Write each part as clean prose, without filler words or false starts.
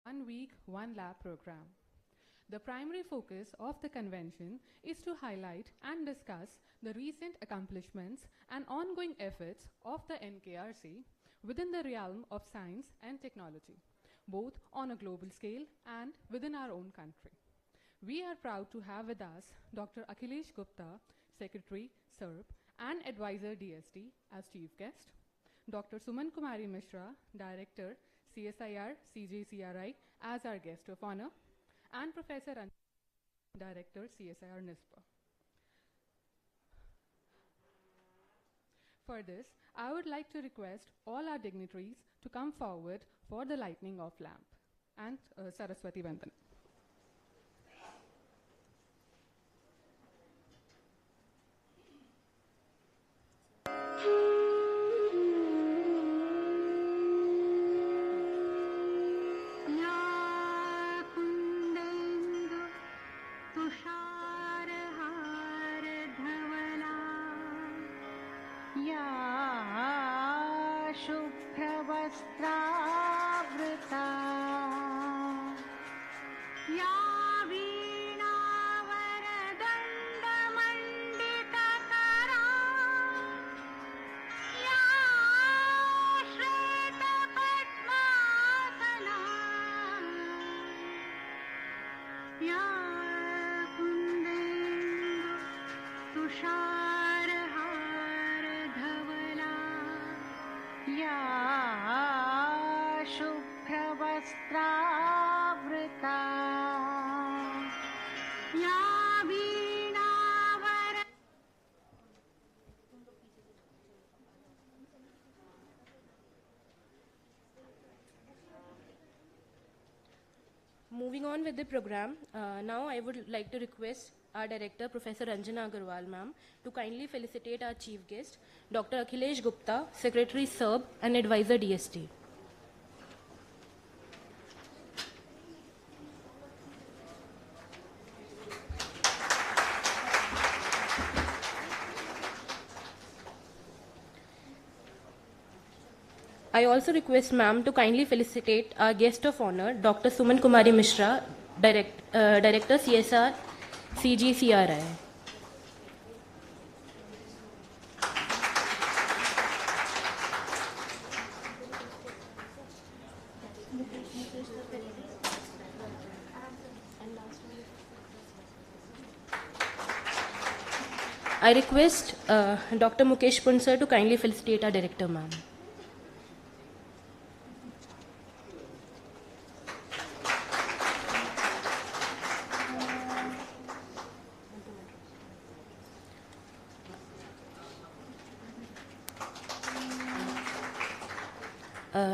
1 week, 1 lab program. The primary focus of the convention is to highlight and discuss the recent accomplishments and ongoing efforts of the NKRC within the realm of science and technology, both on a global scale and within our own country. We are proud to have with us Dr. Akhilesh Gupta, Secretary, SIR-NIScPR, and Advisor DST as Chief Guest, Dr. Suman Kumari Mishra, Director, CSIR-CGCRI as our Guest of Honor, and Professor Director, CSIR-NIScPR. For this, I would like to request all our dignitaries to come forward for the lighting of lamp and Saraswati Vandana. Moving on with the program, now I would like to request our Director, Professor Anjana Agarwal ma'am, to kindly felicitate our Chief Guest, Dr. Akhilesh Gupta, Secretary SIR-NIScPR and Advisor DST. I also request ma'am to kindly felicitate our guest of honor, Dr. Suman Kumari Mishra, Director CSIR-CGCRI. I request Dr. Mukesh Pun sir to kindly felicitate our director ma'am.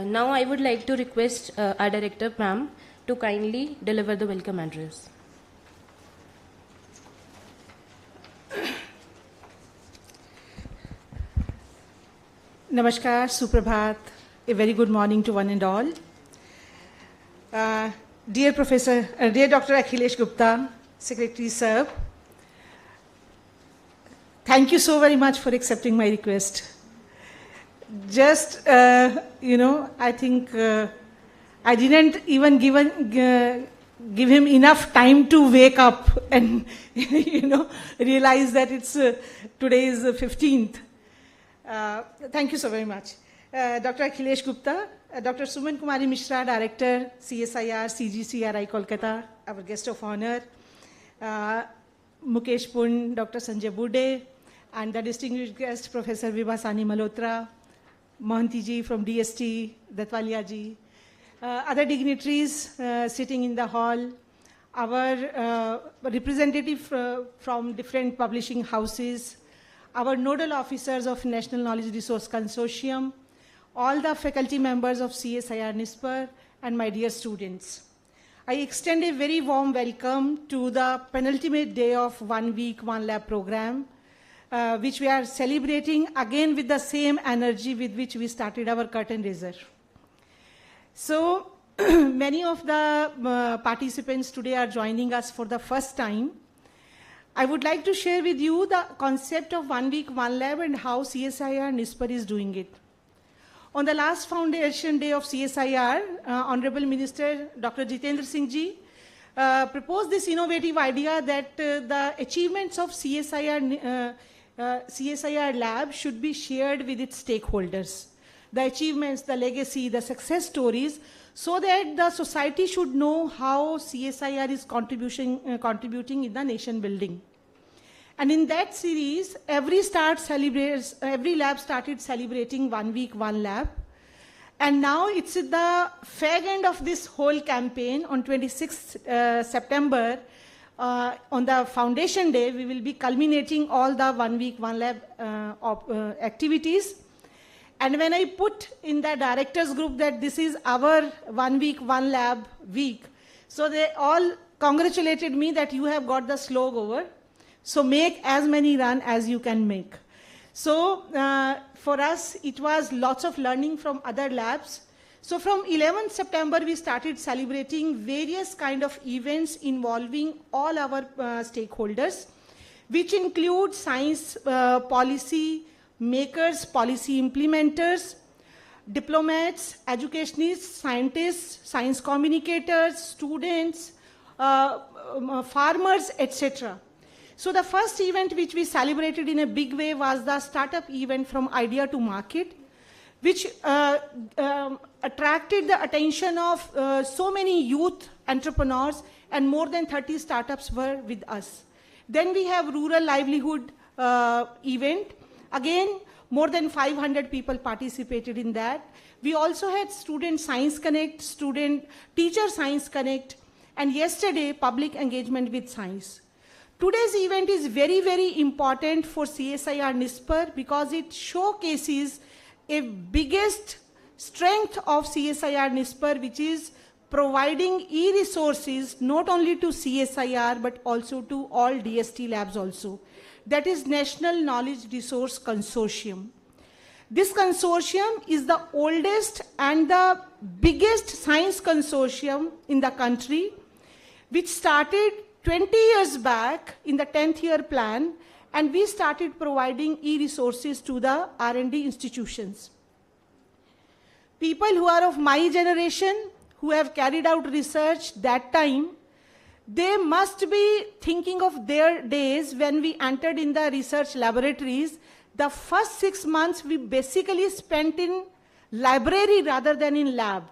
Now I would like to request our director ma'am to kindly deliver the welcome address. Namaskar, Suprabhat, a very good morning to one and all. Dear Dr. Akhilesh Gupta, Secretary SIR-NIScPR, thank you so very much for accepting my request. Just, I think I didn't even give him enough time to wake up and, realize that today is the 15th. Thank you so very much. Dr. Akhilesh Gupta, Dr. Suman Kumari Mishra, Director, CSIR-CGCRI Kolkata, our guest of honor, Mukesh Pun, Dr. Sanjay Bude, and the distinguished guest, Professor Vibhasani Malhotra, Mohanty ji from DST, Datwalia ji, other dignitaries sitting in the hall, our representative from different publishing houses, our nodal officers of National Knowledge Resource Consortium, all the faculty members of CSIR-NIScPR, and my dear students. I extend a very warm welcome to the penultimate day of 1 week, 1 lab program, which we are celebrating again with the same energy with which we started our curtain raiser. So many of the participants today are joining us for the first time. I would like to share with you the concept of 1 week, 1 lab and how CSIR-NIScPR is doing it. On the last foundation day of CSIR, Honorable Minister Dr. Jitendra Singh ji proposed this innovative idea that the achievements of CSIR lab should be shared with its stakeholders. The achievements, the legacy, the success stories, so that the society should know how CSIR is contributing in the nation building. And in that series, every lab started celebrating 1 week, 1 lab. And now it's at the fag end of this whole campaign on 26th September. On the foundation day, we will be culminating all the 1 week, 1 lab activities. And when I put in the directors group that this is our 1 week, 1 lab week, so they all congratulated me that you have got the slog over. So make as many run as you can make. So for us, it was lots of learning from other labs. So from 11th September, we started celebrating various kind of events involving all our stakeholders, which include science policy makers, policy implementers, diplomats, educationists, scientists, science communicators, students, farmers, etc. So the first event which we celebrated in a big way was the startup event from idea to market, which attracted the attention of so many youth entrepreneurs, and more than 30 startups were with us. Then we have rural livelihood event. Again, more than 500 people participated in that. We also had Student Science Connect, Student Teacher Science Connect, and yesterday, public engagement with science. Today's event is very, very important for CSIR-NISpR because it showcases a biggest strength of CSIR-NISpR, which is providing e-resources not only to CSIR but also to all DST labs also. That is National Knowledge Resource Consortium. This consortium is the oldest and the biggest science consortium in the country, which started 20 years back in the 10th year plan, and we started providing e-resources to the R&D institutions. People who are of my generation, who have carried out research that time, they must be thinking of their days when we entered in the research laboratories. The first 6 months we basically spent in library rather than in lab.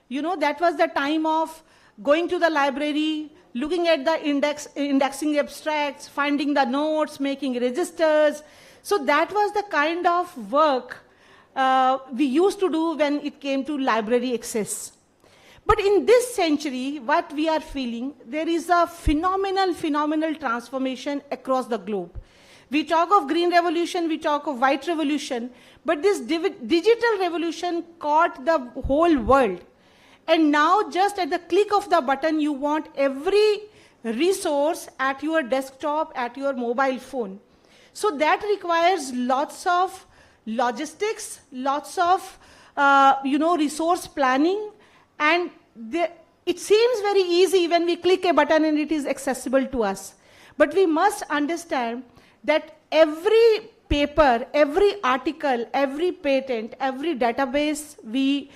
You know, that was the time of going to the library, looking at the indexing abstracts, finding the notes, making registers. So that was the kind of work we used to do when it came to library access. But in this century, what we are feeling, there is a phenomenal transformation across the globe. We talk of green revolution, we talk of white revolution, but this digital revolution caught the whole world. And now just at the click of the button, you want every resource at your desktop, at your mobile phone. So that requires lots of logistics, lots of resource planning, and it seems very easy when we click a button and it is accessible to us. But we must understand that every paper, every article, every patent, every database we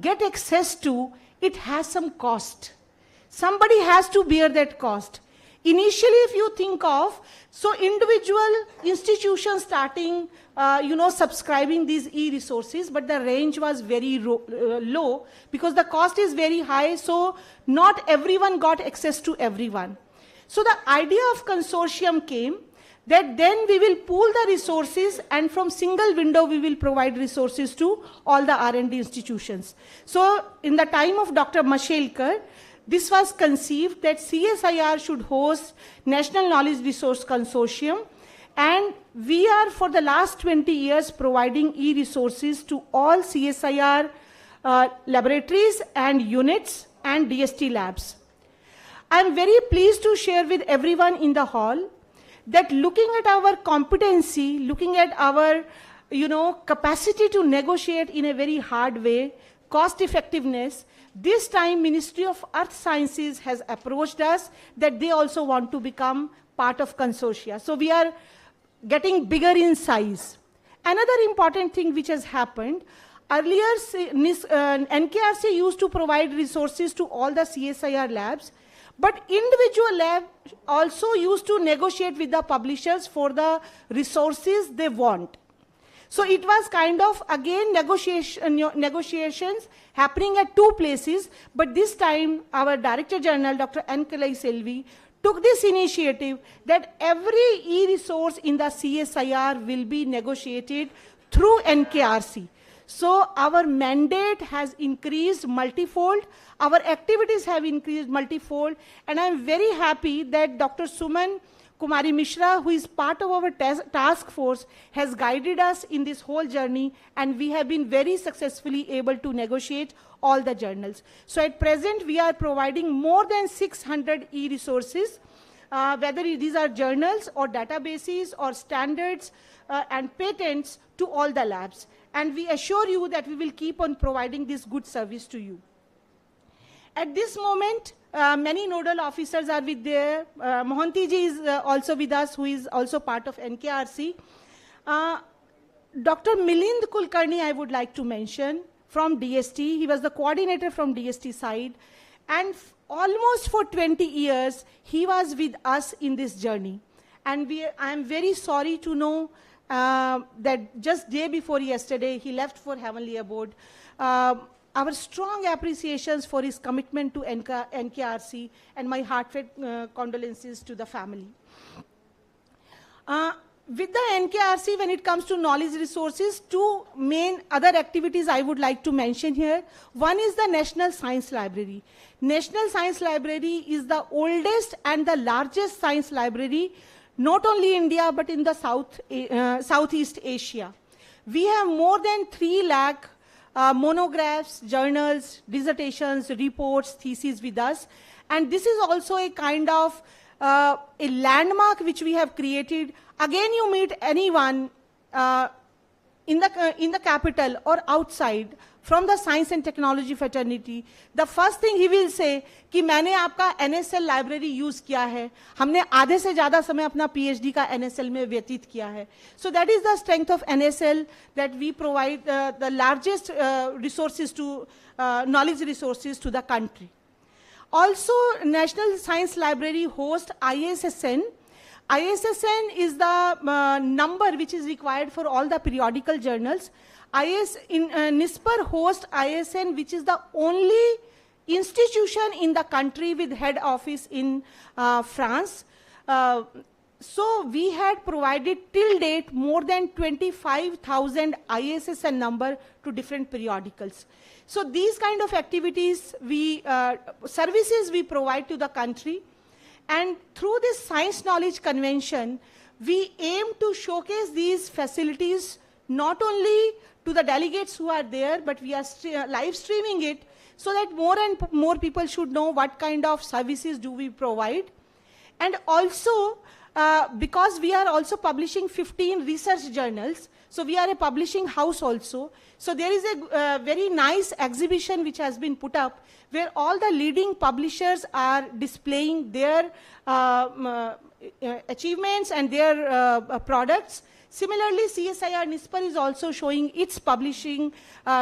get access to, it has some cost. Somebody has to bear that cost. Initially, if you think of, so individual institutions starting, subscribing these e-resources, but the range was very low because the cost is very high, so not everyone got access to everyone. So the idea of consortium came that then we will pool the resources, and from single window we will provide resources to all the R&D institutions. So in the time of Dr. Mashelkar, this was conceived that CSIR should host National Knowledge Resource Consortium, and we are for the last 20 years providing e-resources to all CSIR laboratories and units and DST labs. I am very pleased to share with everyone in the hall that looking at our competency, looking at our capacity to negotiate in a very hard way, cost effectiveness, this time Ministry of Earth Sciences has approached us that they also want to become part of consortia. So we are getting bigger in size. Another important thing which has happened, Earlier, NKRC used to provide resources to all the CSIR labs, but individual labs also used to negotiate with the publishers for the resources they want. So it was kind of, again, negotiations happening at two places, but this time our Director General, Dr. N. Kalai Selvi, took this initiative that every e-resource in the CSIR will be negotiated through NKRC. So our mandate has increased multifold, our activities have increased multifold, and I'm very happy that Dr. Suman Kumari Mishra, who is part of our task force, has guided us in this whole journey, and we have been very successfully able to negotiate all the journals. So at present, we are providing more than 600 e-resources, whether these are journals or databases or standards and patents to all the labs. And we assure you that we will keep on providing this good service to you. At this moment, many nodal officers are with there. Mohanty ji is also with us, who is also part of NKRC. Dr. Milind Kulkarni, I would like to mention, from DST. He was the coordinator from DST side. And almost for 20 years, he was with us in this journey. And I am very sorry to know that just day before yesterday, he left for Heavenly Abode. Our strong appreciations for his commitment to NKRC, and my heartfelt condolences to the family. With the NKRC, when it comes to knowledge resources, two main other activities I would like to mention here. One is the National Science Library. National Science Library is the oldest and the largest science library, not only India, but in the Southeast Asia. We have more than 3 lakh monographs, journals, dissertations, reports, theses with us. And this is also a kind of a landmark which we have created. Again, you meet anyone in the capital or outside from the science and technology fraternity, the first thing he will say कि मैंने आपका NSL library use किया है, हमने आधे से ज़्यादा समय अपना PhD का NSL में व्यतीत किया है. So that is the strength of NSL, that we provide the largest resources to knowledge resources to the country. Also, National Science Library hosts ISSN. ISSN is the number which is required for all the periodical journals. NISPR hosts ISN, which is the only institution in the country with head office in France. So we had provided till date more than 25,000 ISSN number to different periodicals. So these kind of activities, services we provide to the country. And through this Science Knowledge Convention, we aim to showcase these facilities not only to the delegates who are there, but we are live streaming it so that more and more people should know what kind of services do we provide. And also, because we are also publishing 15 research journals, so we are a publishing house also. So there is a very nice exhibition which has been put up where all the leading publishers are displaying their achievements and their products. Similarly, CSIR-NIScPR is also showing its publishing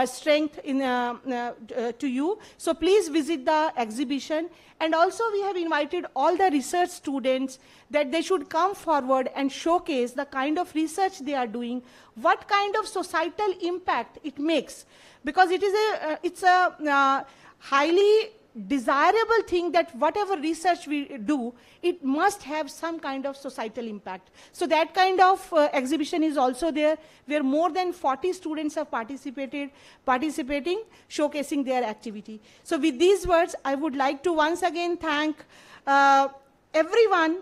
strength to you. So please visit the exhibition. And also we have invited all the research students that they should come forward and showcase the kind of research they are doing, what kind of societal impact it makes. Because it's a highly desirable thing that whatever research we do, it must have some kind of societal impact. So that kind of exhibition is also there, where more than 40 students have participating, showcasing their activity. So with these words, I would like to once again thank everyone,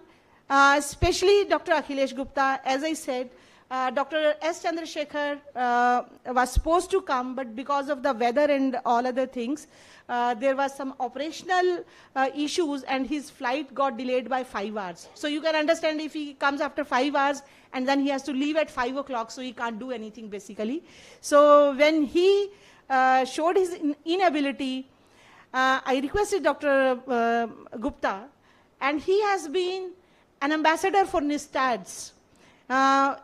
especially Dr. Akhilesh Gupta. As I said, Dr. S. Chandrasekhar was supposed to come, but because of the weather and all other things, there was some operational issues and his flight got delayed by 5 hours. So you can understand if he comes after 5 hours and then he has to leave at 5 o'clock, so he can't do anything basically. So when he showed his inability, I requested Dr. Gupta, and he has been an ambassador for NISTADS.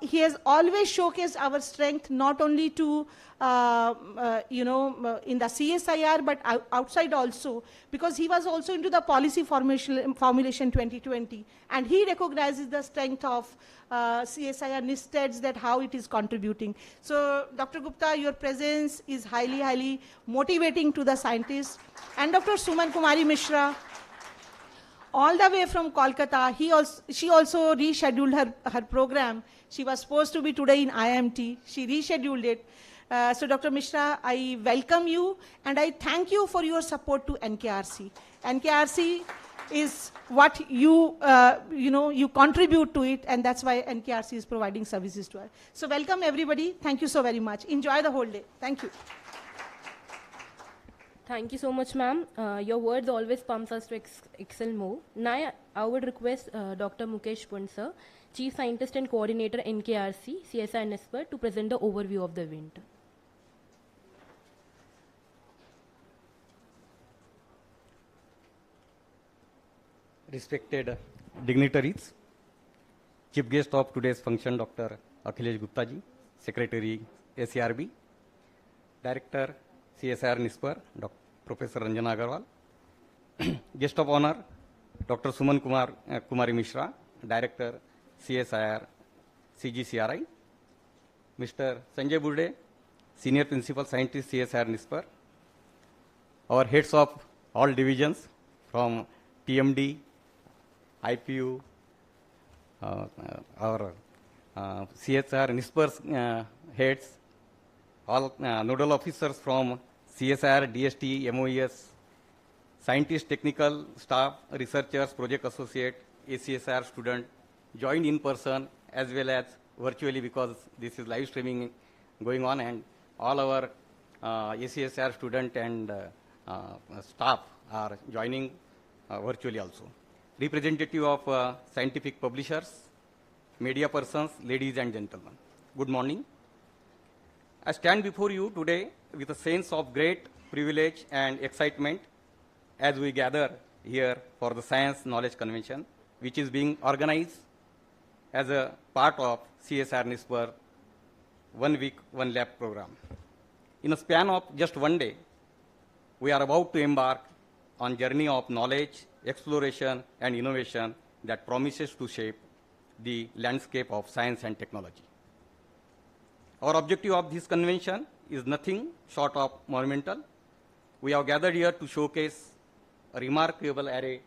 He has always showcased our strength, not only to, in the CSIR, but outside also, because he was also into the policy formulation 2020, and he recognizes the strength of CSIR-NIScPR, that how it is contributing. So, Dr. Gupta, your presence is highly, highly motivating to the scientists. And Dr. Suman Kumari Mishra, all the way from Kolkata, she also rescheduled her program. She was supposed to be today in IMT. She rescheduled it. So Dr. Mishra, I welcome you and I thank you for your support to NKRC. NKRC is what you contribute to it, and that's why NKRC is providing services to us. So welcome everybody. Thank you so very much. Enjoy the whole day. Thank you. Thank you so much, ma'am. Your words always pumps us to excel more. Now, I would request Dr. Mukesh Pund, sir, Chief Scientist and Coordinator NKRC, CSIR-NIScPR, to present the overview of the event. Respected dignitaries, Chief Guest of today's function, Dr. Akhilesh Gupta ji, Secretary ACRB, Director CSIR-NIScPR, Professor Ranjana Agarwal, Guest of Honor, Dr. Suman Kumari Mishra, Director CSIR CGCRI, Mr. Sanjay Burde, Senior Principal Scientist CSIR-NIScPR, our heads of all divisions from TMD, IPU, our CSIR-NIScPR heads, all nodal officers from CSIR, DST, MOES, scientists, technical staff, researchers, project associate, ACSIR student, joined in person as well as virtually, because this is live streaming going on, and all our ACSIR student and staff are joining virtually also. Representative of scientific publishers, media persons, ladies and gentlemen, good morning. I stand before you today with a sense of great privilege and excitement as we gather here for the Science Knowledge Convention, which is being organized as a part of CSIR-NIScPR 1 week, 1 lab program. In a span of just one day, we are about to embark on a journey of knowledge, exploration, and innovation that promises to shape the landscape of science and technology. Our objective of this convention is nothing short of monumental. We have gathered here to showcase a remarkable array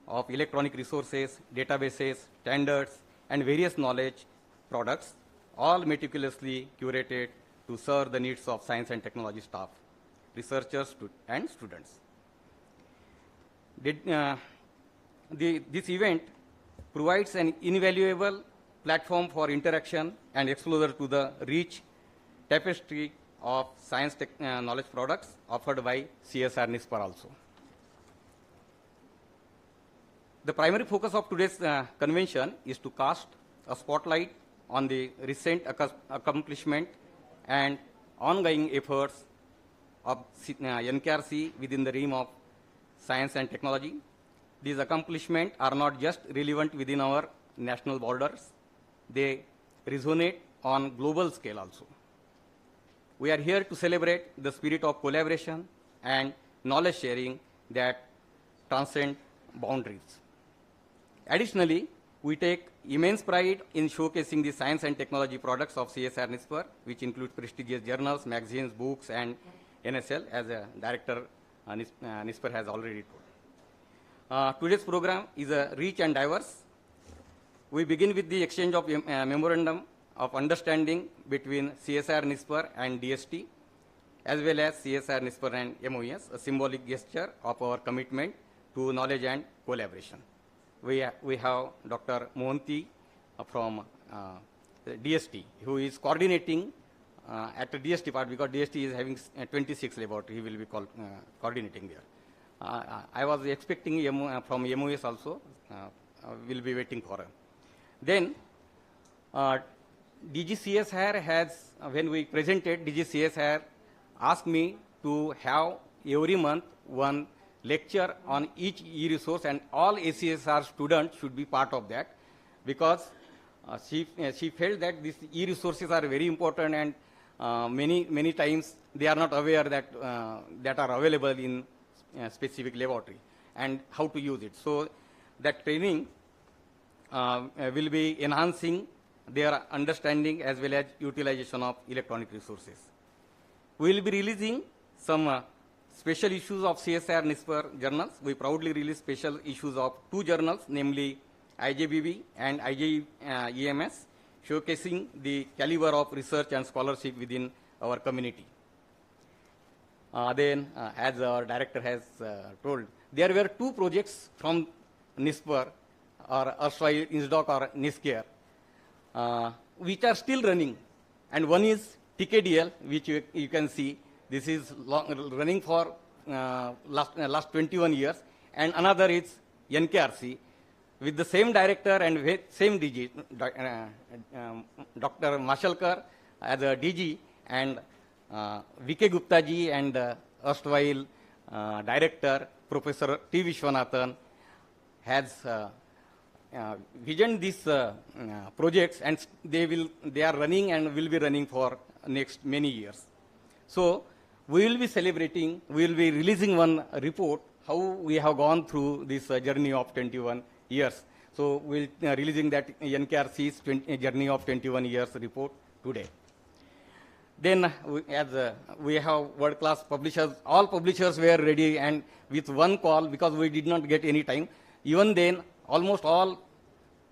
of electronic resources, databases, standards, and various knowledge products, all meticulously curated to serve the needs of science and technology staff, researchers, and students. This event provides an invaluable platform for interaction and exposure to the rich tapestry of science knowledge products offered by CSIR-NIScPR also. The primary focus of today's convention is to cast a spotlight on the recent accomplishment and ongoing efforts of NKRC within the realm of science and technology. These accomplishments are not just relevant within our national borders, they resonate on global scale also. We are here to celebrate the spirit of collaboration and knowledge sharing that transcend boundaries. Additionally, we take immense pride in showcasing the science and technology products of CSIR-NIScPR, which include prestigious journals, magazines, books, and NSL, as a director NIScPR has already told. Today's program is rich and diverse. We begin with the exchange of memorandum of understanding between CSIR-NIScPR and DST, as well as CSIR-NIScPR and MOES, a symbolic gesture of our commitment to knowledge and collaboration. We have Dr. Mohanty from DST, who is coordinating at the DST part, because DST is having 26 laboratories. He will be coordinating there. I was expecting from MOS also. Will be waiting for her. Then DGCSIR has, when we presented, DGCSIR asked me to have every month one lecture on each e-resource, and all ACSR students should be part of that, because she felt that these e-resources are very important, and many times they are not aware that that are available in specific laboratory and how to use it. So that training will be enhancing their understanding as well as utilization of electronic resources. We will be releasing some special issues of CSIR-NIScPR journals. We proudly release special issues of 2 journals, namely IJBB and IJEMS, showcasing the caliber of research and scholarship within our community. As our director has told, there were 2 projects from NIScPR or erstwhile INSDOC or NIScare, which are still running. And one is TKDL, which you can see. This is running for last 21 years. And another is NKRC, with the same director and same DG, Dr. Mashalkar as a DG, and VK Gupta ji and erstwhile director Professor T. Vishwanathan has visioned these projects, and they are running and will be running for next many years. So we will be celebrating, we will be releasing one report how we have gone through this journey of 21 years. So we will be releasing that NKRC's journey of 21 years report today. Then we have world-class publishers. All publishers were ready, and with one call, because we did not get any time, even then almost all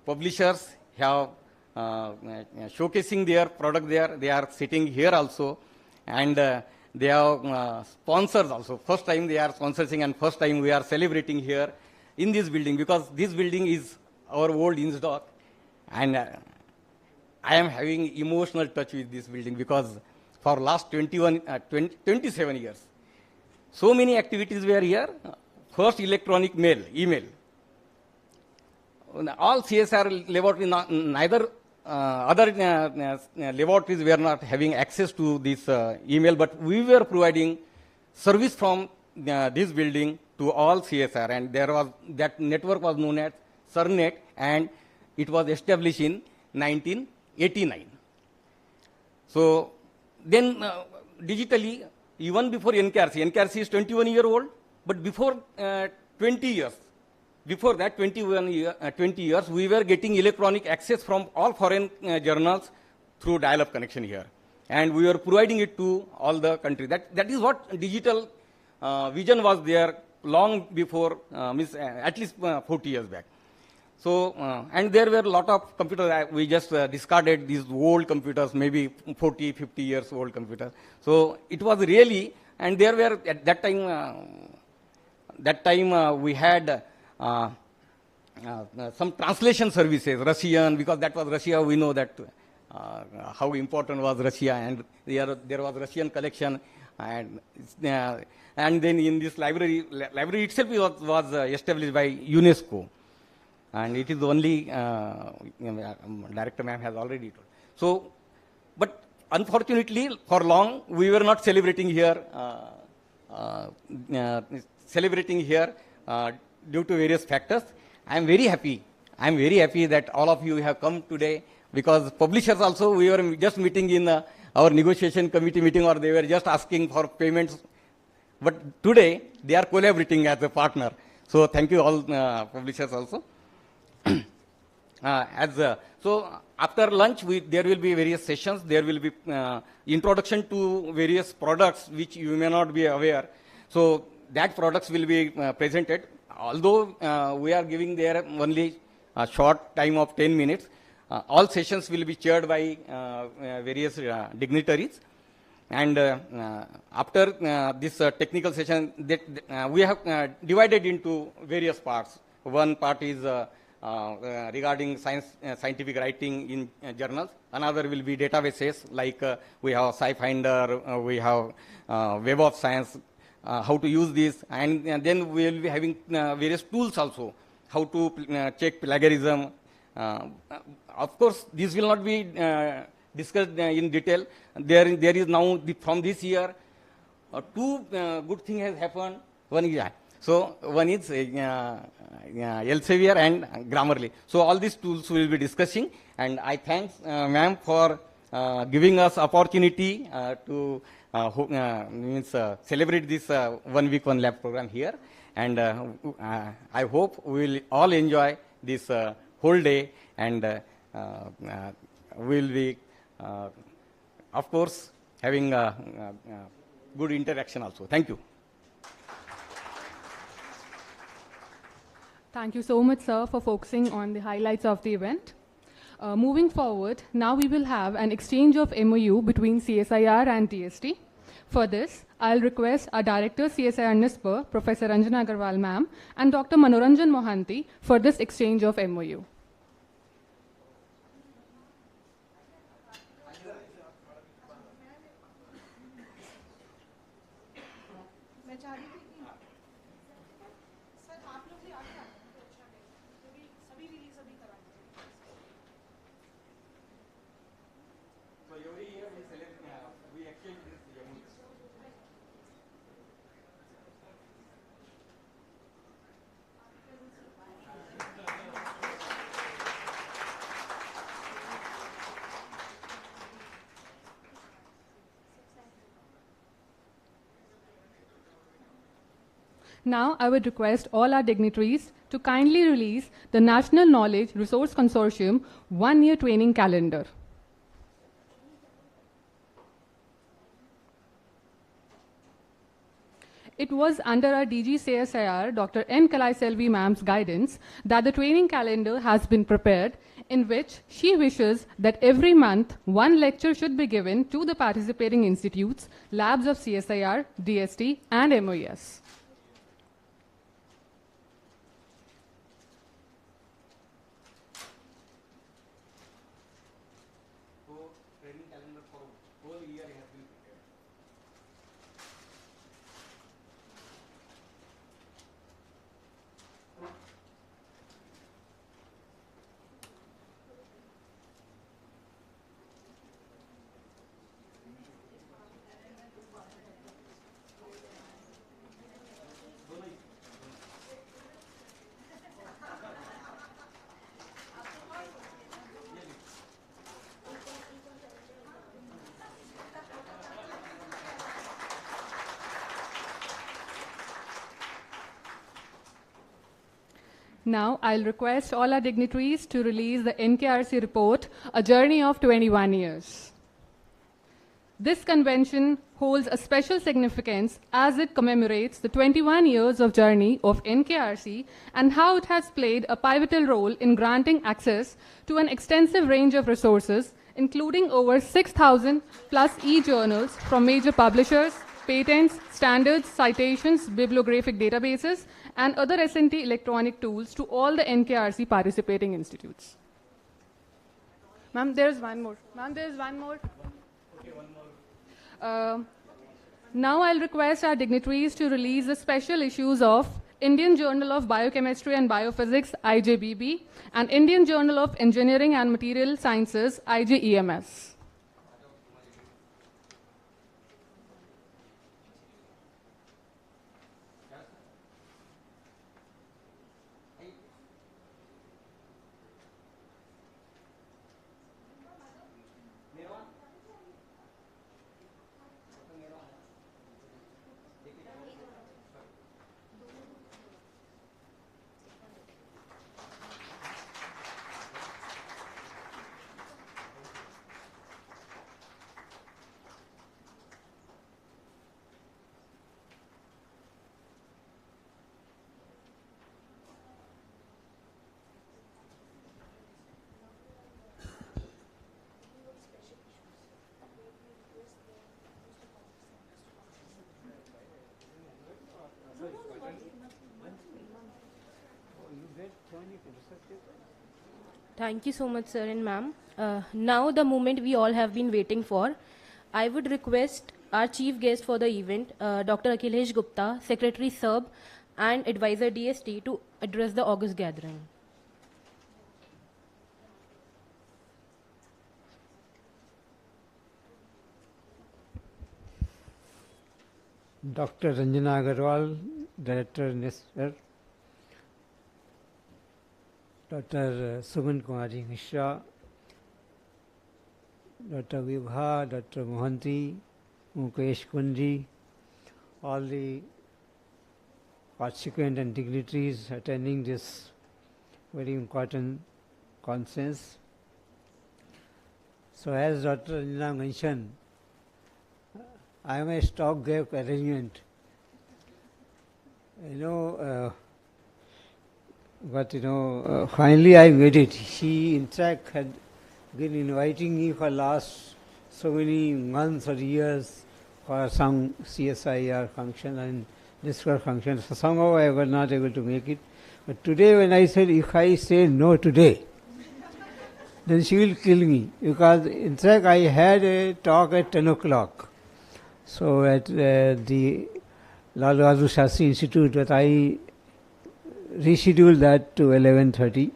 publishers have showcasing their product there. They are sitting here also, and they have sponsors also. First time they are sponsoring, and first time we are celebrating here in this building, because this building is our old INSDOC, and I am having emotional touch with this building, because for last 27 years, so many activities were here. First electronic mail, email. All CSR laboratories, neither other laboratories were not having access to this email, but we were providing service from this building to all CSR, and there was that network was known as CSIR-NET, and it was established in 1989. So then digitally, even before NKRC is 21-year-old, but before 20 years, before that 20 years, we were getting electronic access from all foreign journals through dial-up connection here. And we were providing it to all the country. That is what digital vision was there long before, at least 40 years back. So, and there were a lot of computers. We just discarded these old computers, maybe 40, 50 years old computers. So it was really, and there were at that time, we had some translation services, Russian, because that was Russia. We know that how important was Russia, and there was Russian collection, and then in this library itself was established by UNESCO. And it is only, Director Ma'am has already told. So, but unfortunately, for long, we were not celebrating here, due to various factors. I am very happy that all of you have come today, because publishers also, we were just meeting in our negotiation committee meeting, or they were just asking for payments. But today, they are collaborating as a partner. So thank you all publishers also. So after lunch, there will be various sessions. There will be introduction to various products which you may not be aware. So that products will be presented. Although we are giving there only a short time of 10 minutes, all sessions will be chaired by various dignitaries. And after this technical session, we have divided into various parts. One part is regarding scientific writing in journals. Another will be databases, like we have SciFinder, we have Web of Science, how to use this, and then we will be having various tools also, how to check plagiarism. Of course, this will not be discussed in detail. There is now, from this year, 2 good things has happened. One is So one is Elsevier and Grammarly. So all these tools we will be discussing, and I thank ma'am for giving us opportunity to celebrate this 1 week 1 lab program here, and I hope we will all enjoy this whole day, and we will be of course having good interaction also. Thank you. Thank you so much, sir, for focusing on the highlights of the event. Moving forward, now we will have an exchange of MOU between CSIR and DST. For this, I'll request our Director CSIR-NIScPR, Professor Anjana Agarwal ma'am, and Dr. Manoranjan Mohanty for this exchange of MOU. Now, I would request all our dignitaries to kindly release the National Knowledge Resource Consortium 1-year training calendar. It was under our DG CSIR, Dr. N. Kalaiselvi ma'am's guidance, that the training calendar has been prepared, in which she wishes that every month one lecture should be given to the participating institutes, labs of CSIR, DST, and MOES. Now, I'll request all our dignitaries to release the NKRC report, A Journey of 21 Years. This convention holds a special significance as it commemorates the 21 years of journey of NKRC and how it has played a pivotal role in granting access to an extensive range of resources, including over 6,000 plus e-journals from major publishers, patents, standards, citations, bibliographic databases, and other S&T electronic tools to all the NKRC participating institutes. Ma'am, there's one more. Ma'am, there's one more. Okay, one more. Now I'll request our dignitaries to release the special issues of Indian Journal of Biochemistry and Biophysics, IJBB, and Indian Journal of Engineering and Material Sciences, IJEMS. Thank you so much, sir and ma'am. Now the moment we all have been waiting for. I would request our chief guest for the event, Dr. Akhilesh Gupta, Secretary SERB and Advisor DST, to address the August gathering. Dr. Anjana Agarwal, Director NIScPR, Dr. Suman Kumari Mishra, Dr. Vibha, Dr. Mohanty, Mukesh Kunji, all the participants and dignitaries attending this very important conference. So as Dr. Anjana mentioned, I am a stopgap arrangement. Finally I made it. She in fact had been inviting me for last so many months or years for some CSIR function and NIScPR function. So somehow I was not able to make it. But today when I said, if I say no today, then she will kill me, because in fact I had a talk at 10 o'clock. So at the Lal Bahadur Shastri Institute, but I rescheduled that to 11:30.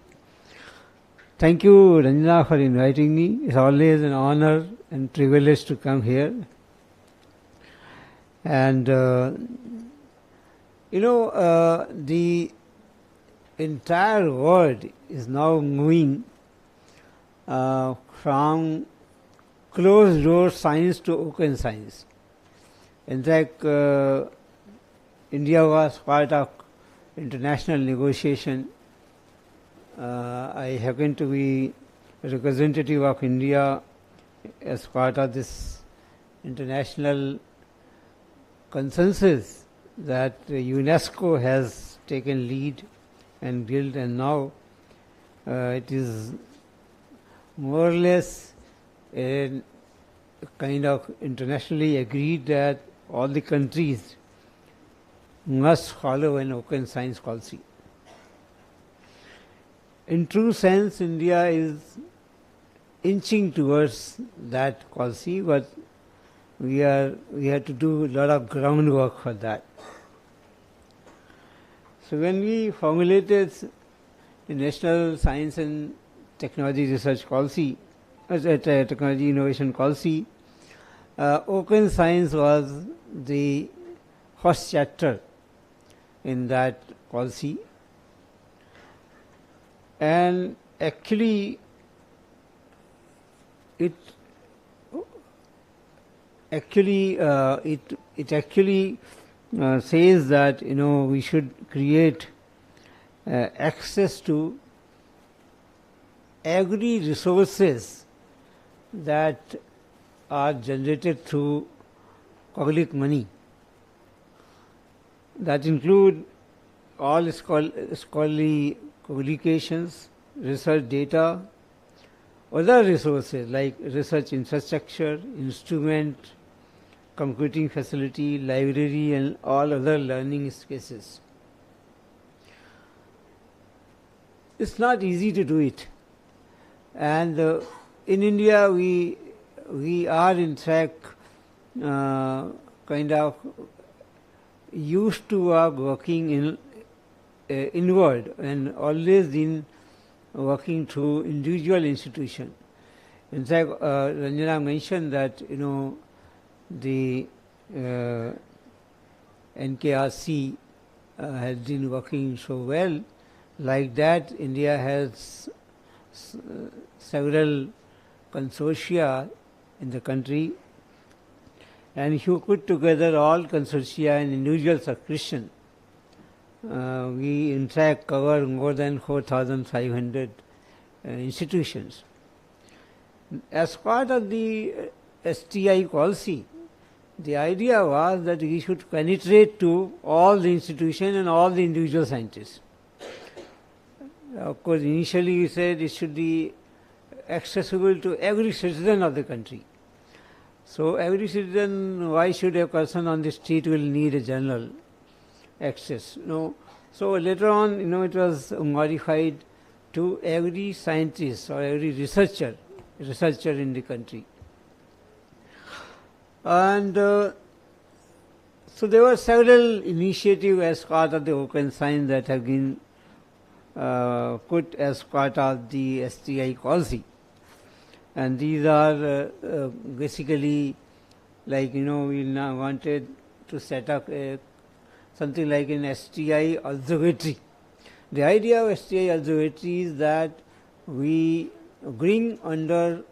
Thank you, Ranjana, for inviting me. It's always an honor and privilege to come here. And the entire world is now moving from closed door science to open science. In fact, India was part of international negotiation. I happen to be a representative of India as part of this international consensus that UNESCO has taken lead and built, and now it is more or less a kind of internationally agreed that all the countries must follow an open science policy. In true sense, India is inching towards that policy, but we have to do a lot of groundwork for that. So when we formulated the National Science and Technology Research Policy, Technology Innovation Policy, open science was the first chapter in that policy, and actually it says that we should create access to agri resources that are generated through public money. That include all scholarly publications, research data, other resources like research infrastructure, instrument, computing facility, library, and all other learning spaces. It's not easy to do it, and in India we are in fact kind of used to working in inward and always in working through individual institution. In fact, Ranjana mentioned that the NKRC has been working so well. Like that, India has several consortia in the country, and if you put together all consortia and individual subscription, we in fact cover more than 4,500 institutions. As part of the STI policy, the idea was that we should penetrate to all the institutions and all the individual scientists. Of course, initially we said it should be accessible to every citizen of the country. So every citizen, why should a person on the street will need a general access? No. So later on, it was modified to every scientist or every researcher in the country. And so there were several initiatives as part of the open science that have been put as part of the STI policy. And these are basically like, we now wanted to set up something like an STI observatory. The idea of STI observatory is that we bring under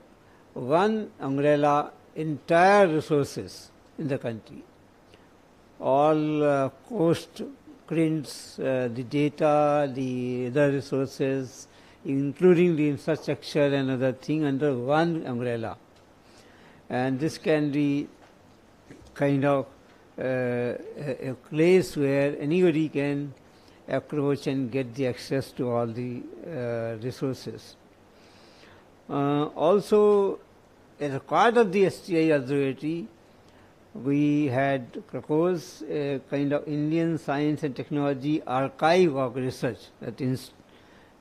one umbrella entire resources in the country. All coast prints, the data, the other resources, including the infrastructure and other thing under one umbrella. And this can be kind of a place where anybody can approach and get the access to all the resources. Also, as a part of the STI observatory, we had proposed a kind of Indian Science and Technology Archive of Research, that is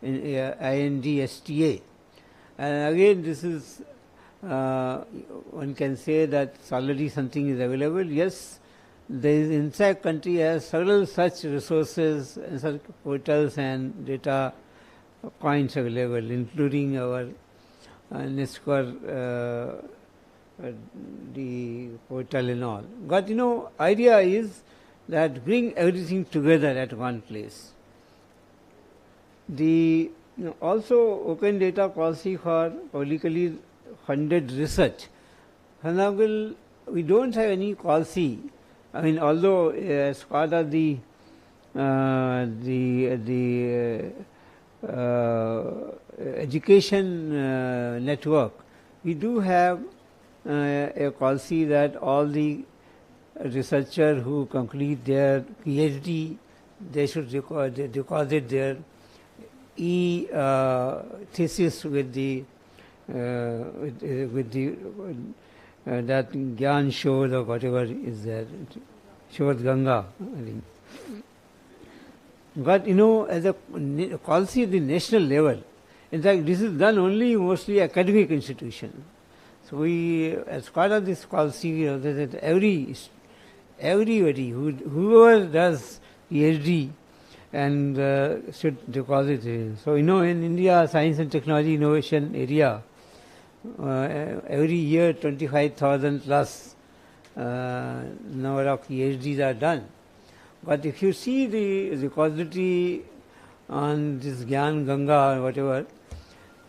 INDSTA. And again, this is, one can say that already something is available. Yes, there is, in fact, country has several such resources and such portals and data points available, including our NIScPR, the portal and all. But idea is that bring everything together at one place. The also open data policy for publicly funded research. For example, we don't have any policy. I mean, although as part of the education network, we do have a policy that all the researchers who complete their PhD, they should deposit their thesis with the that Gyan Shod or whatever is there, Shod Ganga, I think. But as a policy at the national level, in fact, this is done only mostly academic institution. So we, as part of this policy, that everybody whoever does PhD and should deposit it. So in India, science and technology innovation area, every year 25,000 plus number of PhDs are done. But if you see the repository on this Gyan Ganga or whatever,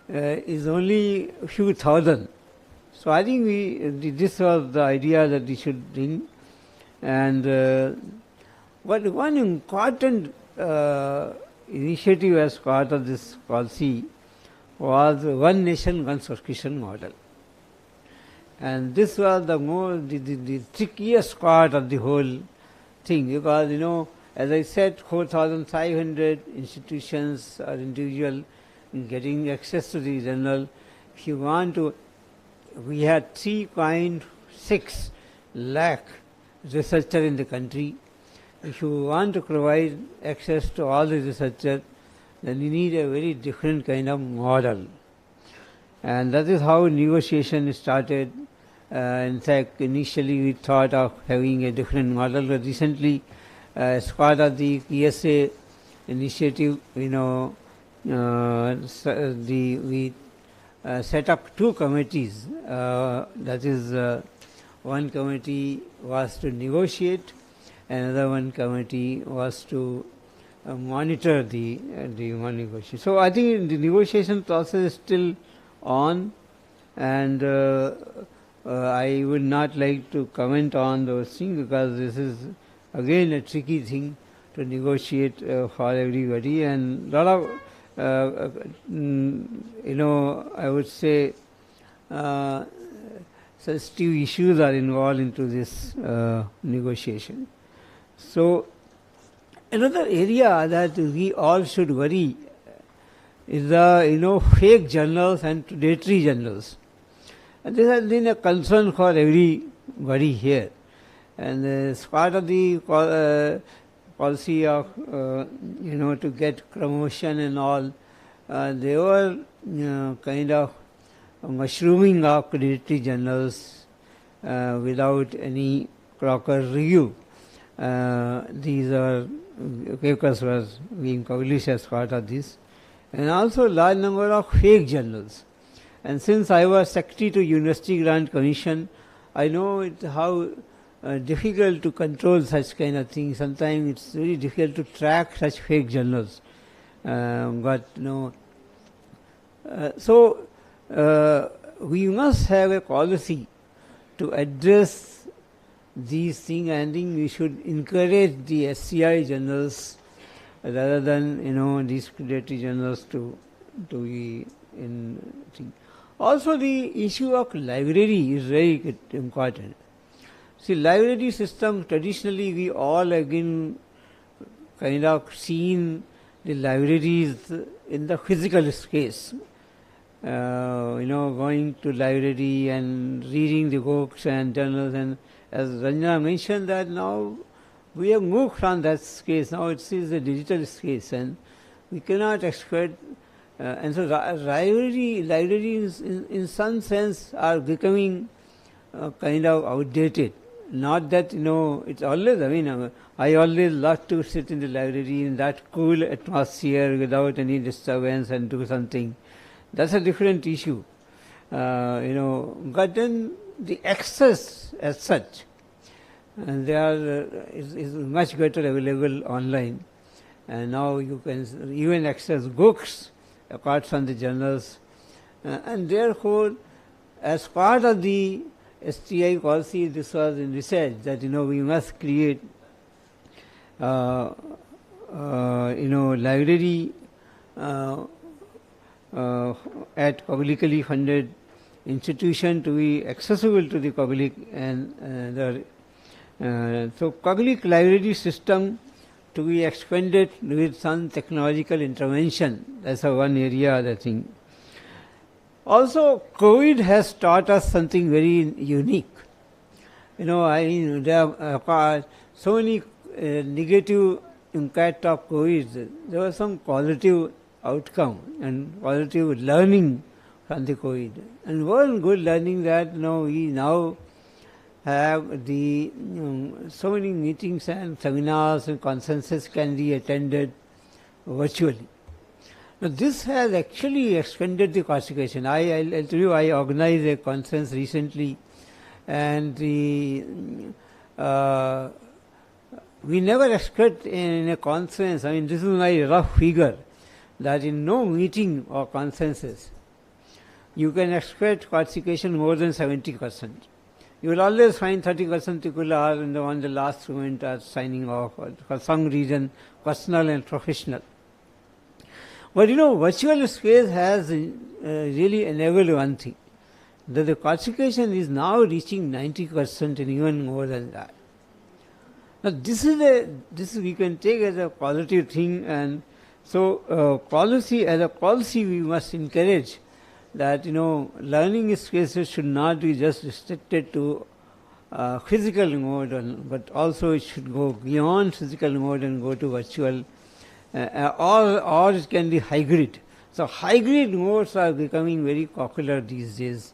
is only a few thousand. So I think this was the idea that we should bring. And but one important initiative as part of this policy was one nation, one subscription model. And this was the trickiest part of the whole thing, because as I said, 4,500 institutions or individual getting access to the journal. If you want to, we had 3.6 lakh researchers in the country. If you want to provide access to all the researchers, then you need a very different kind of model. And that is how negotiation started. In fact, initially we thought of having a different model, but recently, as part of the PSA initiative, we set up two committees. That is, one committee was to negotiate, another one committee was to monitor the negotiation. So I think the negotiation process is still on, and I would not like to comment on those things, because this is again a tricky thing to negotiate for everybody, and a lot of I would say sensitive issues are involved into this negotiation. So another area that we all should worry is the fake journals and predatory journals. And this has been a concern for everybody here. And as part of the policy of to get promotion and all, they were kind of mushrooming of predatory journals without any proper review. These are papers were being published as part of this, and also large number of fake journals. And since I was secretary to University Grant Commission, I know how difficult to control such kind of things. Sometimes it's very difficult to track such fake journals. But so we must have a policy to address these things. I think we should encourage the SCI journals rather than these predatory journals to be in thing. Also, the issue of library is very important. See, library system, traditionally we all again kind of seen the libraries in the physical space. Going to library and reading the books and journals, and as Ranjana mentioned that now we have moved from that space, now it is a digital space and we cannot expect, and so libraries in some sense are becoming kind of outdated. Not that, it's always, I always love to sit in the library in that cool atmosphere without any disturbance and do something. That's a different issue. But then the access as such, and is much better available online. And now you can even access books apart from the journals. And therefore, as part of the STI policy, this was in research that we must create library at publicly funded institution to be accessible to the public, and so public library system to be expanded with some technological intervention. That's one area, I think. Also, COVID has taught us something very unique. There are so many negative impact of COVID. There was some positive outcome and positive learning from the COVID. And one good learning that we now have the so many meetings and seminars and conferences can be attended virtually. Now, this has actually expanded the classification. I'll tell you, I organized a conference recently, and we never expect in a conference, this is my rough figure, that in no meeting or conferences, you can expect classification more than 70%. You will always find 30% people are on the last moment are signing off for some reason, personal and professional. But virtual space has really enabled one thing, that the classification is now reaching 90% and even more than that. Now this we can take as a positive thing, and so as a policy we must encourage that learning spaces should not be just restricted to physical mode, but also it should go beyond physical mode and go to virtual. Or it can be hybrid. So hybrid modes are becoming very popular these days.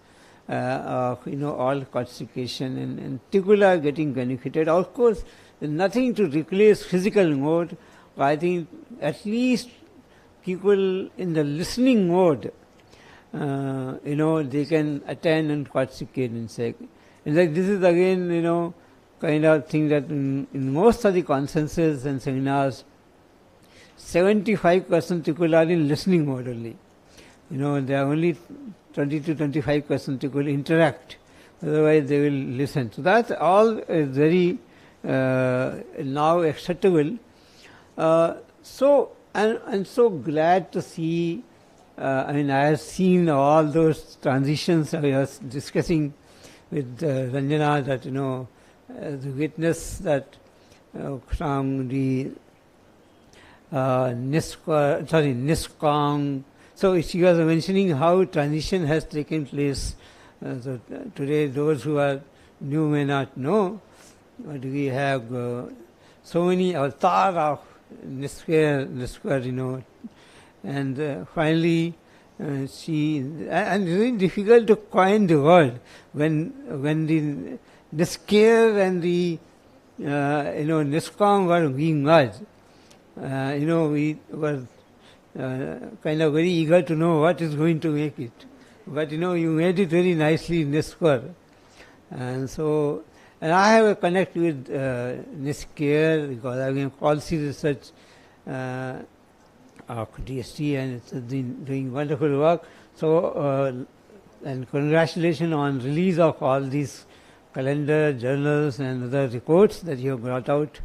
All classification and people are getting benefited. Of course, nothing to replace physical mode. I think at least people in the listening mode, they can attend and participate in SEC. In fact, this is again, kind of thing that in most of the conferences and seminars, 75% people are in listening mode only. There are only 20 to 25% people interact. Otherwise, they will listen. So that all is very now acceptable. So I'm so glad to see. I have seen all those transitions. I was discussing with Ranjana that the witness that from the NIScPR. So she was mentioning how transition has taken place. So today, those who are new may not know, but we have so many avatar of NIScPR, and finally she, and it's very difficult to coin the word when the NIScPR and the NIScOM were being merged. We were kind of very eager to know what is going to make it. But you made it very nicely in NIScPR. And so And I have a connect with NIScPR because I am policy research of DST, and it's been doing wonderful work. So, and congratulations on release of all these calendar, journals, and other reports that you have brought out.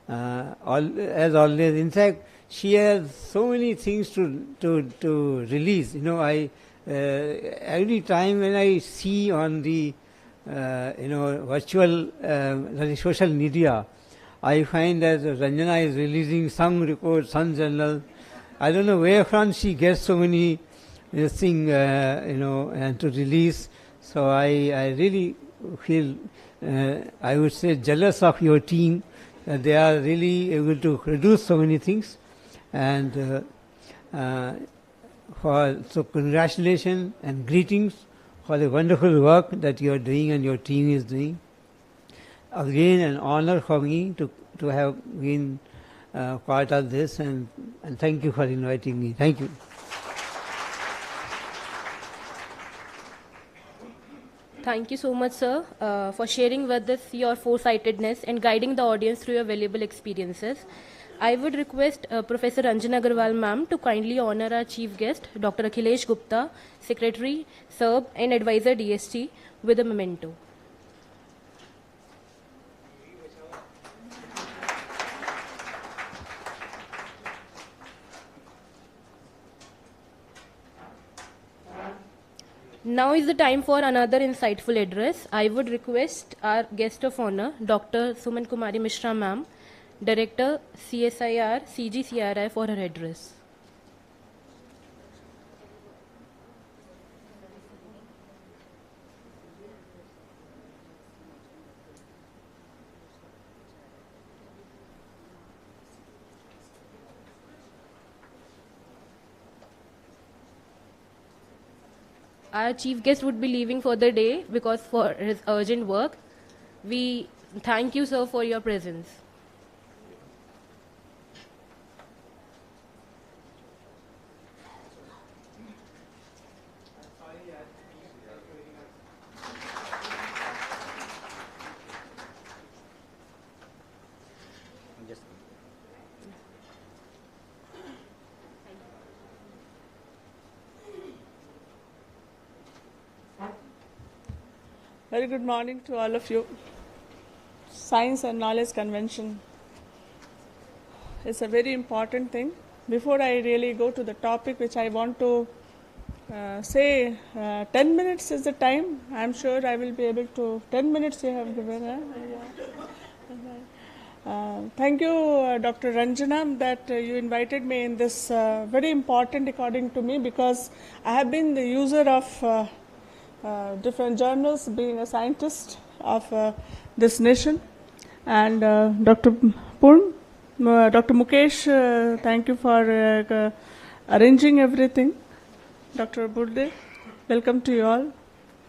As always, in fact, she has so many things to release. You know, every time when I see on the virtual social media, I find that Ranjana is releasing some reports, some journal. I don't know where from she gets so many things, and to release. So I really feel, I would say, jealous of your team that they are really able to produce so many things. And so congratulations and greetings for the wonderful work that you are doing and your team is doing. Again, an honor for me to have been part of this, and thank you for inviting me. Thank you. Thank you so much, sir, for sharing with us your foresightedness and guiding the audience through your valuable experiences. I would request Professor Anjana Agarwal ma'am to kindly honor our chief guest, Dr. Akhilesh Gupta, Secretary, SERB, and Advisor DST, with a memento. Now is the time for another insightful address. I would request our guest of honor, Dr. Suman Kumari Mishra ma'am, Director, CSIR, CGCRI, for her address. Our chief guest would be leaving for the day because for his urgent work. We thank you, sir, for your presence. Very good morning to all of you. Science and Knowledge Convention is a very important thing. Before I really go to the topic which I want to say, 10 minutes is the time. I'm sure I will be able to, 10 minutes you have given. Thank you, Dr. Ranjana, that you invited me in this very important according to me, because I have been the user of different journals, being a scientist of this nation. And Dr. Purn, Dr. Mukesh, thank you for arranging everything. Dr. Burde, welcome to you all.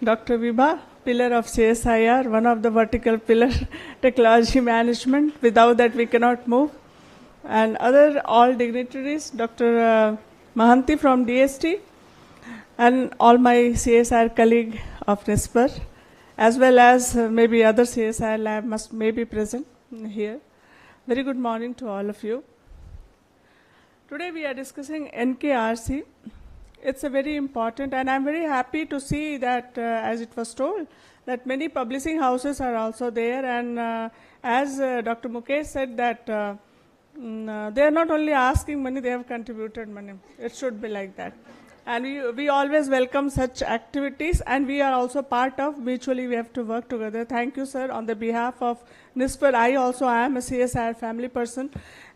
Dr. Vibha, pillar of CSIR, one of the vertical pillar technology management. Without that we cannot move. And other all dignitaries, Dr. Mahanti from DST, and all my CSIR colleague of NISPR, as well as maybe other CSIR lab may be present here. Very good morning to all of you. Today we are discussing NKRC. It's a very important, and I'm very happy to see that, as it was told, that many publishing houses are also there, and as Dr. Mukesh said that they are not only asking money, they have contributed money. It should be like that. And we always welcome such activities, and we are also part of, mutually we have to work together. Thank you, sir. On the behalf of NISPR, I also am a CSIR family person,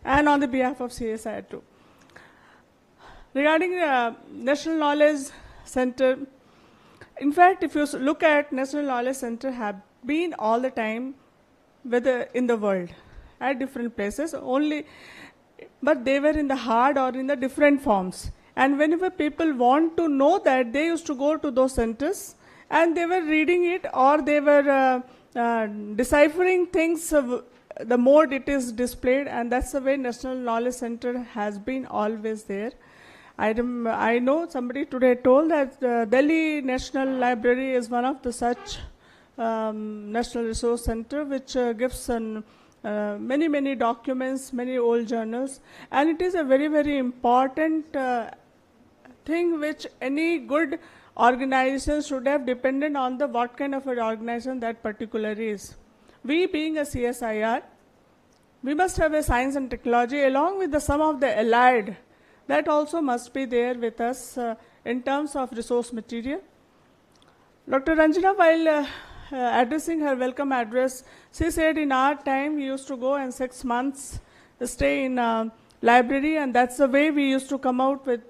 and on the behalf of CSIR too. Regarding National Knowledge Center, in fact, if you look at National Knowledge Center have been all the time in the world, at different places, but they were in the hard or in the different forms. And whenever people want to know that, they used to go to those centers and they were reading it, or they were deciphering things, the mode it is displayed, and that's the way National Knowledge Center has been always there. I know somebody today told that Delhi National Library is one of the such National Resource Center, which gives many documents, many old journals, and it is a very important thing which any good organization should have, dependent on the what kind of an organization that particular is. We being a CSIR, we must have a science and technology along with the some of the allied that also must be there with us in terms of resource material. Dr. Ranjana, while addressing her welcome address, she said in our time we used to go and 6 months stay in library, and that's the way we used to come out with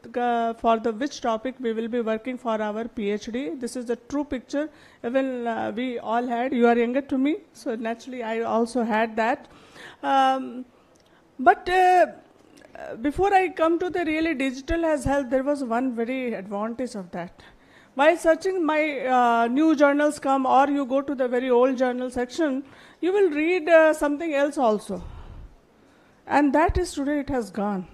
for the which topic we will be working for our PhD. This is the true picture. Even we all had. You are younger to me, so naturally I also had that. But before I come to the really digital has helped, there was one very advantage of that. While searching my new journals come, or you go to the very old journal section, you will read something else also. And that is today it has gone.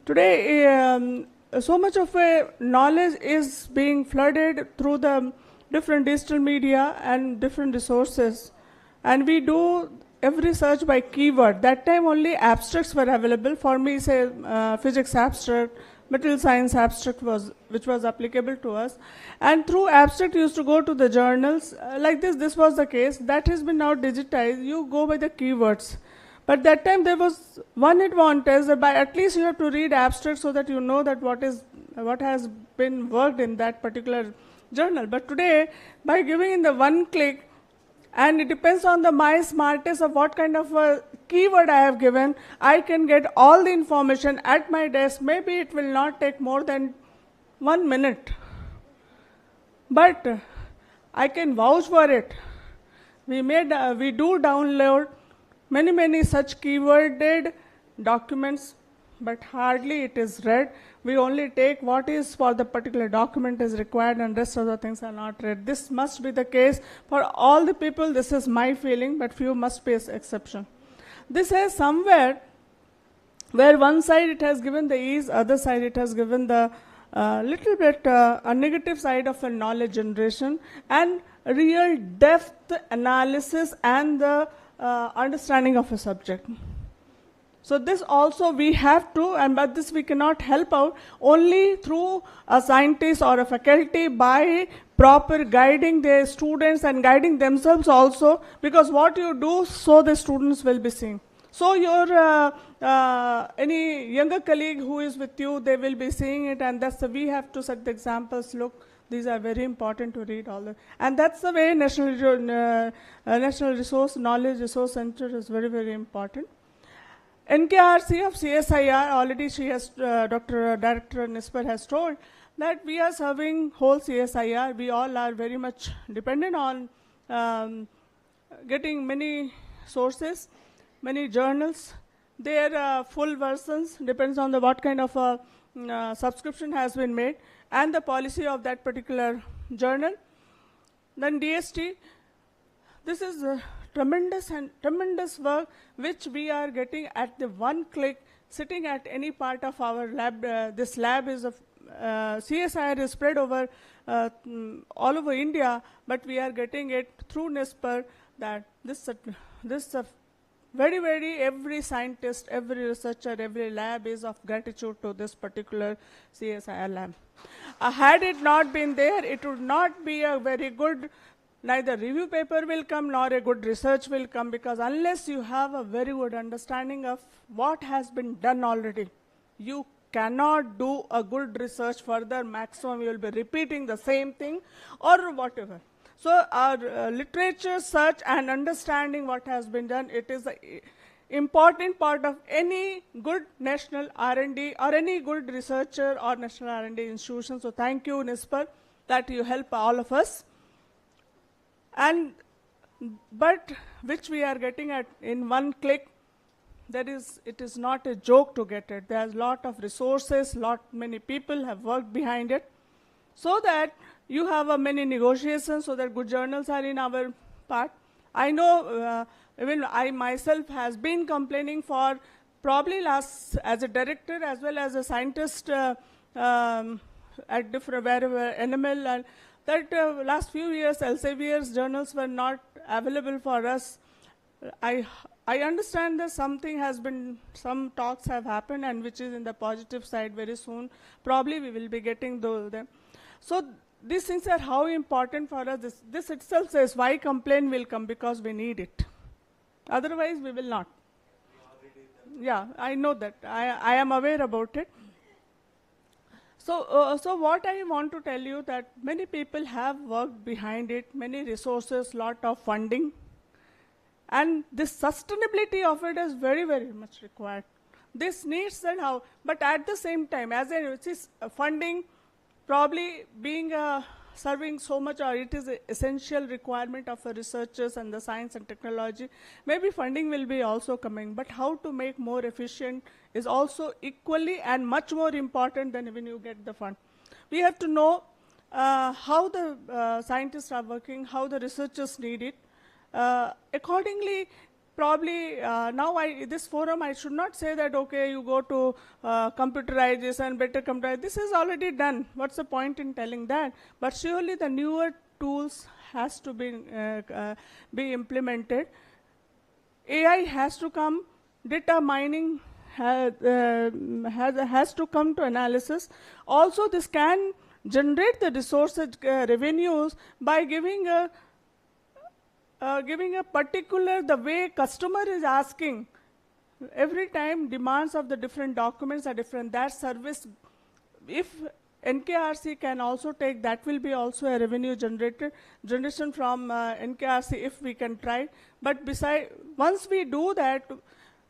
Today, so much of knowledge is being flooded through the different digital media and different resources. And we do every search by keyword. That time only abstracts were available. For me, say physics abstract, material science abstract which was applicable to us. And through abstract, you used to go to the journals. Like this was the case. That has been now digitized. You go by the keywords. But that time there was one advantage that by at least you have to read abstract so that you know that what has been worked in that particular journal. But today, by giving in the one click, and it depends on my smartness of what kind of a keyword I have given, I can get all the information at my desk. Maybe it will not take more than 1 minute. But I can vouch for it. We do download many such keyworded documents, but hardly it is read. We only take what is for the particular document is required, and rest of the things are not read. This must be the case for all the people. This is my feeling, but few must be an exception. This is somewhere where one side it has given the ease, other side it has given the little bit a negative side of a knowledge generation and real depth analysis and the understanding of a subject. So this also we have to, but this we cannot help out only through a scientist or a faculty by proper guiding their students and guiding themselves also, because what you do, so the students will be seeing. So your any younger colleague who is with you, they will be seeing it, and that's the we have to set the examples. Look, these are very important to read all the, and that's the way National Resource Knowledge Resource Center is very important. NKRC of CSIR, already she has, Director NISpR has told that we are serving whole CSIR. We all are very much dependent on getting many sources, many journals. Their full versions depends on what kind of subscription has been made and the policy of that particular journal. Then DST, this is tremendous work which we are getting at the one click, sitting at any part of our lab. This lab is of CSIR is spread over all over India, but we are getting it through NISpR. That this very every scientist, every researcher, every lab is of gratitude to this particular CSIR lab. Had it not been there, it would not be a very good, neither review paper will come nor a good research will come, because unless you have a very good understanding of what has been done already, you cannot do a good research further. Maximum you will be repeating the same thing or whatever. So our literature search and understanding what has been done, it is an important part of any good national R&D or any good researcher or national R&D institution. So thank you, NISpR, that you help all of us. And but which we are getting at in one click, it is not a joke to get it. There's a lot of resources, many people have worked behind it, so that you have many negotiations, so that good journals are in our part. I know even I myself has been complaining for probably last, as a director as well as a scientist at different wherever animal and that last few years Elsevier's journals were not available for us. I understand that some talks have happened, and which is in the positive side very soon. Probably we will be getting them. So these things are how important for us. This itself says why complaint will come, because we need it. Otherwise we will not. Yeah, I know that. I am aware about it. So what I want to tell you that many people have worked behind it, many resources, lot of funding, and this sustainability of it is very, very much required. This needs and how, but at the same time, as it is funding, probably being serving so much, or it is an essential requirement of the researchers and the science and technology. Maybe funding will be also coming, but how to make more efficient is also equally and much more important than when you get the fund. We have to know how the scientists are working, how the researchers need it. Accordingly, probably now this forum, I should not say that, okay, you go to computerize this and better computerize. This is already done. What's the point in telling that? But surely the newer tools has to be implemented. AI has to come. Data mining has to come to analysis. Also, this can generate the resources revenues by giving a particular, the way customer is asking. Every time demands of the different documents are different. That service, if NKRC can also take, that will be also a revenue generation from NKRC if we can try. But once we do that,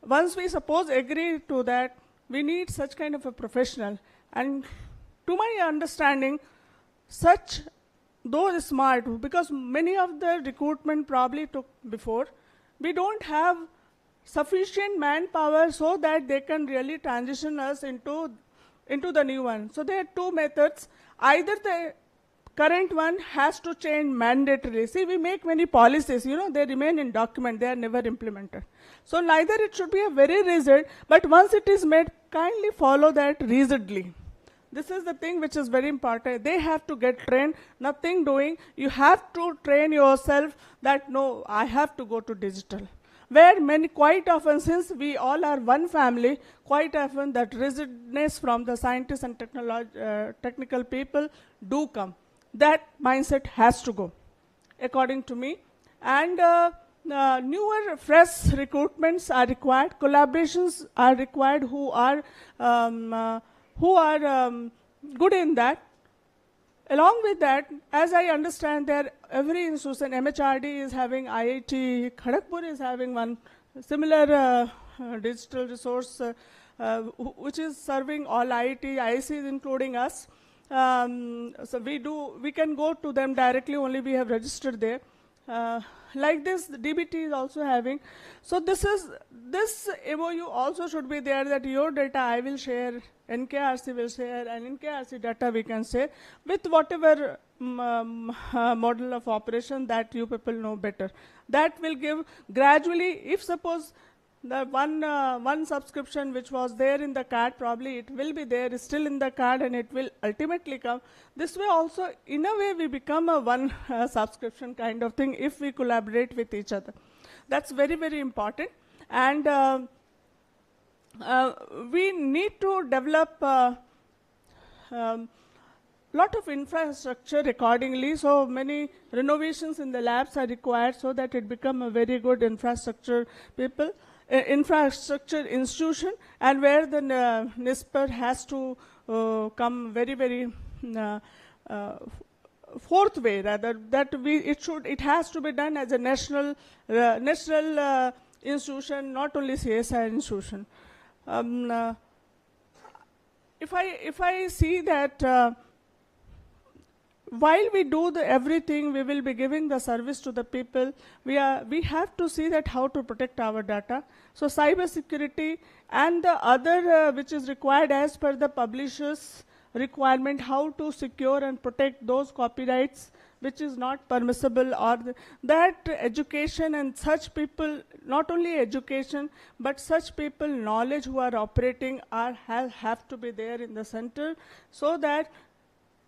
once we suppose agree to that, we need such kind of a professional. And to my understanding, such, though smart, because many of the recruitment probably took before, we don't have sufficient manpower so that they can really transition us into the new one. So there are two methods. Either the current one has to change mandatorily. See, we make many policies, they remain in document, they are never implemented. So neither it should be a very rigid, but once it is made, kindly follow that rigidly. This is the thing which is very important. They have to get trained, nothing doing. You have to train yourself that, no, I have to go to digital. Where quite often, since we all are one family, quite often that rigidness from the scientists and technical people do come. That mindset has to go, according to me. And newer, fresh recruitments are required. Collaborations are required who are good in that. Along with that, as I understand, every institution, MHRD is having, IIT Kharagpur is having one similar digital resource which is serving all IIT, IICs including us. So we can go to them directly, only we have registered there. Like this, DBT is also having. So this MOU also should be there, that your data I will share, NKRC will share, and NKRC data we can share with whatever model of operation that you people know better. That will give gradually, if suppose the one subscription which was there in the card, probably it will be there, still in the card, and it will ultimately come. This way also, in a way, we become a one subscription kind of thing if we collaborate with each other. That's very, very important. And we need to develop lot of infrastructure accordingly. So many renovations in the labs are required so that it become a very good infrastructure infrastructure institution, and where the NISPR has to come very, very fourth way, rather, that it has to be done as a national institution, not only CSIR institution. If I see that while we do everything, we will be giving the service to the people. We have to see that how to protect our data. So cyber security and the other which is required as per the publisher's requirement, how to secure and protect those copyrights which is not permissible, or that education and such people, not only education, but such people knowledge who are operating have to be there in the center, so that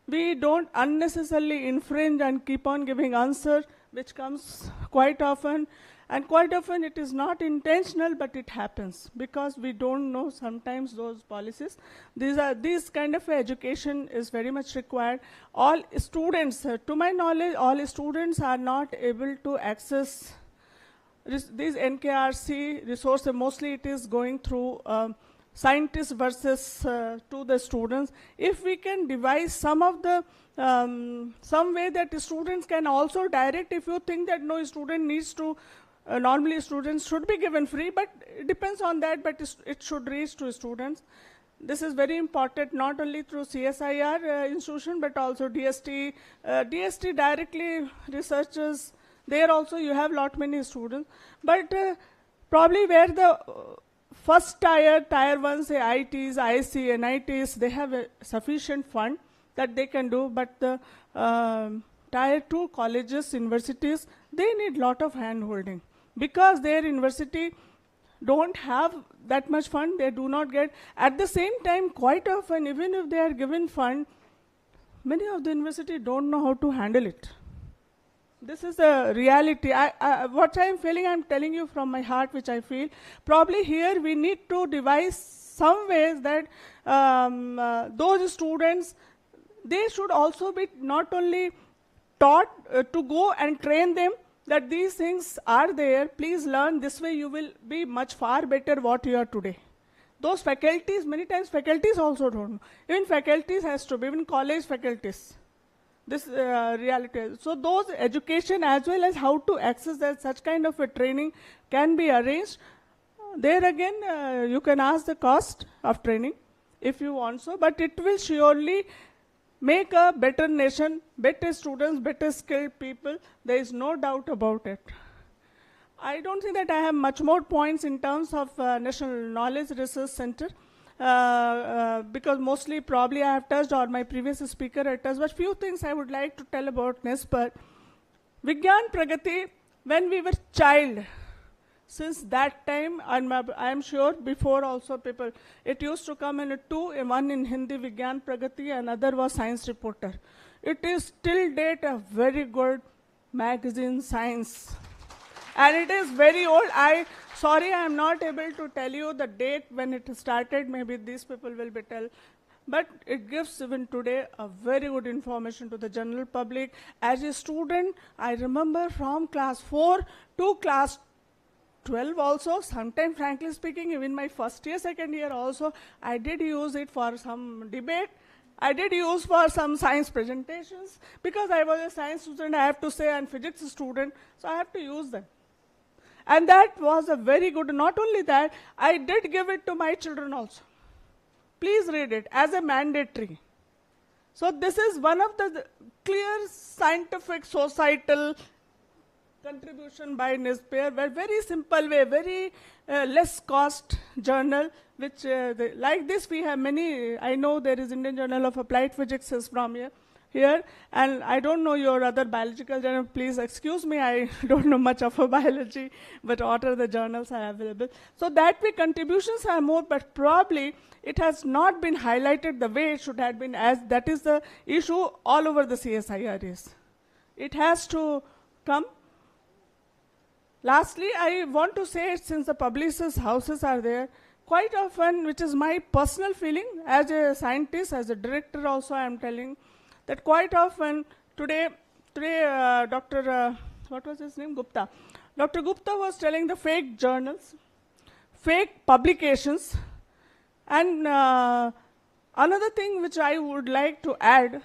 we don't unnecessarily infringe and keep on giving answer, which comes quite often. And quite often it is not intentional, but it happens because we don't know sometimes those policies. These kind of education is very much required. All students, to my knowledge, all students are not able to access these NKRC resources. Mostly it is going through scientists versus to the students. If we can devise some of the some way that the students can also direct, if you think that no student needs to, normally students should be given free, but it depends on that, but it should reach to students. This is very important, not only through CSIR institution, but also DST. DST directly researchers, there also you have lot many students, but probably where the first tier 1, say ITs, IC, NITs, they have a sufficient fund that they can do, but the tier 2 colleges, universities, they need lot of hand holding because their university don't have that much fund, they do not get. At the same time, quite often, even if they are given fund, many of the university don't know how to handle it. This is the reality. What I am feeling, I am telling you from my heart, which I feel. Probably here we need to devise some ways that those students, they should also be not only taught to go and train them, that these things are there, please learn, this way you will be much far better what you are today. Those faculties, many times faculties also don't know. Even faculties has to be, even college faculties. This reality. So those education as well as how to access that such kind of a training can be arranged. There again, you can ask the cost of training if you want so, but it will surely make a better nation, better students, better skilled people. There is no doubt about it. I don't think that I have much more points in terms of National Knowledge Research Center. Because mostly probably I have touched, or my previous speaker had touched, but few things I would like to tell about NISPR. Vigyan Pragati, when we were child, since that time, and I am sure before also people, it used to come in two, one in Hindi, Vigyan Pragati, another was Science Reporter. It is till date a very good magazine, science. And it is very old. Sorry, I am not able to tell you the date when it started. Maybe these people will be tell. But it gives even today a very good information to the general public. As a student, I remember from class 4 to class 12 also, sometimes frankly speaking, even my first year, second year also, I did use it for some debate. I did use for some science presentations. Because I was a science student, I have to say, and physics student, so I have to use them. And that was a very good, not only that, I did give it to my children also. Please read it as a mandatory. So this is one of the clear scientific societal contribution by NISPR, very simple way, very less cost journal, which like this we have many. I know there is Indian Journal of Applied Physics is from here, and I don't know your other biological journal. Please excuse me, I don't know much of a biology, but what are the journals are available. So that way contributions are more, but probably it has not been highlighted the way it should have been, as that is the issue all over the CSIR is. It has to come. Lastly, I want to say, since the publishers' houses are there, quite often, which is my personal feeling, as a scientist, as a director also I am telling, that quite often, today Dr. What was his name? Gupta. Dr. Gupta was telling the fake journals, fake publications, and another thing which I would like to add,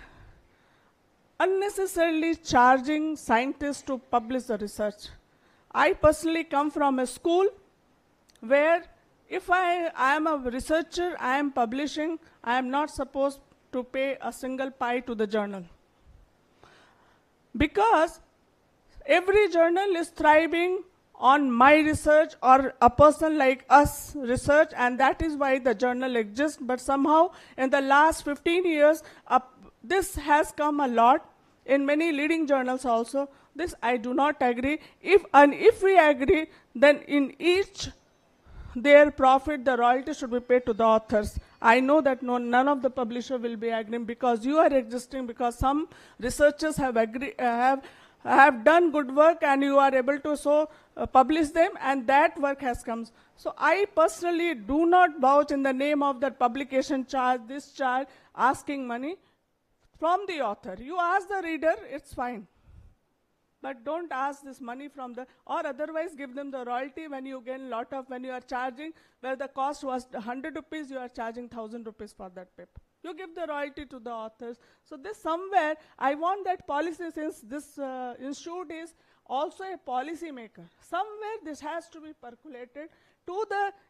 unnecessarily charging scientists to publish the research. I personally come from a school where if I am a researcher, I am publishing, I am not supposed to pay a single pi to the journal. Because every journal is thriving on my research or a person like us research, and that is why the journal exists. But somehow in the last 15 years, this has come a lot in many leading journals also. This I do not agree. If we agree, then in each their profit, the royalty should be paid to the authors. I know that none of the publisher will be agreeing because you are existing, because some researchers have done good work and you are able to publish them, and that work has come. So I personally do not vouch in the name of that publication charge, this charge, asking money from the author. You ask the reader, it's fine. But don't ask this money from or otherwise give them the royalty when you gain when you are charging, where the cost was 100 rupees, you are charging 1000 rupees for that paper. You give the royalty to the authors. So this somewhere, I want that policy, since this institute is also a policy maker. Somewhere this has to be percolated to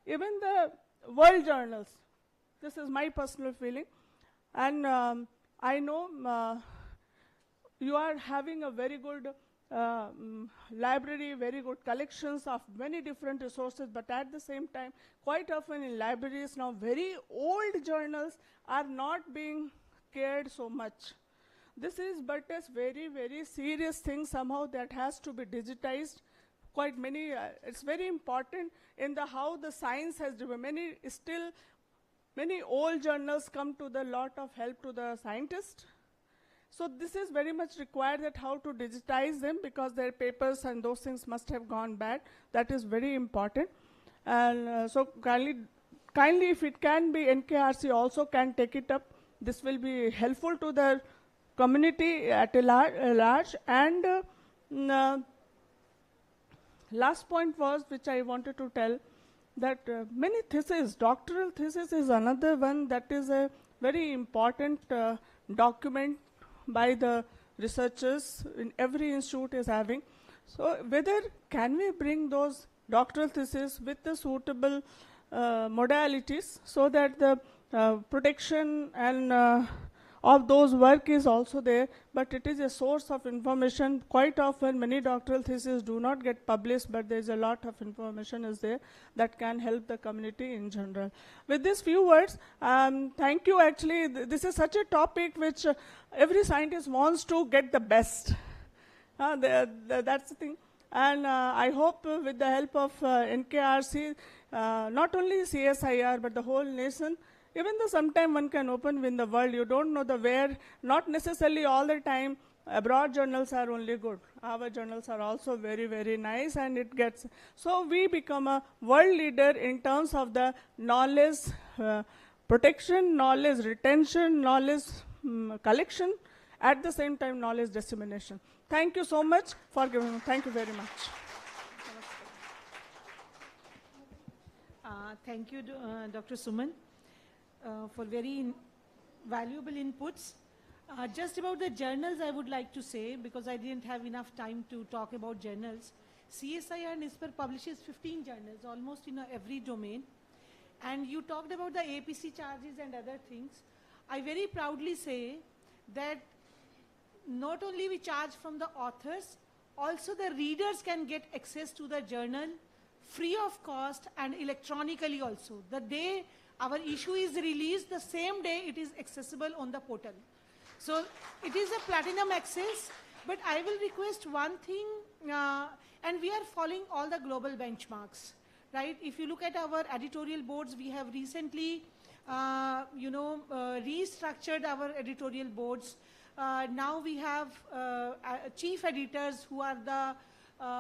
even the world journals. This is my personal feeling. And I know you are having a very good library, very good collections of many different resources, but at the same time, quite often in libraries now, very old journals are not being cared so much. This is but a very, very serious thing somehow that has to be digitized. Quite many, it's very important in how the science has developed. Many old journals come to the lot of help to the scientists. So this is very much required, that how to digitize them, because their papers and those things must have gone bad. That is very important. And so kindly if it can be, NKRC also can take it up. This will be helpful to the community at large. And last point was, which I wanted to tell, that many theses, doctoral thesis is another one that is a very important document by the researchers in every institute is having. So whether can we bring those doctoral theses with the suitable modalities, so that the protection and of those work is also there, but it is a source of information. Quite often many doctoral theses do not get published, but there is a lot of information is there that can help the community in general. With these few words, thank you. Actually, this is such a topic which every scientist wants to get the best. That's the thing. And I hope with the help of NKRC, not only CSIR, but the whole nation, even though sometime one can open in the world, you don't know where, not necessarily all the time, abroad journals are only good. Our journals are also very, very nice, and it gets, so we become a world leader in terms of the knowledge protection, knowledge retention, knowledge collection, at the same time knowledge dissemination. Thank you so much for giving me. Thank you very much. Thank you, Dr. Suman, for very valuable inputs. Just about the journals, I would like to say, because I didn't have enough time to talk about journals. CSIR-NISpR publishes 15 journals, almost in every domain. And you talked about the APC charges and other things. I very proudly say that not only we charge from the authors, also the readers can get access to the journal free of cost and electronically also. The day our issue is released, the same day it is accessible on the portal. So it is a platinum access, but I will request one thing, and we are following all the global benchmarks, right? If you look at our editorial boards, we have recently, restructured our editorial boards. Now we have chief editors who are the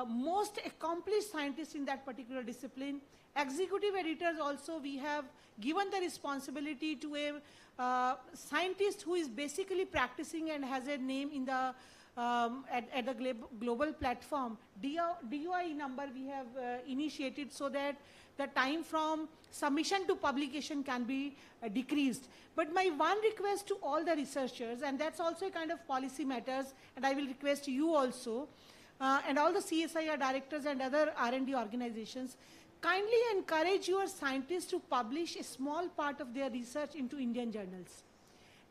most accomplished scientists in that particular discipline. Executive editors also, we have given the responsibility to a scientist who is basically practicing and has a name in the at the global platform. DOI number we have initiated so that the time from submission to publication can be decreased. But my one request to all the researchers, and that's also a kind of policy matters, and I will request you also, and all the CSIR directors and other R&D organizations, kindly encourage your scientists to publish a small part of their research into Indian journals.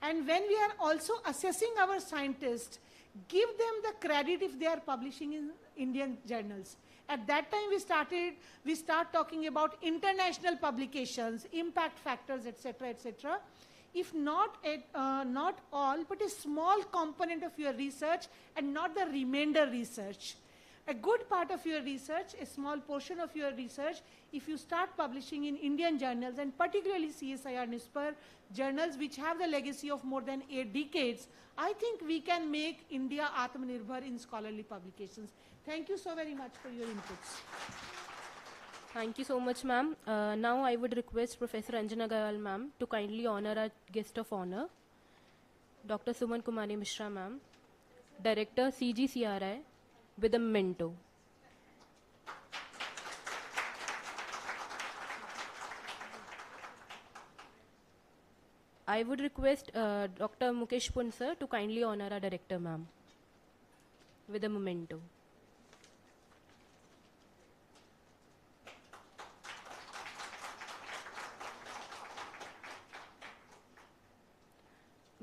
And when we are also assessing our scientists, give them the credit if they are publishing in Indian journals. At that time we start talking about international publications, impact factors, etc., etc. If not all, but a small component of your research and not the remainder research. a good part of your research, a small portion of your research, if you start publishing in Indian journals, and particularly CSIR-NISpR journals which have the legacy of more than 8 decades, I think we can make India Atmanirbhar in scholarly publications. Thank you so very much for your inputs. Thank you so much, ma'am. Now I would request Professor Anjana Agarwal, ma'am, to kindly honor our guest of honor, Dr. Suman Kumari Mishra, ma'am, Director CGCRI, with a memento. I would request Dr. Mukesh Pun, sir, to kindly honor our Director, ma'am, with a memento.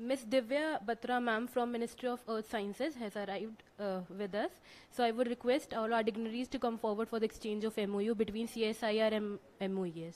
Ms. Divya Batra, ma'am, from Ministry of Earth Sciences has arrived with us. So I would request all our dignitaries to come forward for the exchange of MOU between CSIR and MOES.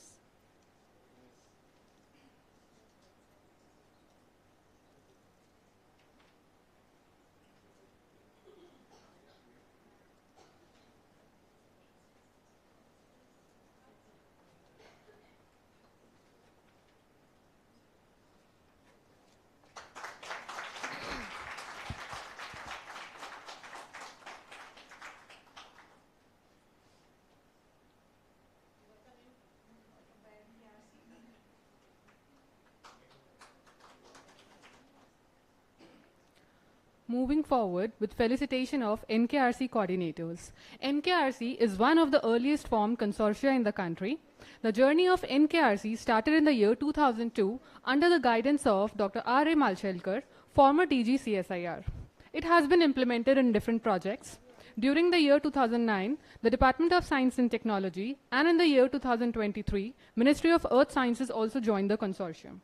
Moving forward with felicitation of NKRC coordinators. NKRC is one of the earliest formed consortia in the country. The journey of NKRC started in the year 2002 under the guidance of Dr. R.A. Malshelkar, former DG CSIR. It has been implemented in different projects. During the year 2009, the Department of Science and Technology, and in the year 2023, Ministry of Earth Sciences also joined the consortium.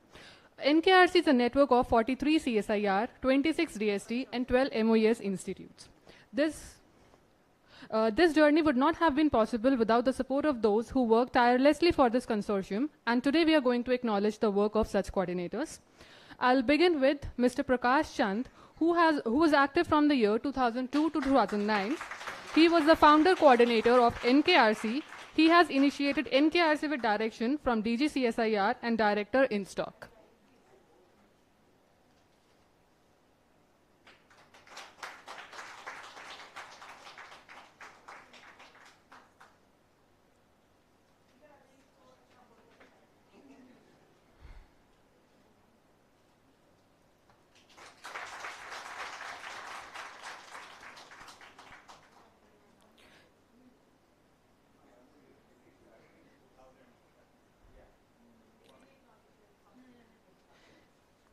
NKRC is a network of 43 CSIR, 26 DST, and 12 MOES institutes. This journey would not have been possible without the support of those who worked tirelessly for this consortium, and today we are going to acknowledge the work of such coordinators. I'll begin with Mr. Prakash Chand, who was active from the year 2002 to 2009. He was the founder coordinator of NKRC. He has initiated NKRC with direction from DG CSIR and Director in stock.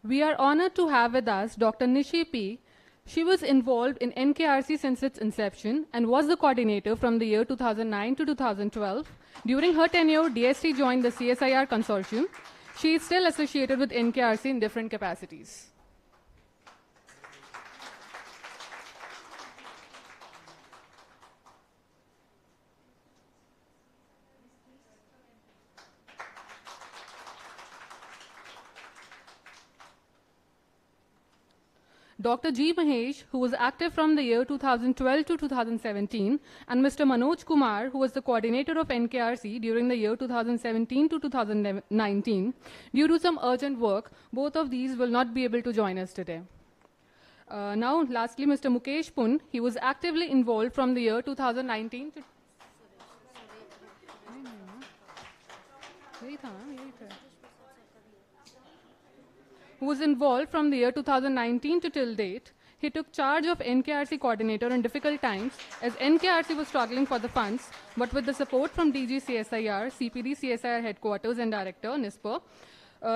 We are honored to have with us Dr. Nishi P. She was involved in NKRC since its inception and was the coordinator from the year 2009 to 2012. During her tenure, DST joined the CSIR consortium. She is still associated with NKRC in different capacities. Dr. G. Mahesh, who was active from the year 2012 to 2017, and Mr. Manoj Kumar, who was the coordinator of NKRC during the year 2017 to 2019. Due to some urgent work, both of these will not be able to join us today. Now, lastly, Mr. Mukesh Pun, he was actively involved from the year 2019 to... who was involved from the year 2019 to till date. He took charge of NKRC coordinator in difficult times as NKRC was struggling for the funds, but with the support from DG CSIR, CPD CSIR headquarters and director, NISpR.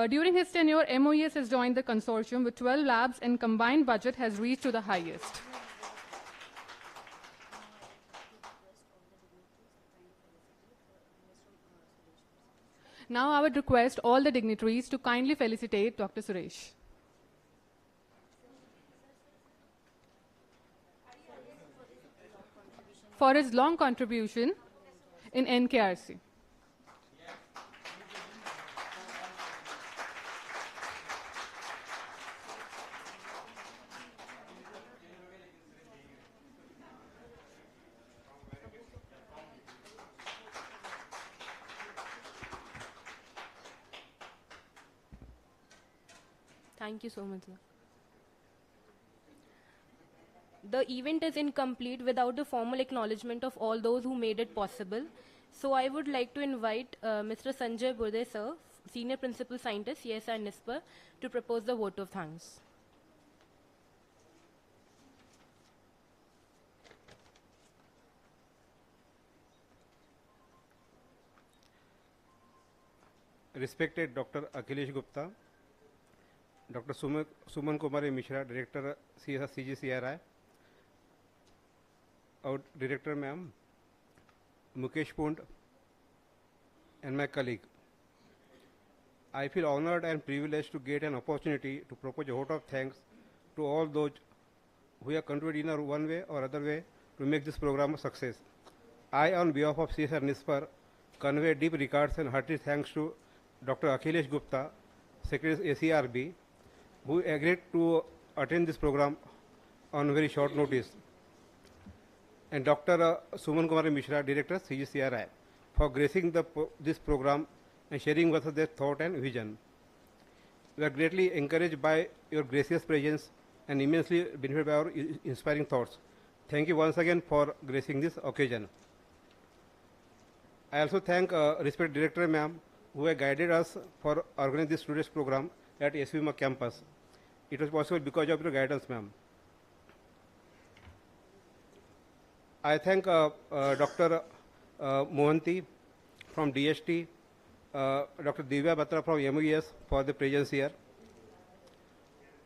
During his tenure, MOES has joined the consortium with 12 labs and combined budget has reached to the highest. Now I would request all the dignitaries to kindly felicitate Dr. Suresh for his long contribution in NKRC. Thank you so much, sir. The event is incomplete without the formal acknowledgement of all those who made it possible. So I would like to invite Mr. Sanjay Burde, sir, Senior Principal Scientist, CSIR-NIScPR, to propose the vote of thanks. Respected Dr. Akhilesh Gupta, Dr. Suman Kumari Mishra, Director CGCRI, our Director Ma'am, Mukesh Pund, and my colleague. I feel honored and privileged to get an opportunity to propose a vote of thanks to all those who have contributed in one way or other way to make this program a success. I, on behalf of CSIR-NIScPR, convey deep regards and hearty thanks to Dr. Akhilesh Gupta, Secretary ACRB, who agreed to attend this program on very short notice, and Dr. Suman Kumari Mishra, Director CGCRI, for gracing this program and sharing with us their thought and vision. We are greatly encouraged by your gracious presence and immensely benefited by our inspiring thoughts. Thank you once again for gracing this occasion. I also thank respected Director Ma'am, who have guided us for organizing this today's program at SVMA campus. It was possible because of your guidance, ma'am. I thank Dr. Mohanty from DST, Dr. Divya Batra from MOES for the presence here.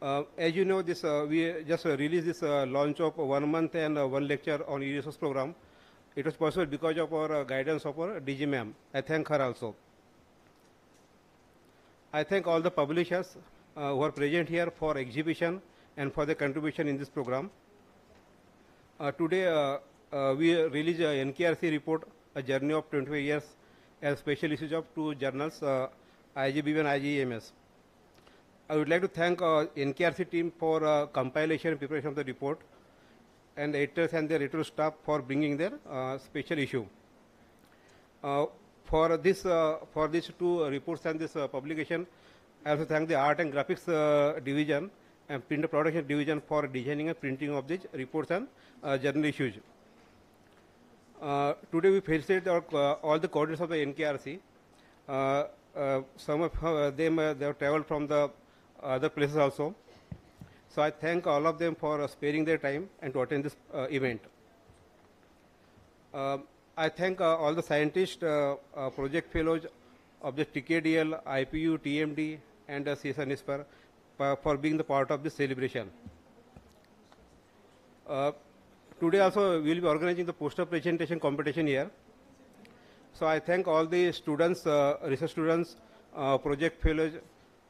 As you know, this we just released this launch of 1 month and 1 lecture on resource program. It was possible because of our guidance of our DG ma'am. I thank her also. I thank all the publishers who are present here for exhibition and for their contribution in this program. Today we release a NKRC report, a journey of 25 years, as special issues of 2 journals, IGBV and IGEMS. I would like to thank NKRC team for compilation and preparation of the report, and the editors and their editorial staff for bringing their special issue. For these 2 reports and this publication, I also thank the Art and Graphics division and Print Production division for designing and printing of these reports and journal issues. Today we felicitate all the coordinators of the NKRC. Some of them they have traveled from the other places also. So I thank all of them for sparing their time and to attend this event. I thank all the scientists, project fellows of the TKDL, IPU, TMD, and CSIR-NIScPR for being the part of this celebration. Today also we will be organizing the poster presentation competition here. So I thank all the students, research students, project fellows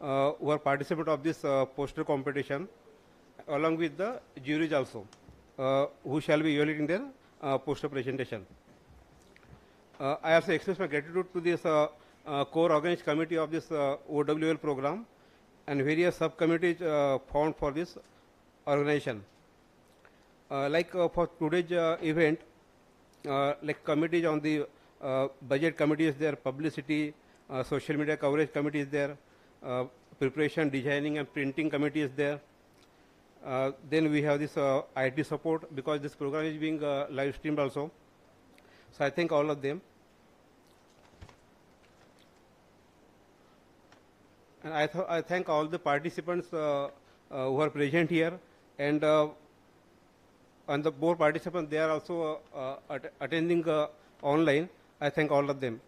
who are participants of this poster competition, along with the juries also, who shall be evaluating their poster presentation. I also express my gratitude to this core organized committee of this OWL program and various subcommittees formed for this organization. For today's event, like committees on the budget committee is there, publicity, social media coverage committee is there, preparation, designing and printing committee is there. Then we have this IT support, because this program is being live streamed also. So I thank all of them. And I thank all the participants who are present here, and the board participants, they are also attending online. I thank all of them.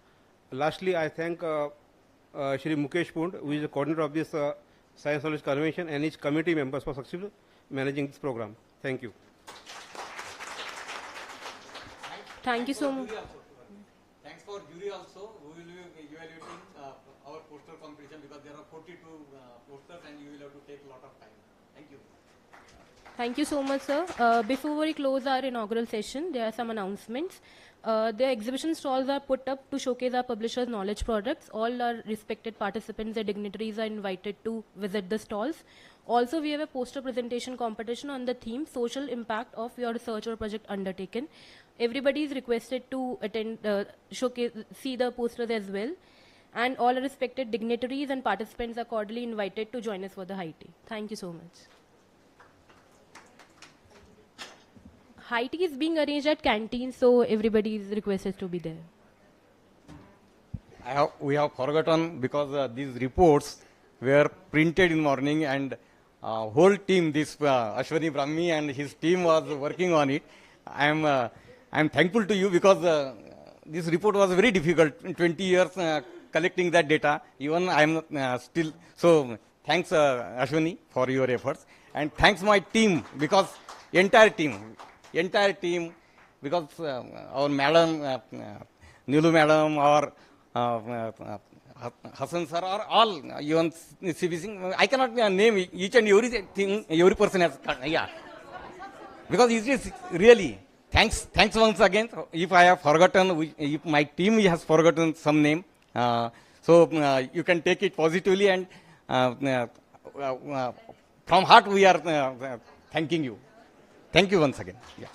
Lastly, I thank Shri Mukesh Pund, who is the coordinator of this Science Knowledge Convention, and his committee members for successful managing this program. Thank you. Thank you so much. Thanks for jury also, who will be evaluating our poster competition, because there are 42 posters and you will have to take a lot of time. Thank you. Thank you so much, sir. Before we close our inaugural session, there are some announcements. The exhibition stalls are put up to showcase our publishers' knowledge products. All our respected participants and dignitaries are invited to visit the stalls. Also, we have a poster presentation competition on the theme Social Impact of Your Research or Project Undertaken. Everybody is requested to attend, see the posters as well. And all our respected dignitaries and participants are cordially invited to join us for the high tea. Thank you so much. High tea is being arranged at canteen, so everybody is requested to be there. We have forgotten because these reports were printed in morning and whole team, this Ashwani Brahmi and his team was working on it. I'm thankful to you because this report was very difficult in 20 years collecting that data. Even I'm still, so thanks Ashwani for your efforts, and thanks my team because entire team, because our madam, Nilu madam, or Hassan sir, or all, even CBC, I cannot name each and everything, every person has, yeah. Because it is really, thanks once again. If I have forgotten, if my team has forgotten some name, you can take it positively, and from heart we are thanking you. Thank you once again. Yeah.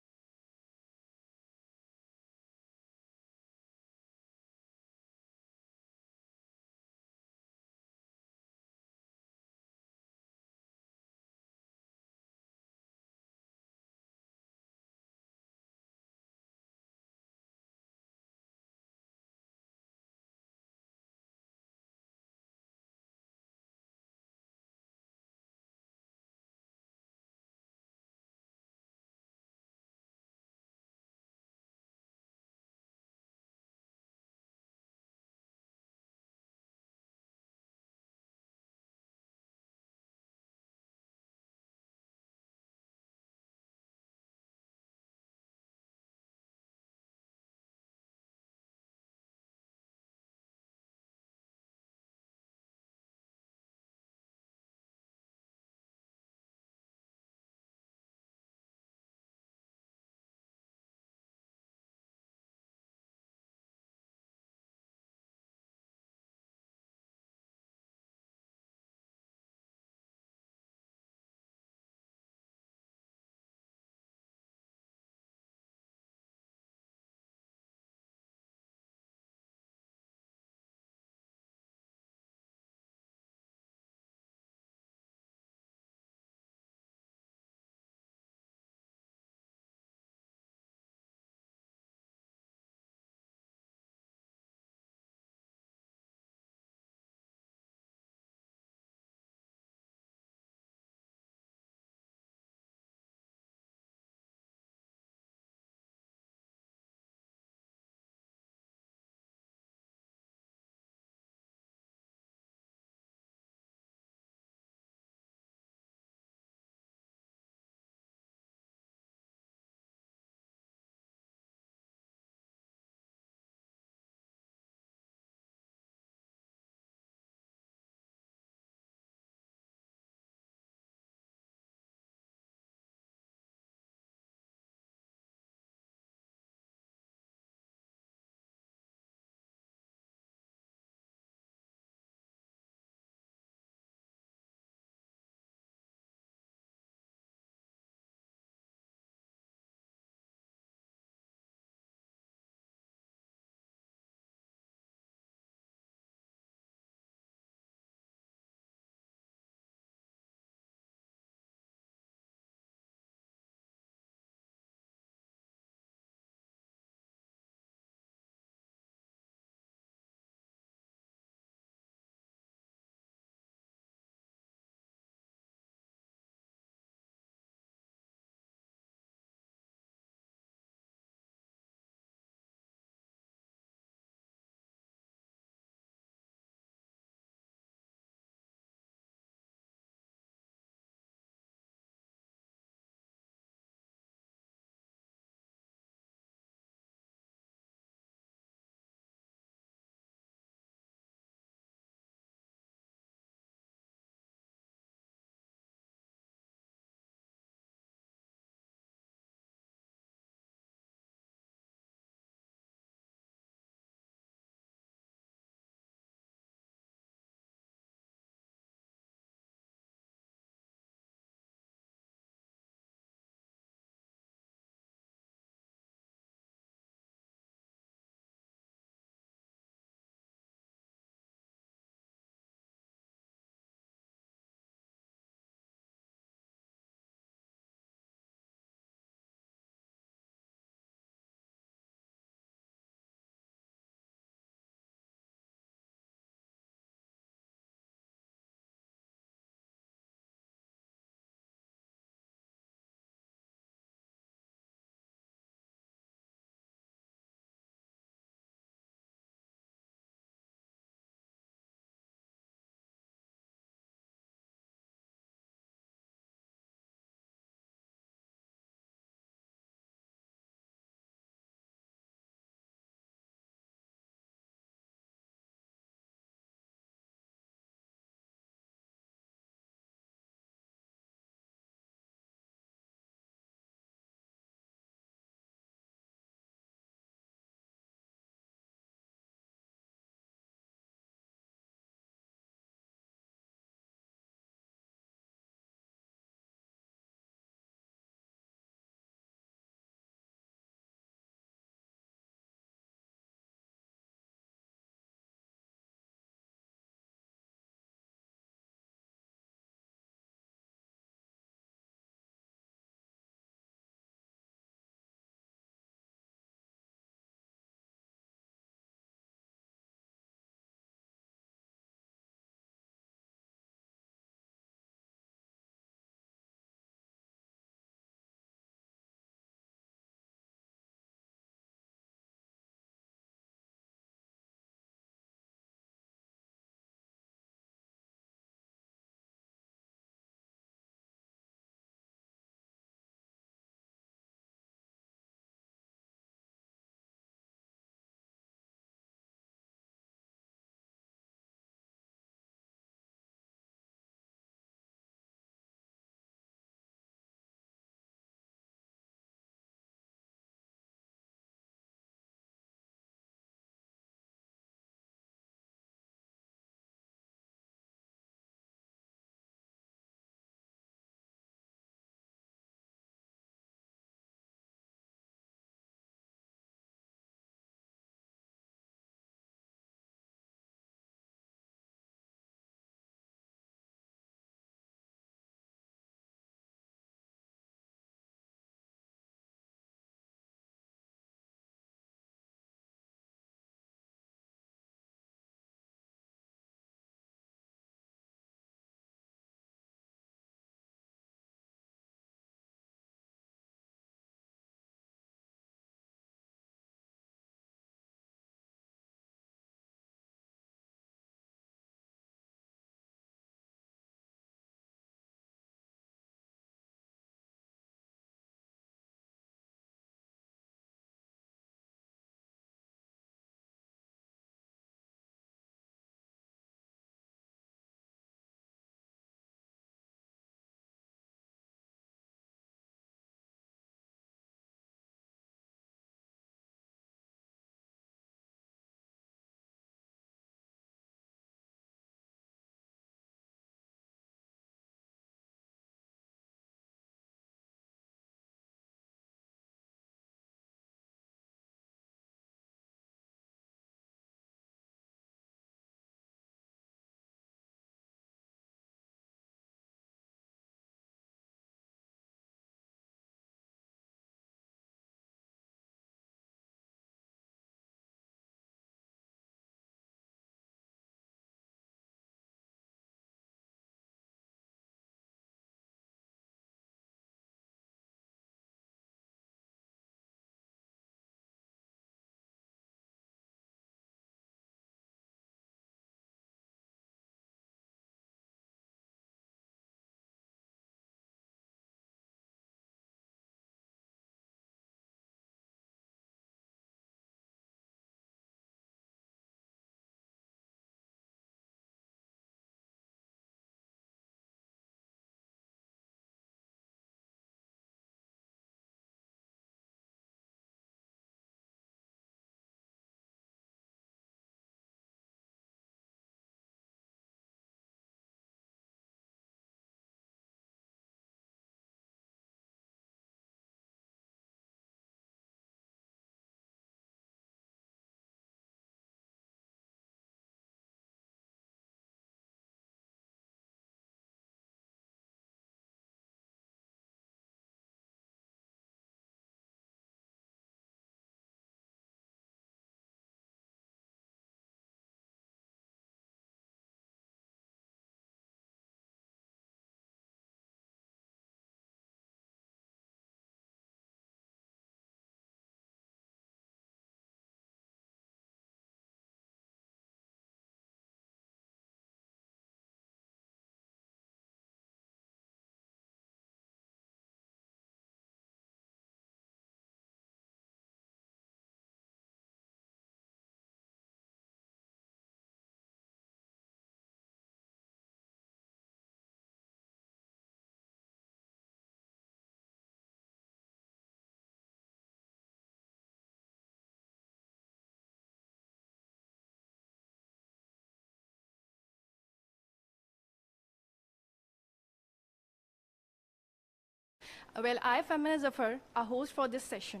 Well, I, Femina Zafar, are host for this session.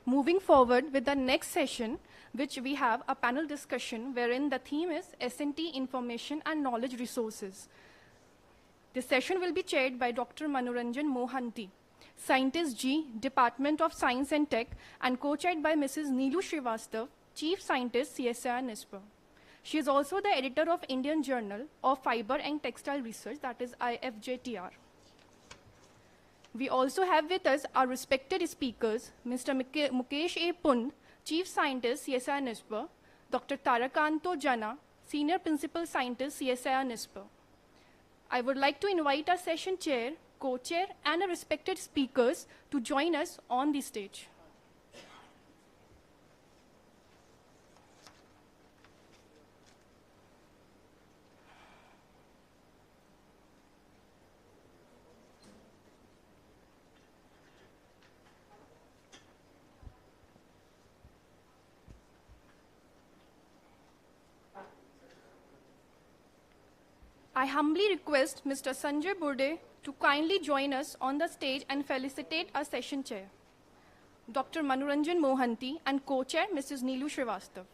Moving forward with the next session, which we have a panel discussion wherein the theme is S&T Information and Knowledge Resources. This session will be chaired by Dr. Manoranjan Mohanty, Scientist G, Department of Science and Tech, and co-chaired by Mrs. Neelu Srivastav, Chief Scientist, CSIR-NIScPR. She is also the editor of Indian Journal of Fiber and Textile Research, that is IFJTR. We also have with us our respected speakers, Mr. Mukesh A. Pund, Chief Scientist, CSIR-NIScPR, Dr. Tarakanto Jana, Senior Principal Scientist, CSIR-NIScPR. I would like to invite our session chair, co-chair, and our respected speakers to join us on the stage. I humbly request Mr. Sanjay Burde to kindly join us on the stage and felicitate our session chair, Dr. Manoranjan Mohanty, and co-chair Mrs. Neelu Srivastav.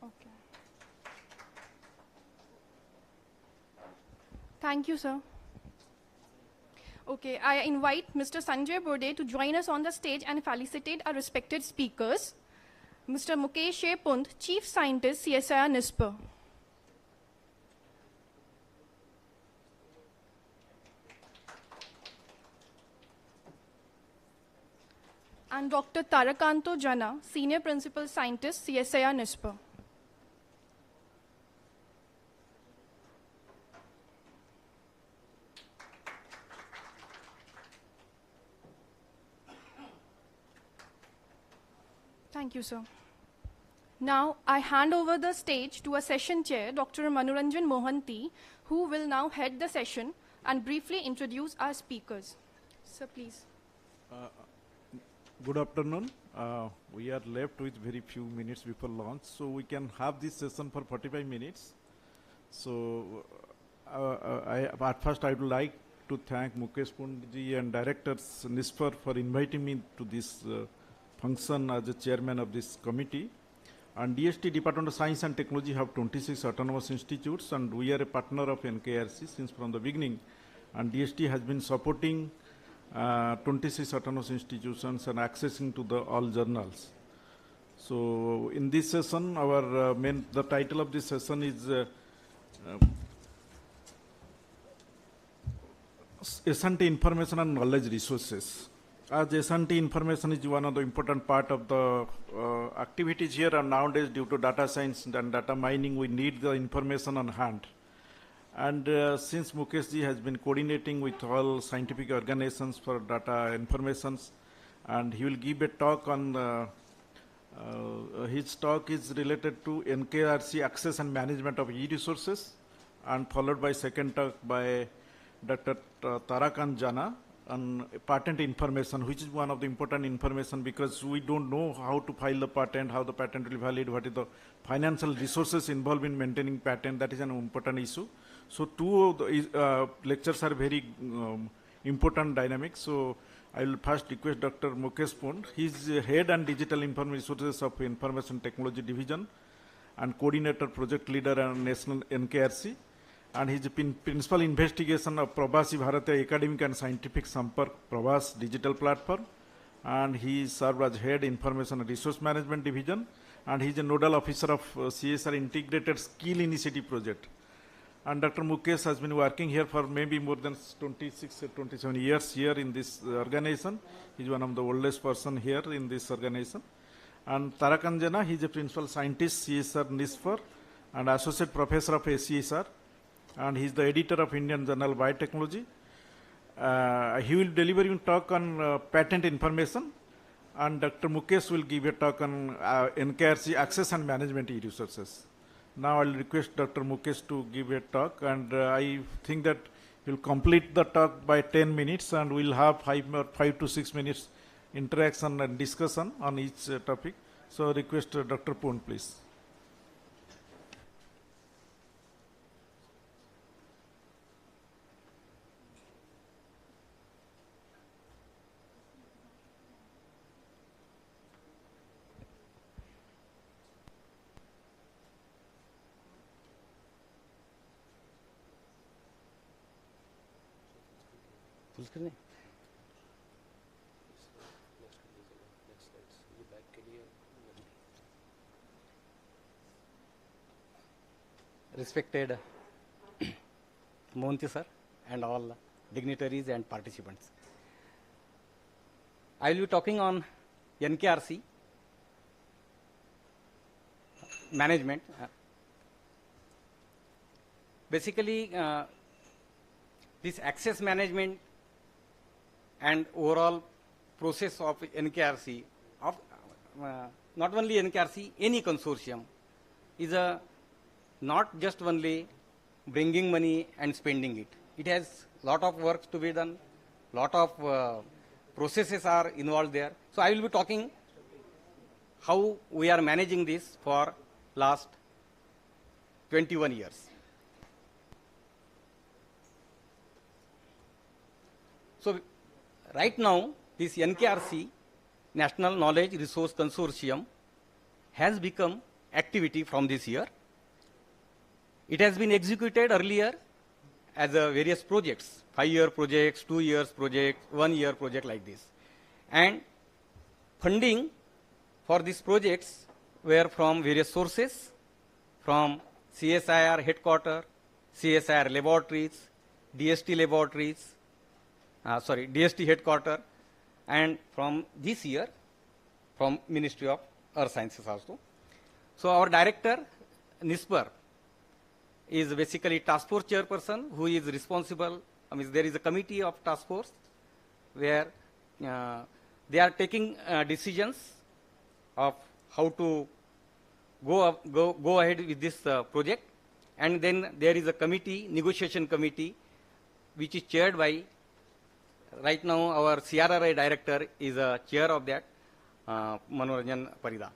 Okay. Thank you, sir. Okay, I invite Mr. Sanjay Burde to join us on the stage and felicitate our respected speakers. Mr. Mukesh A. Pund, Chief Scientist, CSIR-NIScPR. And Dr. Tarakanto Jana, Senior Principal Scientist, CSIR-NIScPR. Thank you, sir. Now, I hand over the stage to a session chair, Dr. Manoranjan Mohanty, who will now head the session and briefly introduce our speakers. Sir, please. Good afternoon. We are left with very few minutes before launch, so we can have this session for 45 minutes. So, at first I would like to thank Mukesh Pundji and directors NIScPR for inviting me to this function as the chairman of this committee. And DST, Department of Science and Technology, have 26 autonomous institutes, and we are a partner of NKRC since from the beginning. And DST has been supporting 26 autonomous institutions and accessing to all journals. So in this session, our the title of this session is S&T Information and Knowledge Resources. As S&T information is one of the important part of the activities here, and nowadays due to data science and data mining, we need the information on hand. And since Mukesh ji has been coordinating with all scientific organizations for data informations, and he will give a talk on, his talk is related to NKRC access and management of e-resources, and followed by second talk by Dr. Tarakant Jana on patent information, which is one of the important information, because we don't know how to file the patent, how the patent will be valid, what is the financial resources involved in maintaining patent. That is an important issue. So two of the lectures are very important dynamics. So I will first request Dr. Mukesh Pund. He is head and digital information resources of Information Technology Division and coordinator project leader and national NKRC. And he is principal investigation of Prabhasi Bharatiya Academic and Scientific Sampark Prabhas digital platform. And he served as head information and resource management division. And he is a nodal officer of CSR Integrated Skill Initiative project. And Dr. Mukesh has been working here for maybe more than 26 or 27 years here in this organization. He is one of the oldest person here in this organization. And Tarakanjana, he is a principal scientist, CSIR-NIScPR, and associate professor of CSIR, and he is the editor of Indian Journal Biotechnology. He will deliver a talk on patent information, and Dr. Mukesh will give a talk on NKRC access and management e-resources. Now I will request Dr. Mukesh to give a talk, and I think that he will complete the talk by 10 minutes, and we will have 5 to 6 minutes interaction and discussion on each topic. So request Dr. Poon, please. Full screen? Respected Mohanty sir and all dignitaries and participants. I will be talking on NKRC management. Basically, this access management and overall process of NKRC, of not only NKRC, any consortium, is a not just only bringing money and spending it. It has lot of work to be done, lot of processes are involved there. So I will be talking how we are managing this for last 21 years. So right now, this NKRC, National Knowledge Resource Consortium, has become activity from this year. It has been executed earlier as various projects, 5-year projects, 2 years project, 1 year project like this. And funding for these projects were from various sources, from CSIR headquarters, CSIR laboratories, DST laboratories, DST headquarters, and from this year, from Ministry of Earth Sciences also. So our director, NIScPR, is basically task force chairperson who is responsible. I mean, there is a committee of task force where they are taking decisions of how to go ahead with this project. And then there is a committee, negotiation committee, which is chaired by, right now our CRRI director is a chair of that, Manoranjan Parida.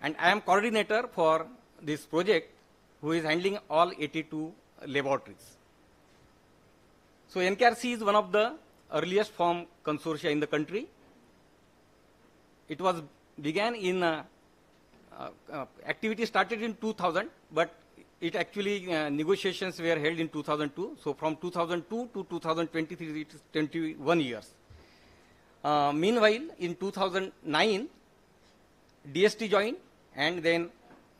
And I am coordinator for this project, who is handling all 82 laboratories. So NKRC is one of the earliest formed consortia in the country. It was began in activity started in 2000, but it actually negotiations were held in 2002. So from 2002 to 2023, it is 21 years. Meanwhile, in 2009, DST joined, and then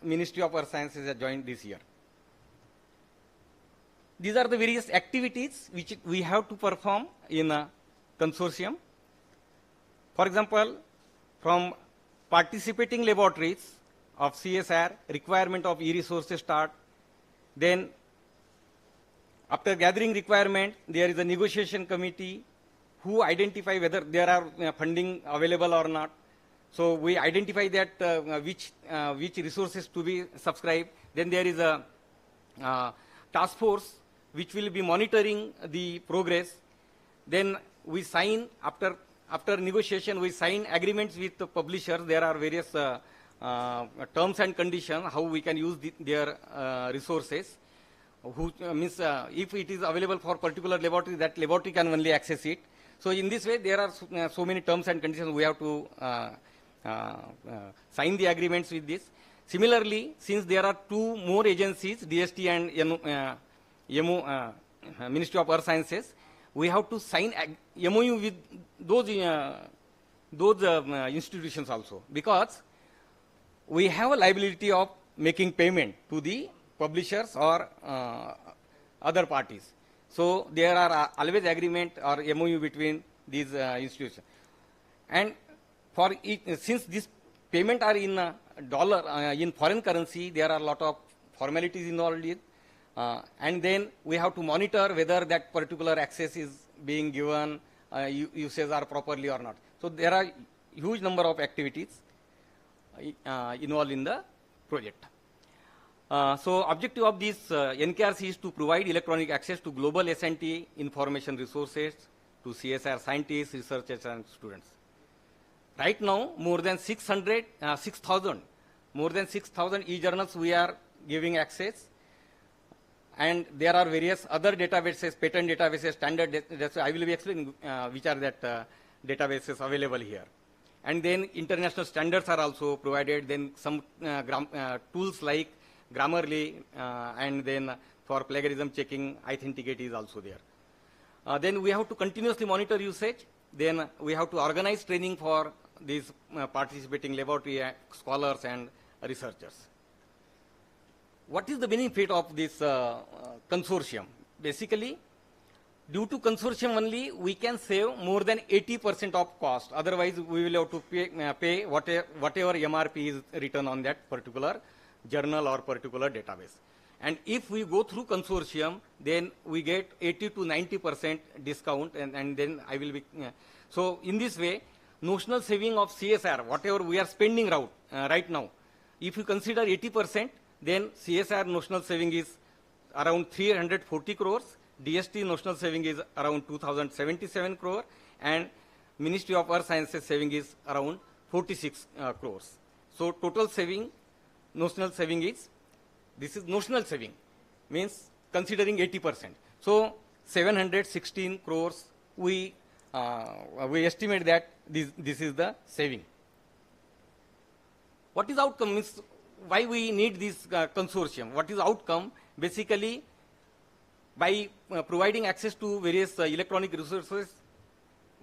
Ministry of Earth Sciences has joined this year. These are the various activities which we have to perform in a consortium. For example, from participating laboratories of CSIR, requirement of e-resources start. Then, after gathering requirement, there is a negotiation committee who identify whether there are funding available or not. So we identify that which resources to be subscribed. Then there is a task force which will be monitoring the progress. Then we sign, after negotiation, we sign agreements with the publishers. There are various terms and conditions how we can use their resources. Means if it is available for particular laboratory, that laboratory can only access it. So in this way, there are so many terms and conditions we have to sign the agreements with this. Similarly, since there are two more agencies, DST and Ministry of Earth Sciences, we have to sign MOU with those institutions also, because we have a liability of making payment to the publishers or other parties. So there are always agreement or MOU between these institutions. And for since this payment are in dollar, in foreign currency, there are a lot of formalities involved in, and then we have to monitor whether that particular access is being given, uses are properly or not. So there are huge number of activities involved in the project. So objective of this NKRC is to provide electronic access to global S&T information resources to CSIR scientists, researchers and students. Right now, more than 6,000 e-journals we are giving access, and there are various other databases, patent databases, standard databases. I will be explaining which are that databases available here. And then international standards are also provided. Then some tools like Grammarly, and then for plagiarism checking, Authenticate is also there. Then we have to continuously monitor usage. Then we have to organize training for these participating laboratory scholars and researchers. What is the benefit of this consortium? Basically, due to consortium only, we can save more than 80% of cost. Otherwise, we will have to pay whatever MRP is written on that particular journal or particular database. And if we go through consortium, then we get 80 to 90% discount, and then I will be. So in this way, notional saving of CSIR, whatever we are spending right now, if you consider 80%, then CSIR notional saving is around 340 crores, DST notional saving is around 2077 crore, and Ministry of Earth Sciences saving is around 46 crores. So total saving, notional saving is, this is notional saving, means considering 80%. So 716 crores, we estimate that this is the saving. What is outcome? Means why we need this consortium? What is outcome? Basically, by providing access to various electronic resources,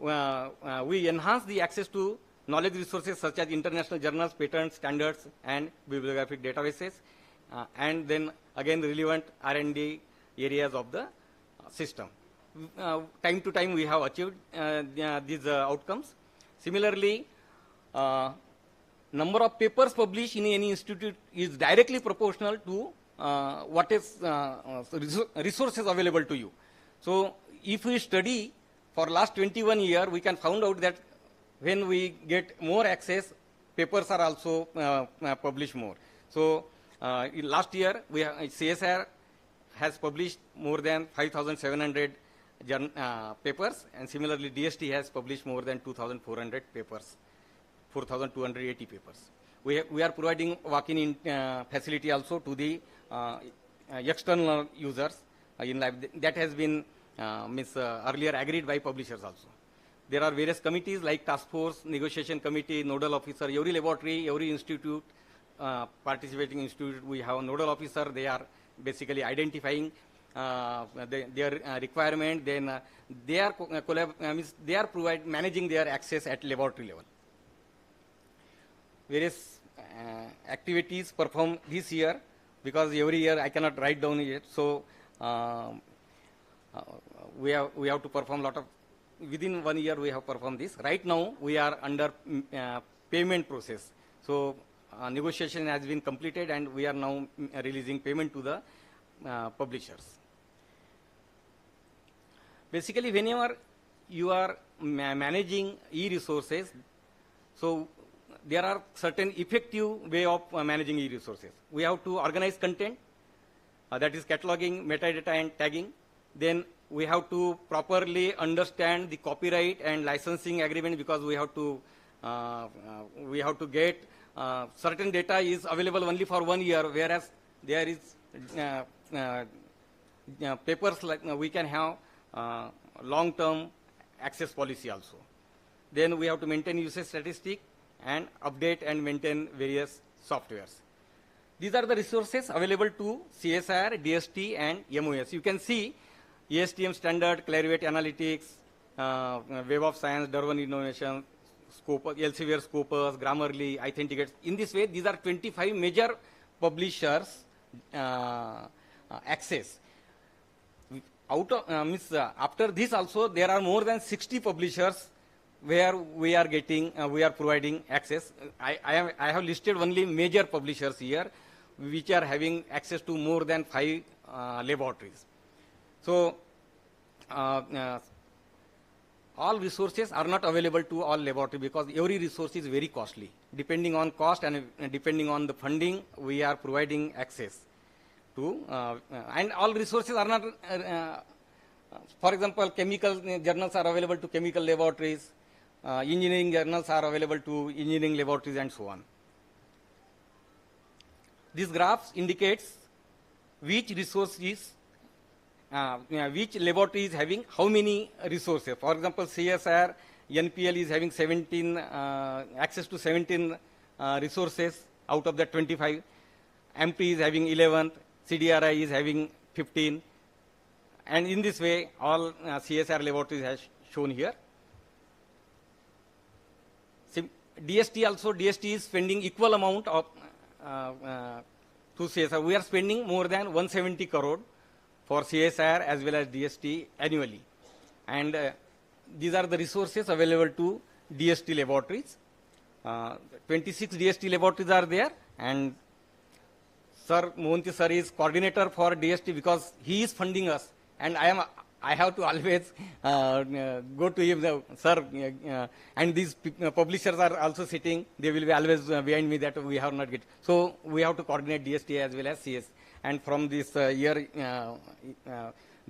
we enhance the access to knowledge resources such as international journals, patents, standards, and bibliographic databases, and then again relevant R&D areas of the system. Time to time we have achieved these outcomes. Similarly, number of papers published in any institute is directly proportional to what is resources available to you. So if we study for last 21 years, we can find out that when we get more access, papers are also published more. So last year, CSIR has published more than 5,700 papers, and similarly DST has published more than 2,400 papers, 4,280 papers. We are providing walk-in facility also to the external users in lab. That has been earlier agreed by publishers also. There are various committees like task force, negotiation committee, nodal officer. Every laboratory, every institute, participating institute, we have a nodal officer. They are basically identifying their requirement. Then they are managing their access at laboratory level. Various activities performed this year, because every year I cannot write down it. So we have to perform a lot of. Within 1 year we have performed this. Right now we are under payment process. So negotiation has been completed, and we are now releasing payment to the publishers. Basically, whenever you are managing e-resources, so there are certain effective way of managing e-resources. We have to organize content, that is cataloging, metadata and tagging. Then we have to properly understand the copyright and licensing agreement, because we have to get certain data is available only for 1 year, whereas there is papers like we can have long-term access policy also. Then we have to maintain usage statistic and update and maintain various softwares. These are the resources available to CSIR, DST, and MOS. You can see ASTM standard, Clarivate Analytics, Web of Science, Darwin Innovation, Scopus, Elsevier Scopus, Grammarly, Authenticate. In this way, these are 25 major publishers access. After this also, there are more than 60 publishers where we are getting, we are providing access. I have listed only major publishers here, which are having access to more than 5 laboratories. So, all resources are not available to all laboratories because every resource is very costly. Depending on cost and depending on the funding, we are providing access to, and all resources are not, for example, chemical journals are available to chemical laboratories, engineering journals are available to engineering laboratories, and so on. This graph indicates which resource is, which laboratory is having how many resources. For example, CSIR NPL is having 17, access to 17 resources out of the 25. MT is having 11, CDRI is having 15. And in this way, all CSIR laboratories has shown here. DST also, DST is spending equal amount of to CSIR. We are spending more than 170 crore for CSIR as well as DST annually. And these are the resources available to DST laboratories. 26 DST laboratories are there, and Sir Mohanty sir is coordinator for DST because he is funding us, and I have to always go to him, sir, and these publishers are also sitting, they will be always behind me that we have not get. So we have to coordinate DST as well as CS. And from this year,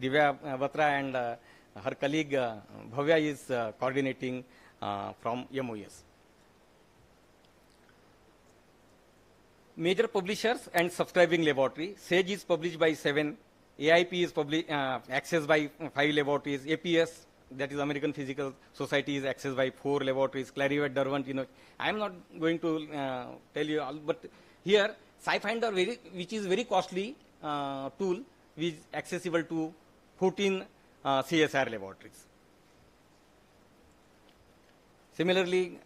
Divya Batra and her colleague Bhavya is coordinating from MOS. Major publishers and subscribing laboratory. SAGE is published by 7. AIP is accessed by 5 laboratories. APS, that is American Physical Society, is accessed by 4 laboratories. Clarivet, Derwent, you know. I am not going to tell you all, but here SciFinder, which is very costly tool, is accessible to 14 CSIR laboratories. Similarly,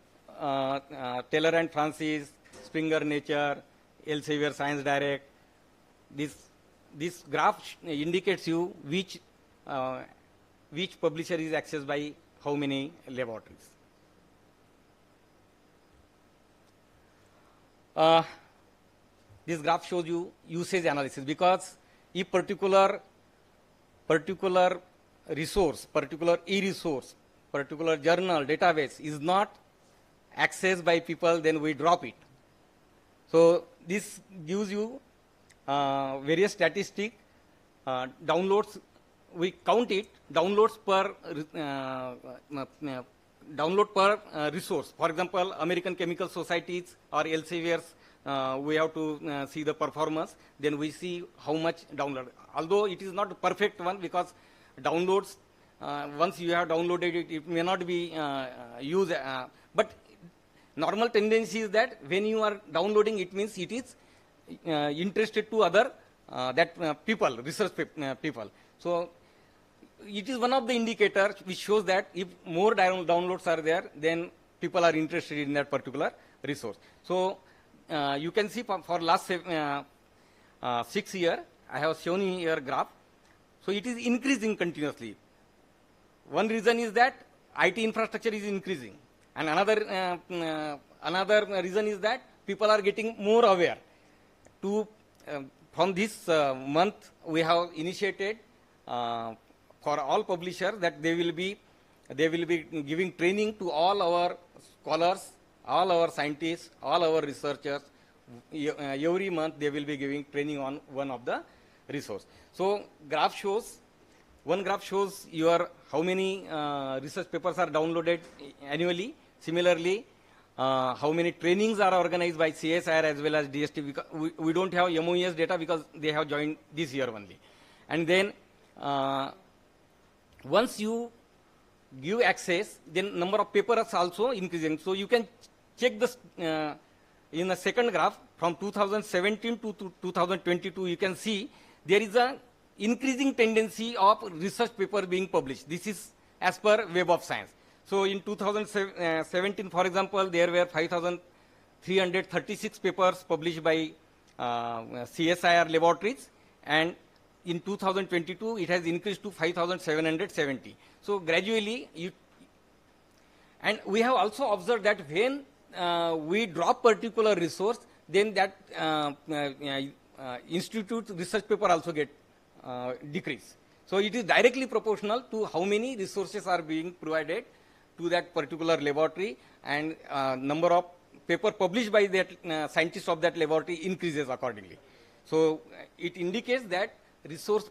Taylor and Francis, Springer Nature, Elsevier Science Direct, this graph indicates you which publisher is accessed by how many laboratories. This graph shows you usage analysis, because if particular resource, particular e-resource, particular journal, database is not accessed by people, then we drop it. So this gives you various statistics, downloads, we count it, downloads per resource. For example, American Chemical Societies or Elsevier's, we have to see the performance, then we see how much download. Although it is not a perfect one, because downloads, once you have downloaded it, it may not be used, but normal tendency is that when you are downloading, it means it is interested to other people, research people. So it is one of the indicators which shows that if more downloads are there, then people are interested in that particular resource. So you can see for last 6 years, I have shown here graph. So it is increasing continuously. One reason is that IT infrastructure is increasing, and another reason is that people are getting more aware. From this month, we have initiated for all publishers that they will be giving training to all our scholars, all our scientists, all our researchers. Every month they will be giving training on one of the resource. So one graph shows your how many research papers are downloaded annually. Similarly, how many trainings are organized by CSIR as well as DST, because we don't have MOES data because they have joined this year only. And then once you give access, then number of papers also increasing. So you can check this in the second graph from 2017 to 2022. You can see there is a increasing tendency of research paper being published. This is as per Web of Science. So in 2017, for example, there were 5,336 papers published by CSIR laboratories, and in 2022 it has increased to 5,770. So gradually, And we have also observed that when we drop particular resource, then that institute research paper also get decrease. So it is directly proportional to how many resources are being provided to that particular laboratory, and number of paper published by that scientists of that laboratory increases accordingly. So it indicates that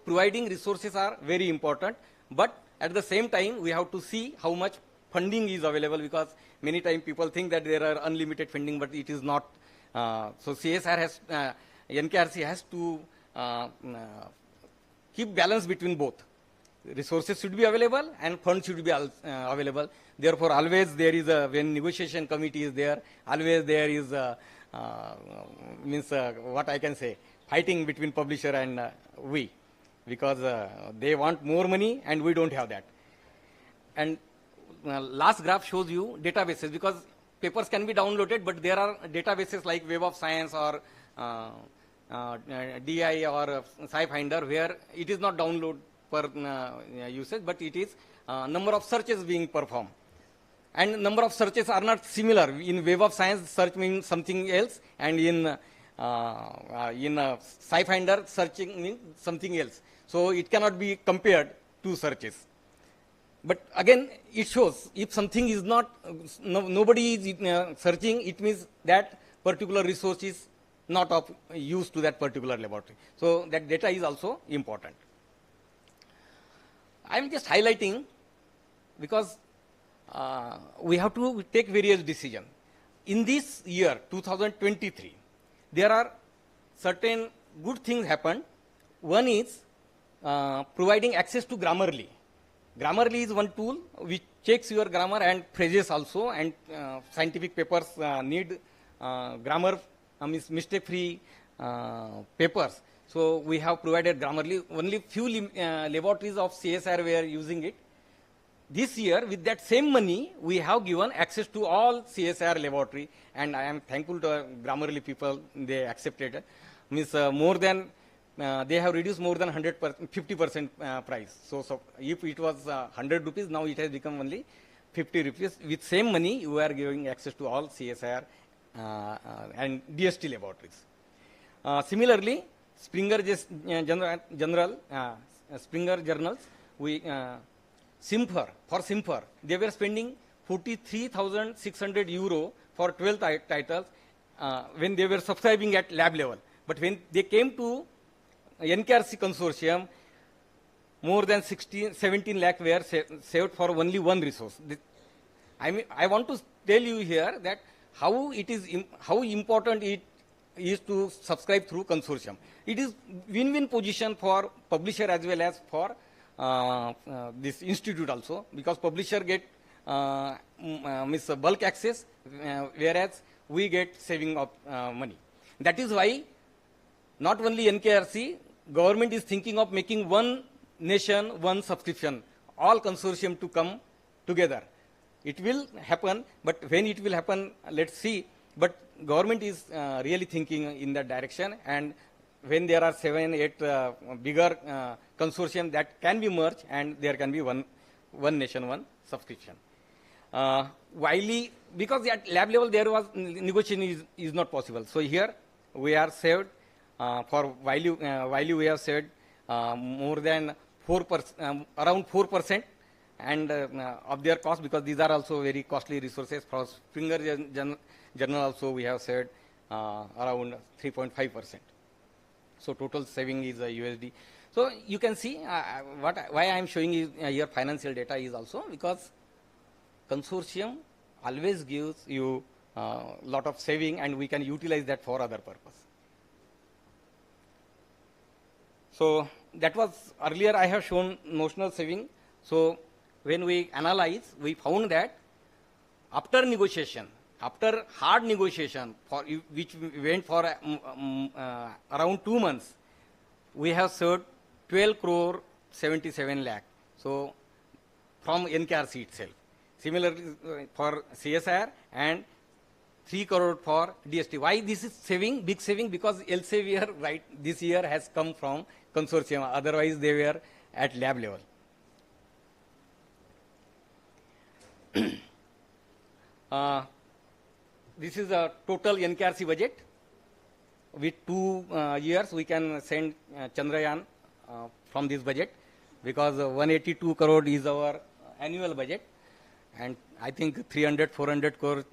providing resources are very important, but at the same time we have to see how much funding is available, because many times people think that there are unlimited funding, but it is not. So CSIR has, NKRC has to keep balance between both. Resources should be available and funds should be available. Therefore, always there is when negotiation committee is there, always there is what I can say, fighting between publisher and we, because they want more money and we don't have that. And last graph shows you databases, because papers can be downloaded, but there are databases like Web of Science or DI or SciFinder, where it is not download per usage, but it is number of searches being performed. And number of searches are not similar. In Web of Science, search means something else, and in SciFinder, searching means something else. So it cannot be compared to searches. But again, it shows if something is not, nobody is searching, it means that particular resource is not of use to that particular laboratory. So that data is also important. I am just highlighting because we have to take various decisions. In this year, 2023, there are certain good things happened. One is providing access to Grammarly. Grammarly is one tool which checks your grammar and phrases also, and scientific papers need grammar, mistake-free papers. So we have provided Grammarly. Only few laboratories of CSIR were using it. This year, with that same money, we have given access to all CSIR laboratory, and I am thankful to Grammarly people, they accepted. More than they have reduced more than 50% price. So if it was 100 rupees, now it has become only 50 rupees. With same money, you are giving access to all CSIR and DST laboratories. Similarly, Springer Springer journals, SIMPR, they were spending 43,600 euro for 12 titles when they were subscribing at lab level. But when they came to NKRC consortium, more than 17 lakh were saved for only one resource. I want to tell you here that how important it is to subscribe through consortium. It is win-win position for publisher as well as for this institute also, because publisher get bulk access, whereas we get saving of money. That is why not only NKRC, government is thinking of making one nation, one subscription, all consortium to come together. It will happen, but when it will happen, let's see. But government is really thinking in that direction, and when there are 7, 8 bigger consortium that can be merged, and there can be one nation, one subscription. Because at lab level there was negotiation is not possible. So here we are saved for Wiley we have saved more than 4%, around 4%, and of their cost, because these are also very costly resources. For Springer journal also we have saved around 3.5%. So total saving is USD. So you can see why I am showing you here financial data is also because consortium always gives you lot of saving, and we can utilize that for other purpose. So that was earlier I have shown notional saving. So when we analyze, we found that after negotiation, after hard negotiation, which went for around 2 months, we have saved 12 crore 77 lakh. So from NKRC itself. Similarly for CSIR and 3 crore for DST. Why this is saving, big saving? Because Elsevier right this year has come from consortium. Otherwise they were at lab level. This is a total NKRC budget. With 2 years, we can send Chandrayaan from this budget, because 182 crore is our annual budget, and I think 300-400 crore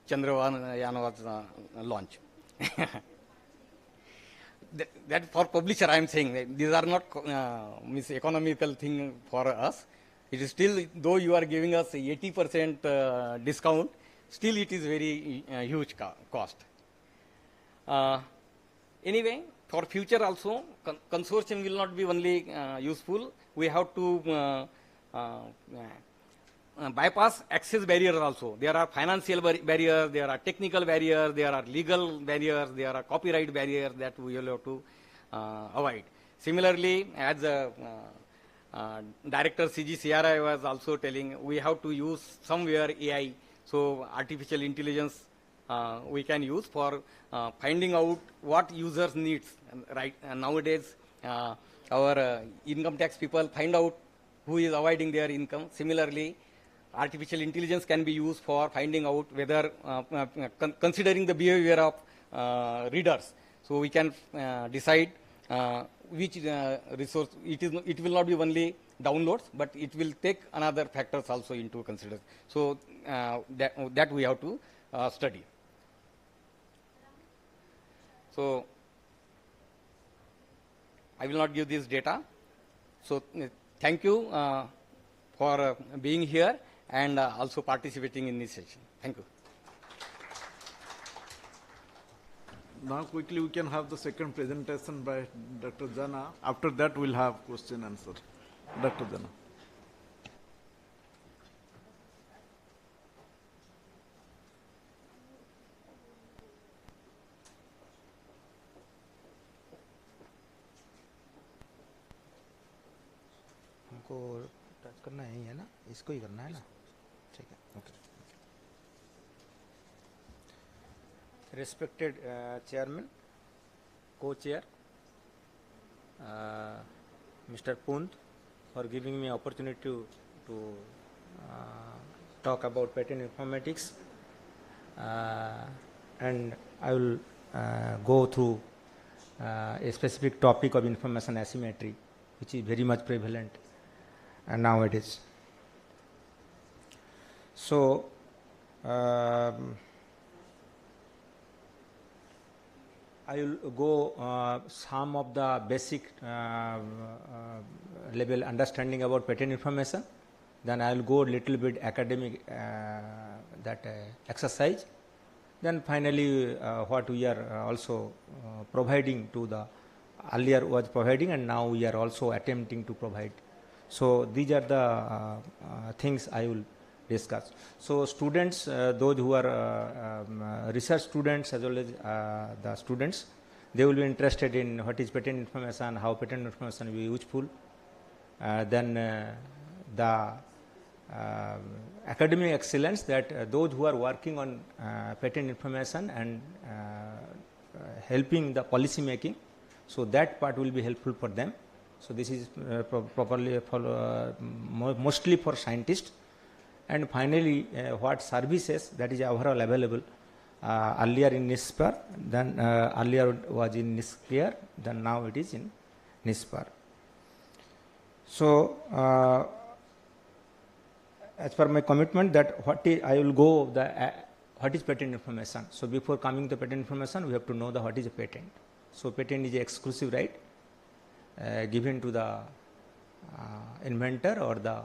Chandrayaan was launched. That for publisher I am saying, these are not economical thing for us. It is still, though you are giving us 80% discount, still it is very huge cost. Anyway, for future also, consortium will not be only useful. We have to bypass access barriers also. There are financial barriers, there are technical barriers, there are legal barriers, there are copyright barriers that we will have to avoid. Similarly, as Director CGCRI was also telling, we have to use somewhere AI. So artificial intelligence we can use for finding out what users needs. Right nowadays, our income tax people find out who is avoiding their income. Similarly, artificial intelligence can be used for finding out whether, considering the behavior of readers. So we can decide which resource, it will not be only downloads, but it will take another factors also into consideration. So that we have to study. So I will not give this data. So thank you for being here and also participating in this session. Thank you. Now quickly we can have the second presentation by Dr. Jana. After that we'll have question answer. Dr. Jana. हमको touch करना है ना, इसको ही करना है ना, ठीक है, okay. Respected chairman, co-chair, Mr. Punt, for giving me opportunity to talk about patent informatics, and I will go through a specific topic of information asymmetry, which is very much prevalent nowadays. So I will go some of the basic level understanding about patent information. Then I will go a little bit academic exercise. Then finally what we are also providing to the earlier was providing, and now we are also attempting to provide. So these are the things I will discuss. So students, those who are research students as well as the students, they will be interested in what is patent information, how patent information will be useful. Then the academic excellence, that those who are working on patent information and helping the policy making, so that part will be helpful for them. So this is properly for mostly for scientists. And finally, what services that is overall available earlier in NIScPR, then earlier was in NIScPR, then now it is in NIScPR. So as per my commitment that I will go what is patent information. So before coming to patent information, we have to know what is a patent. So patent is an exclusive right given to the inventor or the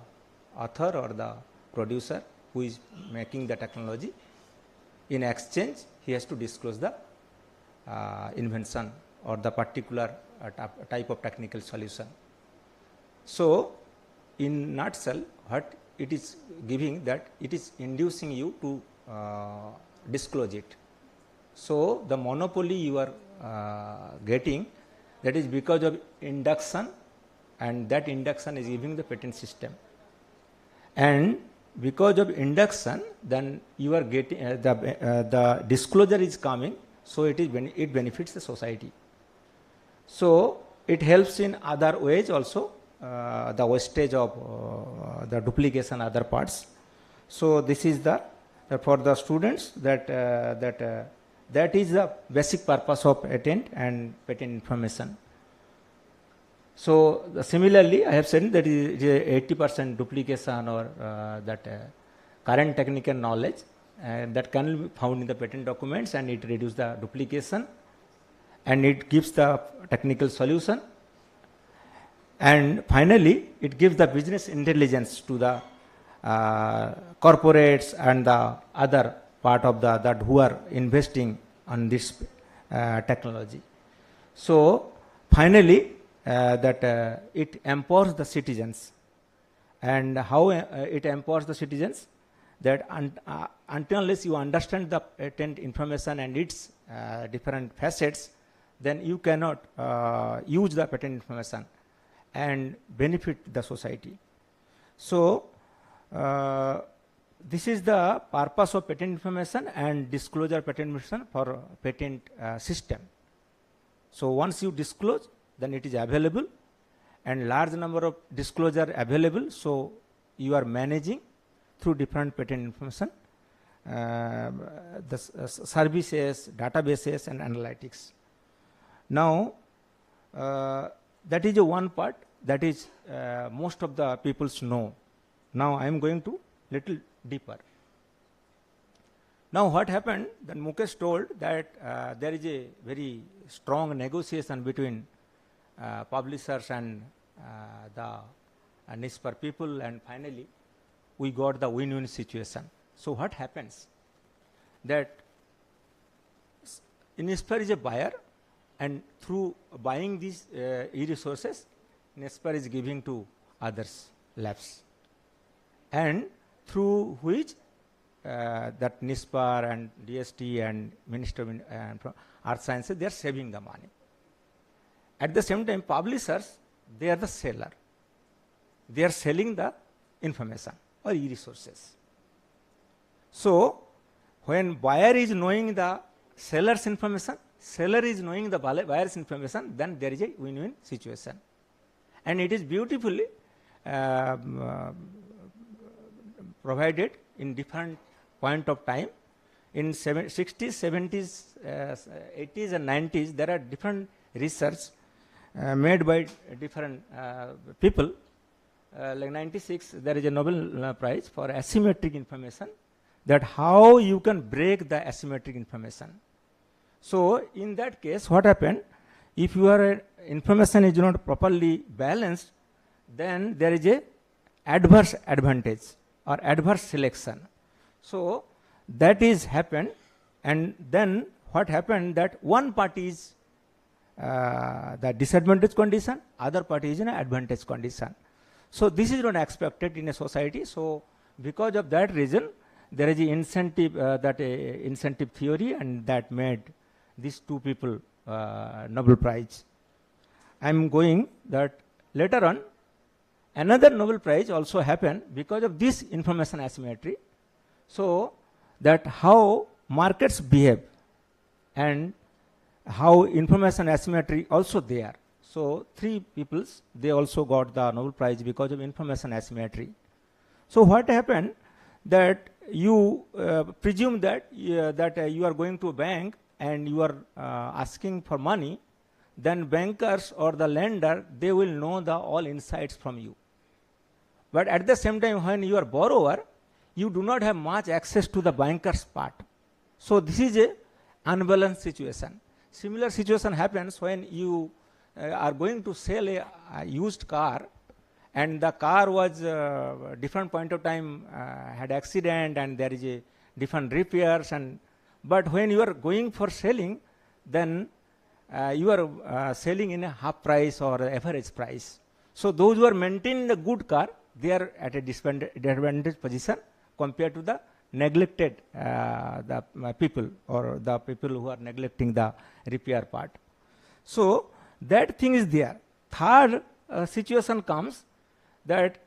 author or the producer who is making the technology. In exchange, he has to disclose the invention or the particular type of technical solution. So in nutshell, what it is giving, that it is inducing you to disclose it. So the monopoly you are getting, that is because of induction, and that induction is giving the patent system. And because of induction, then you are getting the disclosure is coming, so it benefits the society. So it helps in other ways also, the wastage of the duplication other parts. So this is the for the students that is the basic purpose of patent and patent information. So similarly, I have said that it is 80% duplication or current technical knowledge that can be found in the patent documents, and it reduces the duplication and it gives the technical solution. And finally, it gives the business intelligence to the corporates and the other part of that who are investing on this technology. So finally, it empowers the citizens. And how it empowers the citizens? That until unless you understand the patent information and its different facets, then you cannot use the patent information and benefit the society. So this is the purpose of patent information and disclosure patent information for patent system. So once you disclose, then it is available, and large number of disclosure available, so you are managing through different patent information, the services, databases and analytics. Now that is one part that is most of the peoples know. Now I am going to little deeper. Now what happened, then Mukesh told that there is a very strong negotiation between publishers and the NISPR people, and finally we got the win-win situation. So what happens, that NISPR is a buyer, and through buying these e-resources, NISPR is giving to others labs, and through which that NISPR and DST and Minister of Earth Sciences, they are saving the money. At the same time, publishers, they are the seller. They are selling the information or e-resources. So when buyer is knowing the seller's information, seller is knowing the buyer's information, then there is a win-win situation. And it is beautifully provided in different point of time. In 60s, 70s, 80s and 90s, there are different research made by different people. Like 96, there is a Nobel Prize for asymmetric information, that how you can break the asymmetric information. So in that case, what happened, if your information is not properly balanced, then there is a adverse advantage or adverse selection. So that is happened, and then what happened, that one party is the disadvantage condition, other party is in an advantage condition. So this is not expected in a society. So because of that reason, there is an incentive, incentive theory, and that made these two people Nobel Prize. I am going that later on, another Nobel Prize also happened because of this information asymmetry. So that how markets behave and how information asymmetry also there. So three peoples, they also got the Nobel Prize because of information asymmetry. So what happened, that you presume that you are going to a bank and you are asking for money, then bankers or the lender, they will know the all insights from you. But at the same time, when you are borrower, you do not have much access to the banker's part. So this is a unbalanced situation. Similar situation happens when you are going to sell a used car, and the car was different point of time had accident, and there is a different repairs, and but when you are going for selling, then you are selling in a half price or average price. So those who are maintaining the good car, they are at a disadvantaged position compared to the neglected people, or the people who are neglecting the repair part. So that thing is there. Third situation comes that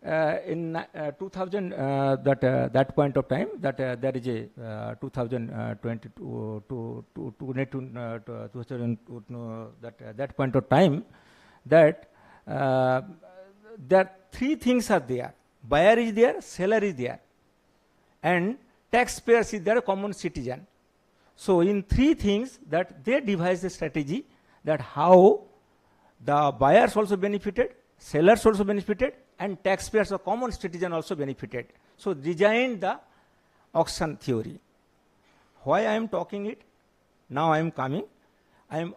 in 2000, that point of time, that there is a 2022 that point of time, that there three things are there. Buyer is there, seller is there, and taxpayers is there, common citizen. So in three things that they devised a strategy that how the buyers also benefited, sellers also benefited, and taxpayers or common citizen also benefited. So designed the auction theory. Why I am talking it? Now I am coming. I am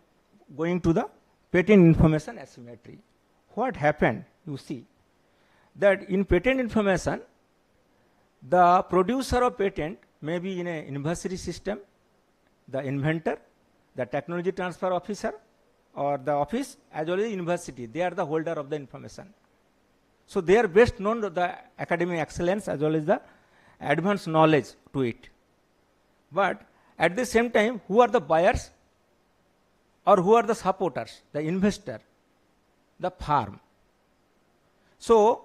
going to the patent information asymmetry. What happened? You see that in patent information, the producer of patent may be in a university system, the inventor, the technology transfer officer, or the office as well as university. They are the holder of the information. So they are best known to the academic excellence as well as the advanced knowledge to it. But at the same time, who are the buyers or who are the supporters? The investor, the firm. So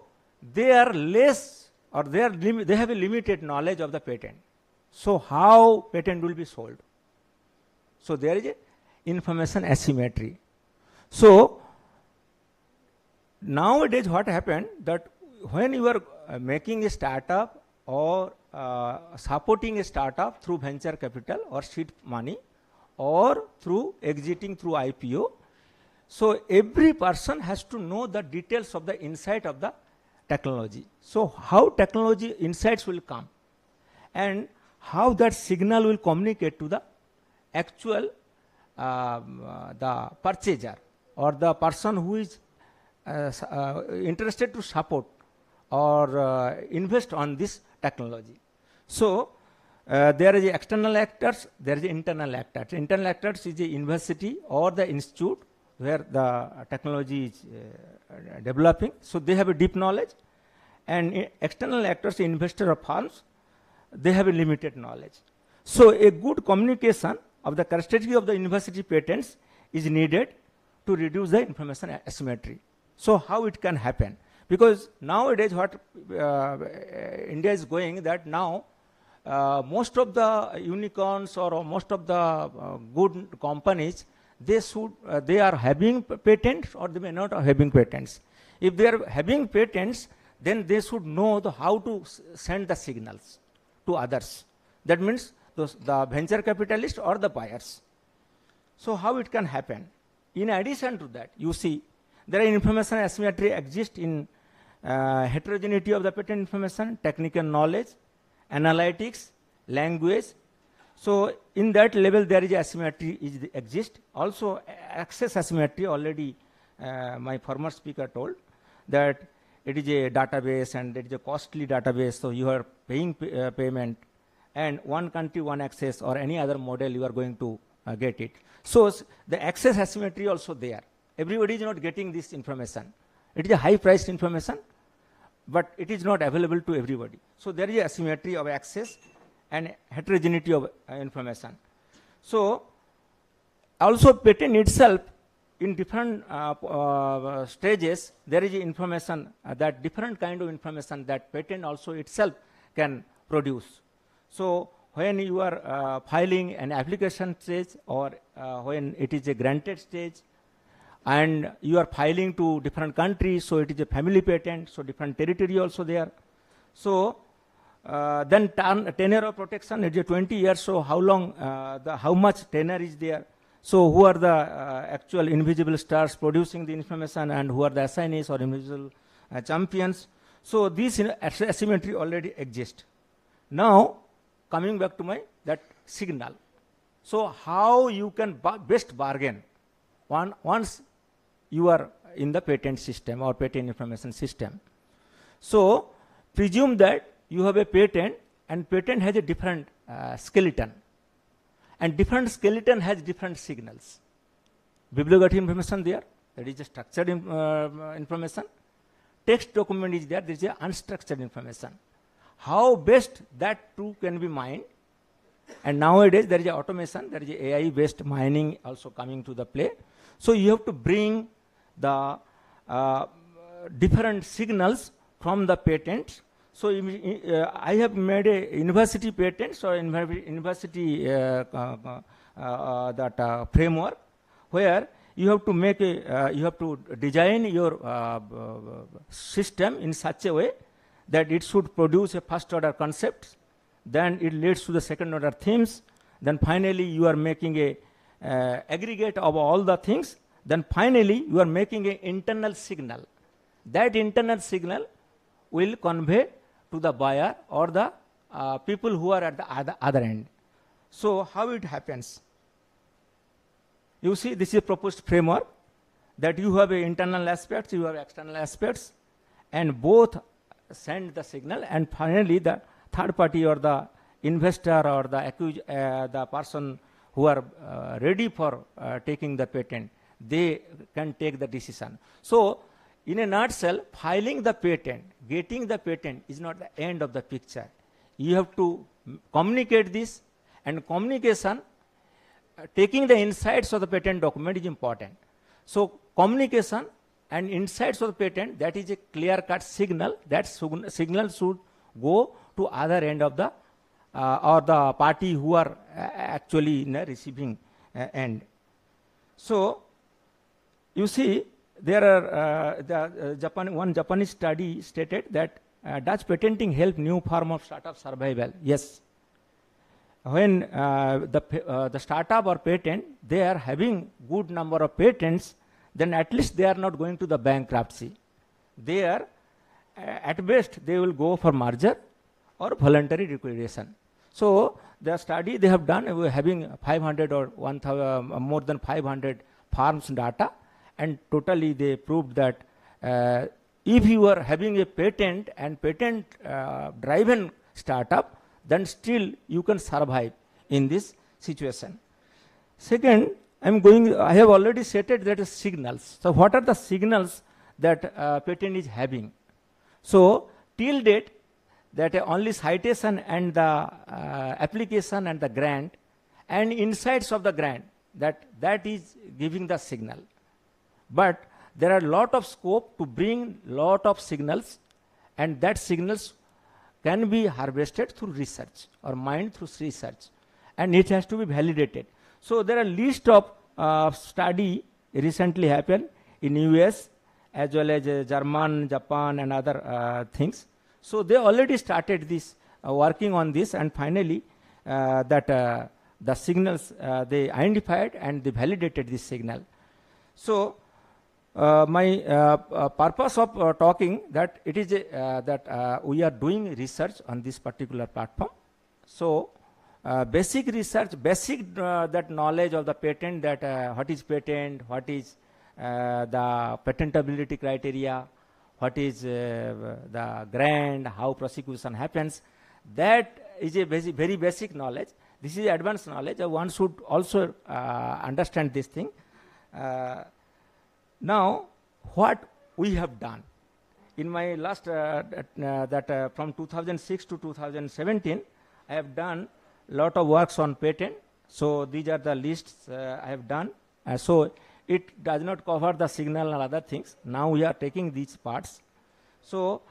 they are less or they have a limited knowledge of the patent. So how patent will be sold? So there is a information asymmetry. So nowadays what happened that when you are making a startup or supporting a startup through venture capital or seed money or through exiting through IPO, so every person has to know the details of the insight of the technology. So how technology insights will come and how that signal will communicate to the actual the purchaser or the person who is interested to support or invest on this technology. So there is external actors, there is internal actors. Internal actors is a university or the institute where the technology is developing. So they have a deep knowledge, and external actors, investor or firms, they have a limited knowledge. So a good communication of the characteristic of the university patents is needed to reduce the information asymmetry. So how it can happen? Because nowadays what India is going that now most of the unicorns or most of the good companies, they are having patents or they may not are having patents. If they are having patents, then they should know how to send the signals to others. That means the venture capitalists or the buyers. So how it can happen? In addition to that, you see, there are information asymmetry exists in heterogeneity of the patent information, technical knowledge, analytics, language. So in that level, there is asymmetry exists. Also, access asymmetry already my former speaker told that it is a database and it is a costly database. So you are paying payment, and one country, one access, or any other model you are going to get it. So the access asymmetry also there. Everybody is not getting this information. It is a high-priced information, but it is not available to everybody. So there is asymmetry of access and heterogeneity of information. So also patent itself, in different stages, there is information that different kind of information that patent also itself can produce. So when you are filing an application stage or when it is a granted stage, and you are filing to different countries, so it is a family patent, so different territory also there. So then tenure of protection, it is 20 years, so how long, how much tenure is there? So who are the actual invisible stars producing the information and who are the assignees or invisible champions? So this asymmetry already exists. Now coming back to that signal. So how you can best bargain once you are in the patent system or patent information system. So presume that you have a patent and patent has a different skeleton, and different skeleton has different signals. Bibliography information there, that is a structured information. Text document is there, there is a unstructured information. How best that two can be mined? And nowadays there is a automation, there is a AI based mining also coming to the play. So you have to bring the different signals from the patents. So I have made a university patents or university that framework where you have to make you have to design your system in such a way that it should produce a first order concept, then it leads to the second order themes, then finally you are making a aggregate of all the things, then finally you are making an internal signal. That internal signal will convey to the buyer or the people who are at the other end. So how it happens? You see, this is a proposed framework that you have internal aspects, you have external aspects, and both send the signal, and finally the third party or the investor or the person who are ready for taking the patent, they can take the decision. So in a nutshell, filing the patent, getting the patent is not the end of the picture. You have to communicate this, and communication, taking the insights of the patent document is important. So communication and insights of the patent, that is a clear-cut signal. That signal should go to other end of the or the party who are actually in the receiving end. So you see, there are one Japanese study stated that does patenting help new form of startup survival? Yes. When the startup or patent, they are having good number of patents, then at least they are not going to the bankruptcy. They are, at best, they will go for merger or voluntary liquidation. So the study they have done, having 500 or 1,000, more than 500 farms data, and totally they proved that if you are having a patent and patent driven startup, then still you can survive in this situation. Second, I have already stated that is signals. So what are the signals that patent is having? So till date, that only citation and the application and the grant and insights of the grant, that is giving the signal. But there are a lot of scope to bring lot of signals, and that signals can be harvested through research or mined through research, and it has to be validated. So there are list of study recently happened in US as well as German, Japan, and other things. So they already started this working on this, and finally the signals they identified and they validated this signal. So my purpose of talking that it is that we are doing research on this particular platform. So basic research, basic that knowledge of the patent, that what is patent, what is the patentability criteria, what is the grant, how prosecution happens, that is a very basic knowledge. This is advanced knowledge. One should also understand this thing. Now, what we have done in my last from 2006 to 2017, I have done a lot of works on patent. So these are the lists I have done. So it does not cover the signal and other things. Now we are taking these parts. So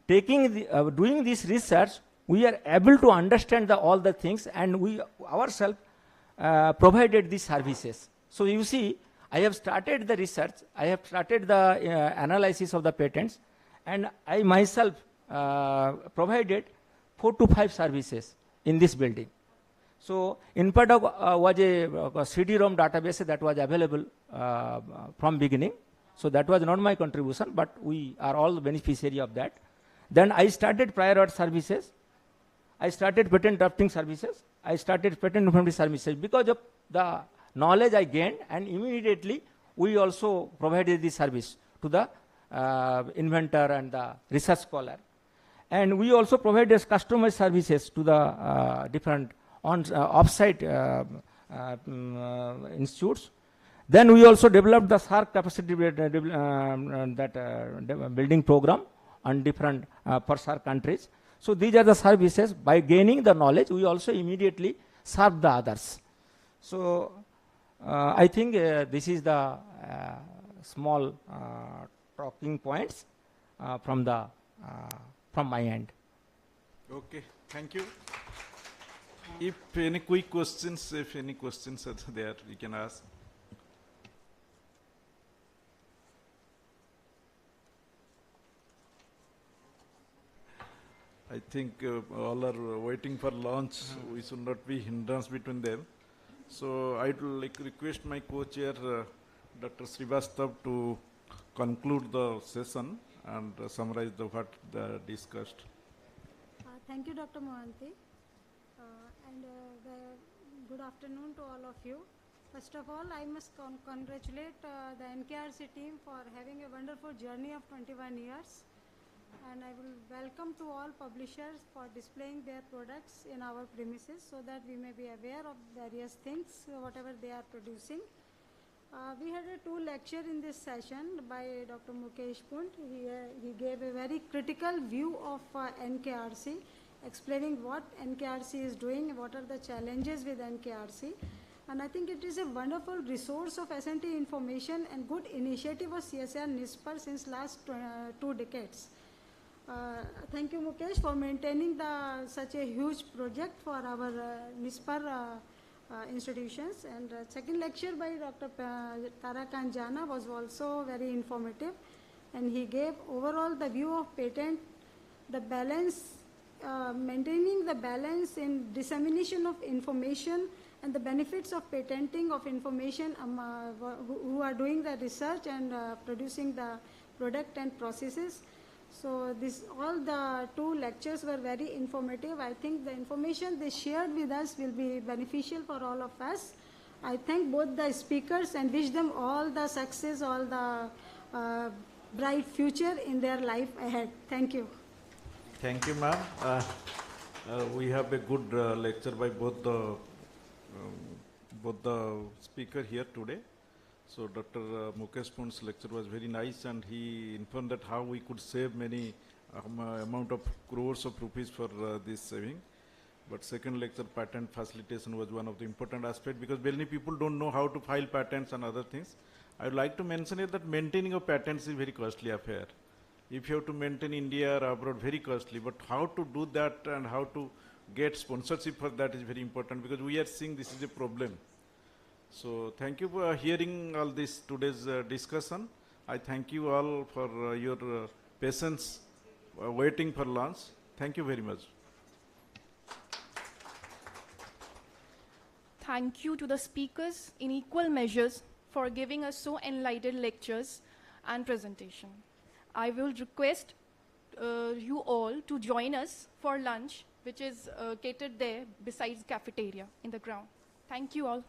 doing this research, we are able to understand all the things, and we ourselves provided these services. So you see, I have started the research, I have started the analysis of the patents, and I myself provided 4 to 5 services in this building. So INPADOC was a CD-ROM database that was available from beginning. So that was not my contribution, but we are all the beneficiary of that. Then I started prior art services. I started patent drafting services. I started patent information services because of the knowledge I gained, and immediately we also provided this service to the inventor and the research scholar. And we also provided customized services to the different off-site institutes. Then we also developed the SARC capacity building program on different for SARC countries. So these are the services. By gaining the knowledge, we also immediately serve the others. So I think this is the small talking points from my end. Okay, thank you. If any quick questions, are there, you can ask. I think all are waiting for lunch. We should not be hindrance between them. So I'd like request my co-chair, Dr. Srivastav, to conclude the session and summarize what discussed. Thank you, Dr. Mohanty. And good afternoon to all of you. First of all, I must congratulate the NKRC team for having a wonderful journey of 21 years. And I will welcome to all publishers for displaying their products in our premises so that we may be aware of various things, whatever they are producing. We had a 2 lecture in this session by Dr. Mukesh Punt. He gave a very critical view of NKRC, explaining what NKRC is doing, what are the challenges with NKRC. And I think it is a wonderful resource of S&T information and good initiative of CSIR-NIScPR since last 2 decades. Thank you, Mukesh, for maintaining such a huge project for our NIScPR institutions. And second lecture by Dr. Tarakan Jana was also very informative, and he gave overall the view of patent, the balance, maintaining the balance in dissemination of information and the benefits of patenting of information who are doing the research and producing the product and processes. So all the 2 lectures were very informative. I think the information they shared with us will be beneficial for all of us. I thank both the speakers and wish them all the success, all the bright future in their life ahead. Thank you. Thank you, ma'am. We have a good lecture by both the speaker here today. So Dr. Mukesh Punt's lecture was very nice, and he informed that how we could save many amount of crores of rupees for this saving. But second lecture, patent facilitation, was one of the important aspects, because many people don't know how to file patents and other things. I would like to mention here that maintaining of patents is a very costly affair. If you have to maintain India or abroad, very costly. But how to do that and how to get sponsorship for that is very important, because we are seeing this is a problem. So thank you for hearing all this today's discussion. I thank you all for your patience waiting for lunch. Thank you very much. Thank you to the speakers in equal measures for giving us so enlightened lectures and presentation. I will request you all to join us for lunch, which is catered there besides cafeteria in the ground. Thank you all.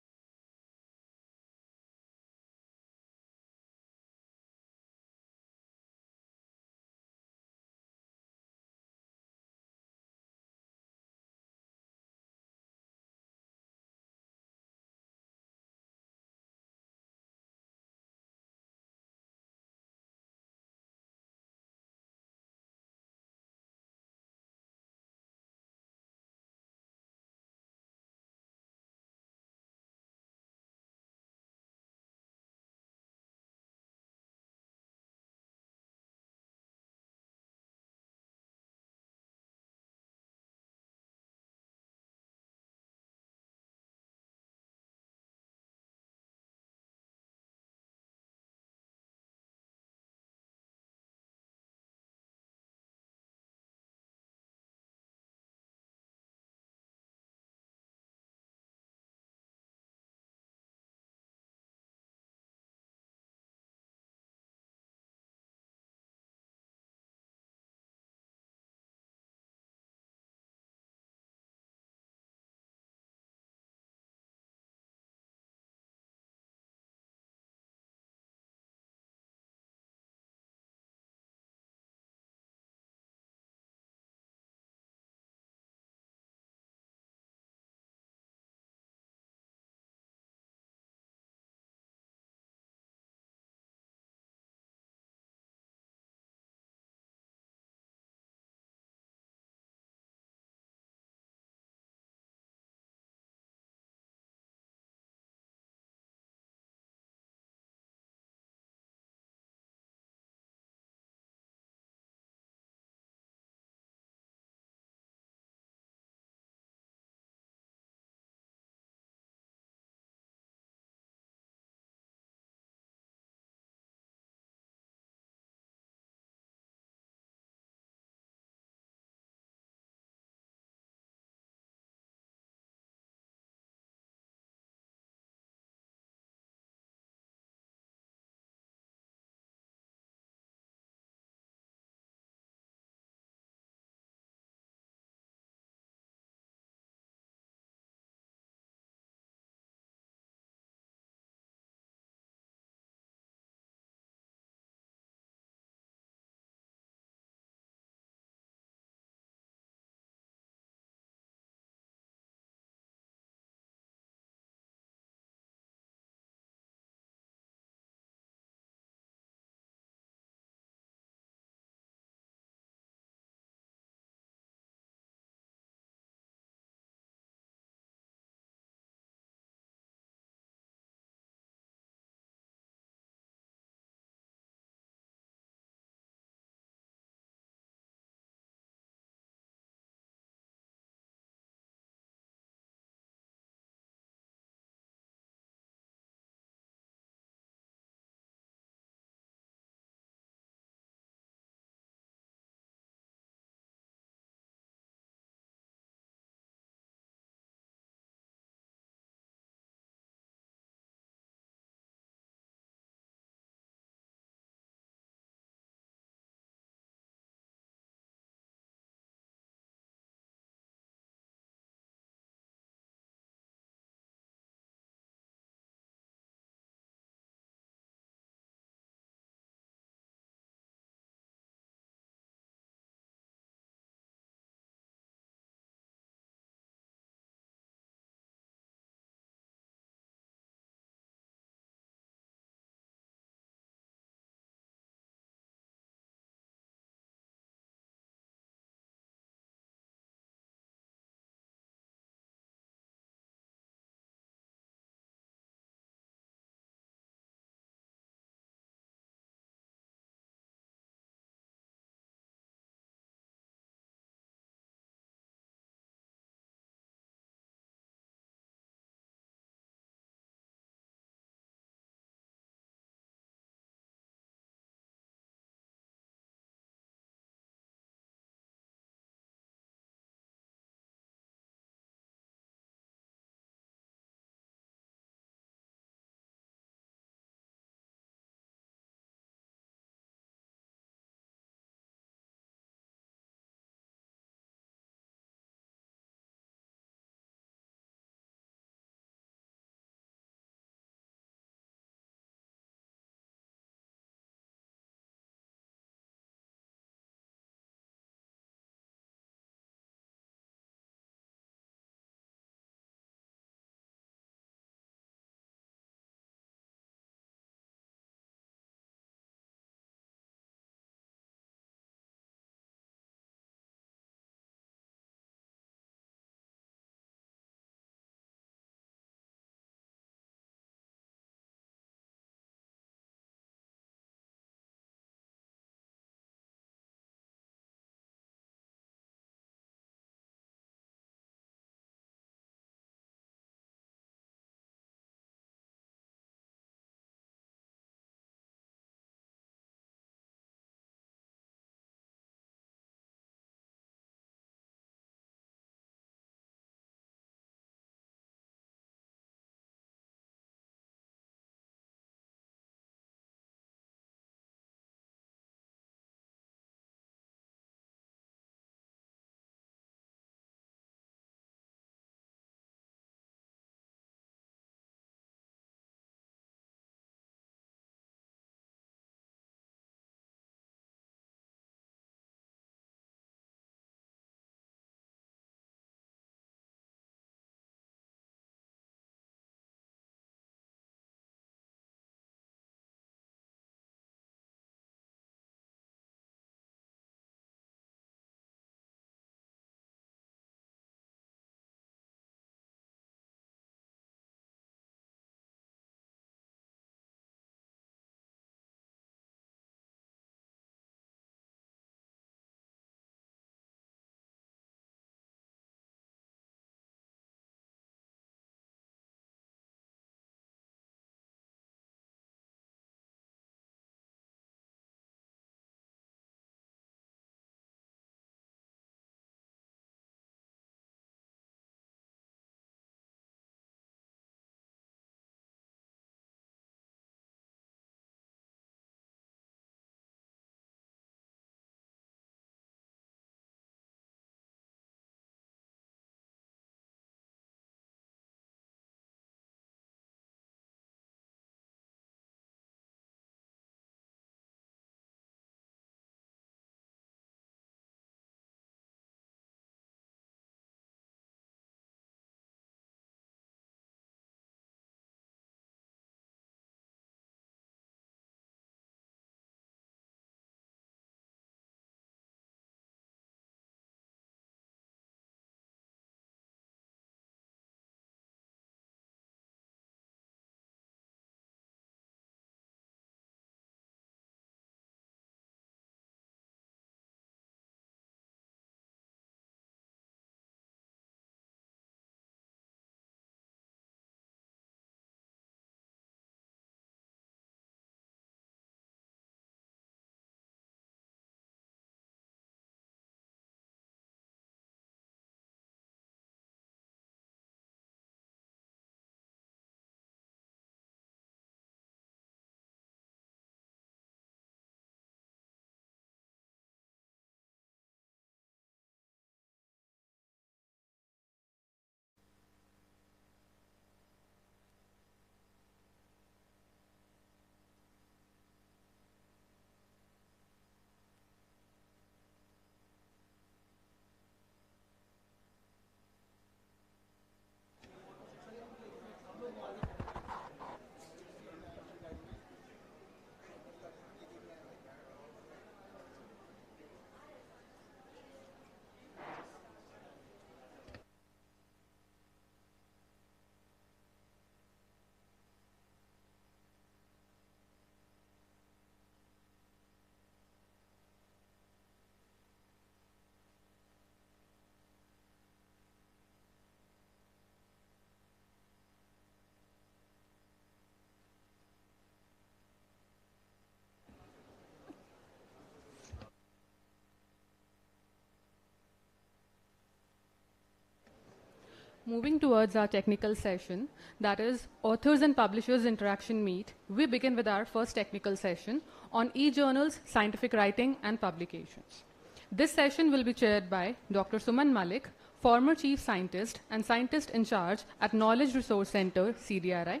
Moving towards our technical session, that is Authors and Publishers Interaction Meet, we begin with our first technical session on e-journals, scientific writing and publications. This session will be chaired by Dr. Suman Malik, former Chief Scientist and Scientist in Charge at Knowledge Resource Center, CDRI.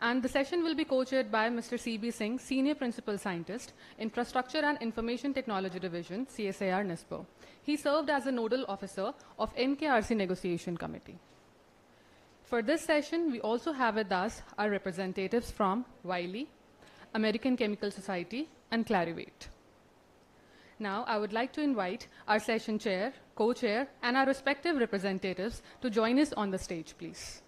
And the session will be co-chaired by Mr. C.B. Singh, Senior Principal Scientist, Infrastructure and Information Technology Division, CSIR-NIScPR. He served as a nodal officer of NKRC Negotiation Committee. For this session, we also have with us our representatives from Wiley, American Chemical Society, and Clarivate. Now, I would like to invite our session chair, co-chair, and our respective representatives to join us on the stage, please.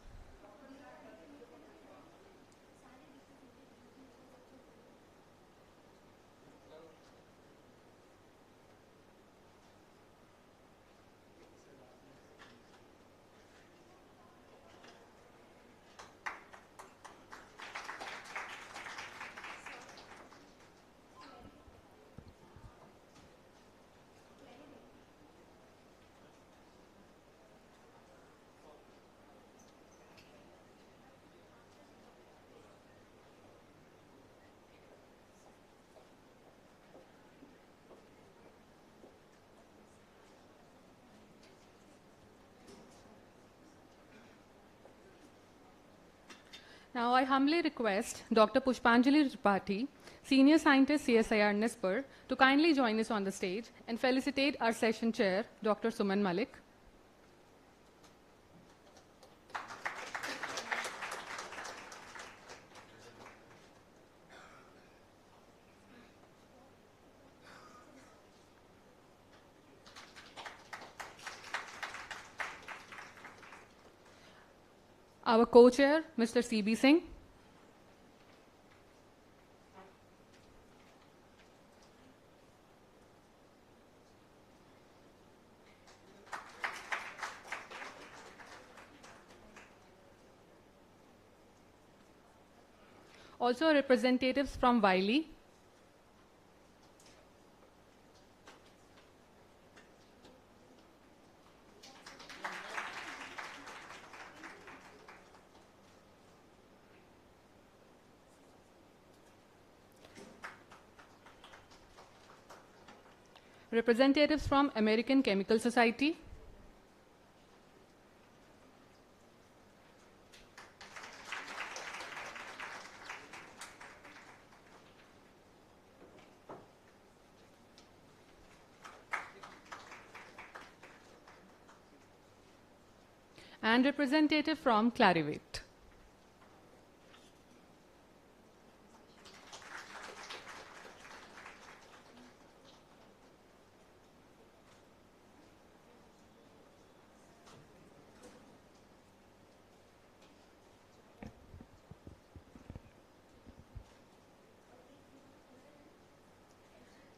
Now, I humbly request Dr. Pushpanjali Tripathi, Senior Scientist, CSIR-NIScPR, to kindly join us on the stage and felicitate our session chair, Dr. Suman Malik. Our co-chair, Mr. C.B. Singh. Also representatives from Wiley. Representatives from American Chemical Society. And representative from Clarivate.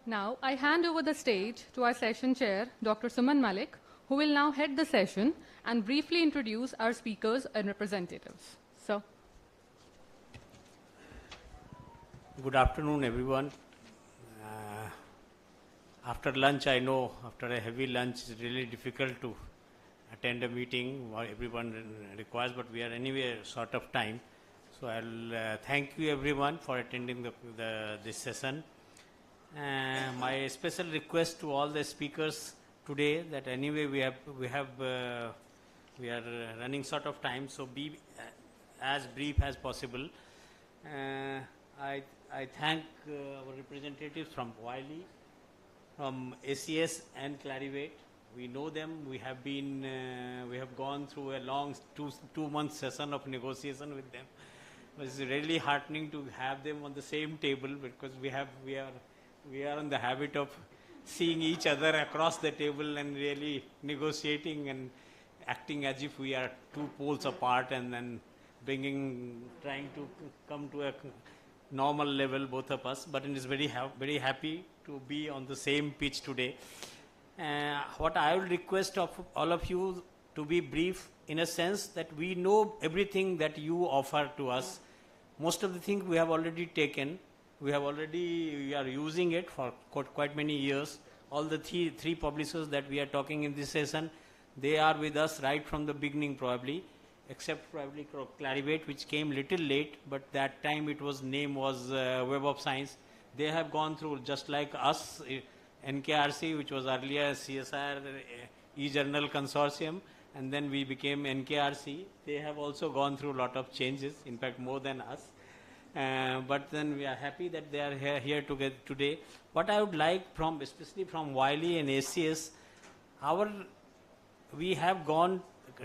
Now, I hand over the stage to our session chair, Dr. Suman Malik, who will now head the session and briefly introduce our speakers and representatives. So, good afternoon, everyone. After lunch, I know after a heavy lunch, it's really difficult to attend a meeting what everyone requires, but we are anyway short of time. So I'll thank you everyone for attending this session. My special request to all the speakers today that anyway we are running short of time, so be as brief as possible. I thank our representatives from Wiley, from ACS and Clarivate. We know them. We have gone through a long two-month session of negotiation with them. It's really heartening to have them on the same table because we are in the habit of seeing each other across the table and really negotiating and acting as if we are two poles apart and then trying to come to a normal level, both of us. But it is very happy to be on the same pitch today. What I will request of all of you to be brief in a sense that we know everything that you offer to us. Most of the things we have already taken. We are using it for quite many years. All the three publishers that we are talking in this session, They are with us right from the beginning probably, except probably Clarivate, which came little late, but that time it was name was Web of Science. They have gone through just like us, NKRC, which was earlier CSIR e-journal consortium, and then we became NKRC. They have also gone through a lot of changes, in fact more than us. But then we are happy that they are here together today. What I would like from, especially from Wiley and ACS, we have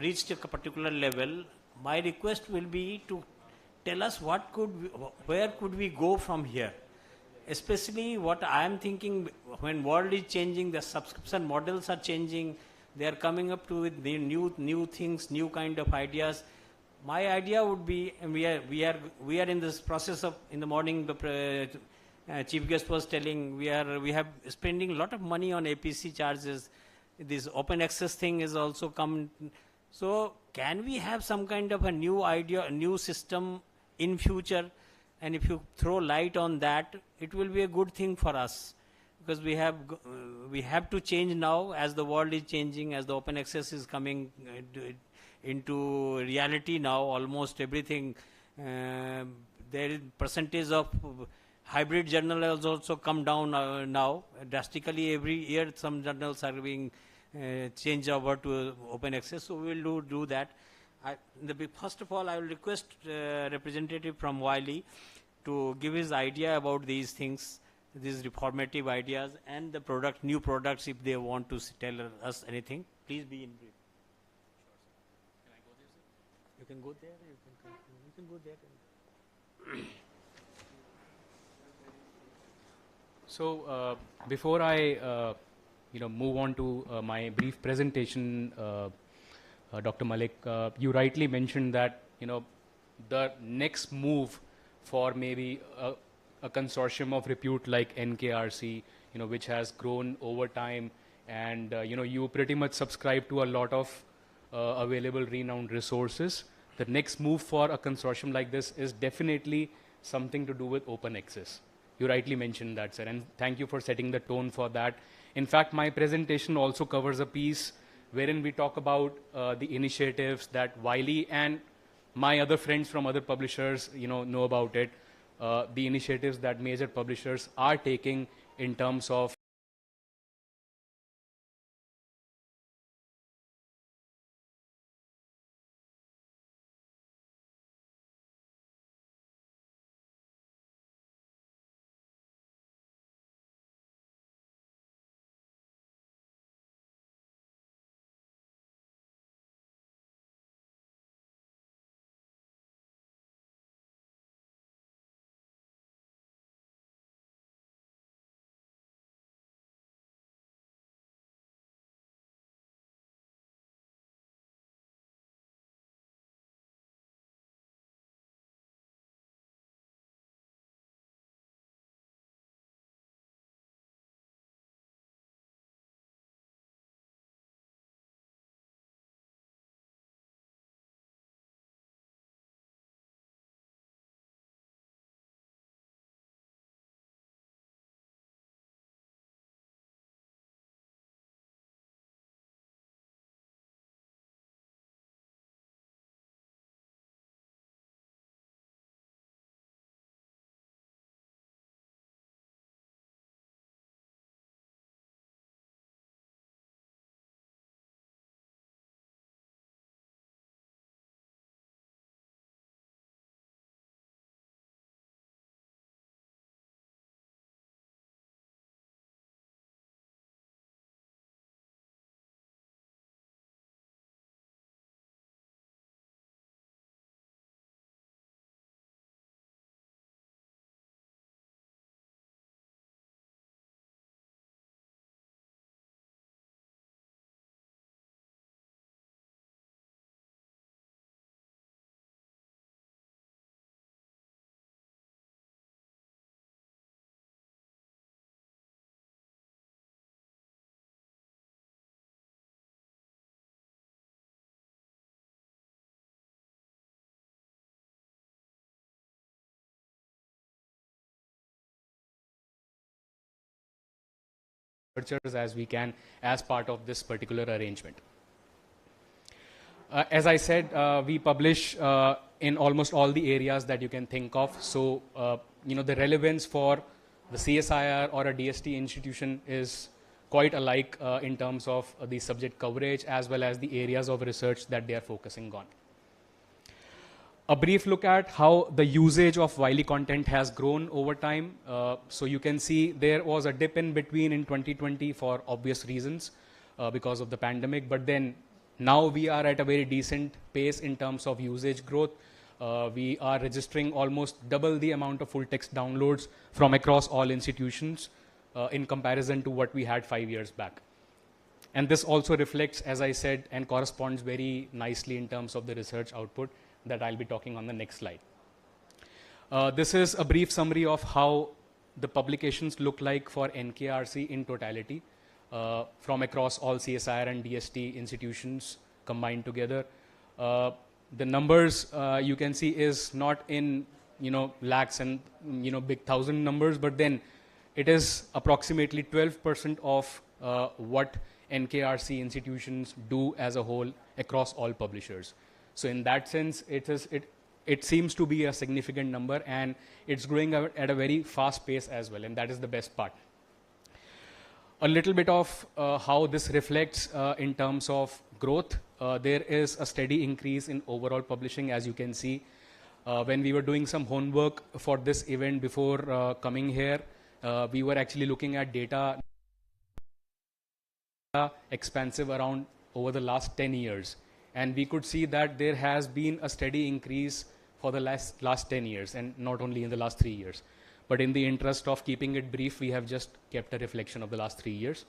reached a particular level. My request will be to tell us where could we go from here. Especially what I am thinking, when world is changing, the subscription models are changing. They are coming up to with the new things, new kind of ideas. My idea would be, and we are in this process of, in the morning the chief guest was telling, we have spending a lot of money on APC charges. This open access thing is also come. So can we have some kind of a new idea, a new system in future? And if you throw light on that, it will be a good thing for us, because we have to change now as the world is changing, as the open access is coming into reality now. Almost everything, there is percentage of hybrid journal has also come down now drastically. Every year some journals are being changed over to open access, so we will do that. First of all, I will request representative from Wiley to give his idea about these things, these reformative ideas, and the new products, if they want to tell us anything. Please be in brief. Sure, sir. Can I go there, sir? You can go there. You can go there. So before I move on to my brief presentation, Dr. Malik, you rightly mentioned that the next move for maybe a consortium of repute like NKRC, which has grown over time, and you pretty much subscribe to a lot of available renowned resources. The next move for a consortium like this is definitely something to do with open access. You rightly mentioned that, sir, and thank you for setting the tone for that. In fact, my presentation also covers a piece wherein we talk about the initiatives that Wiley and my other friends from other publishers know about it, the initiatives that major publishers are taking in terms of researchers as we can as part of this particular arrangement. as I said, we publish in almost all the areas that you can think of. So, the relevance for the CSIR or a DST institution is quite alike in terms of the subject coverage as well as the areas of research that they are focusing on. A brief look at how the usage of Wiley content has grown over time. So you can see there was a dip in between in 2020 for obvious reasons because of the pandemic, but then now we are at a very decent pace in terms of usage growth. We are registering almost double the amount of full text downloads from across all institutions in comparison to what we had 5 years back. And this also reflects, as I said, and corresponds very nicely in terms of the research output that I'll be talking on the next slide. This is a brief summary of how the publications look like for NKRC in totality from across all CSIR and DST institutions combined together. The numbers you can see is not in lakhs and big thousand numbers, but then it is approximately 12% of what NKRC institutions do as a whole across all publishers. So in that sense, it seems to be a significant number, and it's growing at a very fast pace as well, and that is the best part. A little bit of how this reflects in terms of growth. There is a steady increase in overall publishing, as you can see. When we were doing some homework for this event before coming here, we were actually looking at data expansive around over the last 10 years. And we could see that there has been a steady increase for the last 10 years, and not only in the last 3 years. But in the interest of keeping it brief, we have just kept a reflection of the last 3 years.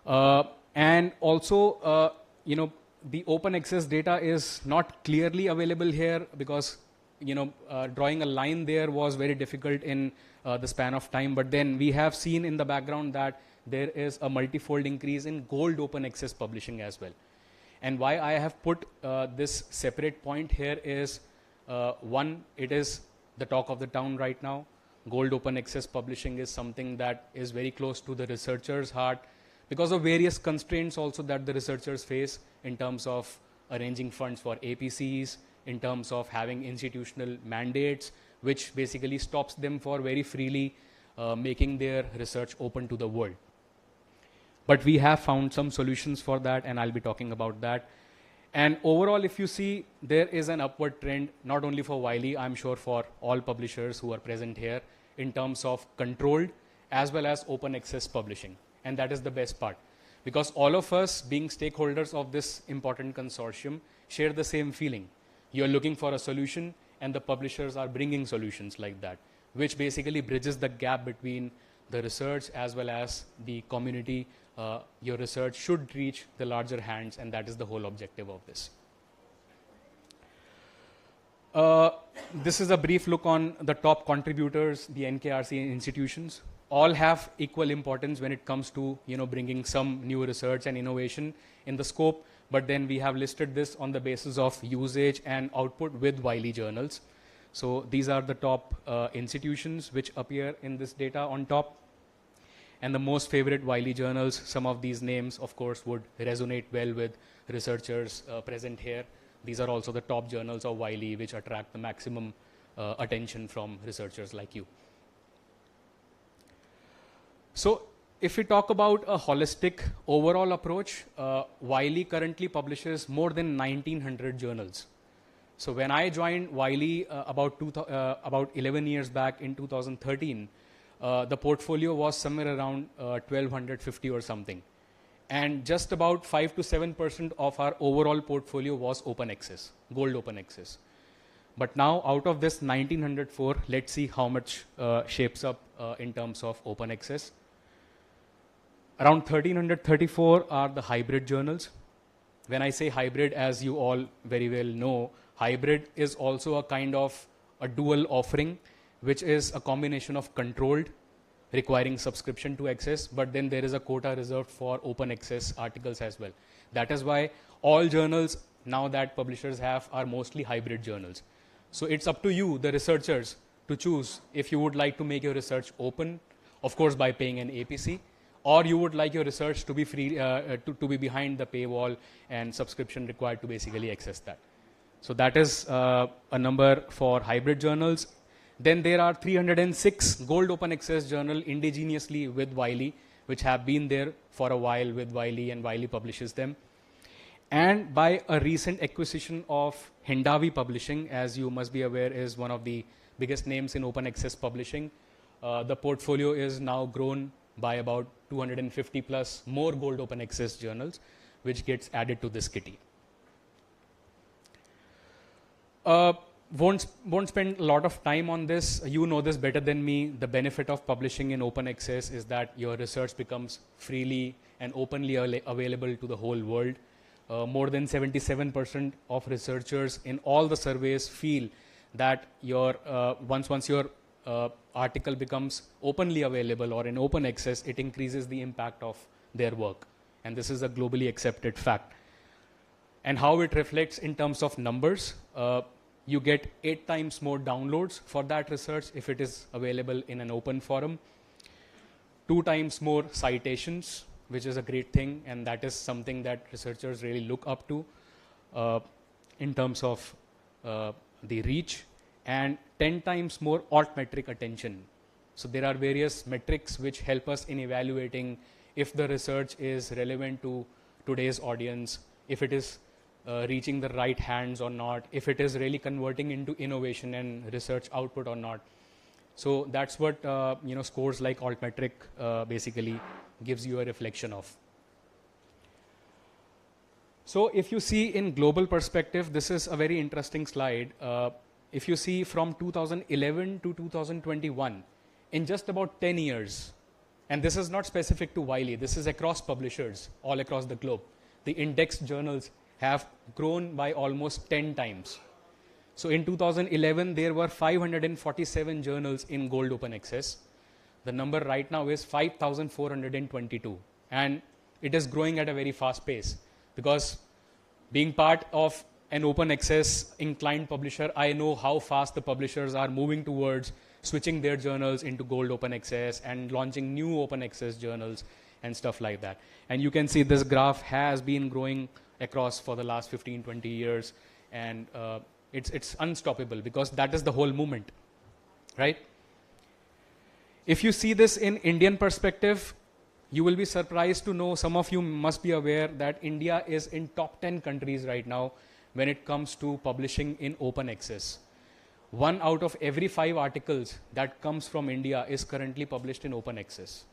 And also, the open access data is not clearly available here because, drawing a line there was very difficult in the span of time. But then we have seen in the background that there is a multifold increase in gold open access publishing as well. And why I have put this separate point here is, one, it is the talk of the town right now. Gold open access publishing is something that is very close to the researcher's heart because of various constraints also that the researchers face in terms of arranging funds for APCs, in terms of having institutional mandates, which basically stops them for very freely making their research open to the world. But we have found some solutions for that, and I'll be talking about that. And overall, if you see, there is an upward trend, not only for Wiley, I'm sure for all publishers who are present here, in terms of controlled as well as open access publishing. And that is the best part. Because all of us, being stakeholders of this important consortium, share the same feeling. You're looking for a solution, and the publishers are bringing solutions like that, which basically bridges the gap between the research as well as the community. Your research should reach the larger hands, and that is the whole objective of this. This is a brief look on the top contributors, the NKRC institutions. All have equal importance when it comes to bringing some new research and innovation in the scope, but then we have listed this on the basis of usage and output with Wiley journals. So these are the top institutions which appear in this data on top. And the most favorite Wiley journals, some of these names, of course, would resonate well with researchers present here. These are also the top journals of Wiley, which attract the maximum attention from researchers like you. So if we talk about a holistic overall approach, Wiley currently publishes more than 1,900 journals. So when I joined Wiley about 11 years back in 2013, the portfolio was somewhere around 1,250 or something. And just about 5 to 7% of our overall portfolio was open access, gold open access. But now out of this 1,904, let's see how much shapes up in terms of open access. Around 1,334 are the hybrid journals. When I say hybrid, as you all very well know, hybrid is also a kind of a dual offering, which is a combination of controlled, requiring subscription to access, but then there is a quota reserved for open access articles as well. That is why all journals now that publishers have are mostly hybrid journals. So it's up to you, the researchers, to choose if you would like to make your research open, of course by paying an APC, or you would like your research to be free, to be behind the paywall and subscription required to basically access that. So that is a number for hybrid journals. Then there are 306 gold open access journal indigenously with Wiley, which have been there for a while with Wiley, and Wiley publishes them. And by a recent acquisition of Hindawi Publishing, as you must be aware, is one of the biggest names in open access publishing. The portfolio is now grown by about 250 plus more gold open access journals, which gets added to this kitty. Won't spend a lot of time on this. You know this better than me. The benefit of publishing in open access is that your research becomes freely and openly available to the whole world. More than 77% of researchers in all the surveys feel that your once your article becomes openly available or in open access, it increases the impact of their work. And this is a globally accepted fact. And how it reflects in terms of numbers, you get 8 times more downloads for that research if it is available in an open forum, 2 times more citations, which is a great thing, and that is something that researchers really look up to in terms of the reach, and 10 times more altmetric attention. So there are various metrics which help us in evaluating if the research is relevant to today's audience, if it is reaching the right hands or not, if it is really converting into innovation and research output or not. So that's what scores like altmetric basically gives you a reflection of. So if you see in global perspective, this is a very interesting slide. If you see from 2011 to 2021, in just about 10 years, and this is not specific to Wiley, this is across publishers all across the globe, the indexed journals have grown by almost 10 times. So in 2011, there were 547 journals in gold open access. The number right now is 5,422. And it is growing at a very fast pace, because being part of an open access inclined publisher, I know how fast the publishers are moving towards switching their journals into gold open access and launching new open access journals and stuff like that. And you can see this graph has been growing across for the last 15, 20 years, and it's unstoppable, because that is the whole movement, right? If you see this in Indian perspective, you will be surprised to know, some of you must be aware that India is in top 10 countries right now when it comes to publishing in open access. 1 out of every 5 articles that comes from India is currently published in open access.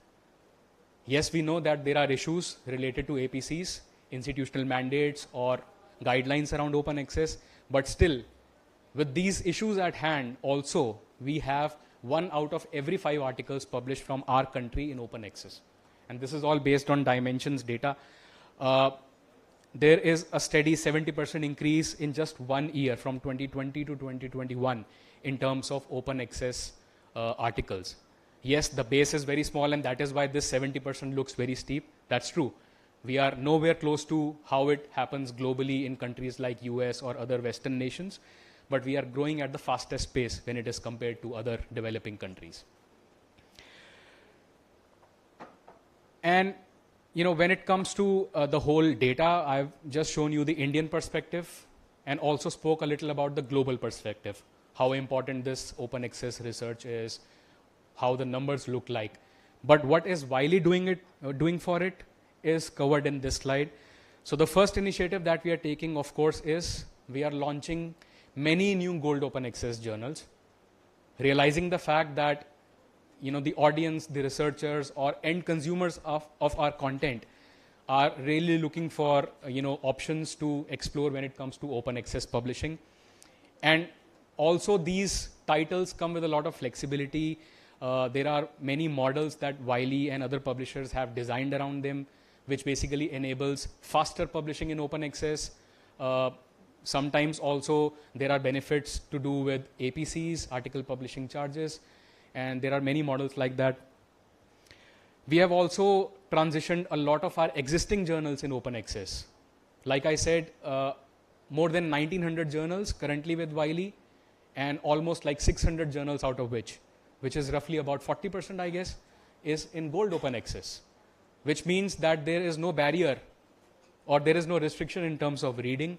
Yes, we know that there are issues related to APCs, institutional mandates or guidelines around open access, but still, with these issues at hand, also we have 1 out of every 5 articles published from our country in open access. And this is all based on Dimensions data. There is a steady 70% increase in just 1 year from 2020 to 2021 in terms of open access articles. Yes, the base is very small, and that is why this 70% looks very steep. That's true. We are nowhere close to how it happens globally in countries like US or other Western nations, but we are growing at the fastest pace when it is compared to other developing countries. And when it comes to the whole data, I've just shown you the Indian perspective and also spoke a little about the global perspective, how important this open access research is, how the numbers look like. But what is Wiley doing for it is covered in this slide. So the first initiative that we are taking, of course, is we are launching many new gold open access journals, realizing the fact that the audience, the researchers or end consumers of our content are really looking for options to explore when it comes to open access publishing. And also these titles come with a lot of flexibility. There are many models that Wiley and other publishers have designed around them, which basically enables faster publishing in open access. Sometimes also there are benefits to do with APCs, article publishing charges, and there are many models like that. We have also transitioned a lot of our existing journals in open access. Like I said, more than 1900 journals currently with Wiley, and almost like 600 journals out of which is roughly about 40%, I guess, is in gold open access. which means that there is no barrier or there is no restriction in terms of reading,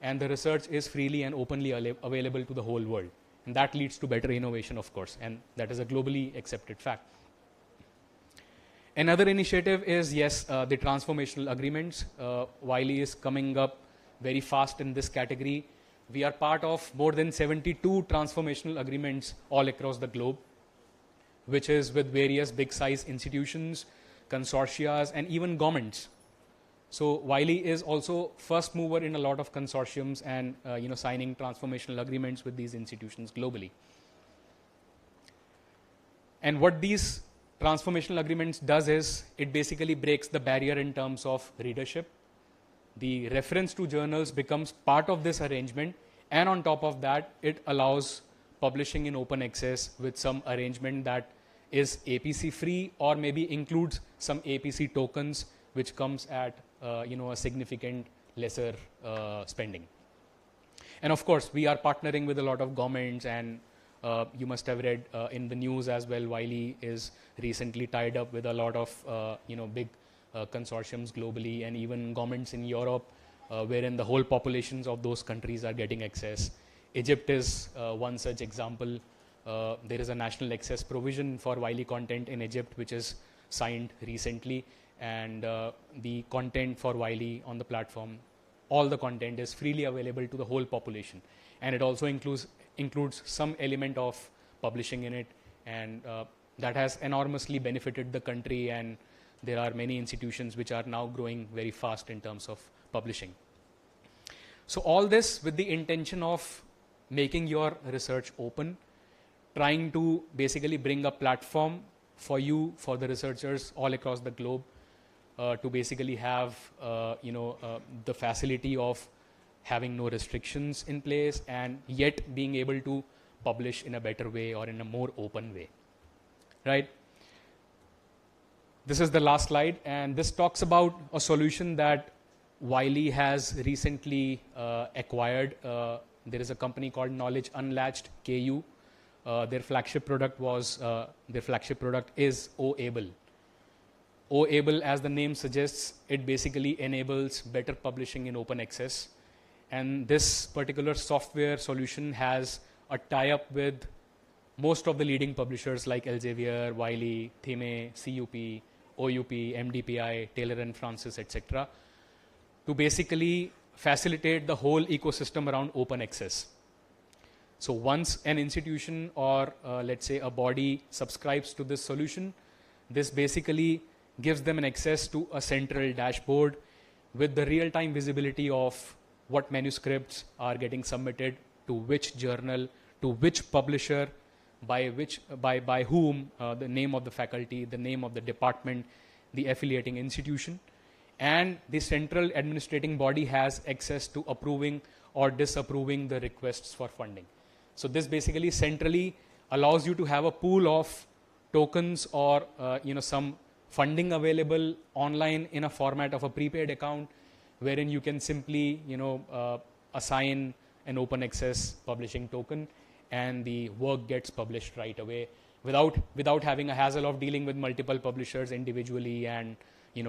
and the research is freely and openly available to the whole world. And that leads to better innovation, of course, and that is a globally accepted fact. Another initiative is, yes, the transformational agreements. Wiley is coming up very fast in this category. We are part of more than 72 transformational agreements all across the globe, which is with various big size institutions, consortia, and even governments. So Wiley is also first mover in a lot of consortiums and signing transformational agreements with these institutions globally. And what these transformational agreements does is it basically breaks the barrier in terms of readership. The reference to journals becomes part of this arrangement, and on top of that, it allows publishing in open access with some arrangement that is APC free or maybe includes some APC tokens, which comes at a significant lesser spending. And of course, we are partnering with a lot of governments, and you must have read in the news as well, Wiley is recently tied up with a lot of big consortiums globally, and even governments in Europe, wherein the whole populations of those countries are getting access. Egypt is one such example. There is a national access provision for Wiley content in Egypt, which is signed recently, and the content for Wiley on the platform, all the content is freely available to the whole population, and it also includes some element of publishing in it, and that has enormously benefited the country, and there are many institutions which are now growing very fast in terms of publishing. So all this with the intention of making your research open, trying to basically bring a platform for you, for the researchers all across the globe, to basically have the facility of having no restrictions in place and yet being able to publish in a better way or in a more open way, right? This is the last slide, and this talks about a solution that Wiley has recently acquired. There is a company called Knowledge Unlatched KU. Their flagship product is OWOL. OWOL, as the name suggests, it basically enables better publishing in open access. And this particular software solution has a tie-up with most of the leading publishers like Elsevier, Wiley, Theme, CUP, OUP, MDPI, Taylor & Francis, etc., to basically facilitate the whole ecosystem around open access. So once an institution or let's say a body subscribes to this solution, this basically gives them an access to a central dashboard with the real-time visibility of what manuscripts are getting submitted to which journal, to which publisher, by whom, the name of the faculty, the name of the department, the affiliating institution, and the central administrating body has access to approving or disapproving the requests for funding. So this basically centrally allows you to have a pool of tokens or some funding available online in a format of a prepaid account, wherein you can simply assign an open access publishing token, and the work gets published right away without having a hassle of dealing with multiple publishers individually and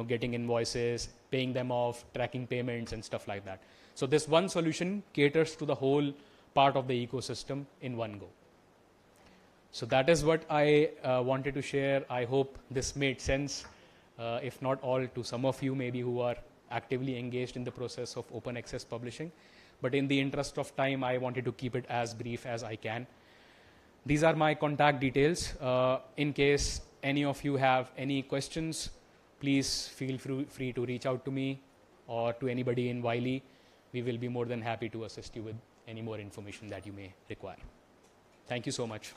getting invoices, paying them off, tracking payments and stuff like that. So this one solution caters to the whole part of the ecosystem in one go. So that is what I wanted to share. I hope this made sense, if not all, to some of you maybe who are actively engaged in the process of open access publishing. But in the interest of time, I wanted to keep it as brief as I can. These are my contact details. In case any of you have any questions, please feel free to reach out to me or to anybody in Wiley. We will be more than happy to assist you with any more information that you may require. Thank you so much.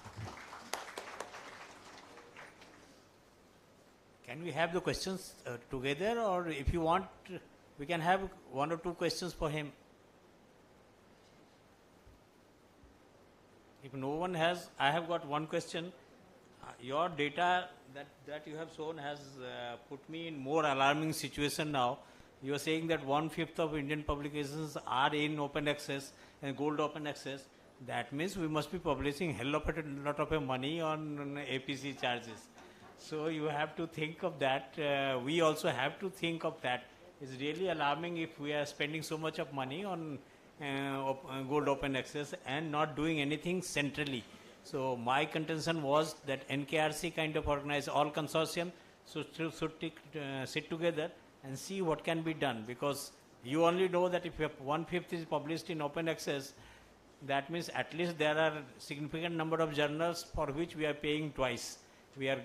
Can we have the questions together, or if you want, we can have one or two questions for him? If no one has, I have got one question. Your data that you have shown has put me in more alarming situation now. You are saying that 1/5 of Indian publications are in open access and gold open access. That means we must be publishing hell of a lot of money on APC charges. So you have to think of that. We also have to think of that. It's really alarming if we are spending so much of money on good open access and not doing anything centrally. So my contention was that NKRC kind of organize all consortium should sit together and see what can be done, because you only know that if 1/5 is published in open access, that means at least there are significant number of journals for which we are paying twice. We are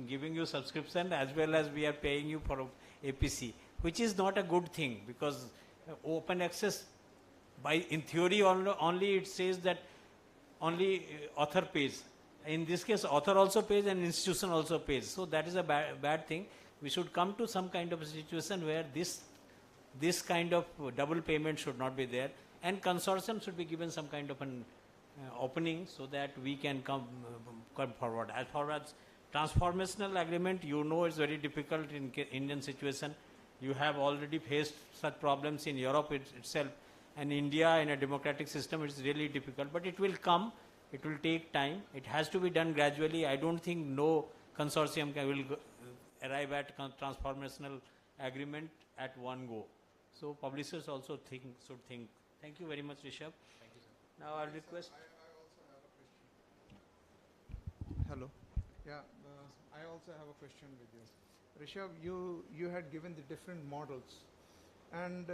giving you subscription as well as we are paying you for APC, which is not a good thing, because open access, in theory only it says that only author pays. In this case, author also pays and institution also pays. So that is a bad thing. We should come to some kind of a situation where this kind of double payment should not be there, and consortium should be given some kind of an opening so that we can come forward. As far as transformational agreement, you know it's very difficult in Indian situation. You have already faced such problems in Europe itself, and India in a democratic system it's really difficult, but it will come. It will take time. It has to be done gradually. I don't think no consortium will arrive at transformational agreement at one go. So publishers also should think. Thank you very much, Rishabh. Thank you, sir. Now I'll request. I also have a question. Hello. Yeah, I also have a question with you. Rishabh, you had given the different models, and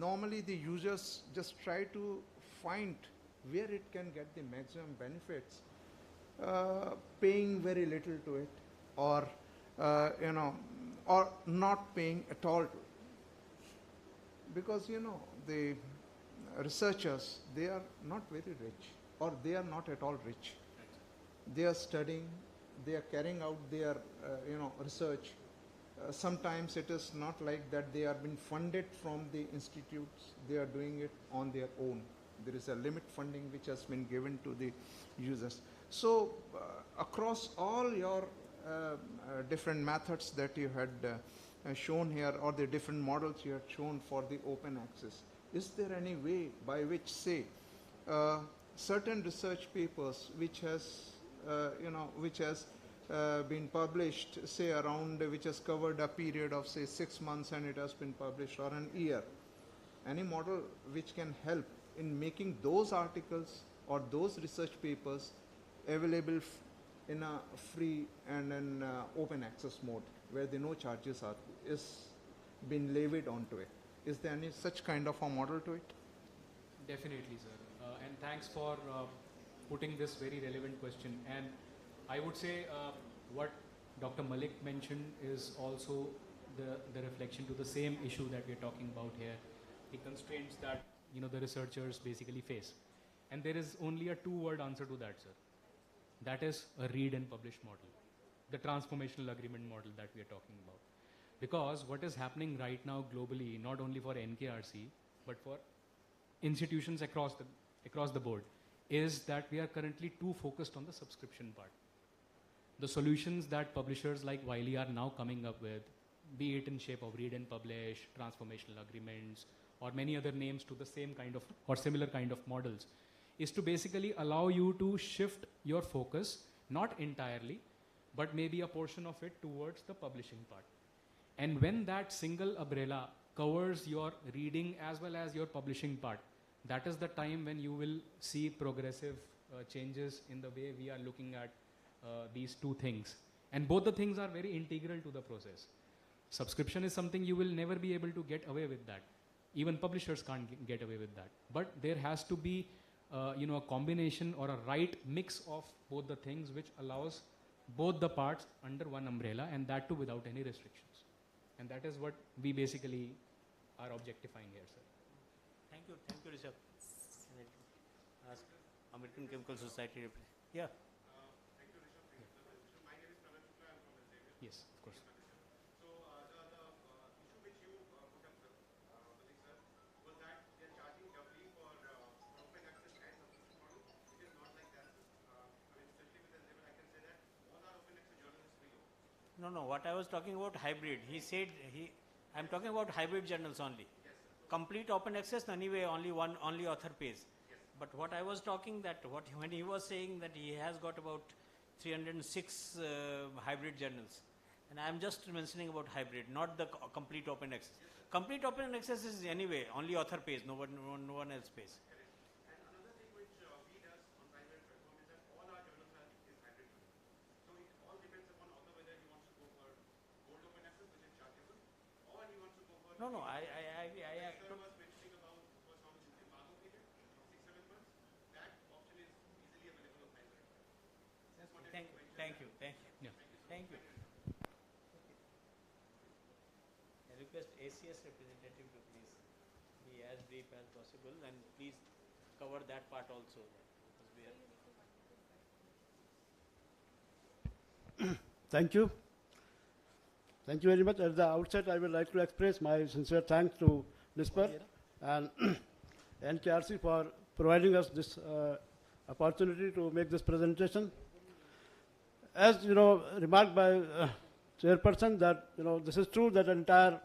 normally the users just try to find where it can get the maximum benefits, paying very little to it, or or not paying at all to it. Because the researchers, they are not very rich, or they are not at all rich. They are studying, they are carrying out their research. Sometimes it is not like that they are being funded from the institutes, they are doing it on their own. There is a limit funding which has been given to the users. So across all your different methods that you had shown here, or the different models you had shown for the open access, is there any way by which, say, certain research papers which has been published, say around, which has covered a period of say 6 months and it has been published, or an year, any model which can help in making those articles or those research papers available in a free and an open access mode, where the no charges is been levied onto it? Is there any such kind of a model to it? Definitely, sir. And thanks for putting this very relevant question. And I would say what Dr. Malik mentioned is also the reflection to the same issue that we're talking about here, the constraints that the researchers basically face. And there is only a two-word answer to that, sir. That is a read and publish model, the transformational agreement model that we are talking about. Because what is happening right now globally, not only for NKRC, but for institutions across the board, is that we are currently too focused on the subscription part. The solutions that publishers like Wiley are now coming up with, be it in shape of read and publish, transformational agreements, or many other names to the same kind of or similar kind of models, is to basically allow you to shift your focus, not entirely, but maybe a portion of it towards the publishing part. And when that single umbrella covers your reading as well as your publishing part, that is the time when you will see progressive changes in the way we are looking at these two things. And both the things are very integral to the process. Subscription is something you will never be able to get away with that. Even publishers can't get away with that. But there has to be a combination or a right mix of both the things, which allows both the parts under one umbrella, and that too without any restrictions. And that is what we basically are objectifying here, sir. Thank you, Rishabh. Can I ask American Chemical Society? Yeah. Thank you, Rishabh. My name is Karan Shukla. I'm from Xavier. Yes, of course. So the issue which you put up, Malik sir, was that they are charging doubly for open access and subscription model. It is not like that. Especially with Xavier, I can say that all our open access journals is free. No. What I was talking about hybrid. He said I'm talking about hybrid journals only. Yes, complete open access, anyway, only author pays. Yes. But what I was talking that when he was saying that he has got about 306 hybrid journals. And I am just mentioning about hybrid, not the complete open access. Complete open access is anyway, only author pays, no one else pays. And another thing which we does on primary platform is that all our journals is hybrid. So it all depends upon author whether he wants to go for gold open access, which is chargeable, or he wants to go for... No, I was mentioning about for some embargo period of 6-7 months. That option is easily available on hybrid. Thank you. Yeah. Thank you. I request ACS representative to please be as brief as possible and please cover that part also. Thank you. Thank you very much. At the outset, I would like to express my sincere thanks to NISPR and NKRC for providing us this opportunity to make this presentation. As remarked by Chairperson, that this is true that the entire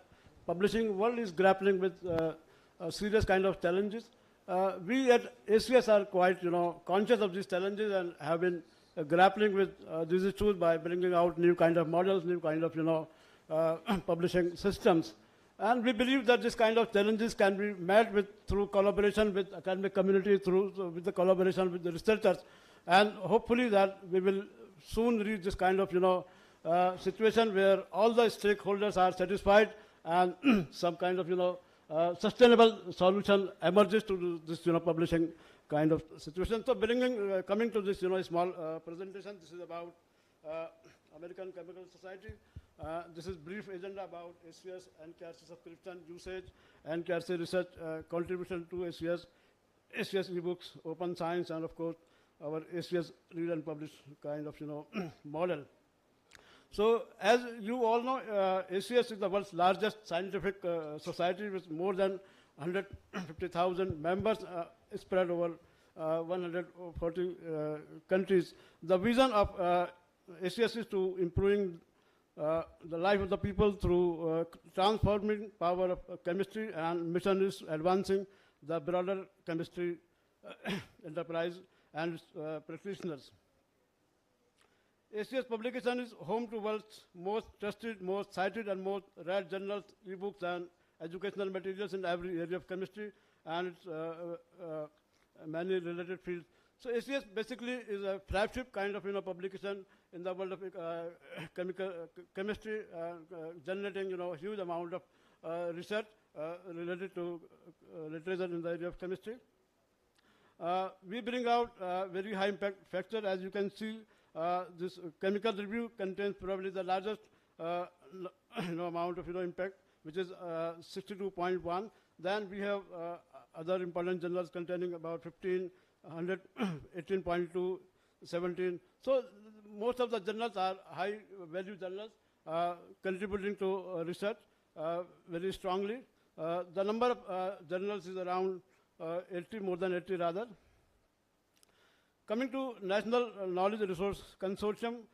publishing world is grappling with a serious kind of challenges. We at ACS are quite conscious of these challenges and have been grappling with these issues by bringing out new kind of models, new kind of publishing systems. And we believe that this kind of challenges can be met through collaboration with academic community, with the collaboration with the researchers, and hopefully that we will soon reach this kind of situation where all the stakeholders are satisfied and some kind of sustainable solution emerges to this publishing kind of situation. So coming to this small presentation, this is about American Chemical Society. This is brief agenda about ACS, NKRC subscription usage, NKRC research contribution to ACS ebooks, open science, and of course our ACS read and publish kind of model. So as you all know, ACS is the world's largest scientific society with more than 150,000 members spread over 140 countries. The vision of ACS is to improving the life of the people through transforming power of chemistry, and mission is advancing the broader chemistry enterprise and practitioners. ACS publication is home to world's most trusted, most cited, and most read journals, ebooks, and educational materials in every area of chemistry and its many related fields. So ACS basically is a flagship kind of publication in the world of chemistry, generating huge amount of research related to literature in the area of chemistry. We bring out very high impact factor. As you can see, this chemical review contains probably the largest amount of impact, which is 62.1. Then we have other important journals containing about 1500, 18.2, 17. So most of the journals are high value journals contributing to research very strongly. The number of journals is around 80, more than 80 rather. Coming to National Knowledge Resource Consortium,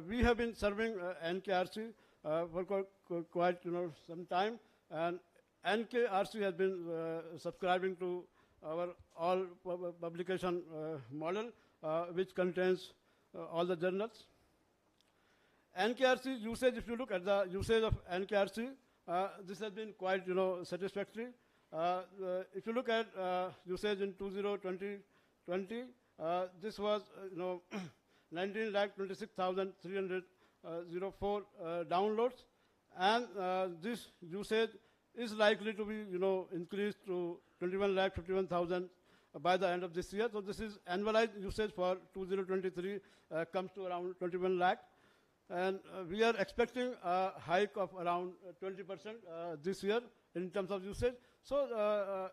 we have been serving NKRC for quite some time, and NKRC has been subscribing to our all publication model, which contains all the journals. NKRC usage, if you look at the usage of NKRC, this has been quite satisfactory. If you look at usage in 2020, this was 19,26,304 downloads, and this usage is likely to be increased to 21,51,000 by the end of this year. So this is annualized usage for 2023 comes to around 21 lakh, and we are expecting a hike of around 20% this year in terms of usage. So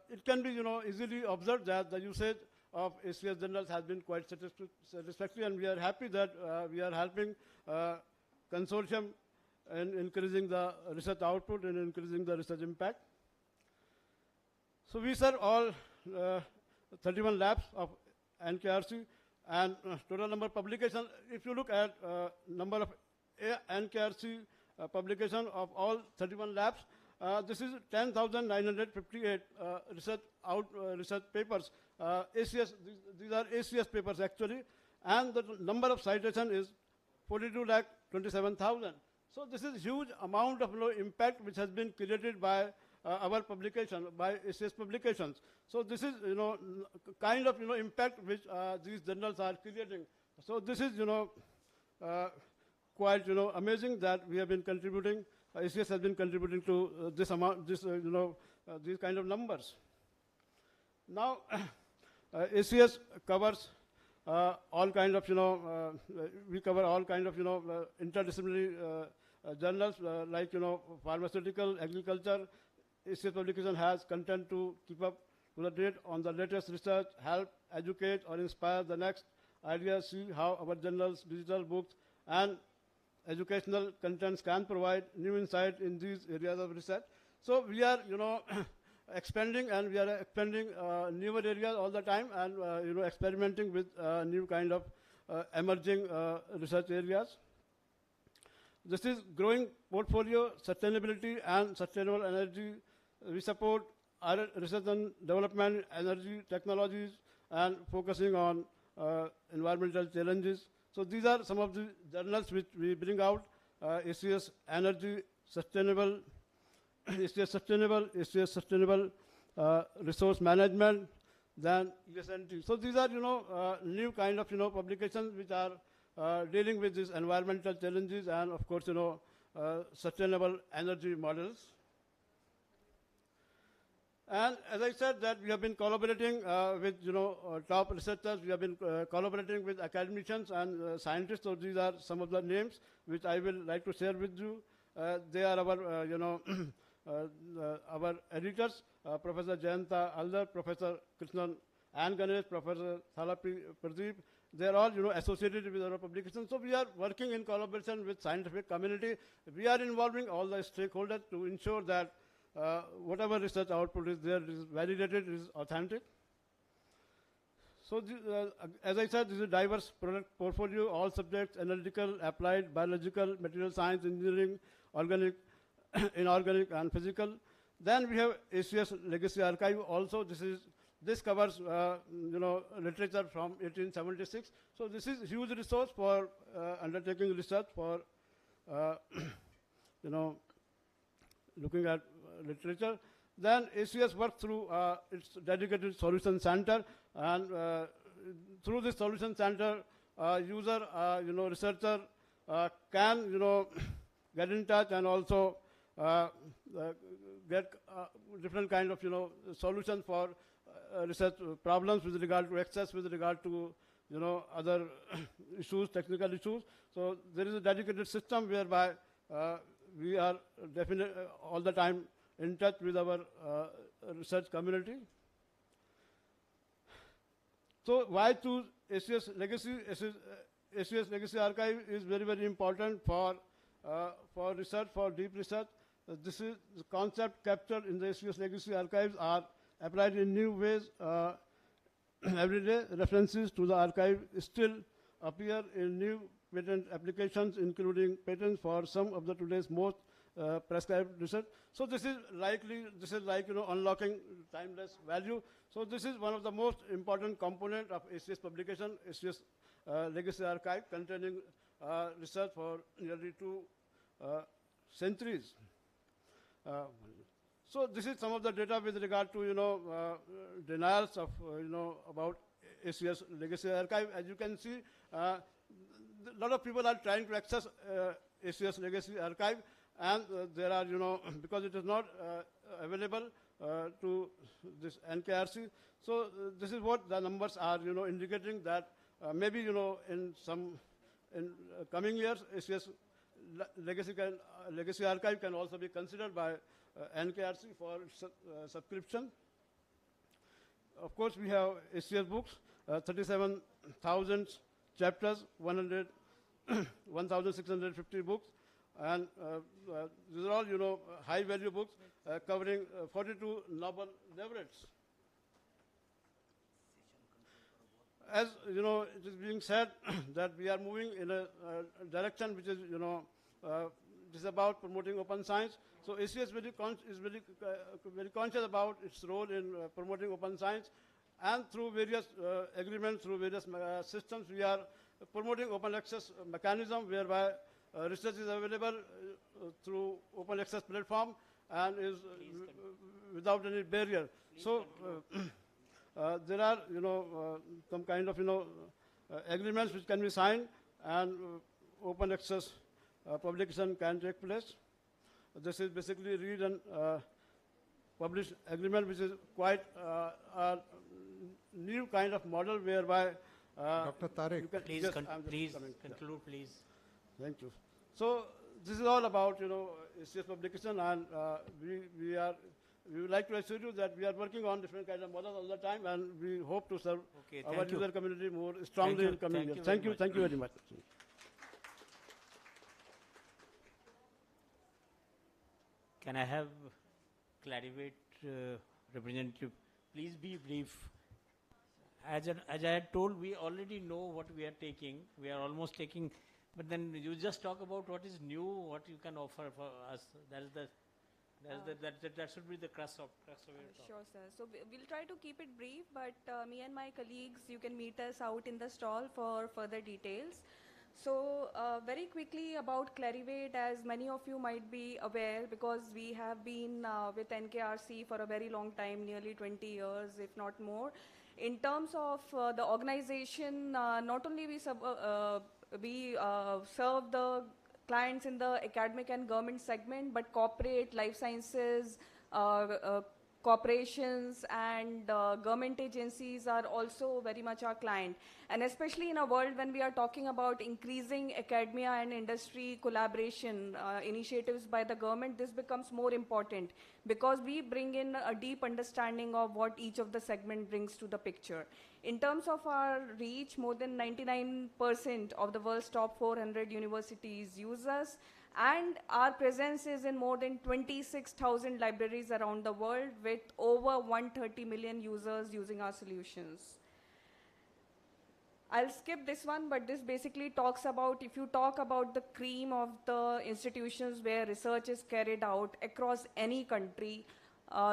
it can be easily observed that the usage of ACS journals has been quite satisfactory, and we are happy that we are helping consortium in increasing the research output and increasing the research impact. So we serve all 31 labs of NKRC, and total number of publications, if you look at number of NKRC publication of all 31 labs, this is 10,958 research papers. ACS, these are ACS papers actually, and the number of citation is 42,27,000. So this is huge amount of impact which has been created by our publication, by ACS publications. So this is kind of impact which these journals are creating. So this is quite amazing that we have been contributing. ACS has been contributing to this amount, these kind of numbers. Now, ACS covers all kind of we cover all kind of interdisciplinary journals like pharmaceutical, agriculture. ACS publication has content to keep up to the date on the latest research, help, educate, or inspire the next ideas. See how our journals, digital books, and educational contents can provide new insight in these areas of research. So we are, expanding, and we are expanding newer areas all the time, and experimenting with new kind of emerging research areas. This is growing portfolio, sustainability and sustainable energy. We support our research and development, energy technologies, and focusing on environmental challenges. So these are some of the journals which we bring out: ACS Energy, Sustainable, ACS Sustainable Resource Management, then ESNT. So these are new kind of publications which are dealing with these environmental challenges and of course sustainable energy models. And as I said, that we have been collaborating with top researchers. We have been collaborating with academicians and scientists. So these are some of the names which I will like to share with you. They are our our editors, Professor Jayanta Aldar, Professor Krishnan and Ganesh, Professor Thalapi Pradeep. They are all associated with our publications. So we are working in collaboration with scientific community. We are involving all the stakeholders to ensure that whatever research output is there is validated, is authentic. So as I said, this is a diverse product portfolio, all subjects: analytical, applied, biological, material science, engineering, organic, inorganic, and physical. Then we have ACS Legacy Archive also. This covers literature from 1876. So this is a huge resource for undertaking research, for looking at literature. Then ACS works through its dedicated solution center, and through this solution center, user, researcher can get in touch and also get different kind of solutions for research problems with regard to access, with regard to other issues, technical issues. So there is a dedicated system whereby we are definitely all the time in touch with our research community. So why choose ACS Legacy? ACS Legacy Archive is very, very important for research, for deep research. This is the concept captured in the ACS Legacy Archives are applied in new ways every day. References to the archive still appear in new patent applications, including patents for some of the today's most prescribed research. So this is like unlocking timeless value. So this is one of the most important component of ACS publication, ACS Legacy Archive, containing research for nearly 2 centuries. So this is some of the data with regard to denials of about ACS Legacy Archive. As you can see, a lot of people are trying to access ACS Legacy Archive, and there are because it is not available to this NKRC. So this is what the numbers are indicating, that maybe in coming years ACS Legacy Archive can also be considered by NKRC for subscription. Of course, we have ACS books, 37,000 chapters, 1,650 books, and these are all high value books covering 42 Nobel laureates. As it is being said that we are moving in a direction which is this is about promoting open science. So ACS is very conscious about its role in promoting open science. and through various agreements, through various systems, we are promoting open access mechanism whereby research is available through open access platform and is without any barrier. So there are, some kind of, agreements which can be signed and open access publication can take place. This is basically read and publish agreement, which is quite a new kind of model whereby Dr. Tariq, please, yes, please conclude, please. Thank you. So this is all about SCS publication, and we would like to assure you that we are working on different kinds of models all the time, and we hope to serve our user community more strongly in coming years. Thank you very much. Can I have Clarivate representative? Please be brief. As I had told, we already know what we are taking. We are almost taking, but then you just talk about what is new, what you can offer for us. That should be the crux of your talk. Sure, sir. So we'll try to keep it brief, but me and my colleagues, you can meet us out in the stall for further details. So very quickly about Clarivate, as many of you might be aware, because we have been with NKRC for a very long time, nearly 20 years, if not more. In terms of the organization, not only we serve the clients in the academic and government segment, but corporate, life sciences, corporations and government agencies are also very much our client. And especially in a world when we are talking about increasing academia and industry collaboration initiatives by the government, this becomes more important because we bring in a deep understanding of what each of the segment brings to the picture. In terms of our reach, more than 99% of the world's top 400 universities use us, and our presence is in more than 26,000 libraries around the world with over 130 million users using our solutions. I'll skip this one, but this basically talks about, if you talk about the cream of the institutions where research is carried out across any country,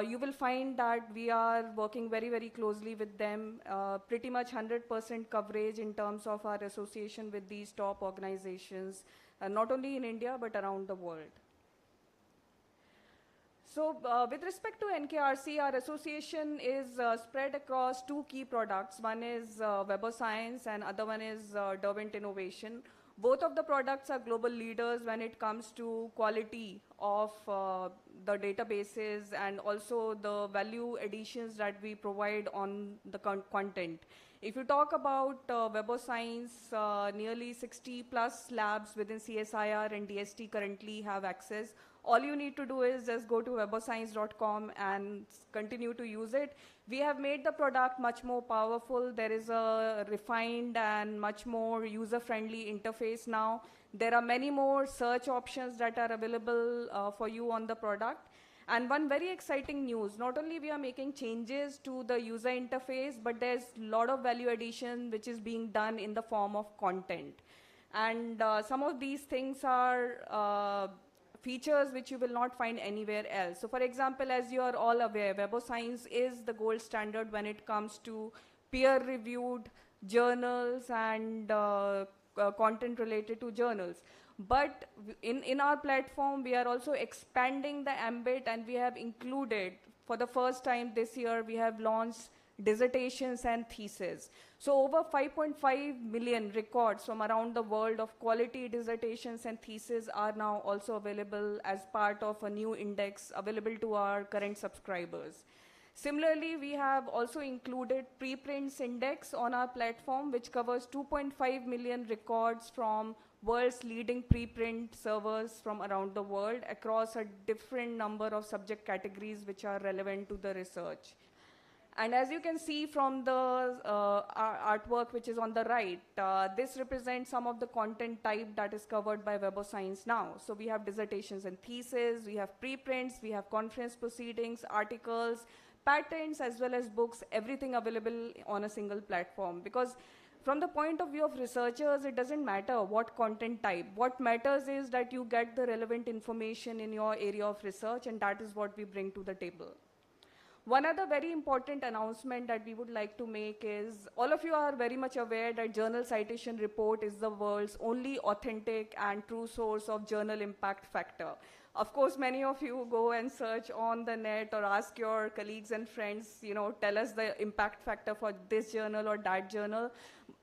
you will find that we are working very, very closely with them, pretty much 100% coverage in terms of our association with these top organizations, not only in India, but around the world. So with respect to NKRC, our association is spread across two key products. One is Web of Science and other one is Derwent Innovation. Both of the products are global leaders when it comes to quality of the databases and also the value additions that we provide on the content. If you talk about Web of Science, nearly 60 plus labs within CSIR and DST currently have access. All you need to do is just go to webofscience.com and continue to use it. We have made the product much more powerful. There is a refined and much more user-friendly interface now. There are many more search options that are available for you on the product. And one very exciting news, not only we are making changes to the user interface, but there's a lot of value addition which is being done in the form of content. And some of these things are features which you will not find anywhere else. So for example, as you are all aware, Web of Science is the gold standard when it comes to peer-reviewed journals and content related to journals. But in our platform, we are also expanding the ambit, and we have included, for the first time this year, we have launched dissertations and theses. So over 5.5 million records from around the world of quality dissertations and theses are now also available as part of a new index available to our current subscribers. Similarly, we have also included preprints index on our platform, which covers 2.5 million records from world's leading preprint servers from around the world across a different number of subject categories which are relevant to the research. And as you can see from the artwork which is on the right, this represents some of the content type that is covered by Web of Science now. So we have dissertations and theses, we have preprints, we have conference proceedings, articles, patents, as well as books, everything available on a single platform. Because from the point of view of researchers, it doesn't matter what content type. What matters is that you get the relevant information in your area of research, and that is what we bring to the table. One other very important announcement that we would like to make is, all of you are very much aware that Journal Citation Report is the world's only authentic and true source of journal impact factor. Of course, many of you go and search on the net or ask your colleagues and friends, tell us the impact factor for this journal or that journal.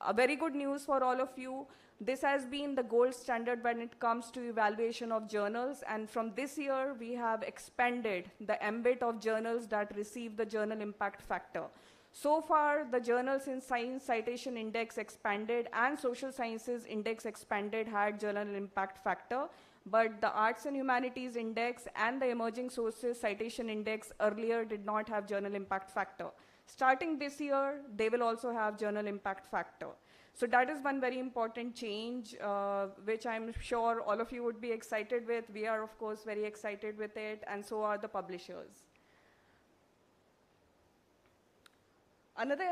A very good news for all of you. This has been the gold standard when it comes to evaluation of journals, and from this year we have expanded the ambit of journals that receive the journal impact factor. So far, the journals in Science Citation Index expanded and Social Sciences Index expanded had journal impact factor, but the Arts and Humanities Index and the Emerging Sources Citation Index earlier did not have journal impact factor. Starting this year, they will also have journal impact factor. So that is one very important change, which I'm sure all of you would be excited with. We are, of course, very excited with it, and so are the publishers. Another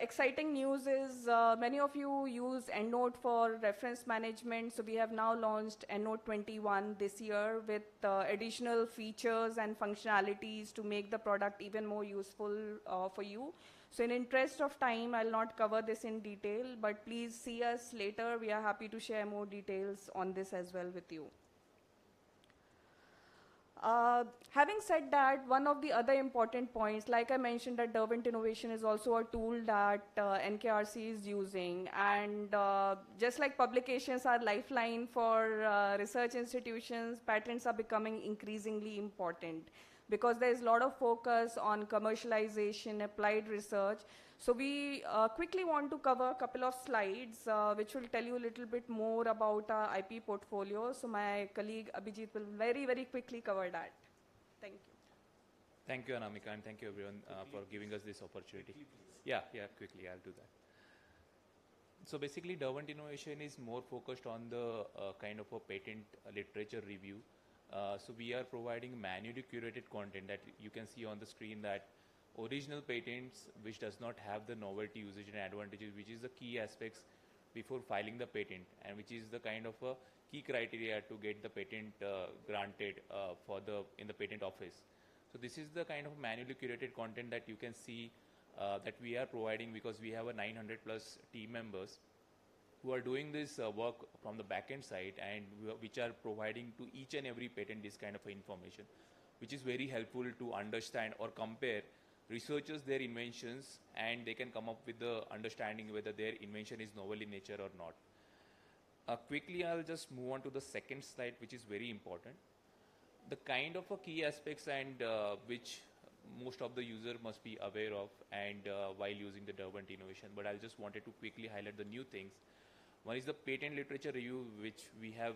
exciting news is many of you use EndNote for reference management. So we have now launched EndNote 21 this year with additional features and functionalities to make the product even more useful for you. So in interest of time, I'll not cover this in detail, but please see us later. We are happy to share more details on this as well with you. Having said that, one of the other important points, like I mentioned, that Derwent Innovation is also a tool that NKRC is using. And just like publications are lifeline for research institutions, patents are becoming increasingly important, because there is a lot of focus on commercialization, applied research. So we quickly want to cover a couple of slides which will tell you a little bit more about our IP portfolio. So my colleague Abhijit will very, very quickly cover that. Thank you. Thank you, Anamika, and thank you everyone for giving us this opportunity. Yeah, quickly, I'll do that. So basically, Derwent Innovation is more focused on the kind of a patent literature review. So we are providing manually curated content that you can see on the screen, that original patents which does not have the novelty, usage and advantages, which is the key aspects before filing the patent, and which is the kind of a key criteria to get the patent granted in the patent office. So this is the kind of manually curated content that you can see that we are providing, because we have a 900 plus team members who are doing this work from the back-end side, and which are providing to each and every patent this kind of information, which is very helpful to understand or compare researchers their inventions, and they can come up with the understanding whether their invention is novel in nature or not. Quickly, I'll just move on to the second slide, which is very important. The kind of key aspects and which most of the user must be aware of and while using the Derwent Innovation, but I just wanted to quickly highlight the new things. One is the patent literature review, which we have,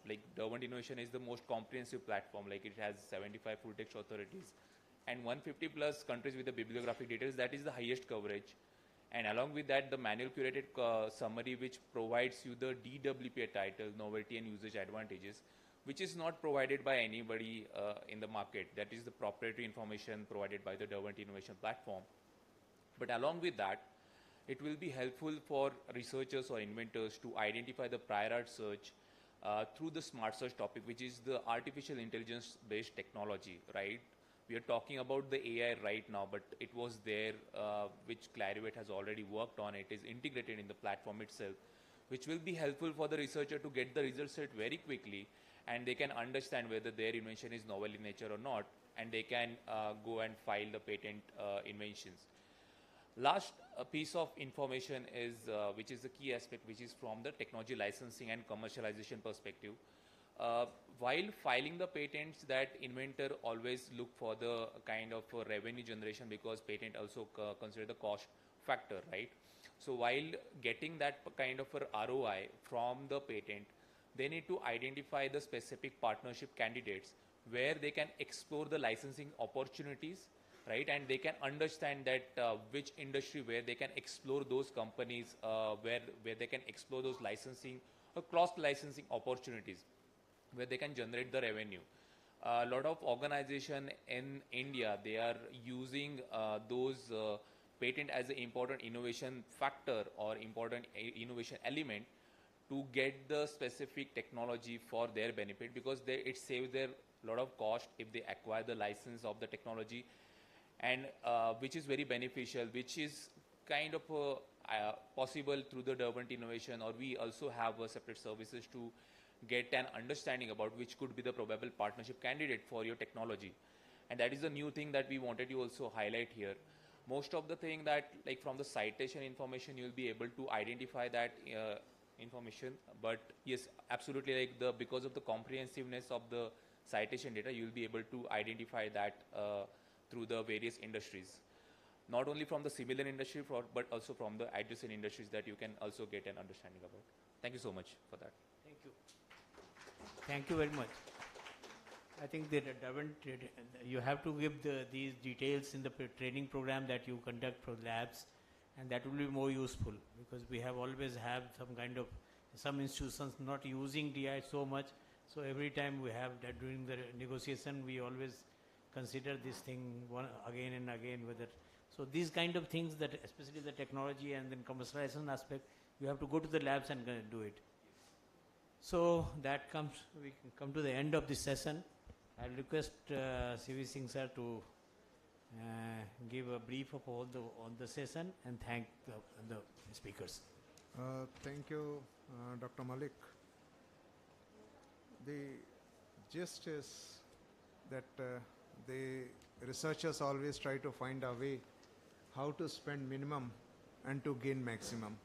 like Derwent Innovation is the most comprehensive platform, like it has 75 full text authorities and 150 plus countries with the bibliographic details. That is the highest coverage. And along with that, the manual curated summary, which provides you the DWPA title, novelty and usage advantages, which is not provided by anybody in the market. That is the proprietary information provided by the Derwent Innovation platform. But along with that, it will be helpful for researchers or inventors to identify the prior art search through the smart search topic, which is the artificial intelligence based technology, right? We are talking about the AI right now, but it was there, which Clarivate has already worked on. It is integrated in the platform itself, which will be helpful for the researcher to get the result set very quickly, and they can understand whether their invention is novel in nature or not, and they can go and file the patent inventions. Last piece of information is, which is the key aspect, which is from the technology licensing and commercialization perspective. While filing the patents, that inventor always look for the kind of revenue generation, because patent also consider the cost factor, right? So while getting that kind of a ROI from the patent, they need to identify the specific partnership candidates where they can explore the licensing opportunities, right? And they can understand that which industry where they can explore those companies, where they can explore those licensing or cross licensing opportunities, where they can generate the revenue. A lot of organization in India, they are using those patent as an important innovation factor or important innovation element to get the specific technology for their benefit, because it saves their lot of cost if they acquire the license of the technology, and which is very beneficial, which is kind of possible through the Derwent innovation, or we also have separate services to get an understanding about which could be the probable partnership candidate for your technology. And that is a new thing that we wanted to also highlight here. Most of the thing that, like from the citation information, you'll be able to identify that information. But yes, absolutely, like because of the comprehensiveness of the citation data, you'll be able to identify that through the various industries. Not only from the similar industry, but also from the adjacent industries that you can also get an understanding about. Thank you so much for that. Thank you. Thank you very much. I think that you have to give these details in the training program that you conduct for labs, and that will be more useful, because we have always have some institutions not using DI so much. So every time we have that during the negotiation, we always consider this thing again and again whether. So these kind of things, that especially the technology and then commercialization aspect, you have to go to the labs and do it. So we can come to the end of this session. I'll request C.V. Singh sir to give a brief of on the session and thank the speakers. Thank you, Dr. Malik. The gist is that the researchers always try to find a way how to spend minimum and to gain maximum.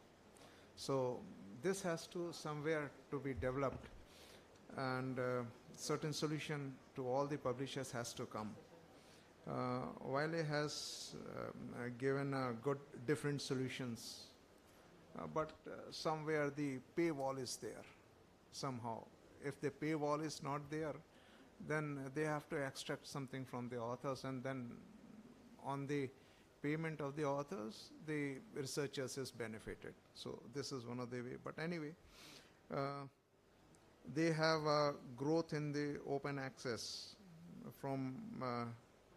So this has to somewhere to be developed, and certain solution to all the publishers has to come. Wiley has given good different solutions, but somewhere the paywall is there somehow. If the paywall is not there, then they have to extract something from the authors, and then on the payment of the authors, the researchers is benefited. So this is one of the way. But anyway, they have a growth in the open access from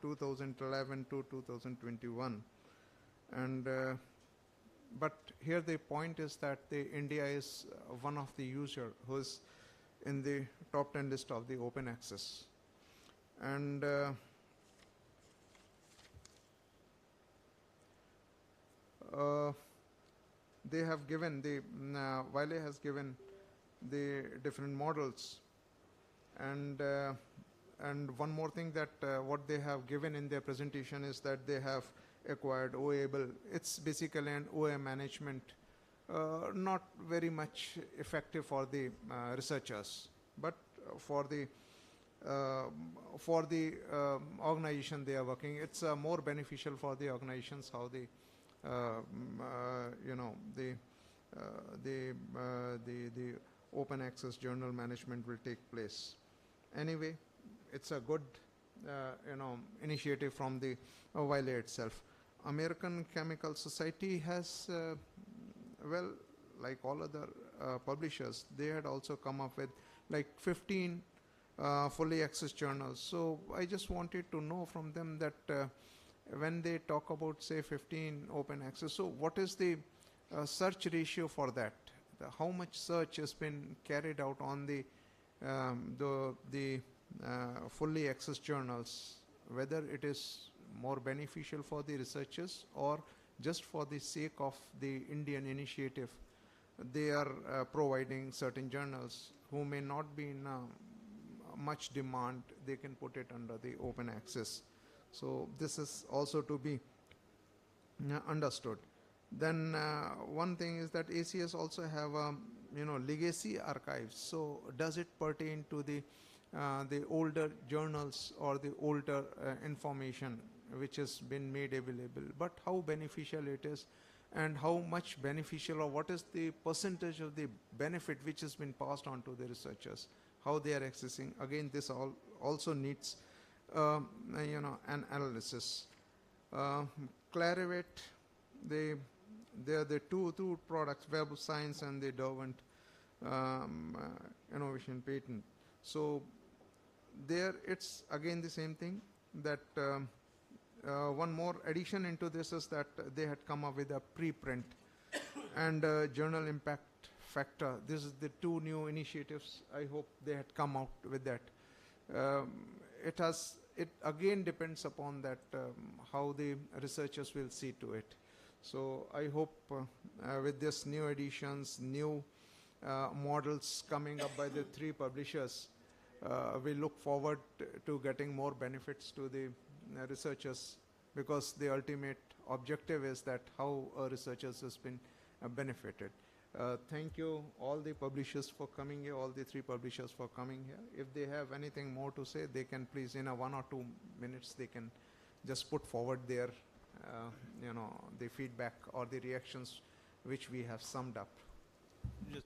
2011 to 2021, and but here the point is that India is one of the user who is in the top 10 list of the open access, and they have given Wiley has given the different models, and one more thing that what they have given in their presentation is that they have acquired OWOL. It's basically an OA management, not very much effective for the researchers, but for the organization they are working, it's more beneficial for the organizations how the the open access journal management will take place. Anyway, it's a good initiative from the Wiley itself. American Chemical Society has well, like all other publishers, they had also come up with like 15 fully accessed journals. So I just wanted to know from them that when they talk about say 15 open access, so what is the search ratio for that? How much search has been carried out on the fully accessed journals, whether it is more beneficial for the researchers or just for the sake of the Indian initiative, they are providing certain journals who may not be in much demand, they can put it under the open access. So this is also to be understood. Then one thing is that ACS also have legacy archives. So does it pertain to the older journals or the older information which has been made available? But how beneficial it is, and how much beneficial, or what is the percentage of the benefit which has been passed on to the researchers? How they are accessing? Again, this also needs an analysis. Clarivate, they are the two products, Web of Science and the Derwent innovation patent. So there it's again the same thing, that one more addition into this is that they had come up with a preprint and journal impact factor. This is the two new initiatives. I hope they had come out with that. It has it again depends upon that how the researchers will see to it. So I hope with this new additions, new models coming up by the 3 publishers, we look forward to getting more benefits to the researchers, because the ultimate objective is that how researchers has been benefited. Thank you all the publishers for coming here, all the 3 publishers for coming here. If they have anything more to say, they can please, in a 1 or 2 minutes, they can just put forward their, the feedback or the reactions which we have summed up. Yes,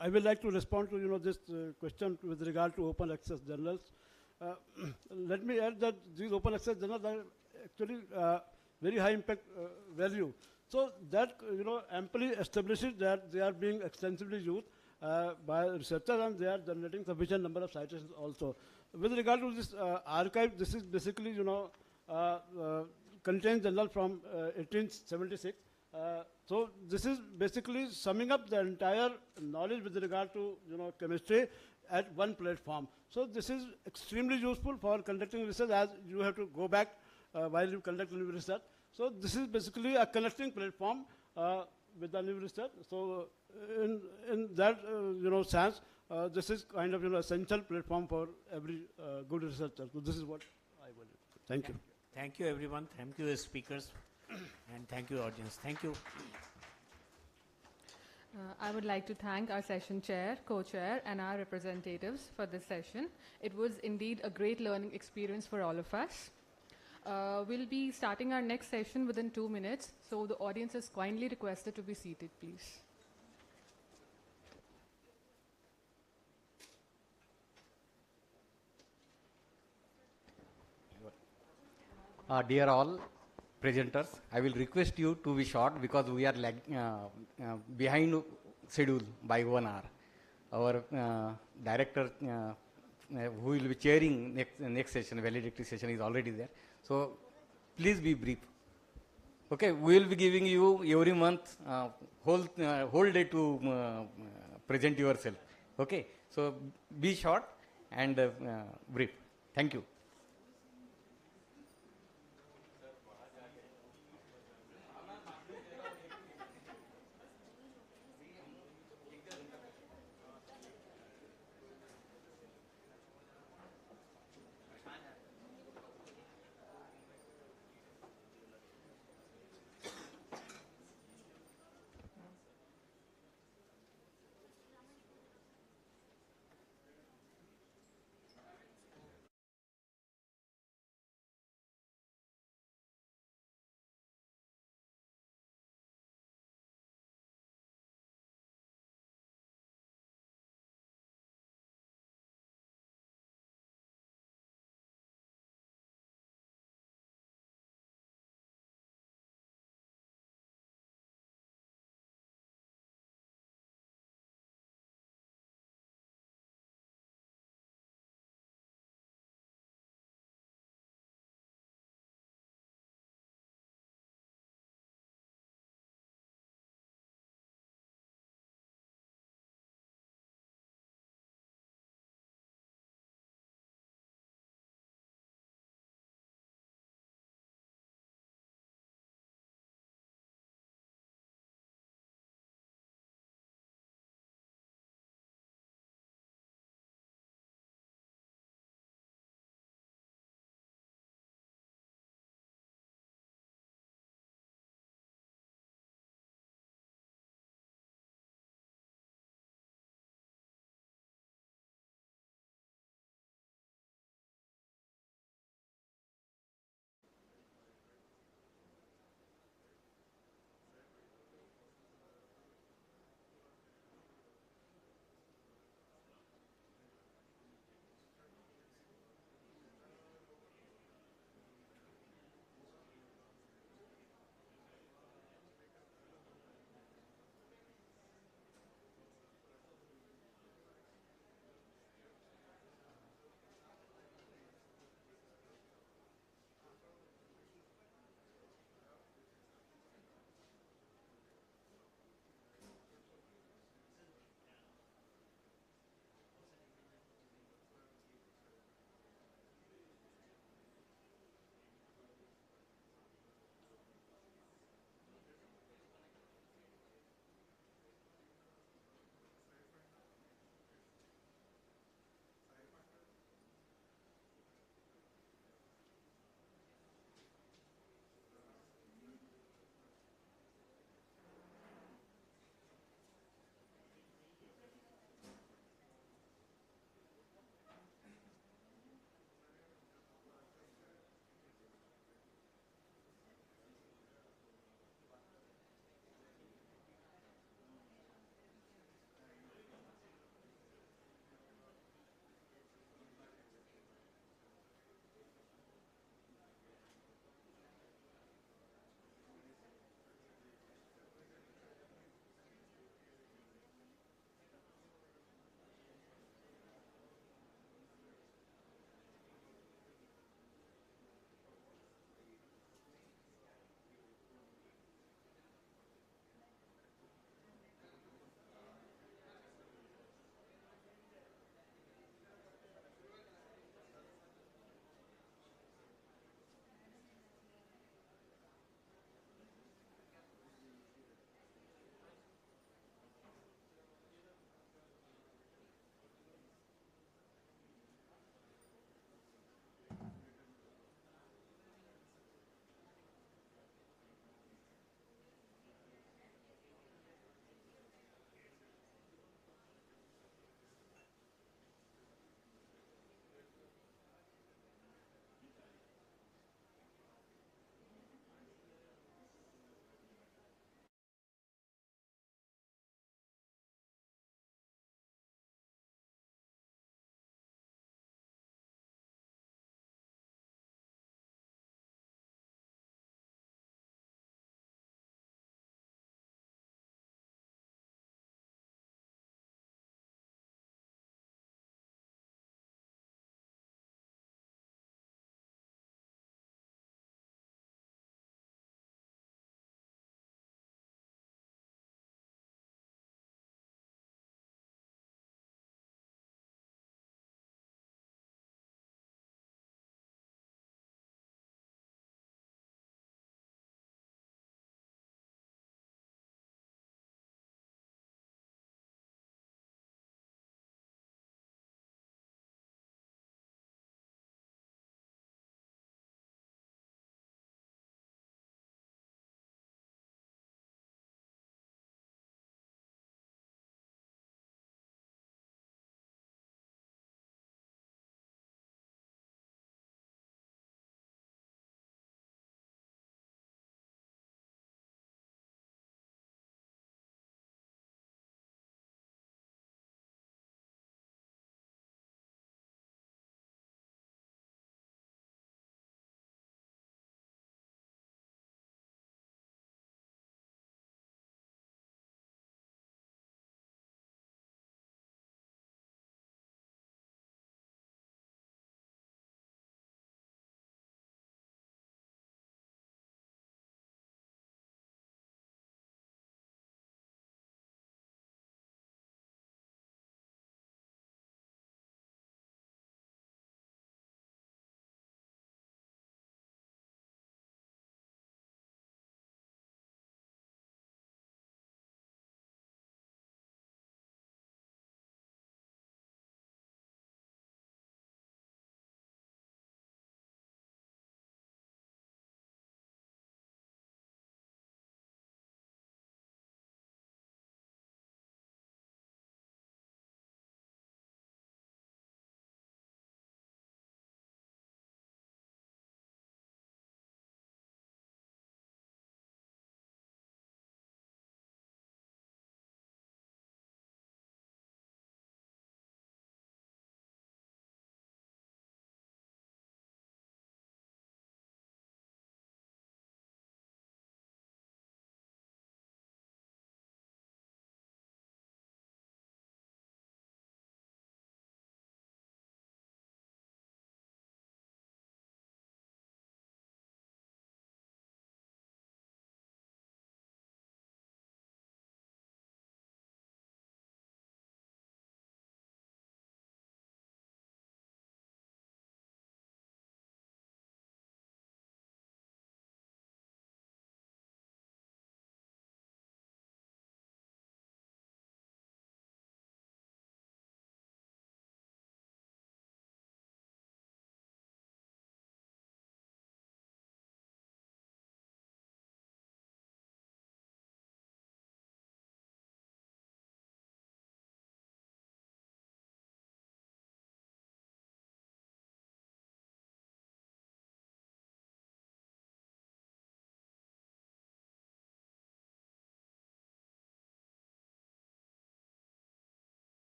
I would like to respond to this question with regard to open access journals. Let me add that these open access journals are actually very high impact value. So that amply establishes that they are being extensively used by researchers, and they are generating sufficient number of citations also. With regard to this archive, this is basically contains journal from 1876. So this is basically summing up the entire knowledge with regard to chemistry at one platform. So this is extremely useful for conducting research, as you have to go back while you conduct new research. So this is basically a connecting platform with the new research. So in that sense, this is kind of essential platform for every good researcher. So this is what I will do. Thank you. Thank you, everyone. Thank you, speakers, and thank you, audience. Thank you. I would like to thank our session chair, co-chair, and our representatives for this session. It was indeed a great learning experience for all of us. We'll be starting our next session within 2 minutes, so the audience is kindly requested to be seated, please. Dear all presenters, I will request you to be short because we are behind schedule by 1 hour. Our director who will be chairing next session, valedictory session, is already there. So please be brief. Okay, we will be giving you every month whole day to present yourself. Okay, so be short and brief. Thank you.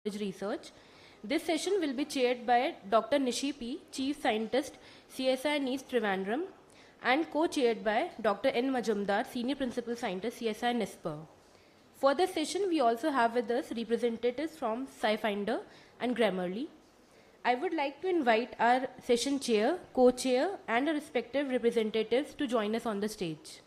Research. This session will be chaired by Dr. Nishi P, Chief Scientist, CSIR-NISc Trivandrum, and co-chaired by Dr. N. Majumdar, Senior Principal Scientist, CSIR-NIScPR. For this session, we also have with us representatives from SciFinder and Grammarly. I would like to invite our session chair, co-chair, and our respective representatives to join us on the stage.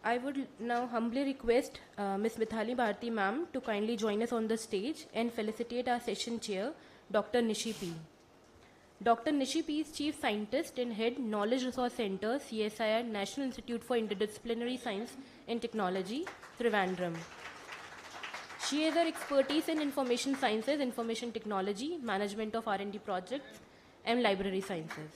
I would now humbly request Ms. Mithali Bharti ma'am to kindly join us on the stage and felicitate our session chair, Dr. Nishi P. Dr. Nishi P is Chief Scientist and Head Knowledge Resource Center, CSIR, National Institute for Interdisciplinary Science and Technology, Trivandrum. She has her expertise in information sciences, information technology, management of R&D projects, and library sciences.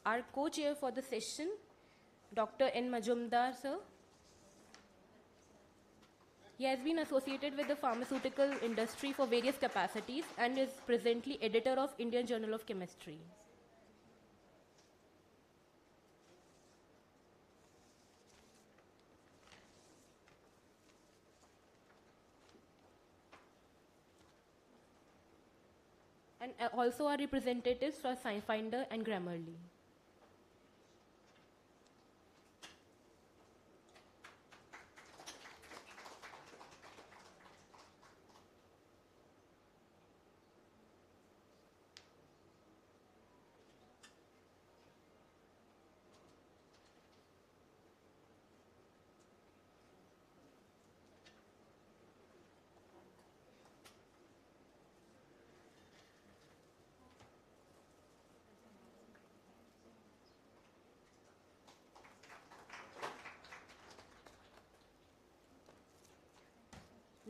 Our co-chair for the session, Dr. N. Majumdar, sir. He has been associated with the pharmaceutical industry for various capacities and is presently editor of Indian Journal of Chemistry. And also our representatives for SciFinder and Grammarly.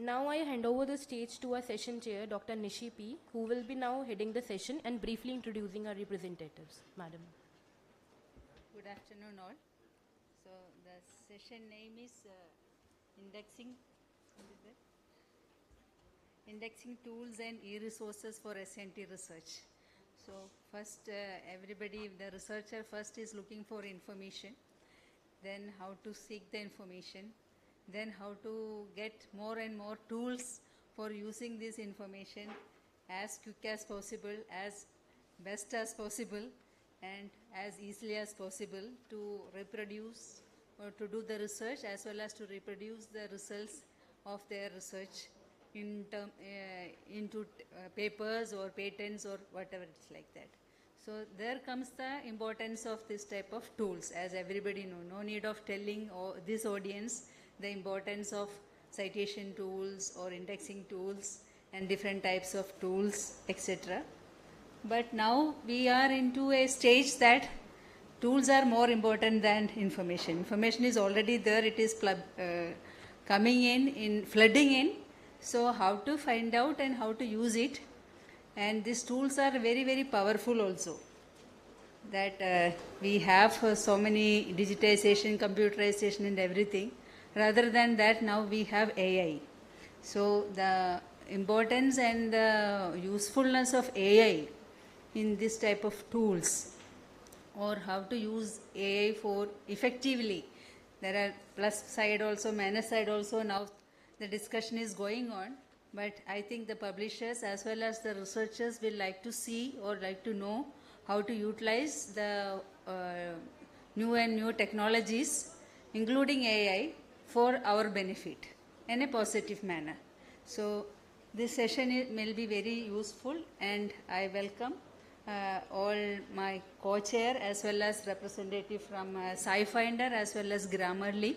Now I hand over the stage to our session chair, Dr. Nishi P, who will be now heading the session and briefly introducing our representatives. Madam. Good afternoon all. So the session name is Indexing Tools and E-Resources for SNT Research. So first everybody, the researcher first is looking for information, then how to seek the information, then how to get more and more tools for using this information as quick as possible, as best as possible, and as easily as possible to reproduce or to do the research as well as to reproduce the results of their research into papers or patents or whatever it's like that. So there comes the importance of this type of tools, as everybody know. No need of telling this audience the importance of citation tools or indexing tools and different types of tools, etc. But now we are into a stage that tools are more important than information. Information is already there, it is coming in, flooding in. So how to find out and how to use it. And these tools are very, very powerful also. That we have so many digitization, computerization and everything. Rather than that, now we have AI. So the importance and the usefulness of AI in this type of tools, or how to use AI for effectively. There are plus side also, minus side also. Now the discussion is going on, but I think the publishers as well as the researchers will like to see or like to know how to utilize the new technologies, including AI, for our benefit in a positive manner. So this session will be very useful, and I welcome all my co-chair as well as representative from SciFinder as well as Grammarly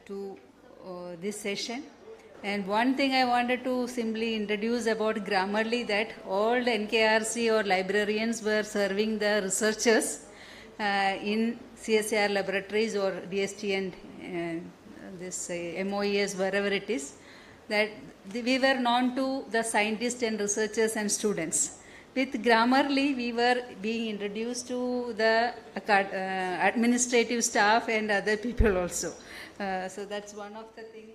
to this session. And one thing I wanted to simply introduce about Grammarly, that all the NKRC or librarians were serving the researchers in CSIR laboratories or DST and this MOES, wherever it is, that we were known to the scientists and researchers and students. With Grammarly, we were being introduced to the administrative staff and other people also. So that's one of the things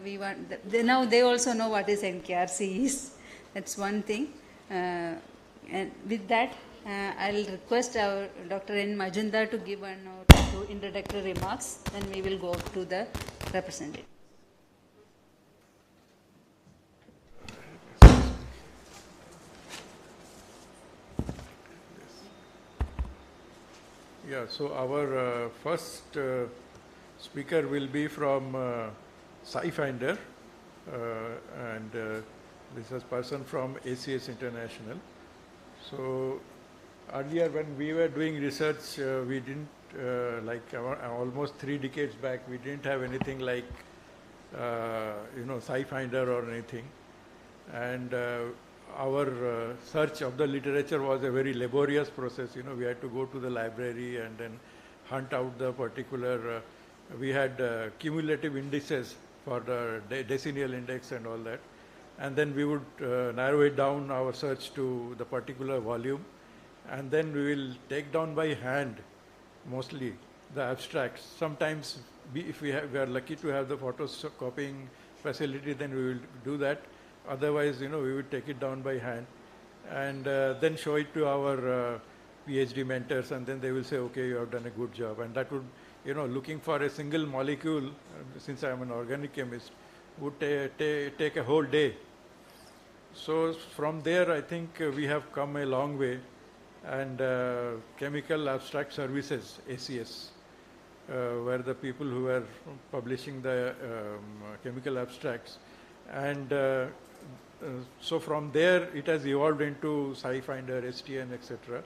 we want. Now they also know what is NKRC is. That's one thing. And with that, I'll request our Dr. N. Majumdar to give one or two introductory remarks, then we will go to the representative. Yeah, so our first speaker will be from SciFinder, and this is a person from ACS International. So earlier when we were doing research, we didn't, almost 3 decades back, we didn't have anything like, SciFinder or anything. And our search of the literature was a very laborious process. We had to go to the library and then hunt out the particular, we had cumulative indices for the decennial index and all that. And then we would narrow it down, our search, to the particular volume. And then we will take down by hand, mostly, the abstracts. Sometimes, if we are lucky to have the photocopying facility, then we will do that. Otherwise, we would take it down by hand and then show it to our PhD mentors, and then they will say, okay, you have done a good job. And that would, looking for a single molecule, since I am an organic chemist, would take a whole day. So from there, I think we have come a long way. And Chemical Abstract Services, ACS, were the people who were publishing the chemical abstracts. And so from there, it has evolved into SciFinder, STN, etc.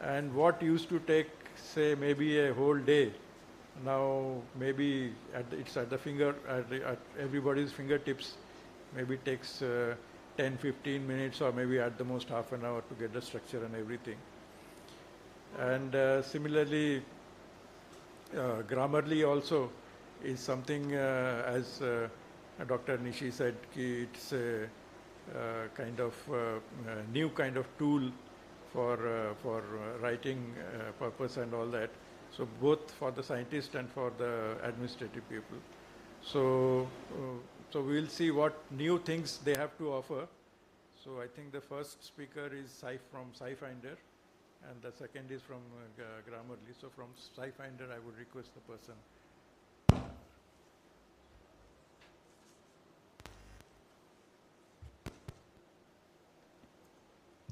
And what used to take, say, maybe a whole day, now maybe it's at the at everybody's fingertips. Maybe it takes 10-15 minutes, or maybe at the most half an hour to get the structure and everything. And similarly, Grammarly also is something, as Dr. Nishi said, it's a kind of new kind of tool for writing purpose and all that. So both for the scientists and for the administrative people. So so we will see what new things they have to offer. So I think the first speaker is from SciFinder, and the second is from Grammarly. So from SciFinder, I would request the person.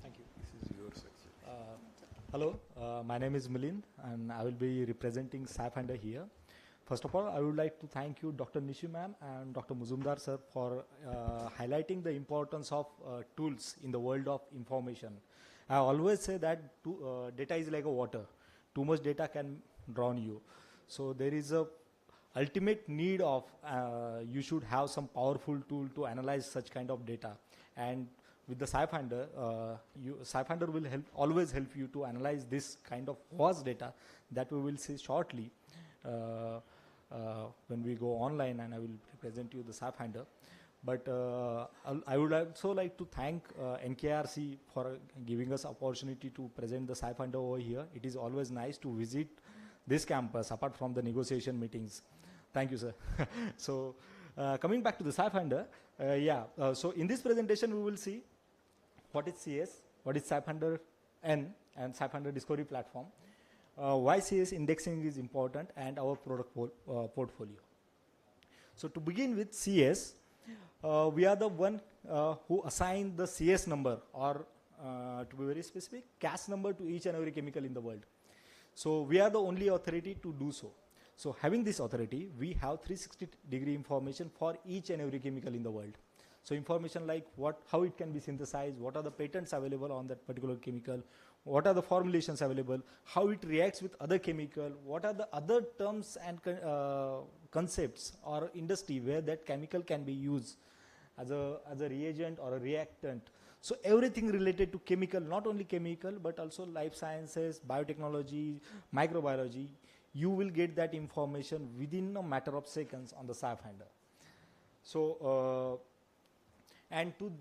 Thank you. This is yours, actually. Hello, my name is Milind, and I will be representing SciFinder here. First of all, I would like to thank you, Dr. Nishi ma'am and Dr. Majumdar sir, for highlighting the importance of tools in the world of information. I always say that data is like a water. Too much data can drown you. So there is a ultimate need of you should have some powerful tool to analyze such kind of data. And with the SciFinder, SciFinder will always help you to analyze this kind of vast data that we will see shortly when we go online, and I will present you the SciFinder. But I would also like to thank NKRC for giving us opportunity to present the SciFinder over here. It is always nice to visit this campus apart from the negotiation meetings. Thank you, sir. So coming back to the SciFinder, so in this presentation we will see what is CS, what is SciFinder N and SciFinder Discovery Platform, why CS indexing is important, and our product portfolio. So to begin with CS, we are the one who assign the CS number, or to be very specific, CAS number to each and every chemical in the world. So we are the only authority to do so. So having this authority, we have 360-degree information for each and every chemical in the world. So information like how it can be synthesized, what are the patents available on that particular chemical, what are the formulations available, how it reacts with other chemical, what are the other terms and concepts or industry where that chemical can be used as a reagent or a reactant. So everything related to chemical, not only chemical, but also life sciences, biotechnology, microbiology, you will get that information within a matter of seconds on the SAP-HANDA. So, and to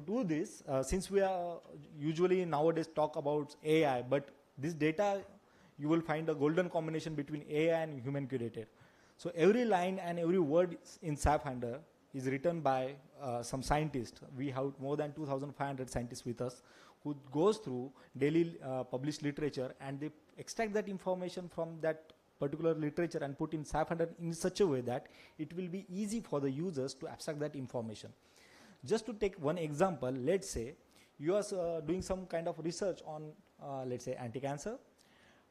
do this, since we are usually nowadays talk about AI, but this data, you will find a golden combination between AI and human curated. So every line and every word in SAP-HANDA is written by some scientist. We have more than 2,500 scientists with us who goes through daily published literature, and they extract that information from that particular literature and put in SAP-HANDA in such a way that it will be easy for the users to abstract that information. Just to take one example, let's say you are doing some kind of research on, let's say, anti-cancer.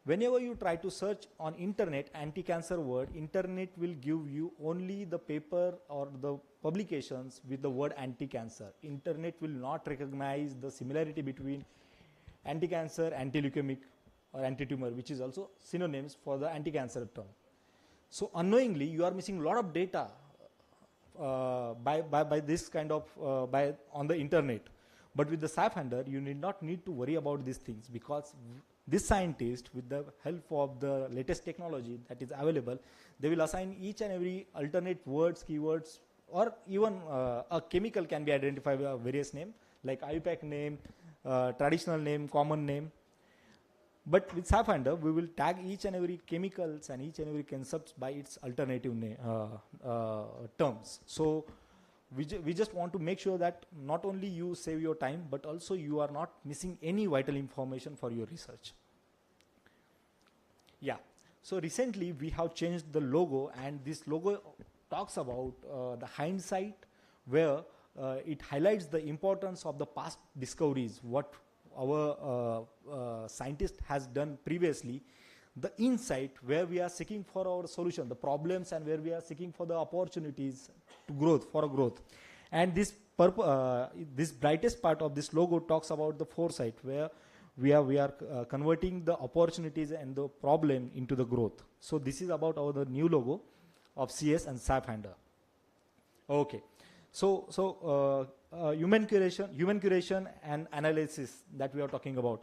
Whenever you try to search on internet anti-cancer word, internet will give you only the paper or the publications with the word anti-cancer. Internet will not recognize the similarity between anti-cancer, anti-leukemic or anti-tumor, which is also synonyms for the anti-cancer term. So unknowingly, you are missing a lot of data by this kind of on the internet. But with the SAP-HANDA, you not need to worry about these things, because this scientist, with the help of the latest technology that is available, they will assign each and every alternate words, keywords, or even a chemical can be identified with various names, like IUPAC name, traditional name, common name. But with SAP-HANDA, we will tag each and every chemicals and each and every concepts by its alternative terms. So we just want to make sure that not only you save your time, but also you are not missing any vital information for your research. Yeah. So recently we have changed the logo, and this logo talks about the hindsight, where it highlights the importance of the past discoveries, what our scientist has done previously, the insight where we are seeking for our solution, the problems, and where we are seeking for the opportunities to growth. And this this brightest part of this logo talks about the foresight, where we are converting the opportunities and the problem into the growth. So this is about the new logo of CS and SAP-HANDA. Okay. So human curation and analysis that we are talking about.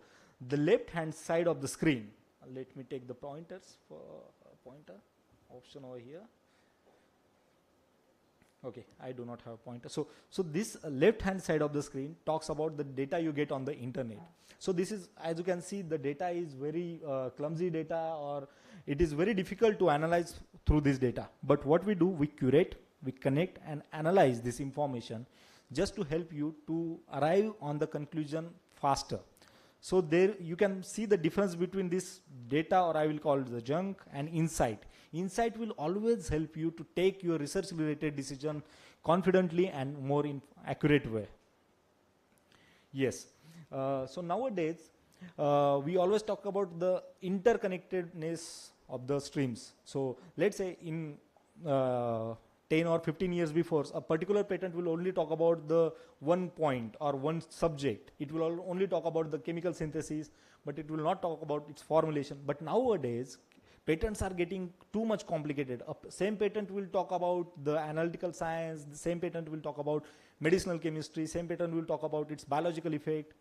The left hand side of the screen, let me take the pointers for pointer option over here. Okay, I do not have a pointer. So this left hand side of the screen talks about the data you get on the internet. So this is, as you can see, the data is very clumsy data, or it is very difficult to analyze through this data. But what we do, we curate, we connect and analyze this information just to help you to arrive on the conclusion faster. So there you can see the difference between this data, or I will call it the junk, and insight. Insight will always help you to take your research related decision confidently and more in accurate way. Yes. So nowadays we always talk about the interconnectedness of the streams. So let's say in 10 or 15 years before, a particular patent will only talk about the one point or one subject. It will only talk about the chemical synthesis, but it will not talk about its formulation. But nowadays, patents are getting too much complicated. Same patent will talk about the analytical science, the same patent will talk about medicinal chemistry, same patent will talk about its biological effect.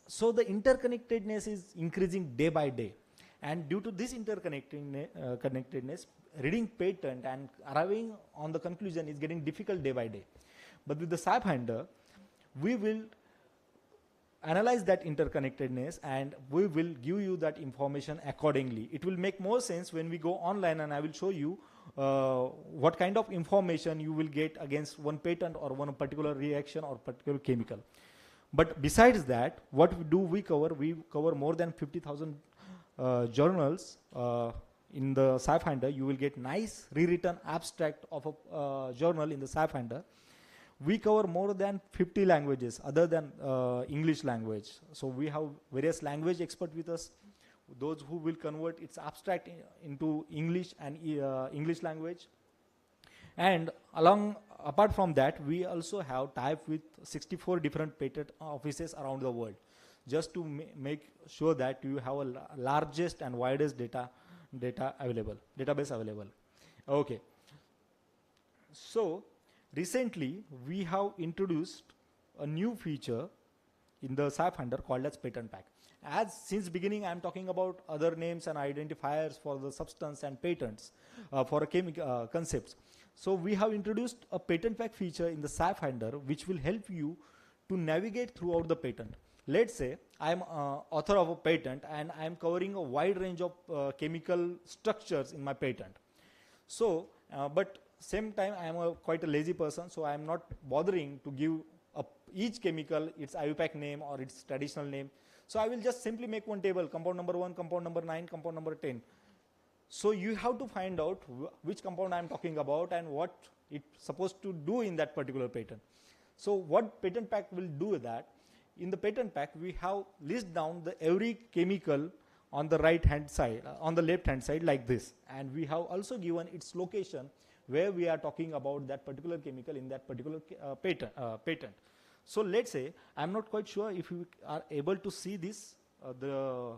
So the interconnectedness is increasing day by day. And due to this interconnectedness, reading patent and arriving on the conclusion is getting difficult day by day. But with the SAP-HANDA, we will analyze that interconnectedness and we will give you that information accordingly. It will make more sense when we go online, and I will show you what kind of information you will get against one patent or one particular reaction or particular chemical. But besides that, what do we cover? We cover more than 50,000 journals. In the SAP-HANDA, you will get nice rewritten abstract of a journal in the SAP-HANDA. We cover more than 50 languages other than English language. So we have various language experts with us, those who will convert its abstract into English and English language. And Apart from that, we also have tie-up with 64 different patent offices around the world, just to make sure that you have a largest and widest database available. Okay. So recently we have introduced a new feature in the SAP Finder called as patent pack. As since beginning I am talking about other names and identifiers for the substance and patents for chemical concepts. So we have introduced a patent pack feature in the SAP Finder which will help you to navigate throughout the patent. Let's say I am author of a patent and I am covering a wide range of chemical structures in my patent. So, but same time I am quite a lazy person, so I am not bothering to give each chemical its IUPAC name or its traditional name. So I will just simply make one table, compound number 1, compound number 9, compound number 10. So you have to find out which compound I am talking about and what it's supposed to do in that particular patent. So what patent pack will do is that in the patent pack we have list down the every chemical on the right hand side, on the left hand side like this, and we have also given its location where we are talking about that particular chemical in that particular patent. So let's say I'm not quite sure if you are able to see this the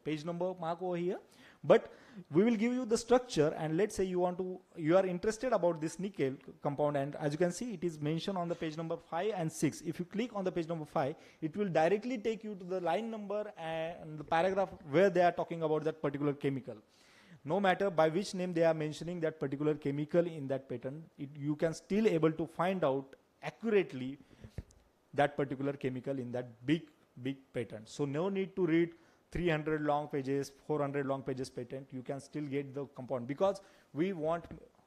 page number mark over here, but we will give you the structure, and let's say you are interested about this nickel compound, and as you can see it is mentioned on the page number 5 and 6. If you click on the page number 5, it will directly take you to the line number and the paragraph where they are talking about that particular chemical. No matter by which name they are mentioning that particular chemical in that patent, you can still able to find out accurately that particular chemical in that big patent. So no need to read 300 long pages, 400 long pages patent. You can still get the compound, because we want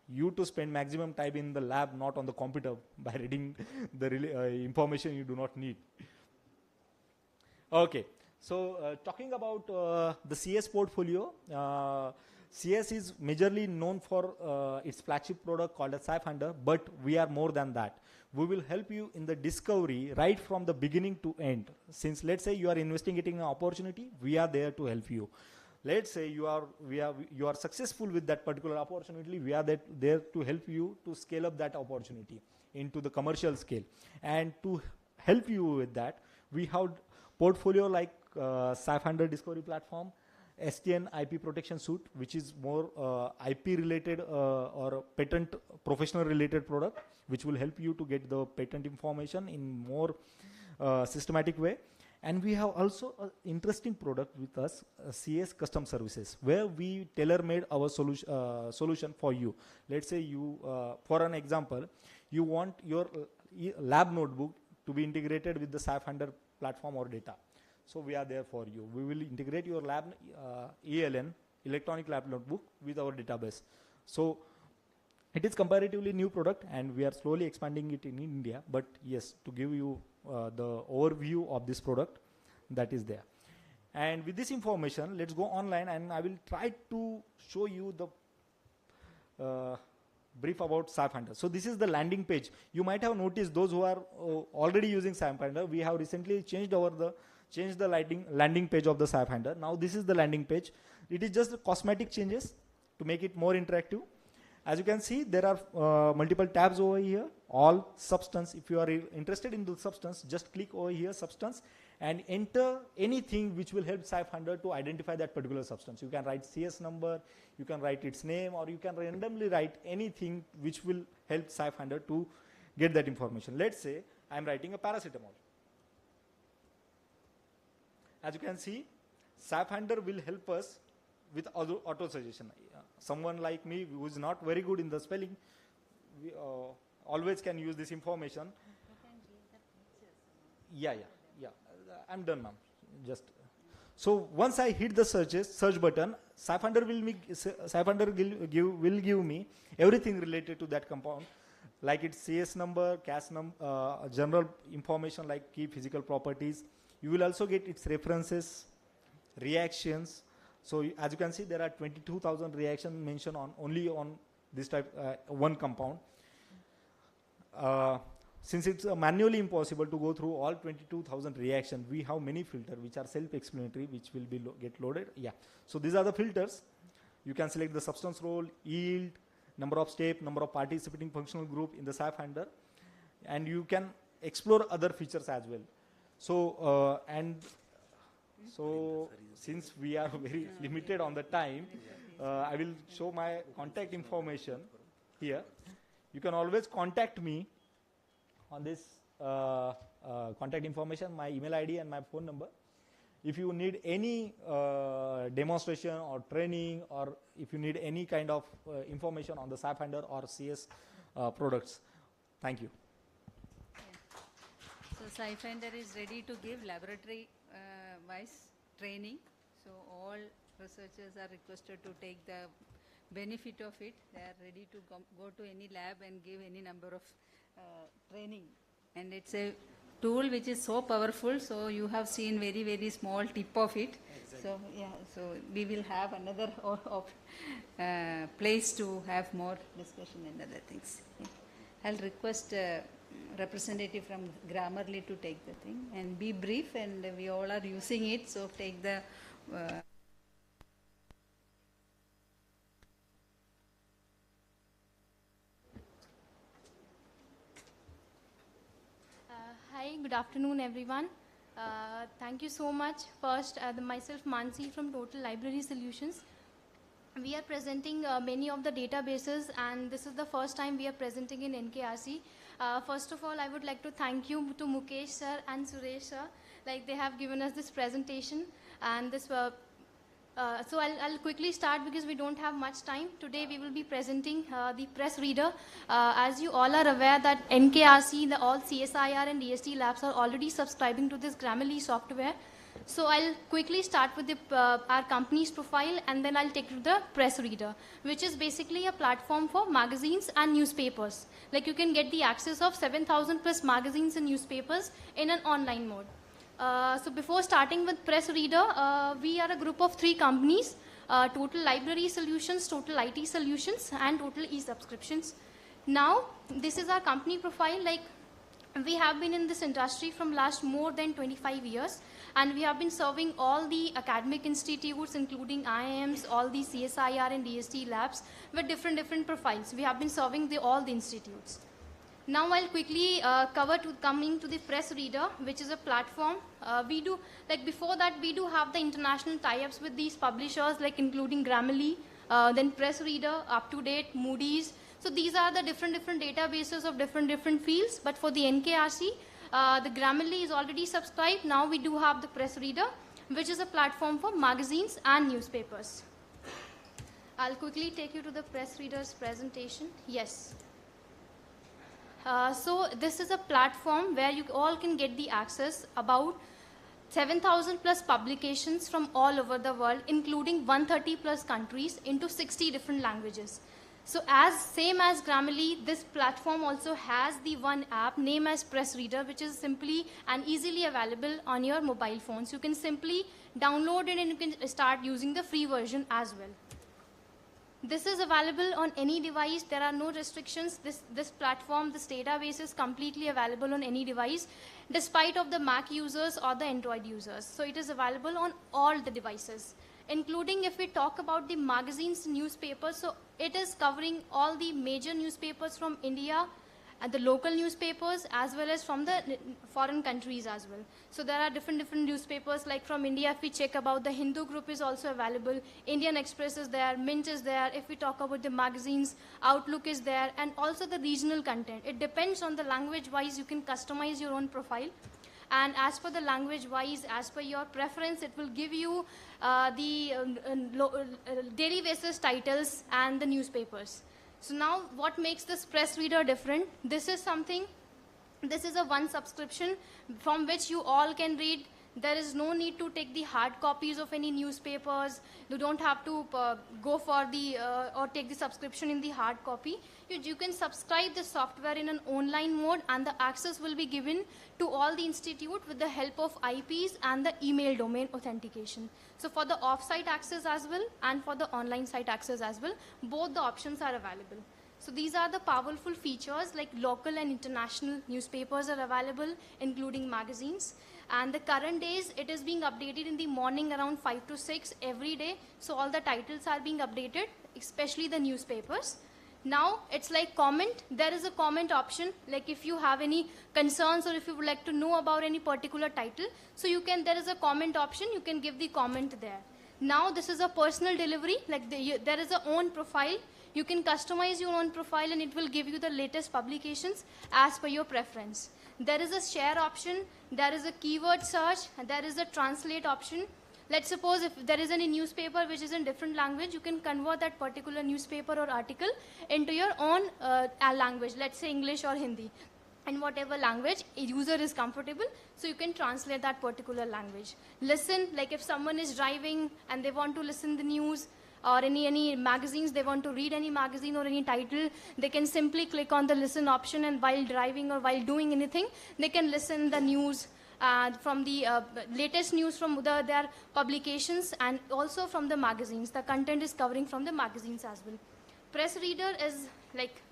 you to spend maximum time in the lab, not on the computer by reading the information you do not need. Okay, so talking about the CS portfolio, CS is majorly known for its flagship product called as SAP Finder, but we are more than that. We will help you in the discovery right from the beginning to end. Since let's say you are investigating an opportunity, we are there to help you. Let's say you are successful with that particular opportunity, we are there to help you to scale up that opportunity into the commercial scale. And to help you with that, we have portfolio like SAP Finder Discovery Platform, STN IP Protection Suite, which is more IP related or patent professional related product, which will help you to get the patent information in more systematic way. And we have also an interesting product with us, CS Custom Services, where we tailor-made our solution for you. Let's say you, for an example, you want your lab notebook to be integrated with the SAP Finder platform or data. So we are there for you. We will integrate your lab ELN, electronic lab notebook, with our database. So it is comparatively new product, and we are slowly expanding it in India. But yes, to give you the overview of this product, that is there. And with this information, let's go online, and I will try to show you the brief about SAP Finder. So this is the landing page. You might have noticed, those who are already using SAP Finder, we have recently changed the landing page of the SAP Finder. Now this is the landing page. It is just the cosmetic changes to make it more interactive. As you can see, there are multiple tabs over here. All substance. If you are interested in the substance, just click over here, substance, and enter anything which will help SAP Finder to identify that particular substance. You can write CS number, you can write its name, or you can randomly write anything which will help SAP Finder to get that information. Let's say I am writing a paracetamol. As you can see, SAP Finder will help us with auto suggestion. Someone like me who is not very good in the spelling, we always can use this information. Yeah. I'm done, ma'am. Just so once I hit the search button, SAP Finder will give me everything related to that compound, like its CS number, CAS number, general information like key physical properties. You will also get its references, reactions. So as you can see, there are 22,000 reactions mentioned only on this type one compound. Since it's manually impossible to go through all 22,000 reactions, we have many filters which are self-explanatory, which will be get loaded. Yeah. So these are the filters. You can select the substance role, yield, number of step, number of participating functional group in the SAP Finder, and you can explore other features as well. So, so since we are very limited on the time, I will show my contact information here. You can always contact me on this contact information, my email ID and my phone number. If you need any demonstration or training, or if you need any kind of information on the SAP Finder or CS products. Thank you. So SciFinder is ready to give laboratory wise training. So all researchers are requested to take the benefit of it. They are ready to go to any lab and give any number of training. And it's a tool which is so powerful. So you have seen very, very small tip of it. Exactly. So yeah, so we will have another place to have more discussion and other things. Yeah. I'll request representative from Grammarly to take the thing and be brief, and we all are using it, so take the Hi, good afternoon everyone. Thank you so much. First, myself Mansi from Total Library Solutions. We are presenting many of the databases, and this is the first time we are presenting in NKRC. First of all, I would like to thank you to Mukesh sir and Suresh sir. Like, they have given us this presentation, and this. So I'll quickly start because we don't have much time. Today we will be presenting the press reader. As you all are aware that NKRC, all CSIR and DST labs are already subscribing to this Grammarly software. So I'll quickly start with our company's profile, and then I'll take to the press reader, which is basically a platform for magazines and newspapers. Like, you can get the access of 7,000 plus magazines and newspapers in an online mode. So before starting with press reader, we are a group of 3 companies, Total Library Solutions, Total IT Solutions, and Total E-Subscriptions. Now, this is our company profile. Like, we have been in this industry from last more than 25 years, and we have been serving all the academic institutes, including IIMs, all the CSIR and DST labs with different profiles. We have been serving all the institutes. Now I'll quickly coming to the press reader, which is a platform. We do, like before that, we do have the international tie-ups with these publishers, like including Grammarly, then press reader, Up to Date, Moody's. So these are the different databases of different fields. But for the NKRC, the Grammarly is already subscribed. Now we do have the press reader, which is a platform for magazines and newspapers. I'll quickly take you to the press reader's presentation. Yes. So this is a platform where you all can get the access about 7,000 plus publications from all over the world, including 130 plus countries into 60 different languages. So same as Grammarly, this platform also has the one app named as Press Reader, which is simply and easily available on your mobile phones. You can simply download it and you can start using the free version as well. This is available on any device. There are no restrictions. This platform, this database is completely available on any device, despite of the Mac users or the Android users. So it is available on all the devices, including if we talk about the magazines, newspapers. So it is covering all the major newspapers from India and the local newspapers, as well as from the foreign countries as well. So there are different newspapers, like from India, if we check about the Hindu group is also available, Indian Express is there, Mint is there. If we talk about the magazines, Outlook is there, and also the regional content. It depends on the language wise, you can customize your own profile. And as per the language wise, as per your preference, it will give you the daily basis titles and the newspapers. So now what makes this press reader different? This is a one subscription from which you all can read. There is no need to take the hard copies of any newspapers. You don't have to go for the or take the subscription in the hard copy. You can subscribe the software in an online mode, and the access will be given to all the institute with the help of IPs and the email domain authentication. So for the off-site access as well and for the online site access as well, both the options are available. So these are the powerful features, like local and international newspapers are available, including magazines. And the current days, it is being updated in the morning around 5 to 6 every day. So all the titles are being updated, especially the newspapers. Now it's like comment. There is a comment option. Like if you have any concerns or if you would like to know about any particular title, so you can, there is a comment option, you can give the comment there. Now this is a personal delivery, like there is a own profile. You can customize your own profile and it will give you the latest publications as per your preference. There is a share option, there is a keyword search, and there is a translate option. Let's suppose if there is any newspaper which is in different language, you can convert that particular newspaper or article into your own language, let's say English or Hindi. In whatever language a user is comfortable, so you can translate that particular language. Listen, like if someone is driving and they want to listen the news, or any magazines, they want to read any magazine or any title, they can simply click on the listen option, and while driving or while doing anything, they can listen the news from the latest news from their publications, and also from the magazines. The content is covering from the magazines as well. Press reader is like,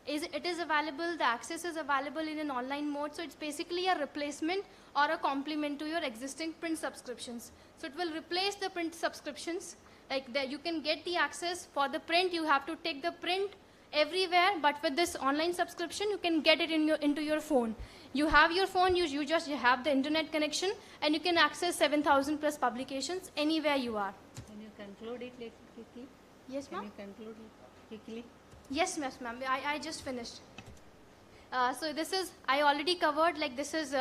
it is available, the access is available in an online mode, so it's basically a replacement or a complement to your existing print subscriptions. So it will replace the print subscriptions. Like that you can get the access. For the print, you have to take the print everywhere, but with this online subscription, you can get it into your phone. You have your phone, you just have the internet connection, and you can access 7,000 plus publications anywhere you are. Can you conclude it quickly? Yes, ma'am. Can you conclude it quickly? Yes, ma'am. I just finished. So this is, I already covered, like this is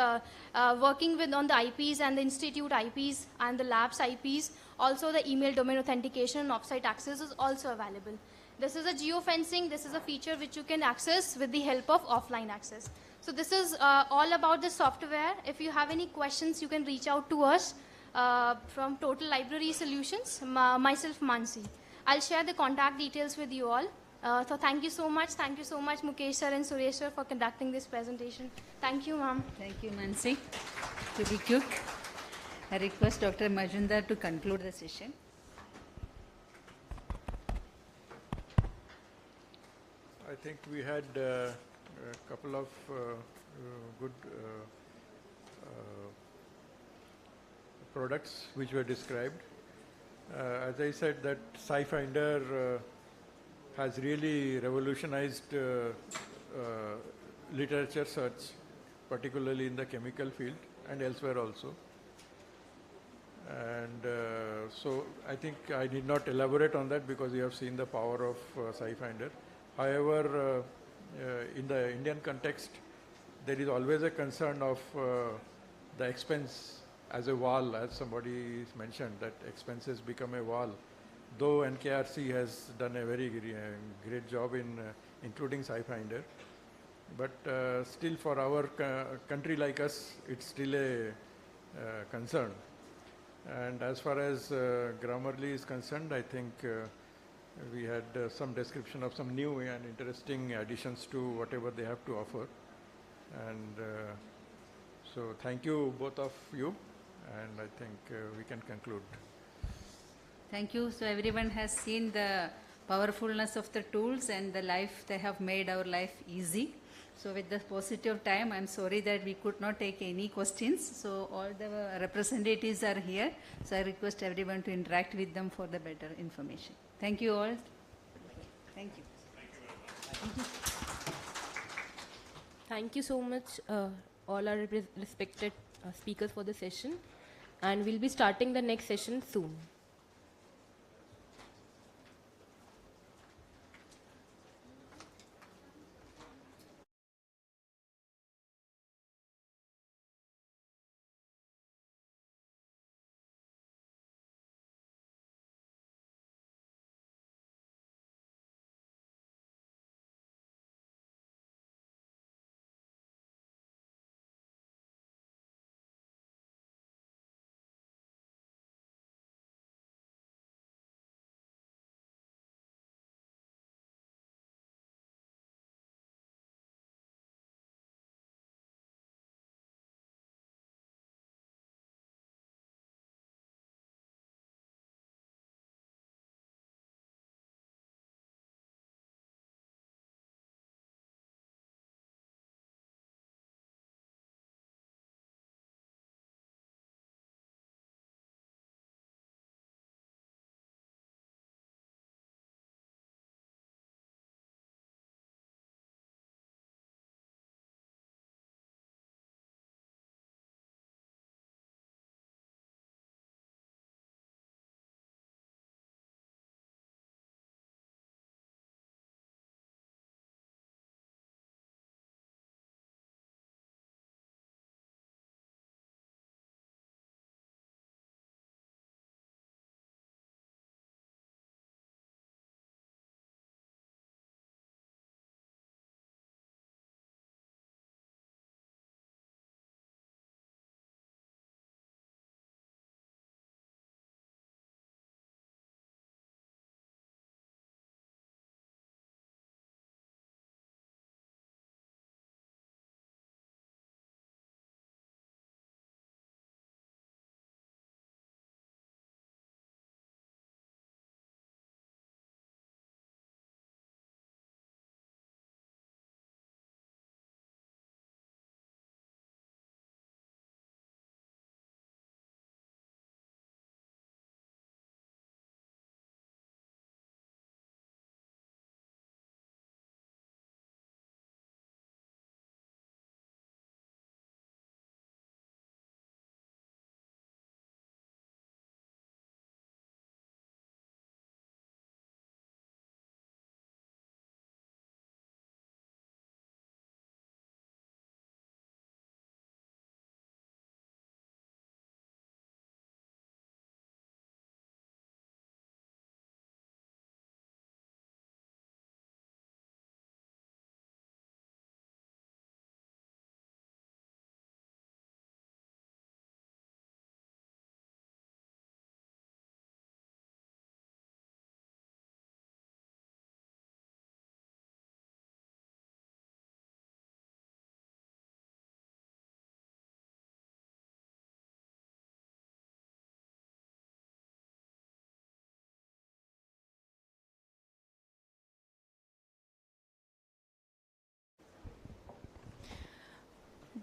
working with on the IPs and the institute IPs and the labs IPs. Also the email domain authentication and offsite access is also available. This is a geofencing. This is a feature which you can access with the help of offline access. So this is all about the software. If you have any questions, you can reach out to us from Total Library Solutions, myself Mansi. I'll share the contact details with you all. So thank you so much. Thank you so much, Mukesh sir and Suresh sir, for conducting this presentation. Thank you, ma'am. Thank you, Mansi. To be quick, I request Dr. Majumdar to conclude the session. I think we had a couple of good products which were described. As I said, that SciFinder has really revolutionized literature search, particularly in the chemical field and elsewhere also. And so I think I need not elaborate on that because you have seen the power of SciFinder. However, in the Indian context, there is always a concern of the expense as a wall, as somebody mentioned, that expenses become a wall. Though NKRC has done a very great job in including SciFinder, but still for our country like us, it's still a concern. And as far as Grammarly is concerned, I think we had some description of some new and interesting additions to whatever they have to offer. And so thank you, both of you, and I think we can conclude. Thank you. So everyone has seen the powerfulness of the tools and the life, they have made our life easy. So with the positive time, I'm sorry that we could not take any questions. So all the representatives are here. So I request everyone to interact with them for the better information. Thank you all. Thank you. Thank you. Thank you so much, all our respected speakers for the session. And we'll be starting the next session soon.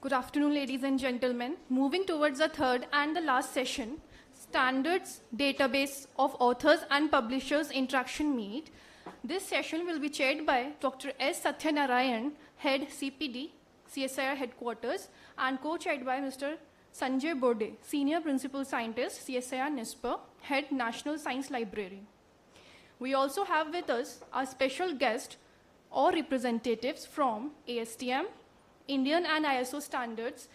Good afternoon, ladies and gentlemen. Moving towards the third and the last session, Standards Database of Authors and Publishers Interaction Meet. This session will be chaired by Dr. S. Satyanarayan, Head CPD, CSIR Headquarters, and co-chaired by Mr. Sanjay Bode, Senior Principal Scientist, CSIR-NIScPR, Head National Science Library. We also have with us our special guest or representatives from ASTM, Indian and ISO standards,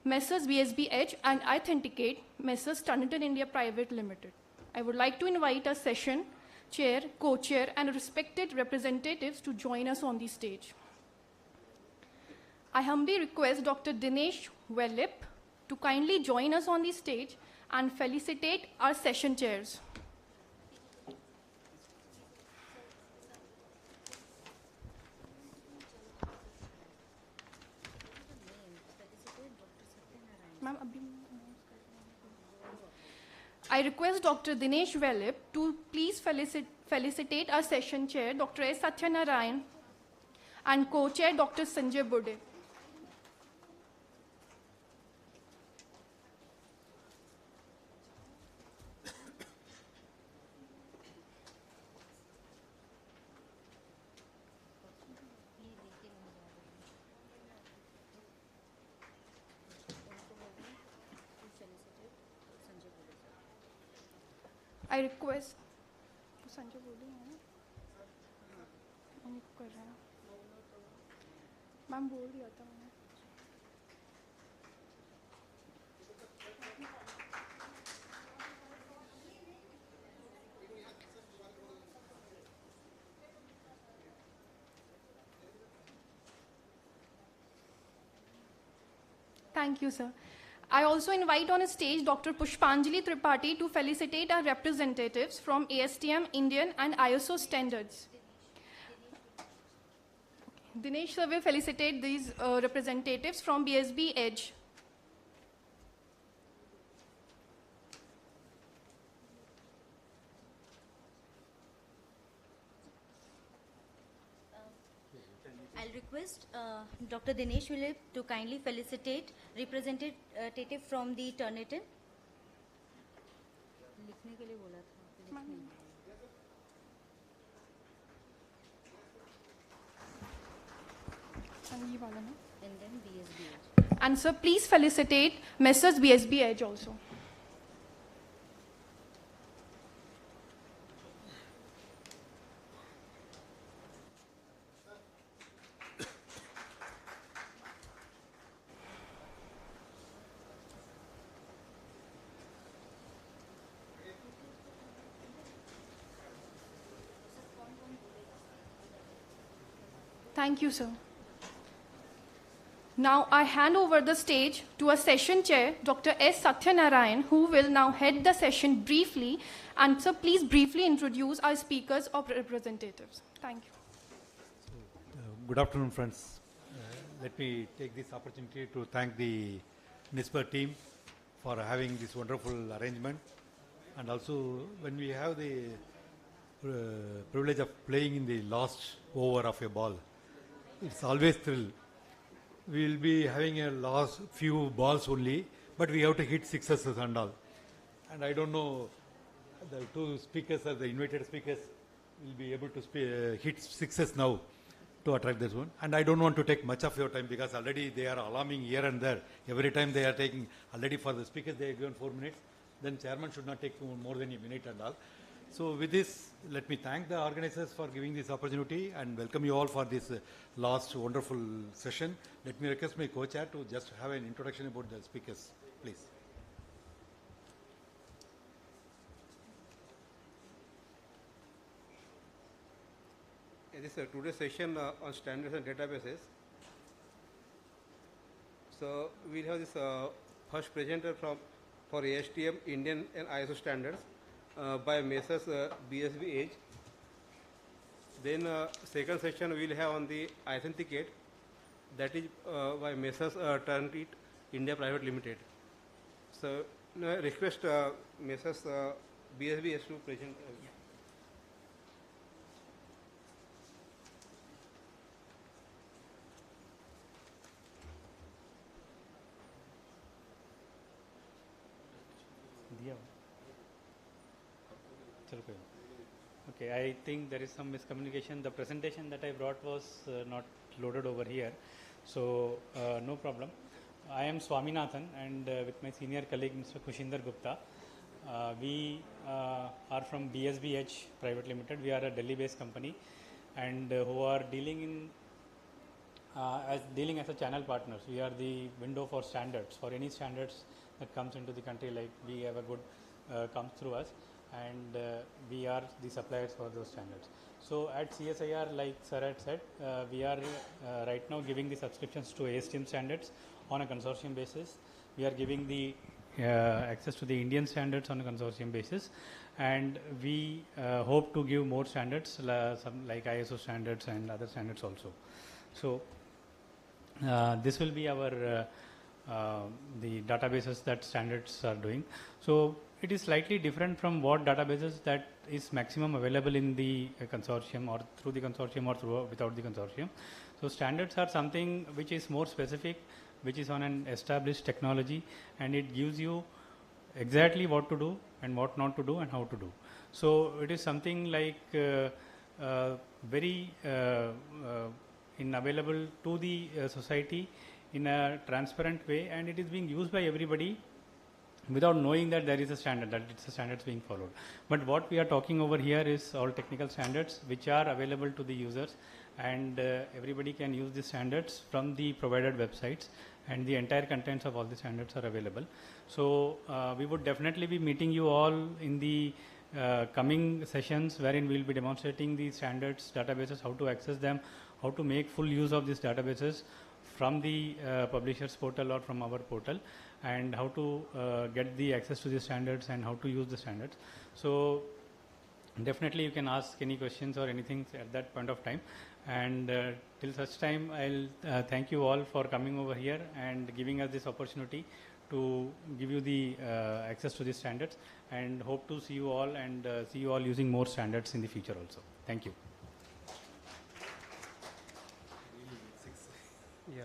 Messrs. BSB Edge and Authenticate, Messrs. Turnitin India Private Limited. I would like to invite our session chair, co-chair, and respected representatives to join us on the stage. I humbly request Dr. Dinesh Wellip to kindly join us on the stage and felicitate our session chairs. I request Dr. Dinesh Wellip to please felicitate our session chair, Dr. S. Satyanarayan, and co-chair, Dr. Sanjay Bode. I request Sanjay Bode कर रहे हैं ma'am बोल दिया था मैंने Thank you, sir. I also invite on a stage Dr. Pushpanjali Tripathi to felicitate our representatives from ASTM, Indian and ISO standards. Dinesh sir will felicitate these representatives from BSB Edge. I'll request Dr. Dinesh Wellip to kindly felicitate representative from the Turnitin. लिखने के लिए बोला था. And then BSB Edge. And sir, please felicitate Messrs. BSB Edge also. Thank you, sir. Now I hand over the stage to a session chair, Dr. S. Satyanarayan, who will now head the session briefly. And sir, please briefly introduce our speakers or representatives. Thank you. Good afternoon, friends. Let me take this opportunity to thank the NISpR team for having this wonderful arrangement. And also, when we have the privilege of playing in the last over of a ball, it's always thrill. We will be having a last few balls only, but we have to hit sixes and all. And I don't know, the two speakers or the invited speakers will be able to hit sixes now to attract this one. And I don't want to take much of your time because already they are alarming here and there. Every time they are taking, already for the speakers they have given 4 minutes, then chairman should not take more than a minute and all. So with this, let me thank the organizers for giving this opportunity and welcome you all for this last wonderful session. Let me request my co-chair to just have an introduction about the speakers, please. This is today's session on standards and databases. So we'll have this first presenter for ASTM, Indian and ISO standards. By Messrs. BSB Edge. Then second session we will have on the Authenticate, that is by Messrs. Turnitin India Private Limited. So I request Messrs. BSB Edge to present. Okay, I think there is some miscommunication. The presentation that I brought was not loaded over here, so no problem. I am Swaminathan, and with my senior colleague Mr. Khushinder Gupta, we are from BSBH Private Limited. We are a Delhi-based company, and who are dealing as a channel partners. We are the window for standards, for any standards that comes into the country. Like we have a good comes through us, and we are the suppliers for those standards. So at CSIR, like Sir had said, we are right now giving the subscriptions to ASTM standards on a consortium basis. We are giving the access to the Indian standards on a consortium basis, and we hope to give more standards, some like ISO standards and other standards also. So this will be our the databases that standards are doing. So it is slightly different from what databases that is maximum available in the consortium, or through the consortium, or through without the consortium. So standards are something which is more specific, which is on an established technology, and it gives you exactly what to do and what not to do and how to do. So it is something like very available to the society in a transparent way, and it is being used by everybody without knowing that there is a standard, that it's a standards being followed. But what we are talking over here is all technical standards which are available to the users, and everybody can use the standards from the provided websites, and the entire contents of all the standards are available. So we would definitely be meeting you all in the coming sessions, wherein we will be demonstrating the standards databases, how to access them, how to make full use of these databases from the publishers portal or from our portal, and how to get the access to the standards and how to use the standards. So definitely you can ask any questions or anything at that point of time, and till such time I'll thank you all for coming over here and giving us this opportunity to give you the access to the standards, and hope to see you all and see you all using more standards in the future also. Thank you. Yeah.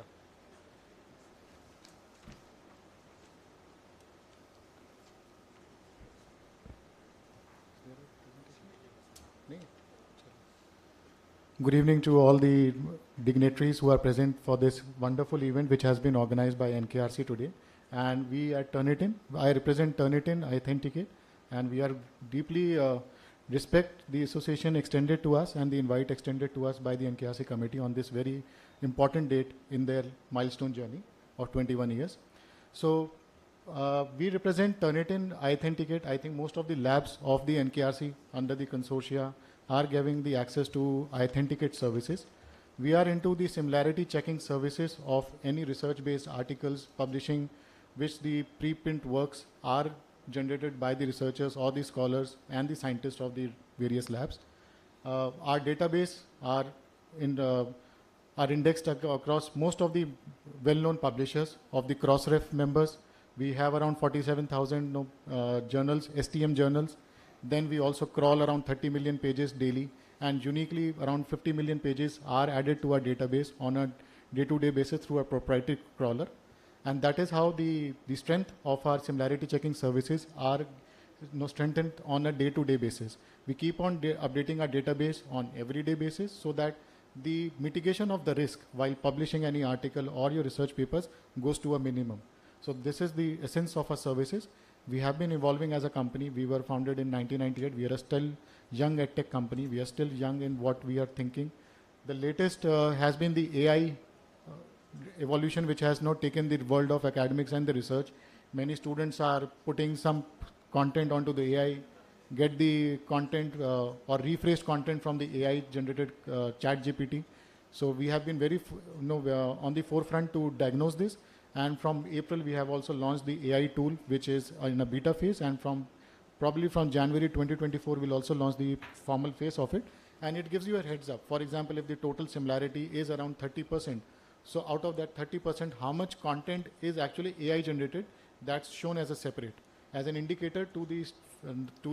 Good evening to all the dignitaries who are present for this wonderful event which has been organized by NKRC today. And we at Turnitin, I represent Turnitin Authenticate, and we are deeply respect the association extended to us and the invite extended to us by the NKRC committee on this very important date in their milestone journey of 21 years. So we represent Turnitin Authenticate. I think most of the labs of the NKRC under the consortia are giving the access to Authenticate services. We are into the similarity checking services of any research-based articles publishing, which the preprint works are generated by the researchers or the scholars and the scientists of the various labs. Our database are indexed across most of the well-known publishers of the Crossref members. We have around 47,000 journals, STM journals. Then we also crawl around 30 million pages daily, and uniquely around 50 million pages are added to our database on a day-to-day basis through a proprietary crawler. And that is how the strength of our similarity checking services are strengthened on a day-to-day basis. We keep on updating our database on everyday basis so that the mitigation of the risk while publishing any article or your research papers goes to a minimum. So this is the essence of our services. We have been evolving as a company. We were founded in 1998. We are a still young edtech company. We are still young in what we are thinking. The latest has been the AI evolution, which has not taken the world of academics and the research. Many students are putting some content onto the AI, get the content or rephrased content from the AI generated chat GPT. So we have been very on the forefront to diagnose this. And from April, we have also launched the AI tool, which is in a beta phase. And probably from January 2024, we'll also launch the formal phase of it. And it gives you a heads up. For example, if the total similarity is around 30%, so out of that 30%, how much content is actually AI generated, that's shown as a separate, as an indicator to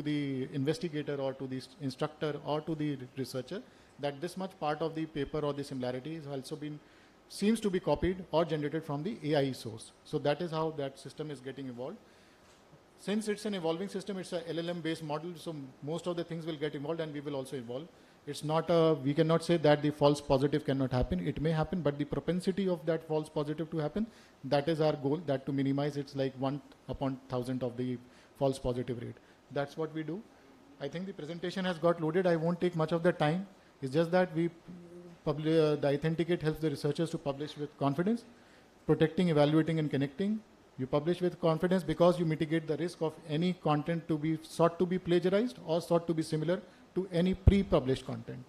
the investigator or to the instructor or to the researcher, that this much part of the paper or the similarity has also been seems to be copied or generated from the AI source. So that is how that system is getting evolved. since it's an evolving system, it's a LLM based model, so most of the things will get evolved and we will also evolve. It's not we cannot say that the false positive cannot happen. It may happen, but the propensity of that false positive to happen, that is our goal, that to minimize it's like 1 upon 1000 of the false positive rate. That's what we do. I think the presentation has got loaded. I won't take much of the time. It's just that we the Authenticate helps the researchers to publish with confidence, protecting, evaluating, and connecting. You publish with confidence because you mitigate the risk of any content to be sought to be plagiarized or sought to be similar to any pre-published content.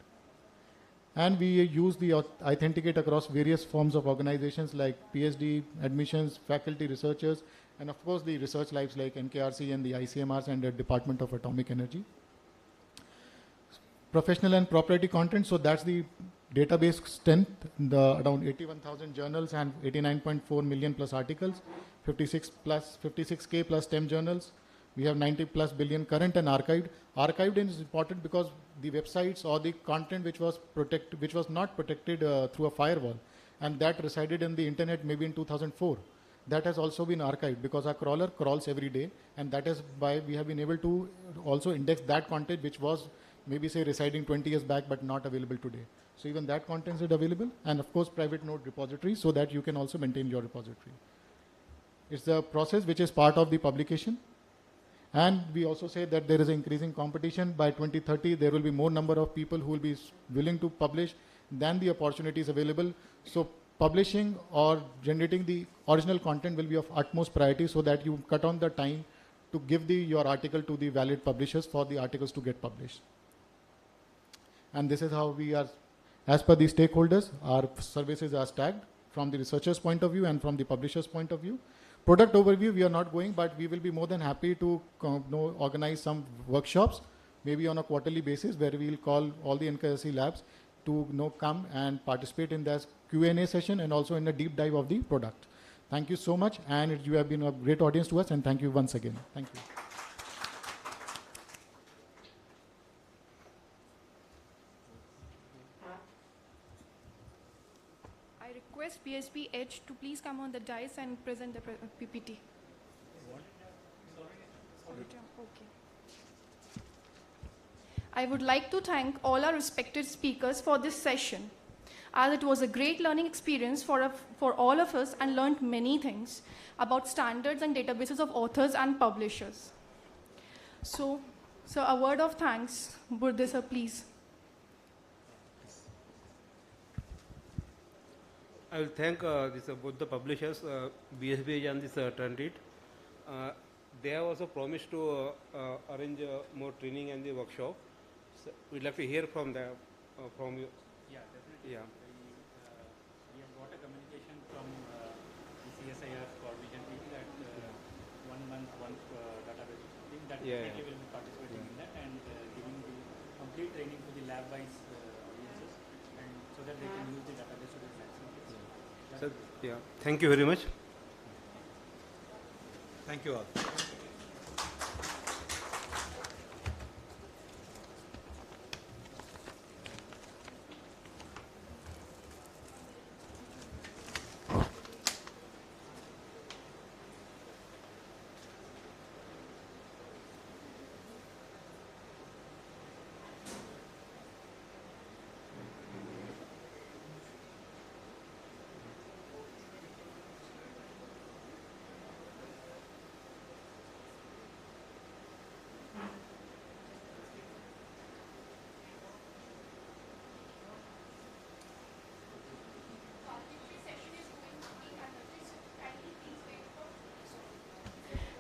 And we use the Authenticate across various forms of organizations like PhD, admissions, faculty, researchers, and of course the research labs like NKRC and the ICMRs and the Department of Atomic Energy. Professional and proprietary content, so that's the database strength, around 81,000 journals and 89.4 million plus articles, 56K plus STEM journals. We have 90 plus billion current and archived. Archived is important because the websites or the content which was not protected through a firewall, and that resided in the internet maybe in 2004. That has also been archived because our crawler crawls every day, and that is why we have been able to also index that content which was maybe say residing 20 years back but not available today. So even that content is available, and of course private node repository so that you can also maintain your repository. It's the process which is part of the publication. And we also say that there is increasing competition. By 2030, there will be more number of people who will be willing to publish than the opportunities available. So publishing or generating the original content will be of utmost priority so that you cut on the time to give your article to the valid publishers for the articles to get published. And this is how we are, as per the stakeholders, our services are stacked from the researcher's point of view and from the publisher's point of view. Product overview, we are not going, but we will be more than happy to organize some workshops, maybe on a quarterly basis, where we will call all the NKRC labs to come and participate in this Q&A session and also in a deep dive of the product. Thank you so much, and you have been a great audience to us, and thank you once again. Thank you. I request PSP Edge to please come on the dais and present the PPT. Okay. I would like to thank all our respected speakers for this session, as it was a great learning experience for all of us and learned many things about standards and databases of authors and publishers. So a word of thanks, Burde sir, please. I will thank both the publishers, BSBH and this Turnitin. They have also promised to arrange more training and the workshop. So we'd like to hear from them, from you. Yeah, definitely. Yeah. We have got a communication from the CSIR coordination team that 1 month, one database team that definitely will be participating in that and giving the complete training to the lab-wise audiences, and so that they can use the database to the maximum. So, yeah, thank you very much. Thank you all.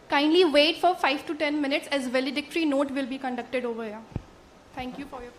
Kindly wait for 5 to 10 minutes as valedictory note will be conducted over here. Thank you for your...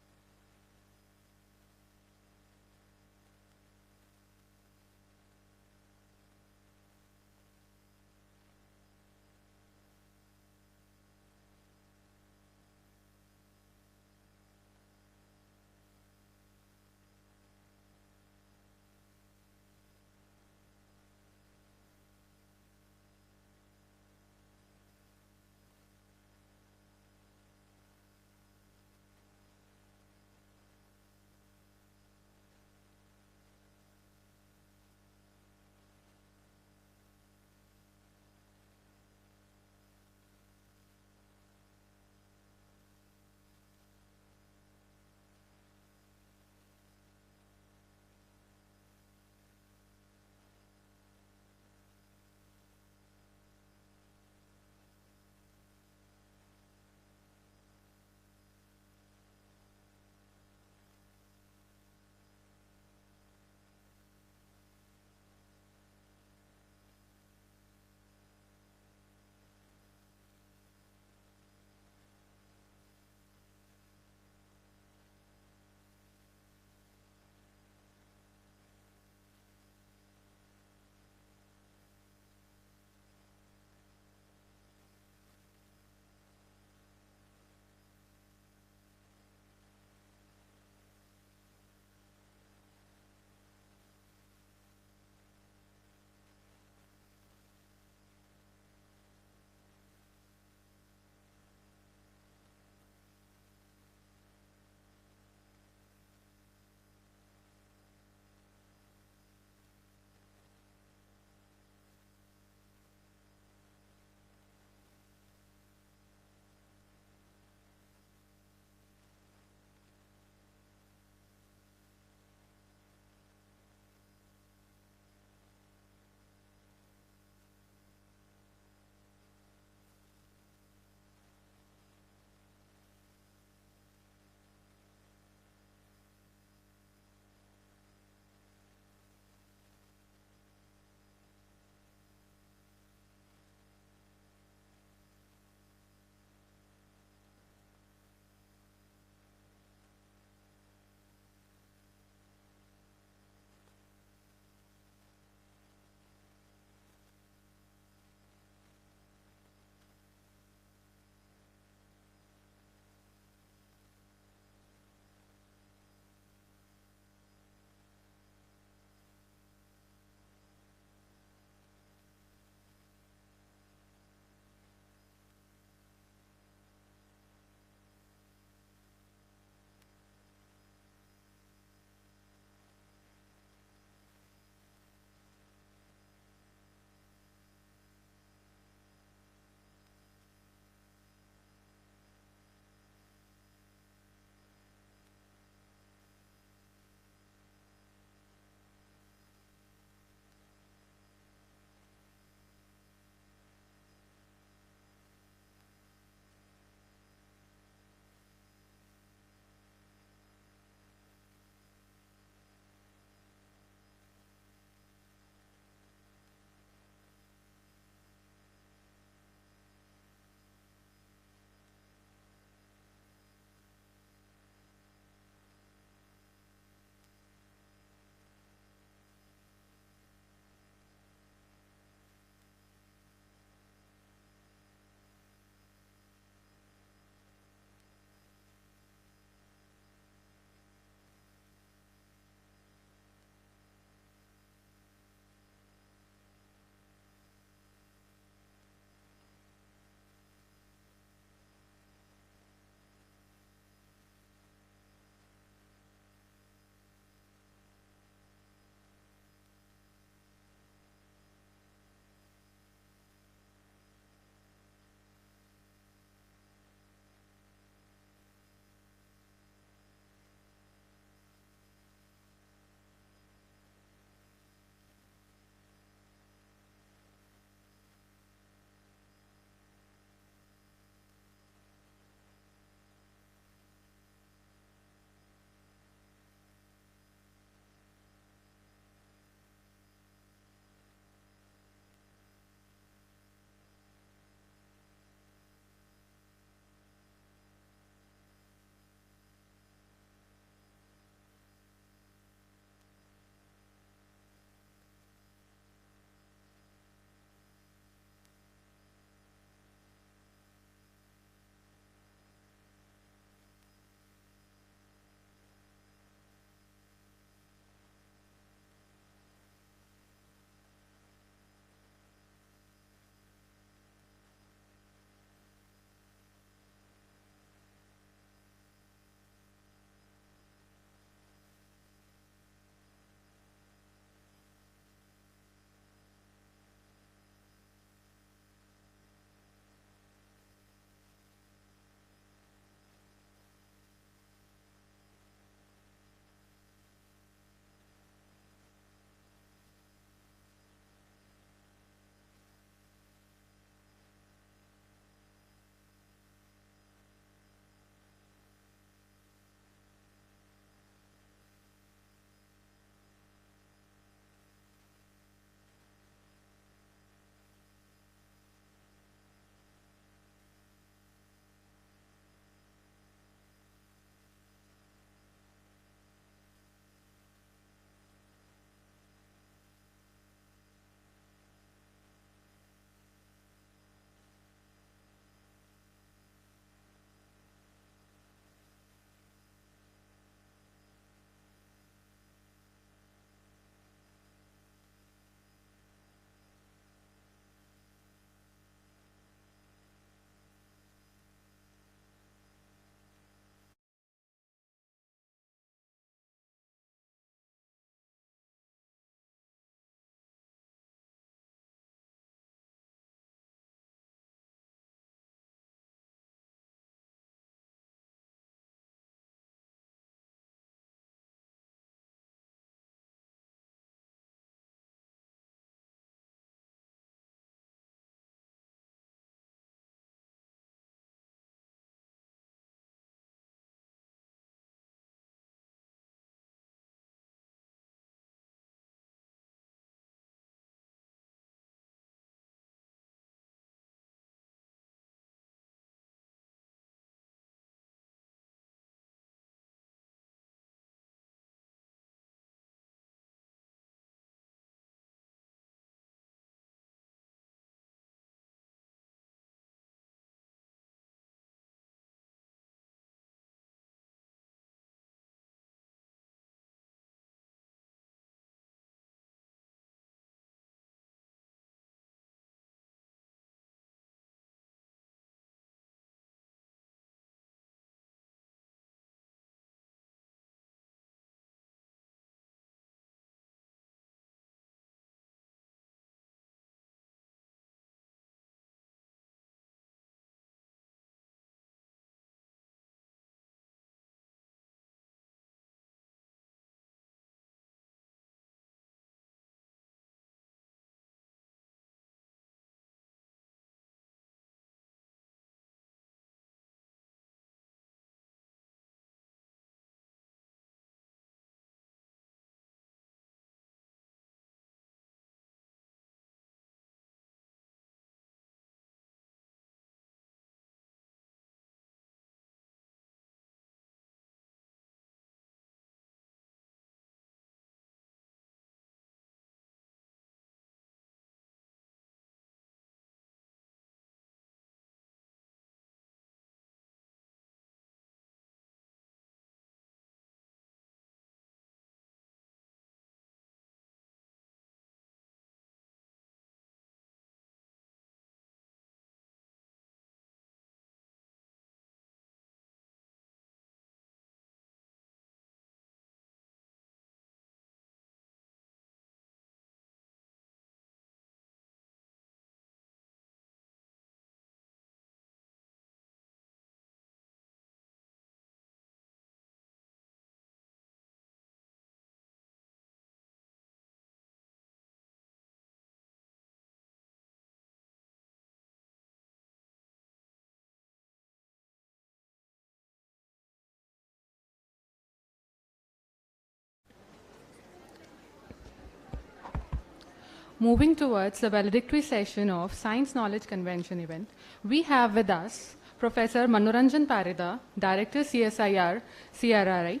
Moving towards the valedictory session of Science Knowledge Convention event, we have with us Professor Manoranjan Parida, Director CSIR-CRRI,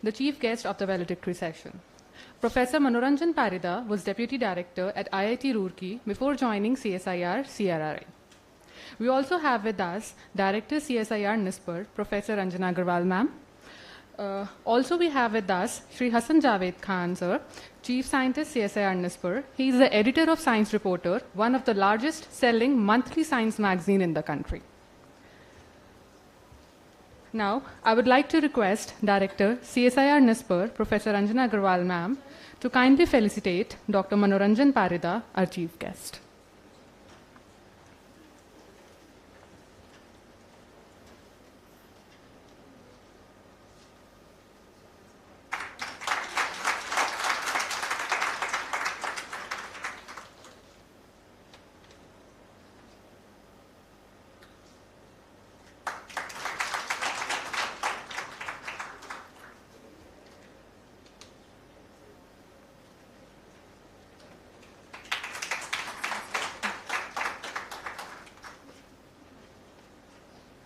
the chief guest of the valedictory session. Professor Manoranjan Parida was Deputy Director at IIT Roorkee before joining CSIR-CRRI. We also have with us Director CSIR-NISpR, Professor Anjana Agarwal ma'am. Also we have with us Shri Hassan Javed Khan sir, Chief Scientist CSIR-NISpR. He is the editor of Science Reporter, one of the largest selling monthly science magazine in the country. Now, I would like to request Director CSIR-NISpR, Professor Anjana Agarwal ma'am, to kindly felicitate Dr. Manoranjan Parida, our chief guest.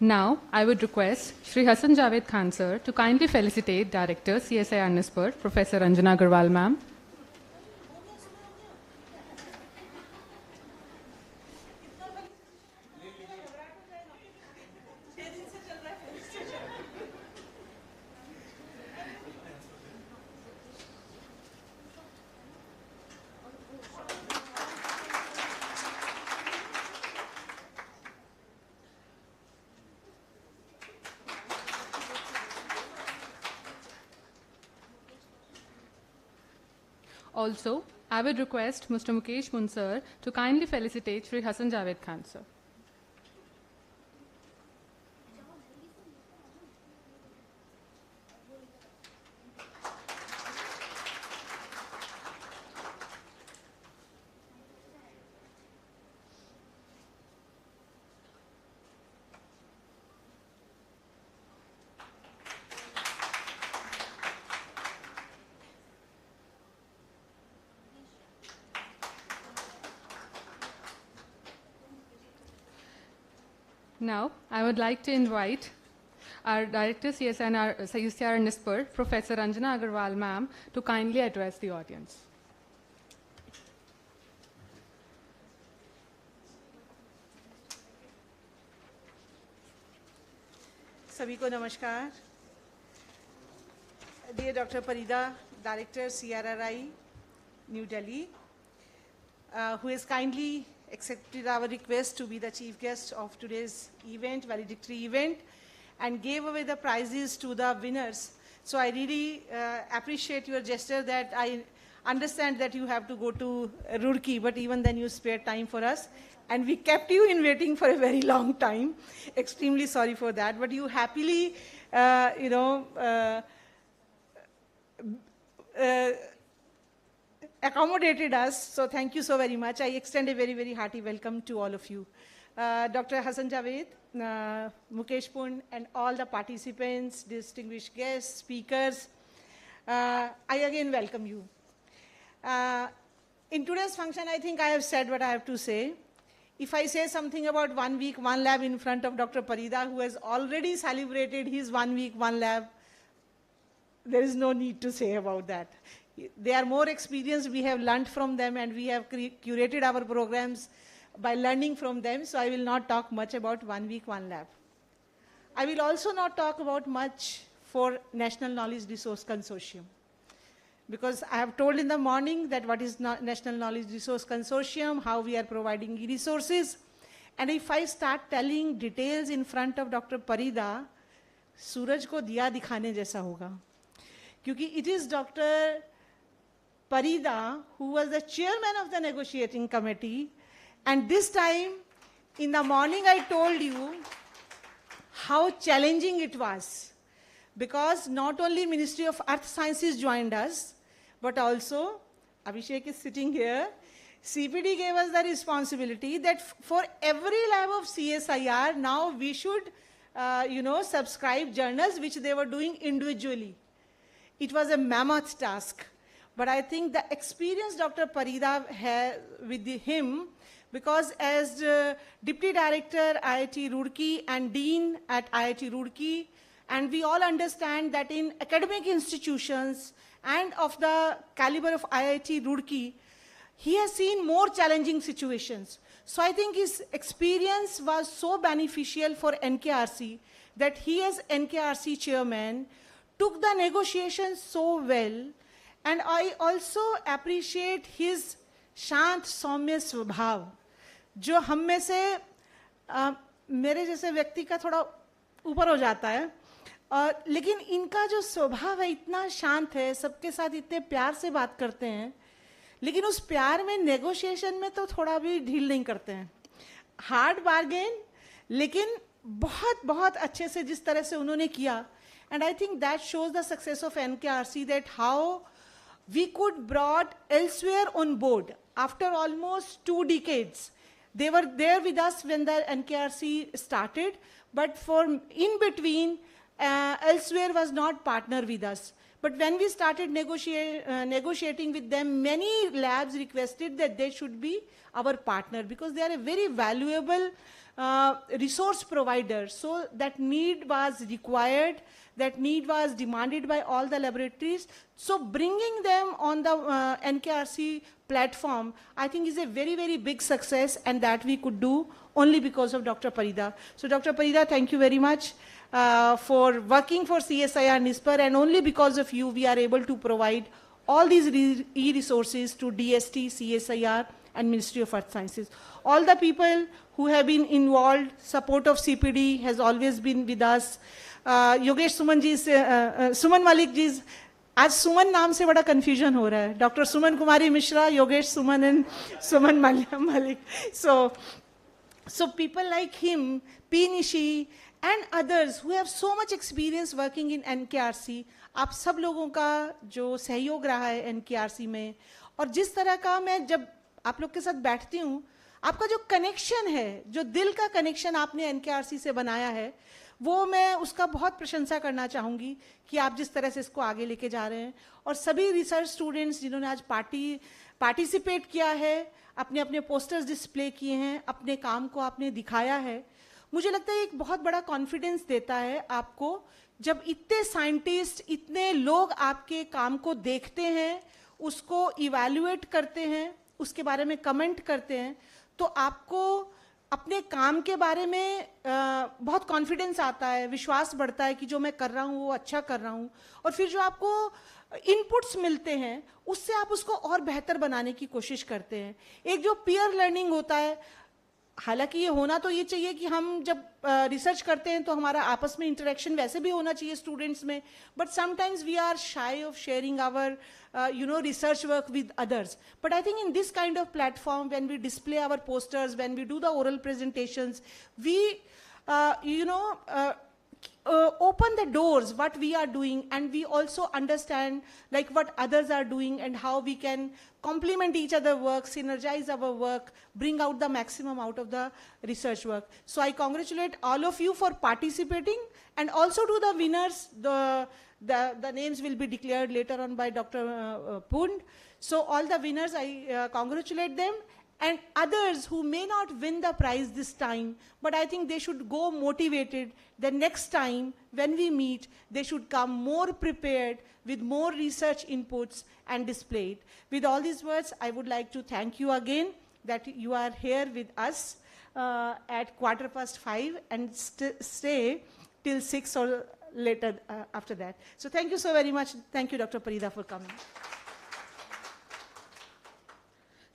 Now, I would request Shri Hassan Javed Khan sir to kindly felicitate Director CSIR-NISpR, Professor Anjana Agarwal ma'am. Also, I would request Mr. Mukesh Munsar to kindly felicitate Shri Hassan Javed Khan sir. Now, I would like to invite our Director CSIR-NISpR, Professor Anjana Agarwal ma'am, to kindly address the audience. सभी को नमस्कार. Dear Dr. Parida, Director CRRI, New Delhi, who has kindly accepted our request to be the chief guest of today's event, valedictory event, and gave away the prizes to the winners. So I really appreciate your gesture. That I understand that you have to go to Roorkee, but even then you spared time for us. And we kept you in waiting for a very long time. Extremely sorry for that. But you happily, accommodated us, so thank you so very much. I extend a very, very hearty welcome to all of you. Dr. Hassan Javed, Mukesh Pund, and all the participants, distinguished guests, speakers, I again welcome you. In today's function, I think I have said what I have to say. If I say something about 1 week, 1 lab in front of Dr. Parida, who has already celebrated his 1 week, 1 lab, there is no need to say about that. They are more experienced, we have learned from them, and we have curated our programs by learning from them, so I will not talk much about 1 week, 1 lab. I will also not talk about much for National Knowledge Resource Consortium, because I have told in the morning that what is National Knowledge Resource Consortium, how we are providing resources, and if I start telling details in front of Dr. Parida, सूरज को दिया दिखाने जैसा होगा, क्योंकि it is Dr. Parida, who was the chairman of the negotiating committee, and this time in the morning I told you how challenging it was, because not only Ministry of Earth Sciences joined us, but also, Abhishek is sitting here, CPD gave us the responsibility that for every lab of CSIR, now we should, subscribe journals which they were doing individually. It was a mammoth task. but I think the experience Dr. Parida has with him, because as Deputy Director IIT Roorkee and Dean at IIT Roorkee, and we all understand that in academic institutions and of the caliber of IIT Roorkee, he has seen more challenging situations. So I think his experience was so beneficial for NKRC that he as NKRC chairman took the negotiations so well. And I also appreciate his शांत सौम्य स्वभाव, जो हम में से मेरे जैसे व्यक्ति का थोड़ा ऊपर हो जाता है, लेकिन इनका जो स्वभाव है इतना शांत है, सबके साथ इतने प्यार से बात करते हैं, लेकिन उस प्यार में नेगोशिएशन में तो थोड़ा भी ढील नहीं करते हैं. हार्ड बार्गेन, लेकिन बहुत बहुत अच्छे से जिस तरह से उन्होंने किया. And I think that shows the success of NKRC, that how we could brought elsewhere on board after almost 2 decades. They were there with us when the NKRC started, but for in between, elsewhere was not partner with us. But when we started negotiating with them, many labs requested that they should be our partner, because they are a very valuable resource provider. So that need was required, that need was demanded by all the laboratories. So bringing them on the NKRC platform, I think is a very, very big success, and that we could do only because of Dr. Parida. So Dr. Parida, thank you very much for working for CSIR-NISpR, and only because of you we are able to provide all these e-resources to DST, CSIR, and Ministry of Earth Sciences. All the people who have been involved, support of CPD has always been with us. Yogesh Suman ji से सुमन मलिक जी, आज सुमन नाम से बड़ा confusion हो रहा है. Doctor Suman Kumari Mishra, Yogesh Suman and Suman Malik. So people like him, P. Nishi, and others who have so much experience working in NKRC, आप सब लोगों का जो सहयोग रहा है NKRC में, और जिस तरह का मैं जब आप लोग के साथ बैठती हूँ, आपका जो कनेक्शन है, जो दिल का कनेक्शन आपने NKRC से बनाया है, वो मैं उसका बहुत प्रशंसा करना चाहूँगी कि आप जिस तरह से इसको आगे लेके जा रहे हैं. और सभी रिसर्च स्टूडेंट्स जिन्होंने आज पार्टिसिपेट किया है, अपने अपने पोस्टर्स डिस्प्ले किए हैं, अपने काम को आपने दिखाया है, मुझे लगता है एक बहुत बड़ा कॉन्फिडेंस देता है आपको. जब इतने साइंटिस्ट, इतने लोग आपके काम को देखते हैं, उसको इवैल्यूएट करते हैं, उसके बारे में कमेंट करते हैं, तो आपको अपने काम के बारे में बहुत कॉन्फिडेंस आता है, विश्वास बढ़ता है कि जो मैं कर रहा हूँ वो अच्छा कर रहा हूँ. और फिर जो आपको इनपुट्स मिलते हैं, उससे आप उसको और बेहतर बनाने की कोशिश करते हैं. एक जो पीयर लर्निंग होता है, हालांकि ये होना तो ये चाहिए कि हम जब रिसर्च करते हैं तो हमारा आपस में इंटरेक्शन वैसे भी होना चाहिए स्टूडेंट्स में, but sometimes we are shy of sharing our research work with others. But I think in this kind of platform, when we display our posters, when we do the oral presentations, we open the doors what we are doing, and we also understand like what others are doing and how we can complement each other's work, synergize our work, bring out the maximum out of the research work. So I congratulate all of you for participating, and also to the winners. The names will be declared later on by Dr. Pund. So all the winners, I congratulate them. And others who may not win the prize this time, but I think they should go motivated. The next time when we meet, they should come more prepared with more research inputs and display it. With all these words, I would like to thank you again that you are here with us at 5:15 and stay till 6 or later after that. So thank you so very much. Thank you, Dr. Parida, for coming.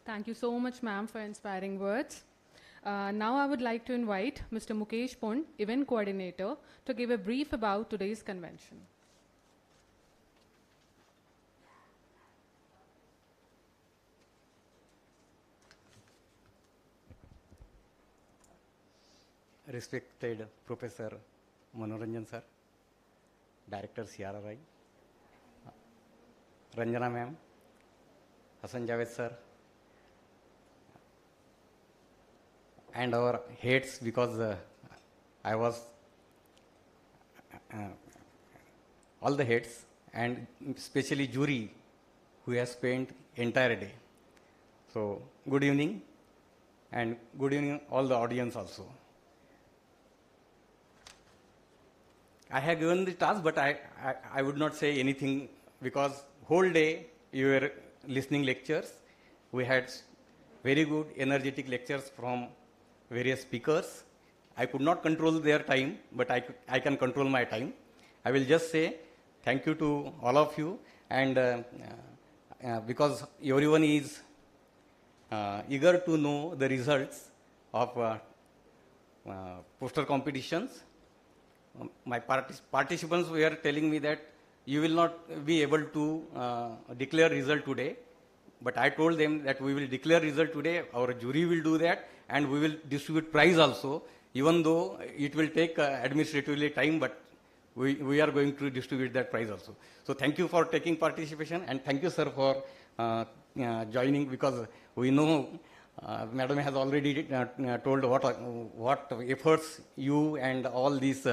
Thank you so much, ma'am, for inspiring words. Now I would like to invite Mr. Mukesh Pund, event coordinator, to give a brief about today's convention. Respected Professor Manoranjan sir, Director CRRI, Ranjana ma'am, Hassan Javed sir, and our heads, because I was all the heads, and especially jury who has spent entire day. So good evening, and good evening all the audience also. I have given the task, but I would not say anything because whole day you were listening lectures. We had very good energetic lectures from various speakers. I could not control their time, but I can control my time. I will just say thank you to all of you, and because everyone is eager to know the results of poster competitions. My participants were telling me that you will not be able to declare result today, but I told them that we will declare result today, our jury will do that, and we will distribute prize also, even though it will take administratively time, but we are going to distribute that prize also. So thank you for taking participation, and thank you, sir, for joining, because we know Madam has already told what efforts you and all this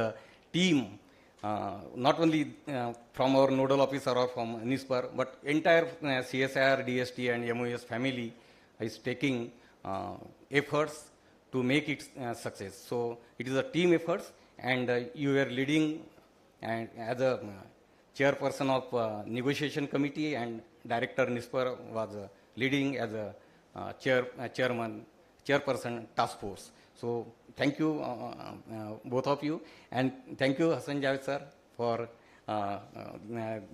team, not only from our nodal officer or from NISPR, but entire CSIR, DST and MOS family is taking efforts to make it success. So it is a team effort, and you are leading and as a chairperson of negotiation committee, and director NISPR was leading as a chairperson task force. So thank you, both of you, and thank you, Hassan Javed sir, for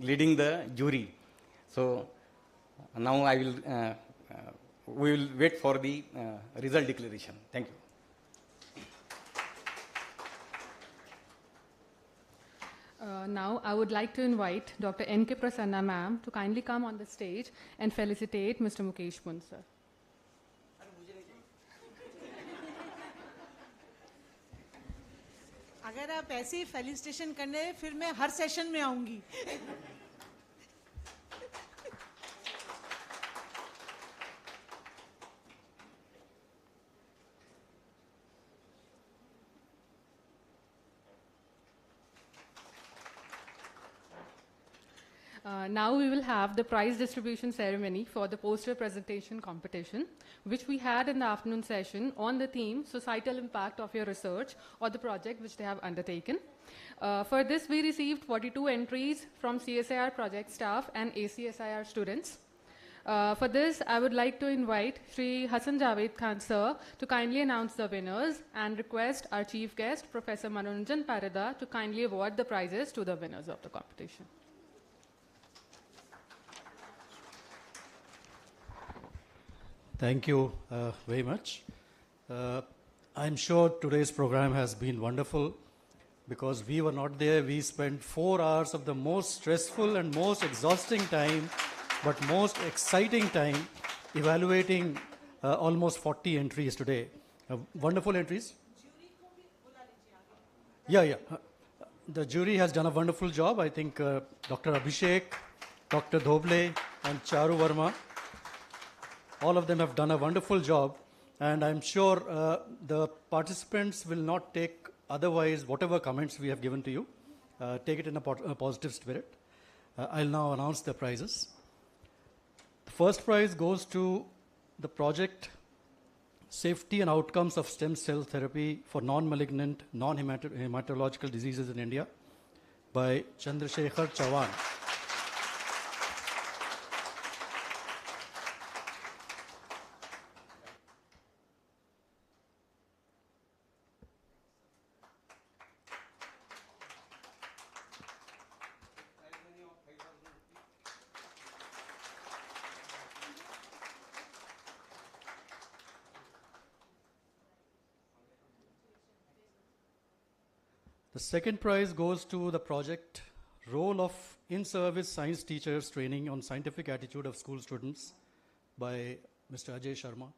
leading the jury. So now we will wait for the result declaration. Thank you. Now I would like to invite Dr. N.K. Prasanna ma'am to kindly come on the stage and felicitate Mr. Mukesh Pund sir. अगर आप ऐसे ही felicitation करने फिर मैं हर session में आऊंगी. Now we will have the prize distribution ceremony for the poster presentation competition, which we had in the afternoon session on the theme Societal Impact of Your Research or the project which they have undertaken. For this, we received 42 entries from CSIR project staff and ACSIR students. For this, I would like to invite Shri Hassan Javed Khan sir to kindly announce the winners and request our chief guest, Professor Manoranjan Parida, to kindly award the prizes to the winners of the competition. Thank you very much. I'm sure today's program has been wonderful because we were not there. We spent 4 hours of the most stressful and most exhausting time, but most exciting time evaluating almost 40 entries today. Wonderful entries. Yeah. The jury has done a wonderful job. I think Dr. Abhishek, Dr. Dhoble, and Charu Verma, all of them have done a wonderful job, and I'm sure the participants will not take otherwise whatever comments we have given to you. Take it in a positive spirit. I'll now announce the prizes. The first prize goes to the project Safety and Outcomes of Stem Cell Therapy for Non-Malignant, Non-Hematological Diseases in India by Chandrasekhar Chavan. The second prize goes to the project Role of In-Service Science Teachers Training on Scientific Attitude of School Students by Mr. Ajay Sharma.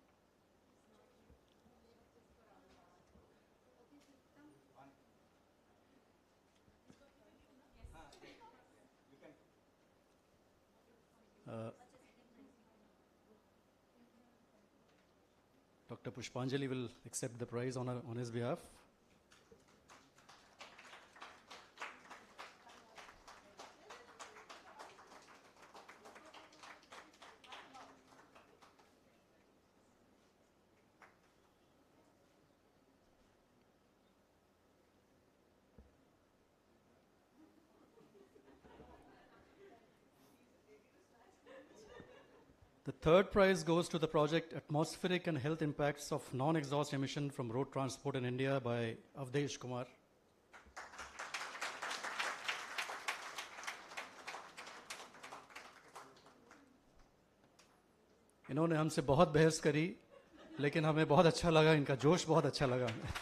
Dr. Pushpanjali will accept the prize on his behalf. The third prize goes to the project Atmospheric and Health Impacts of Non-Exhaust Emission from Road Transport in India by Avdesh Kumar. इन्होंने हमसे बहुत बहस करी, लेकिन हमें बहुत अच्छा लगा, इनका जोश बहुत अच्छा लगा हमें.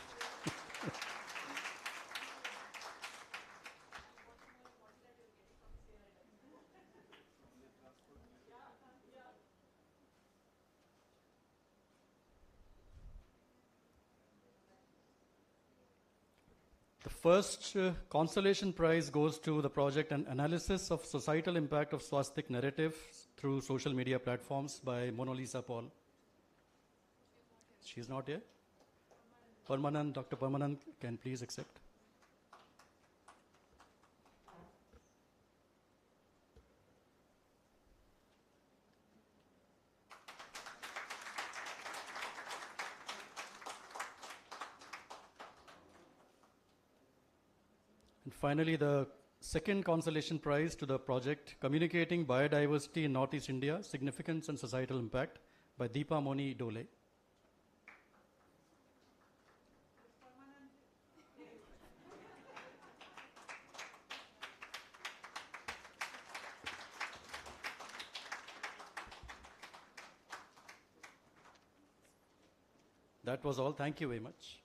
The first consolation prize goes to the project An Analysis of Societal Impact of Swastik Narrative through Social Media Platforms by Mona Lisa Paul. She's not here. Permanent, Dr. Permanent, can please accept. And finally, the second consolation prize to the project Communicating Biodiversity in Northeast India, Significance and Societal Impact by Deepa Moni Dole. That was all. Thank you very much.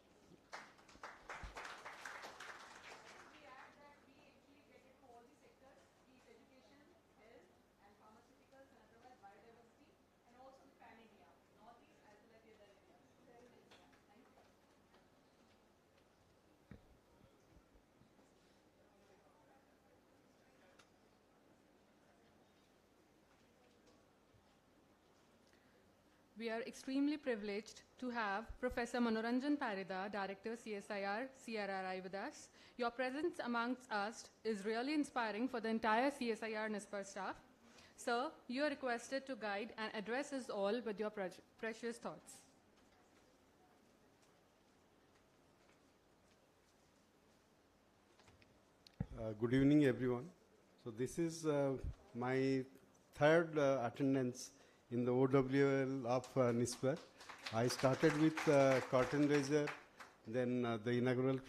We are extremely privileged to have Professor Manoranjan Parida, Director CSIR-CRRI with us. Your presence amongst us is really inspiring for the entire CSIR-NISpR staff. Sir, you are requested to guide and address us all with your precious thoughts. Good evening, everyone. So this is my third attendance in the OWL of NISpR. I started with curtain raiser, then the inaugural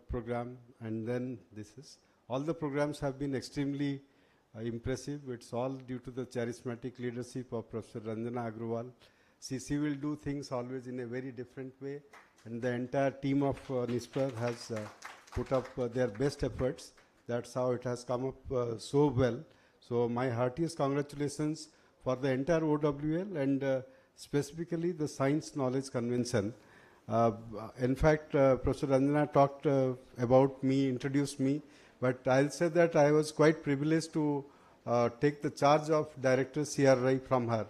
program, and then this is. All the programs have been extremely impressive. It's all due to the charismatic leadership of Professor Ranjana Agrawal. She will do things always in a very different way, and the entire team of NISpR has put up their best efforts. That's how it has come up so well. So my heartiest congratulations for the entire OWL and specifically the Science Knowledge Convention. In fact, Professor Ranjana talked about me, introduced me, but I'll say that I was quite privileged to take the charge of Director CRI from her.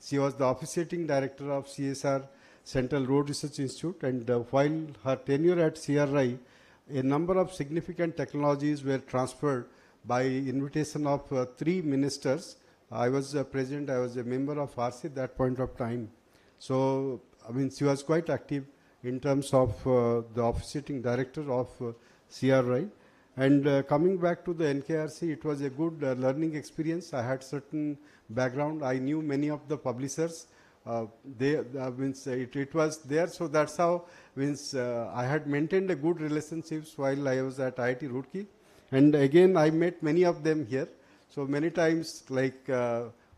She was the officiating director of CSR Central Road Research Institute, and while her tenure at CRI, a number of significant technologies were transferred by invitation of 3 ministers. I was present, I was a member of RC at that point of time. So, I mean, she was quite active in terms of the officiating director of CRI. And coming back to the NKRC, it was a good learning experience. I had certain background. I knew many of the publishers. It was there, so that's how I had maintained a good relationships while I was at IIT Roorkee. And again, I met many of them here. So many times, like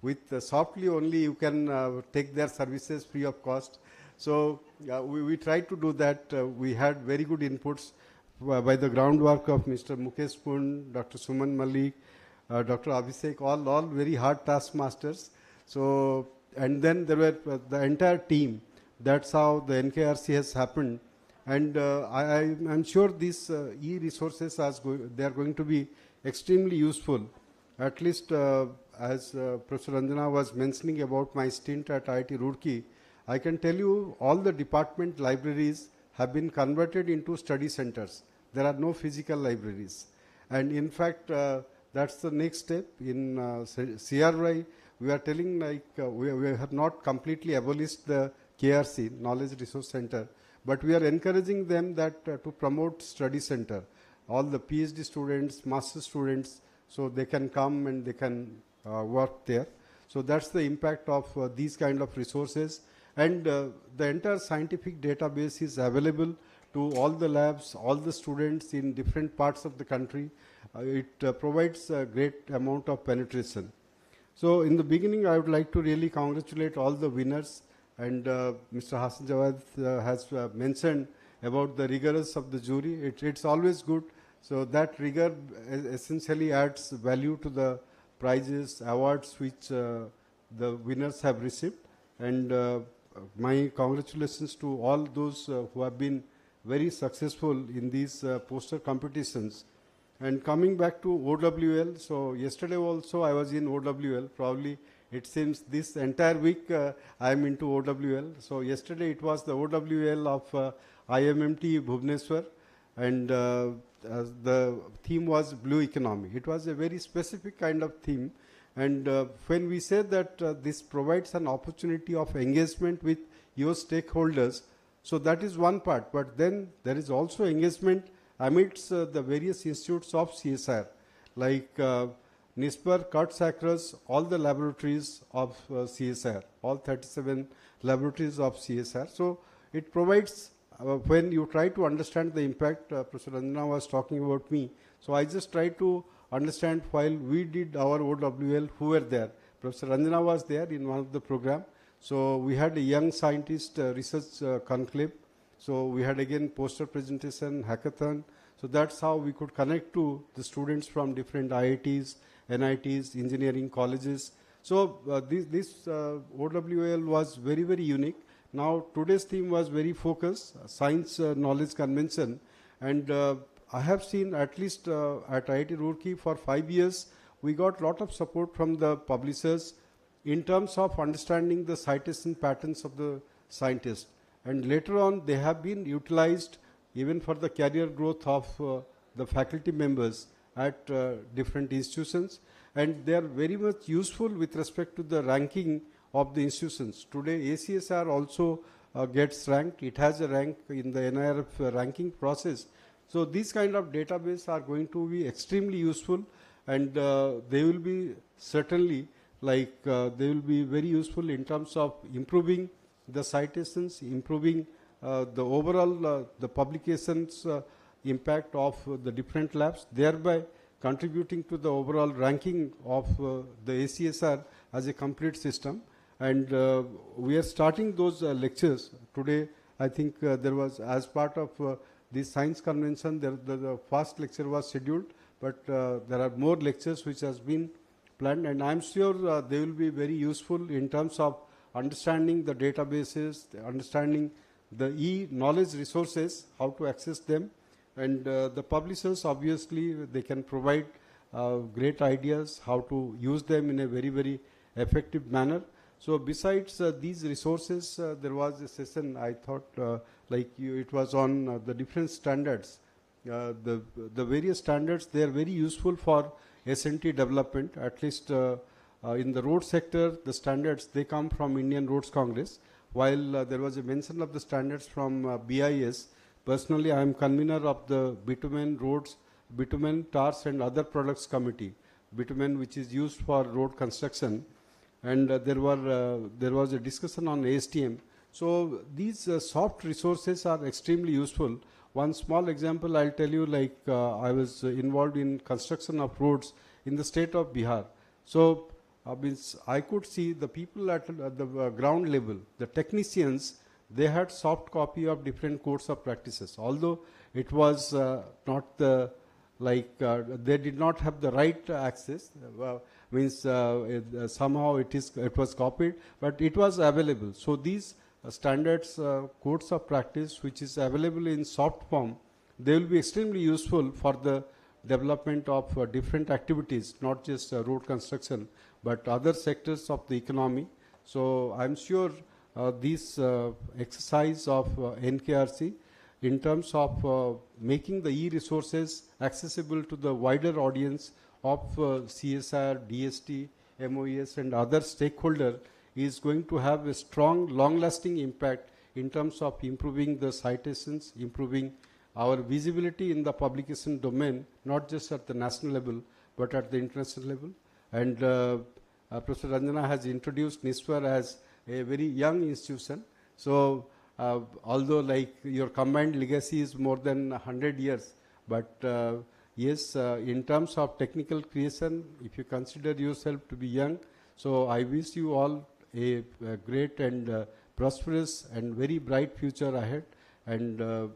with softly only you can take their services free of cost. So we tried to do that. We had very good inputs by the groundwork of Mr. Mukesh Pund, Dr. Suman Malik, Dr. Abhishek, all very hard taskmasters. So, and then there were the entire team. That's how the NKRC has happened. And I'm sure these e-resources, they are going to be extremely useful. At least as Professor Ranjana was mentioning about my stint at IIT Roorkee, I can tell you all the department libraries have been converted into study centers. There are no physical libraries. And in fact, that's the next step. In CRI, we are telling like we have not completely abolished the KRC, Knowledge Resource Center, but we are encouraging them that to promote study center. All the PhD students, master students, so they can come and they can work there. So that's the impact of these kind of resources. And the entire scientific database is available to all the labs, all the students in different parts of the country. It provides a great amount of penetration. So in the beginning, I would like to really congratulate all the winners. And Mr. Hassan Jawad has mentioned about the rigors of the jury. It's always good. So that rigor essentially adds value to the prizes, awards which the winners have received. And my congratulations to all those who have been very successful in these poster competitions. And coming back to OWL, so yesterday also I was in OWL. Probably it seems this entire week I am into OWL. So yesterday it was the OWL of IMMT Bhubaneswar, and the theme was Blue Economy. It was a very specific kind of theme. And when we say that this provides an opportunity of engagement with your stakeholders, so that is one part. But then there is also engagement amidst the various institutes of CSIR, like NISPR cuts across all the laboratories of CSIR, all 37 laboratories of CSIR. So it provides, when you try to understand the impact, Professor Ranjana was talking about me, so I just try to understand while we did our OWL, who were there. Professor Ranjana was there in one of the program. So we had a young scientist research conclave. So we had again poster presentation, hackathon. So that's how we could connect to the students from different IITs, NITs, engineering colleges. So this OWL was very, very unique. Now today's theme was very focused, science knowledge convention. And I have seen at least at IIT Roorkee for 5 years, we got a lot of support from the publishers in terms of understanding the citation patterns of the scientists. And later on, they have been utilized even for the career growth of the faculty members at different institutions. And they are very much useful with respect to the ranking of the institutions. Today, ACSR also gets ranked. It has a rank in the NIRF ranking process. So these kind of database are going to be extremely useful, and they will be certainly they will be very useful in terms of improving the citations, improving the overall the publications impact of the different labs, thereby contributing to the overall ranking of the ACSR as a complete system. And we are starting those lectures today. I think there was, as part of this science convention, the first lecture was scheduled, but there are more lectures which has been planned, and I'm sure they will be very useful in terms of understanding the databases, understanding the e-knowledge resources, how to access them. And the publishers, obviously, they can provide great ideas, how to use them in a very, very effective manner. So besides these resources, there was a session, I thought, it was on the different standards. The various standards, they are very useful for S&T development. At least in the road sector, the standards, they come from Indian Roads Congress, while there was a mention of the standards from BIS. Personally, I am convener of the bitumen roads, bitumen, tars and other products committee, bitumen which is used for road construction. And there was a discussion on ASTM. So these soft resources are extremely useful. One small example I'll tell you, I was involved in construction of roads in the state of Bihar. So I could see the people at the ground level, the technicians, they had soft copy of different codes of practices. Although it was not the, they did not have the right access. Somehow it was copied, but it was available. So these standards, codes of practice, which is available in soft form, they will be extremely useful for the development of different activities, not just road construction, but other sectors of the economy. So I'm sure this exercise of NKRC in terms of making the e-resources accessible to the wider audience of CSIR, DST, MOES and other stakeholders is going to have a strong, long-lasting impact in terms of improving the citations, improving our visibility in the publication domain, not just at the national level, but at the international level. And Professor Ranjana has introduced NISPR as a very young institution. So although like your combined legacy is more than 100 years, but yes, in terms of technical creation, if you consider yourself to be young, so I wish you all a great and prosperous and very bright future ahead. And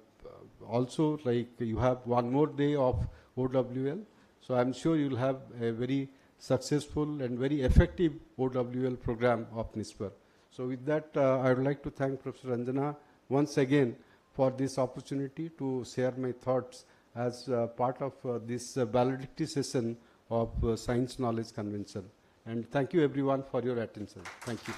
also, like, you have one more day of OWL, so I'm sure you'll have a very successful and very effective OWL program of NISPR. So with that, I would like to thank Professor Ranjana once again for this opportunity to share my thoughts as part of this valedictory session of Science Knowledge Convention. And thank you everyone for your attention. Thank you.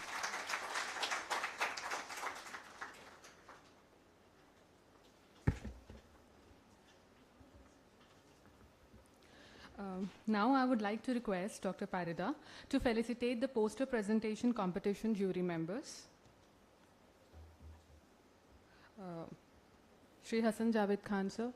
Now I would like to request Dr. Parida to felicitate the poster presentation competition jury members. Shri Hassan Javed Khan, sir.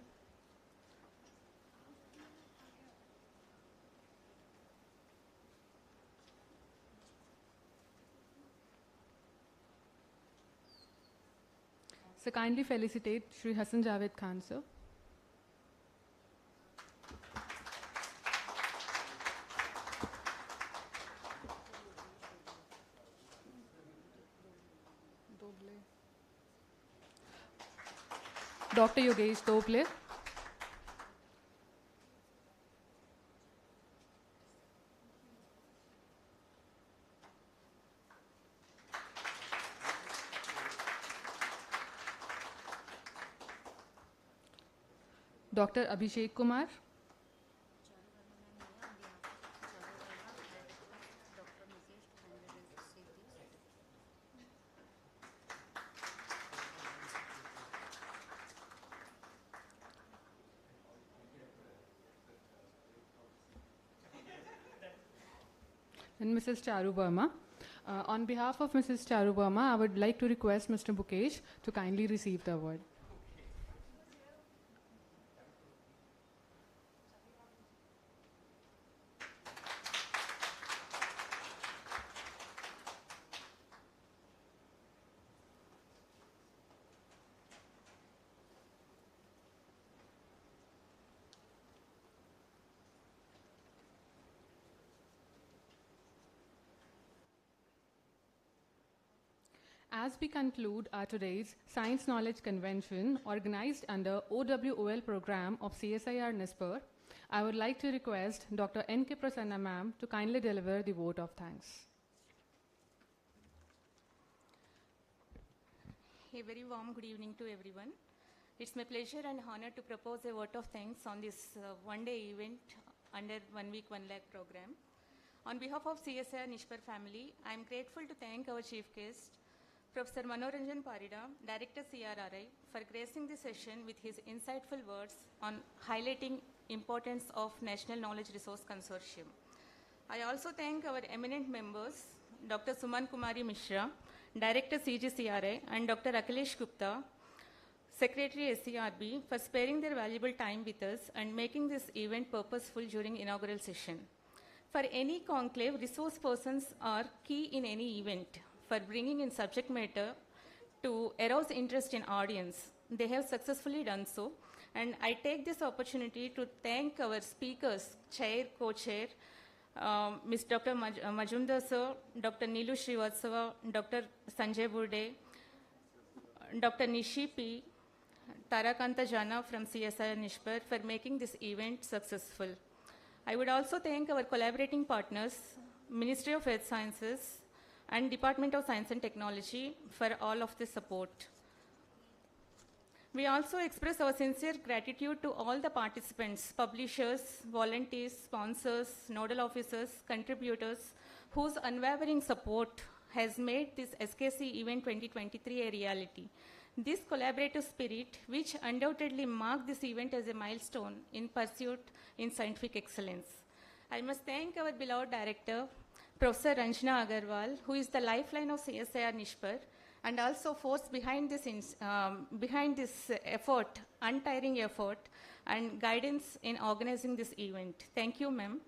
So kindly felicitate Shri Hassan Javed Khan, sir. Dr. Yogesh Tople. Dr. Abhishek Kumar. And Mrs. Charu Verma. On behalf of Mrs. Charu Verma, I would like to request Mr. Bukesh to kindly receive the award. As we conclude our today's Science Knowledge Convention organized under OWOL program of CSIR-NIScPR, I would like to request Dr. N.K. Prasanna ma'am to kindly deliver the vote of thanks. A very warm good evening to everyone. It's my pleasure and honor to propose a vote of thanks on this one-day event under 1 week 1 lakh program. On behalf of CSIR-NIScPR family, I am grateful to thank our chief guest, Professor Manoranjan Parida, Director CRRI, for gracing the session with his insightful words on highlighting importance of National Knowledge Resource Consortium. I also thank our eminent members, Dr. Suman Kumari Mishra, Director CGCRI, and Dr. Akhilesh Gupta, Secretary SCRB, for sparing their valuable time with us and making this event purposeful during inaugural session. For any conclave, resource persons are key in any event for bringing in subject matter to arouse interest in audience. They have successfully done so. And I take this opportunity to thank our speakers, chair, co-chair, Ms. Dr. Majumdar sir, Dr. Neelu Srivastava, Dr. Sanjay Burde, Dr. Nishi P, Tarakanta Jana from CSIR-NIScPR for making this event successful. I would also thank our collaborating partners, Ministry of Earth Sciences, and Department of Science and Technology for all of the support. We also express our sincere gratitude to all the participants, publishers, volunteers, sponsors, nodal officers, contributors, whose unwavering support has made this SKC Event 2023 a reality. This collaborative spirit, which undoubtedly marked this event as a milestone in pursuit in scientific excellence. I must thank our beloved director, Professor Ranjana Agarwal, who is the lifeline of CSIR-NIScPR and also force behind this effort, untiring effort and guidance in organizing this event. Thank you, ma'am.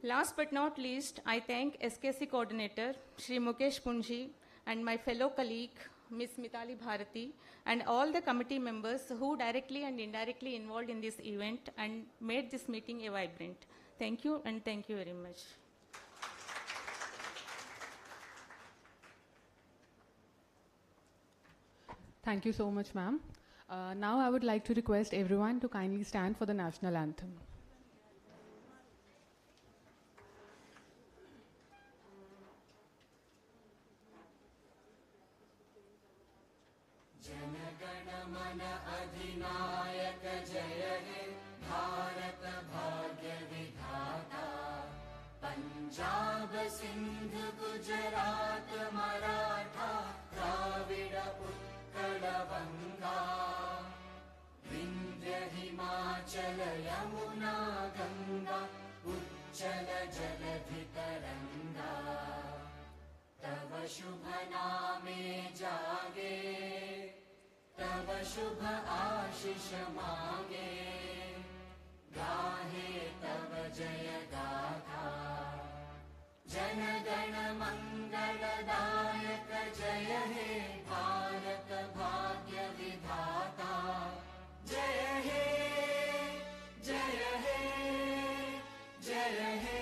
Last but not least, I thank SKC coordinator, Shri Mukesh Punji, and my fellow colleague, Ms. Mitali Bharati, and all the committee members who directly and indirectly involved in this event and made this meeting a vibrant. Thank you, and thank you very much. Thank you so much, ma'am. Now I would like to request everyone to kindly stand for the national anthem. Punjab Sindh Gujarat Maratha Dravid Utkal बंगा विंध्य हिमाचल यमुना गंगा उच्चल जलधि तरंगा तव शुभ नामे जागे तव शुभ आशीष मांगे गाहे तव जय गाथा जन गण मंगलदायक जय हे भारत भाग्य विधाता जय हे जय हे जय हे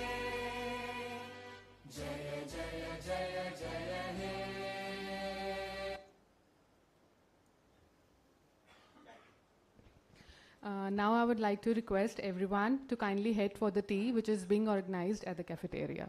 जय जय जय जय हे Now I would like to request everyone to kindly head for the tea which is being organized at the cafeteria.